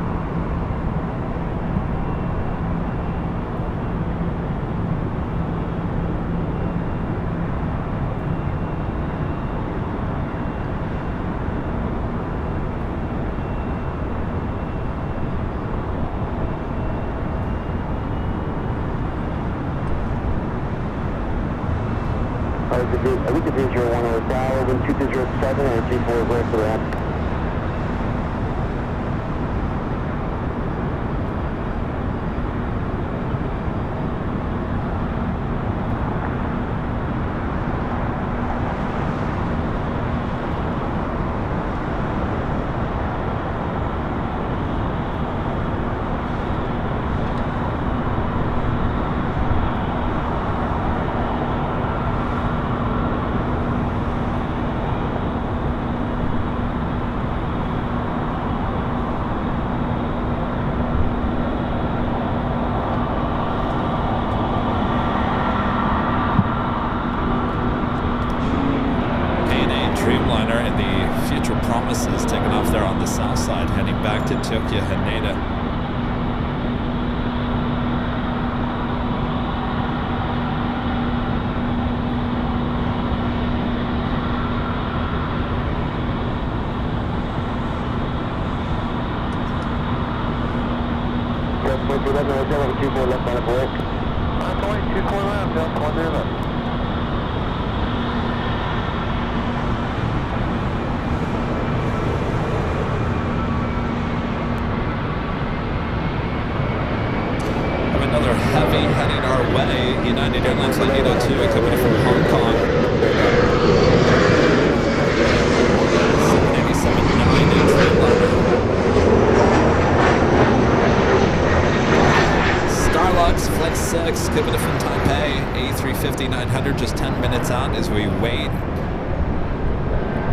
[SPEAKER 2] We could do 01 over tower, wind 2207 or 24 right for that.
[SPEAKER 1] Dreamliner and the Future Promises taking off there on the south side, heading back to Tokyo Haneda.
[SPEAKER 2] Left 11, hotel, 24 left on the break.
[SPEAKER 3] 24 left, Delta 1 left.
[SPEAKER 1] Another heavy heading our way. United Airlines Flight 802 coming from Hong Kong. 787-9 in Dreamliner. Starlux Flight 6 coming from Taipei. A350-900 just 10 minutes out as we wait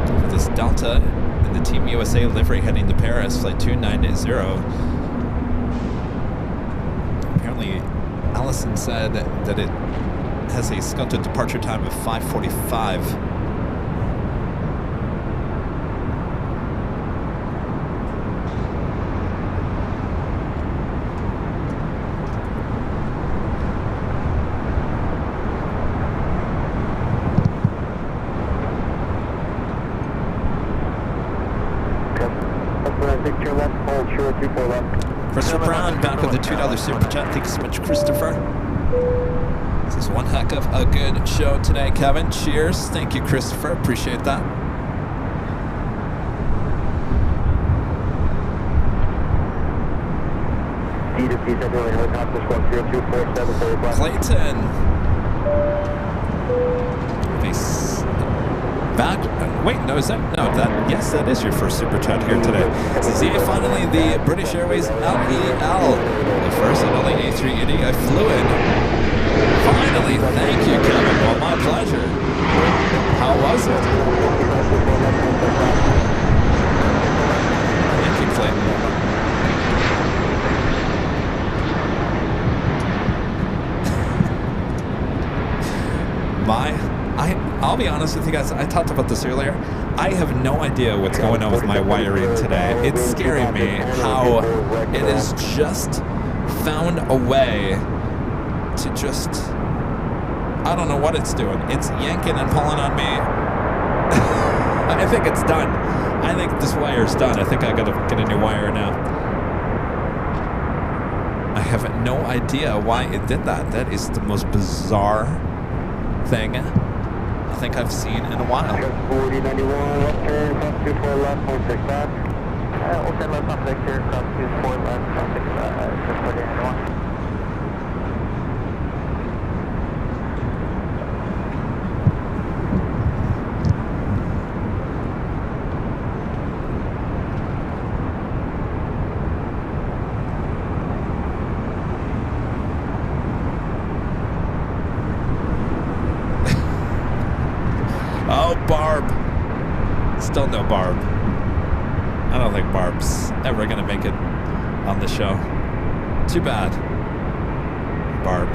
[SPEAKER 1] for this Delta and the Team USA livery heading to Paris. Flight 290. Allison said that it has a scheduled departure time of 5:45.
[SPEAKER 2] 24 left.
[SPEAKER 1] Christopher Brown back with the $2 super chat. Thanks so much, Christopher. This is one heck of a good show today, Kevin. Cheers. Thank you, Christopher. Appreciate that.
[SPEAKER 2] D to C, February, helicopter squawk 0247, 30 black.
[SPEAKER 1] Clayton. Nice. Back. Wait, no, is that? No, that. Yes, that is your first super chat here today. This is finally the British Airways LEL. The first and only A380 I flew in. Finally, thank you, Kevin. Well, my pleasure. How was it? Thank you, Clayton. I'll be honest with you guys, I talked about this earlier. I have no idea what's going on with my wiring today. It's scaring me how it has just found a way to just, I don't know what it's doing. It's yanking and pulling on me. I think it's done. I think this wire's done. I think I gotta get a new wire now. I have no idea why it did that. That is the most bizarre thing I think I've seen in a while.
[SPEAKER 2] 4091, left turn, cross 24 left, 0.6 back.
[SPEAKER 3] Open left on Victor, cross 24 left, 0.6, just 4091.
[SPEAKER 1] Still no Barb. I don't think Barb's ever gonna make it on the show. Too bad. Barb.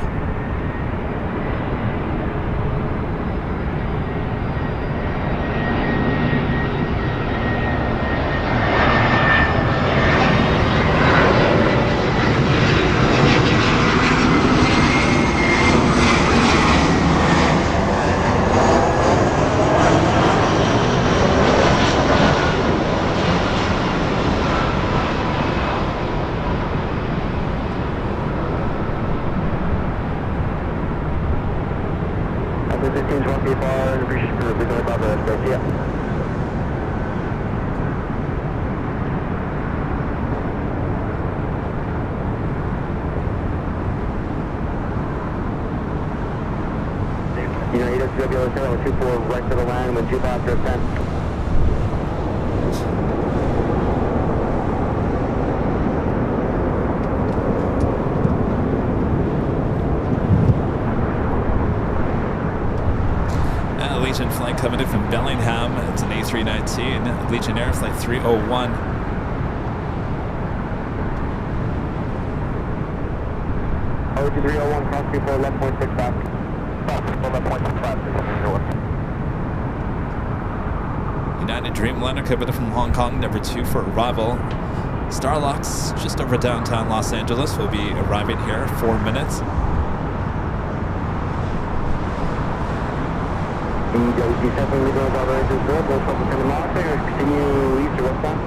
[SPEAKER 2] Right to the line with 2 after 10.
[SPEAKER 1] Legion flight coming in from Bellingham. It's an A319. Legion Air flight 301.
[SPEAKER 2] OT 301, cross 24 left, 0.6 back. Left, 0.6 back.
[SPEAKER 1] United Dreamliner coming in from Hong Kong, number 2 for arrival. Starlux just over downtown Los Angeles will be arriving here 4 minutes.
[SPEAKER 2] EWC7 leaving those operations good. Those focus in the market or continue east or westbound.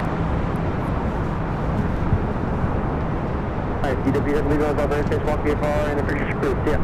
[SPEAKER 2] Alright, EWC7 leaving those operations, walk VFR and the British crew. See ya.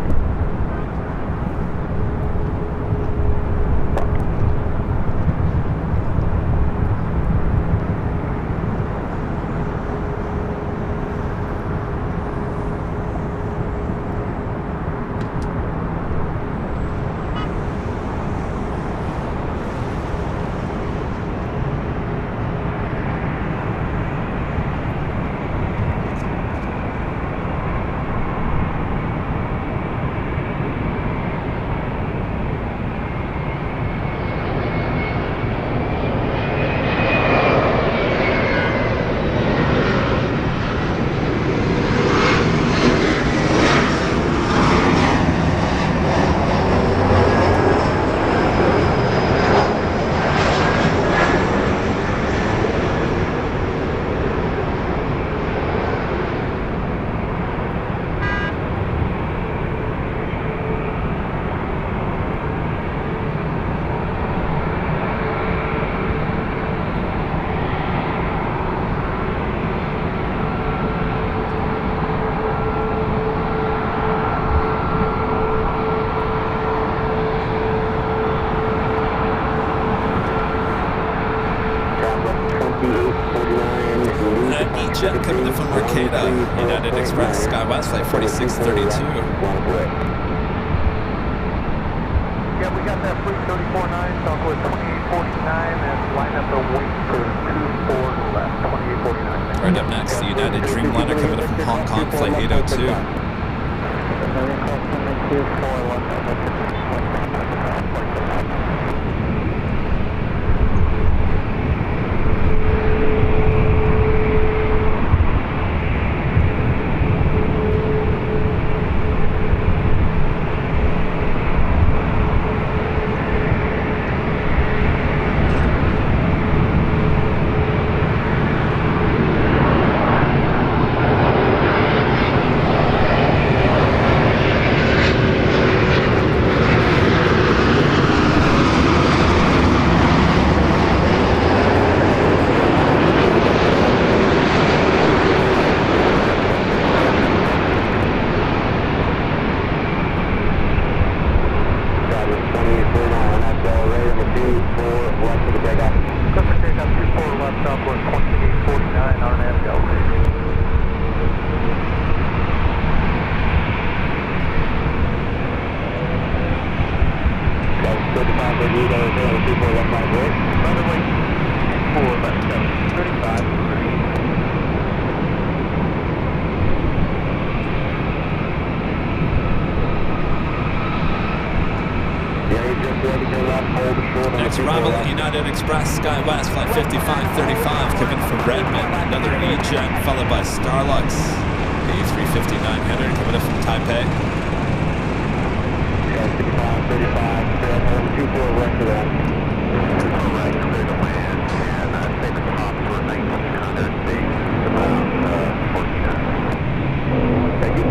[SPEAKER 1] jet coming in from Mercado, United Express, SkyWest flight 4632.
[SPEAKER 3] Yeah, we got that fleet 34-9, Southwest 2849, and line up the wing for 24 left, 2849.
[SPEAKER 1] Right up next, the United Dreamliner coming in from Hong Kong, flight 802. Next arrival, United Express, SkyWest, flight 5535, coming from Redmond. Another E-Jet, followed by Starlux, A350-900, coming in from Taipei.
[SPEAKER 2] 5535, 24 west of that. Alright, clear to land, and say the tops were 1900 feet, about 14. Thank you.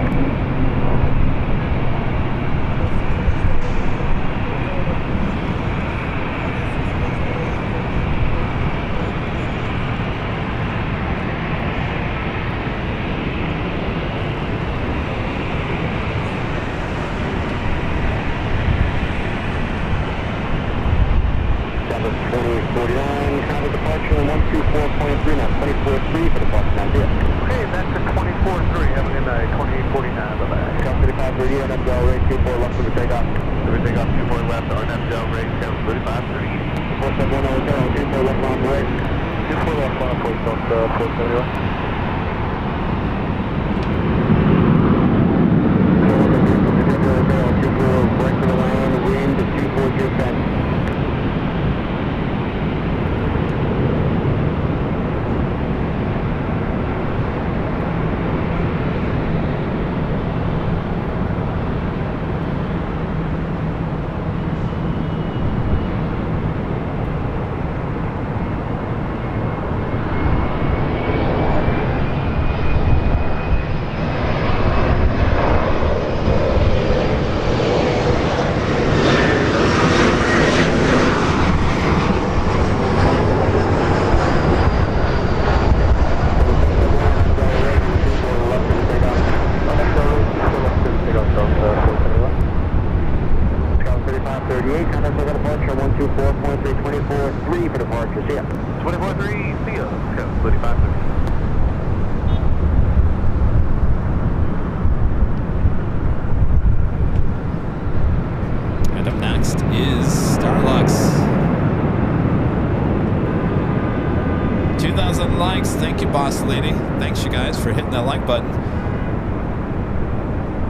[SPEAKER 1] Thank you, boss lady. Thanks, you guys, for hitting that like button.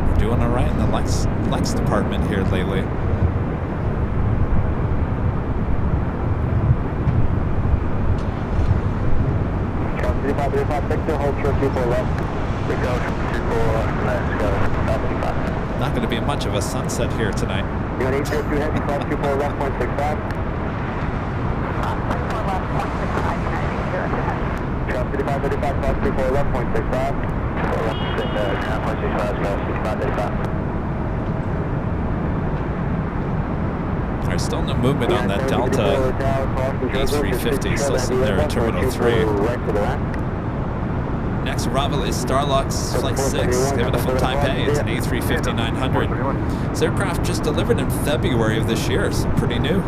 [SPEAKER 1] We're doing all right in the likes department here lately. Not going to be much of a sunset here tonight.
[SPEAKER 2] You got 802 heavy, class 24 left, 0.65. 5535, class 24 left, 0.65. 0.65,
[SPEAKER 1] There's still no movement on that Delta A350, still sitting there at Terminal 3. Next arrival is Starlux Flight 6, coming from Taipei. It's an A350-900. This aircraft just delivered in February of this year, so pretty new.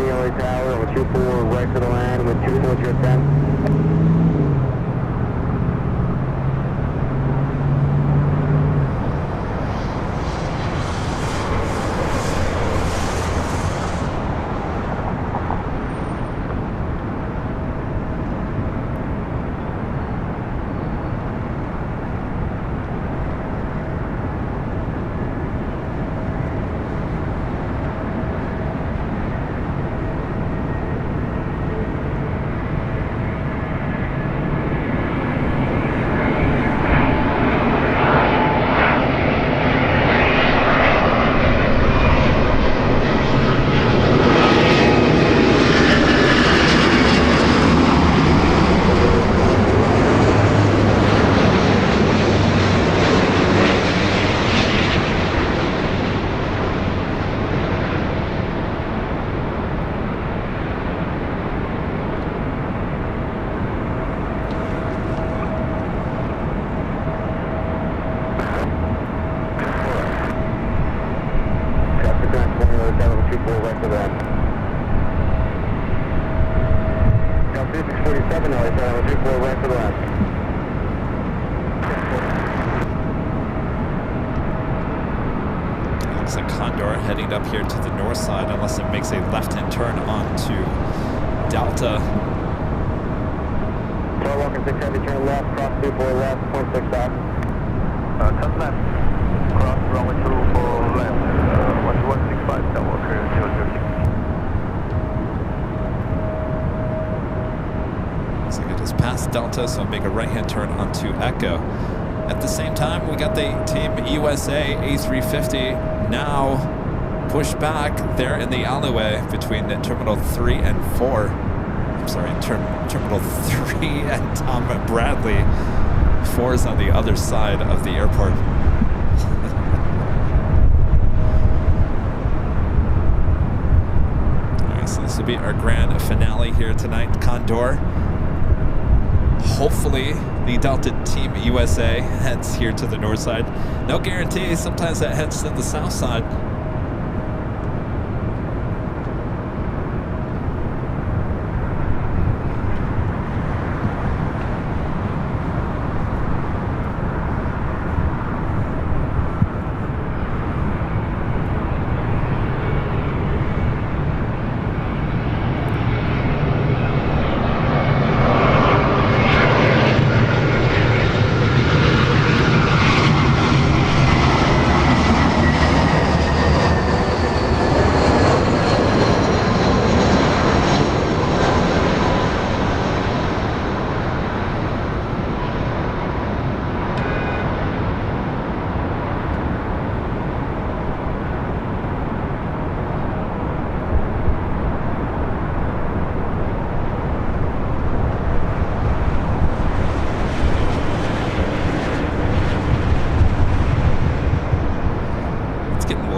[SPEAKER 2] LA Tower, over 24 right to the land with 24 to ascend.
[SPEAKER 1] Looks like Condor heading up here to the north side unless it makes a left-hand turn onto Delta.
[SPEAKER 2] 12 walking 6 heavy, turn left, cross 24 left, 0.6 south.
[SPEAKER 3] Turn left, cross runway 24 left, 1165 Skywalker 006.
[SPEAKER 1] Looks like it just passed Delta, so make a right-hand turn onto Echo. At the same time, we got the Team USA A350 now pushed back there in the alleyway between Terminal 3 and 4. I'm sorry, Terminal 3 and Tom Bradley. 4 is on the other side of the airport. All right, so this will be our grand finale here tonight. Condor. Hopefully, the Delta Team USA heads here to the north side. No guarantee, sometimes that heads to the south side.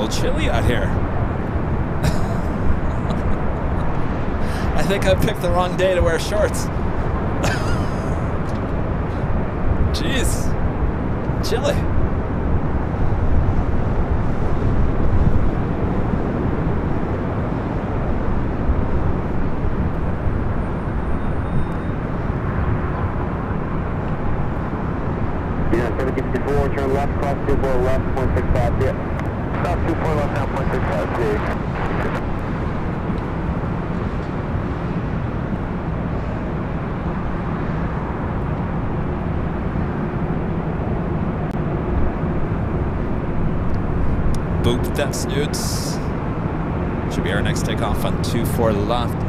[SPEAKER 1] Chilly out here. I think I picked the wrong day to wear shorts. Jeez, chilly.
[SPEAKER 2] Yeah, 754, turn left, cross 24 left, 0.65, yeah.
[SPEAKER 3] Stop 24 left now, 0.65, big.
[SPEAKER 1] Boop that snoots. Should be our next takeoff on 24 left.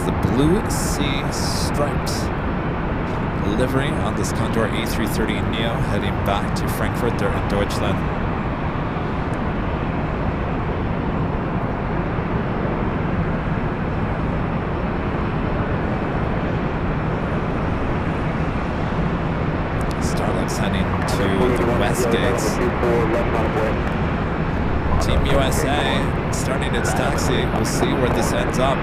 [SPEAKER 1] the Blue Sea striped livery on this Condor A330 Neo heading back to Frankfurt there in Deutschland. Starlux heading to the west gates. Team USA starting its taxi. We'll see where this ends up.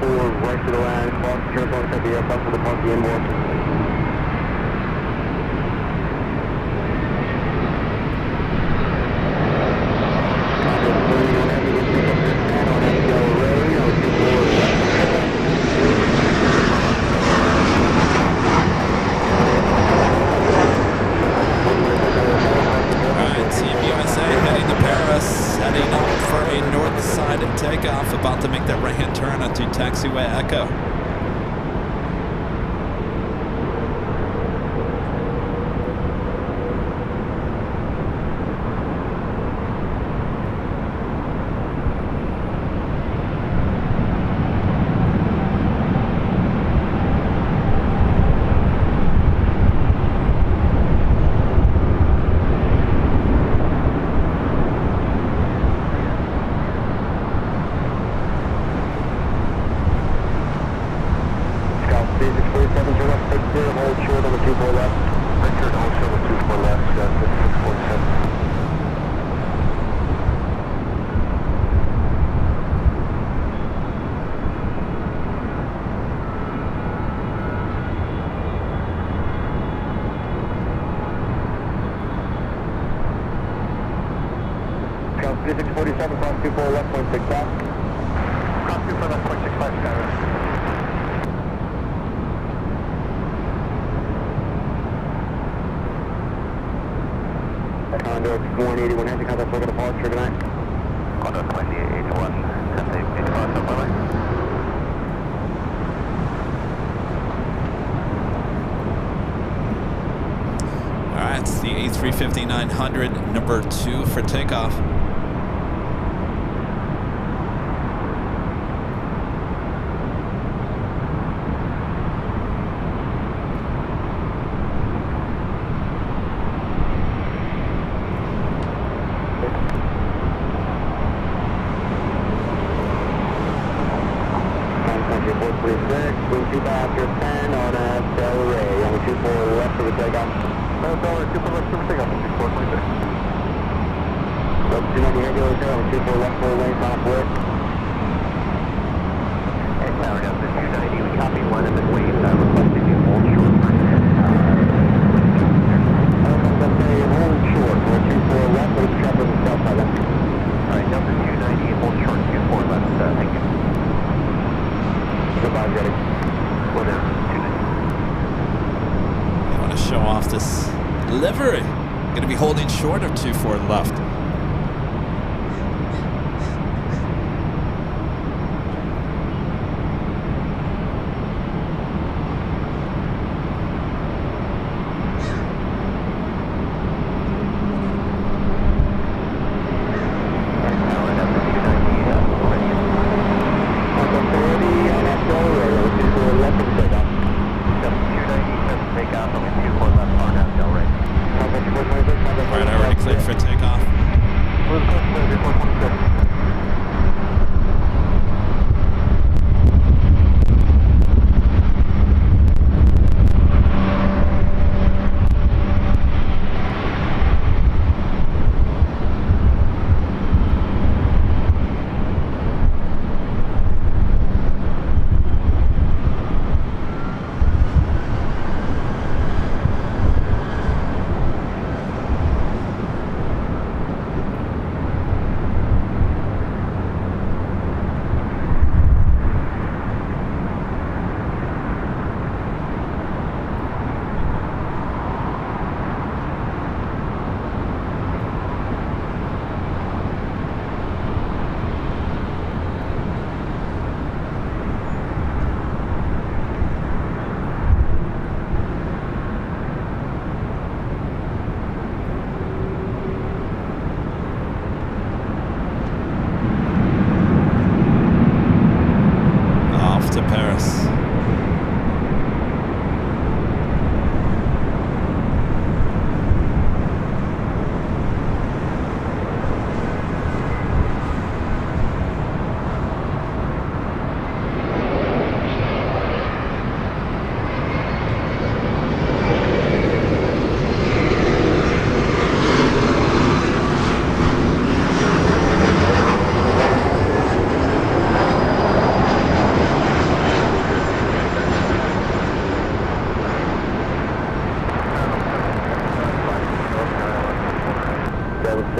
[SPEAKER 2] Right to the land, cross the church, on the aircraft for the park, the inboard.
[SPEAKER 1] Alright, Team USA heading to Paris, heading up for a north side takeoff, about to make that right-hand turn onto taxiway Echo. Condor 181, has contact for departure tonight. Condor 2881, contact 85 subway. Alright, it's the A350-900, number 2 for takeoff. Livery. Going to be holding short of 24 left.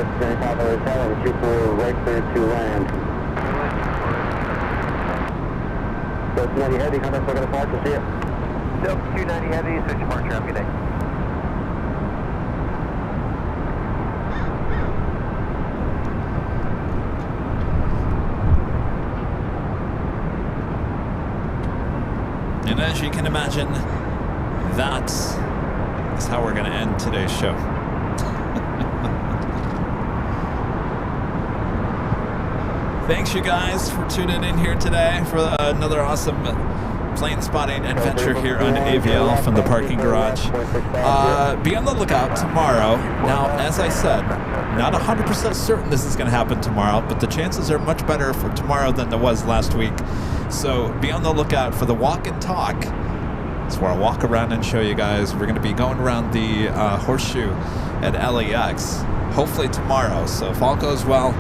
[SPEAKER 2] Cincinnati Papa Hotel, 24 right clear to land. So 290 Heavy, contact for the park, we'll see you.
[SPEAKER 3] Delta 290 Heavy, switch departure, have a good day.
[SPEAKER 1] And as you can imagine, that is how we're going to end today's show. Thanks, you guys, for tuning in here today for another awesome plane spotting adventure here on AVL from the parking garage. Be on the lookout tomorrow. Now, as I said, not 100% certain this is going to happen tomorrow, but the chances are much better for tomorrow than there was last week. So be on the lookout for the walk and talk. It's where I'll walk around and show you guys. We're going to be going around the horseshoe at LAX, hopefully tomorrow. So if all goes well,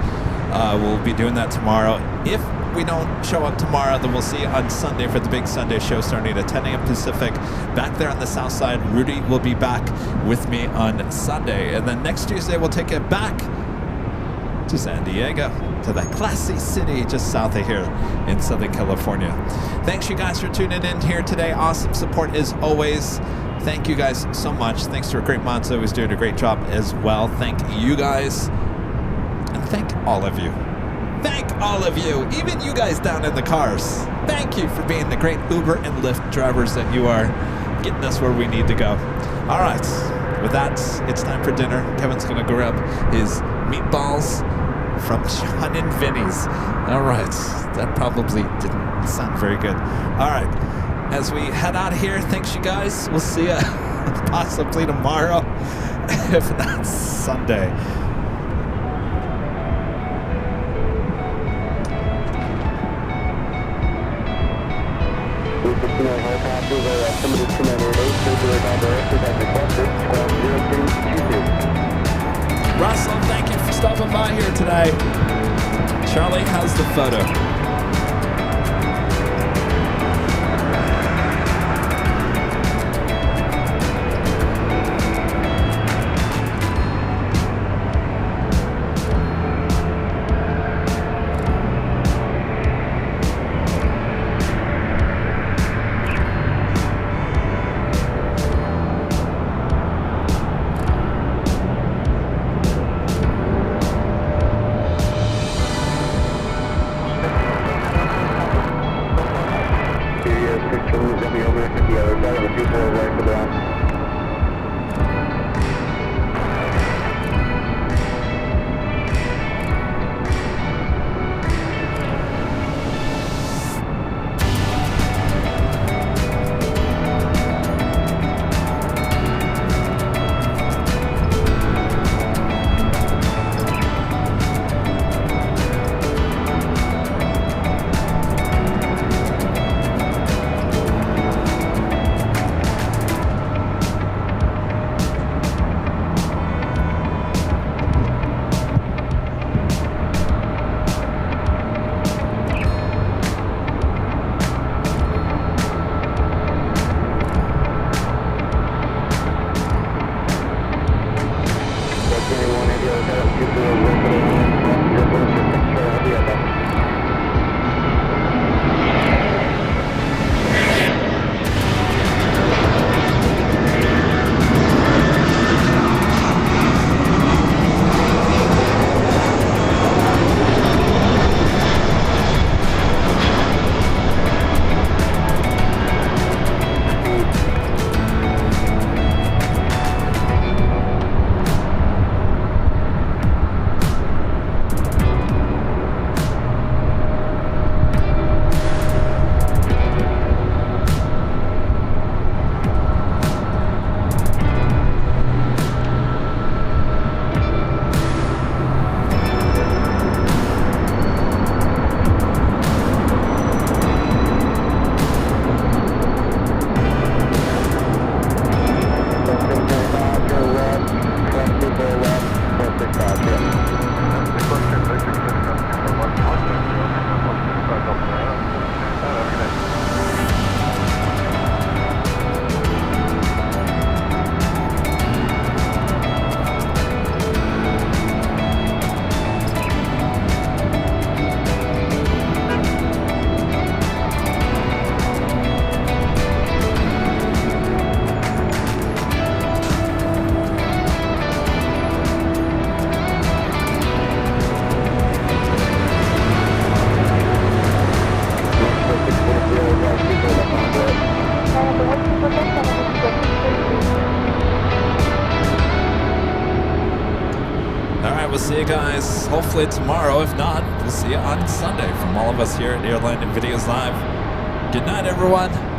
[SPEAKER 1] we'll be doing that tomorrow. If we don't show up tomorrow, then we'll see you on Sunday for the big Sunday show starting at 10 a.m. Pacific. Back there on the south side, Rudy will be back with me on Sunday. And then next Tuesday, we'll take it back to San Diego, to that classy city just south of here in Southern California. Thanks, you guys, for tuning in here today. Awesome support as always. Thank you guys so much. Thanks to our great Monzo, who's doing a great job as well. Thank you guys. And thank all of you. Thank all of you, even you guys down in the cars. Thank you for being the great Uber and Lyft drivers that you are, getting us where we need to go. All right, with that, it's time for dinner. Kevin's going to grab his meatballs from John and Vinny's. All right, that probably didn't sound very good. All right, as we head out of here, thanks, you guys. We'll see you possibly tomorrow, if not Sunday. Russell, thank you for stopping by here today. Charlie, how's the photo? LAX hopefully tomorrow. If not, we'll see you on Sunday from all of us here at Airline and Videos Live. Good night, everyone.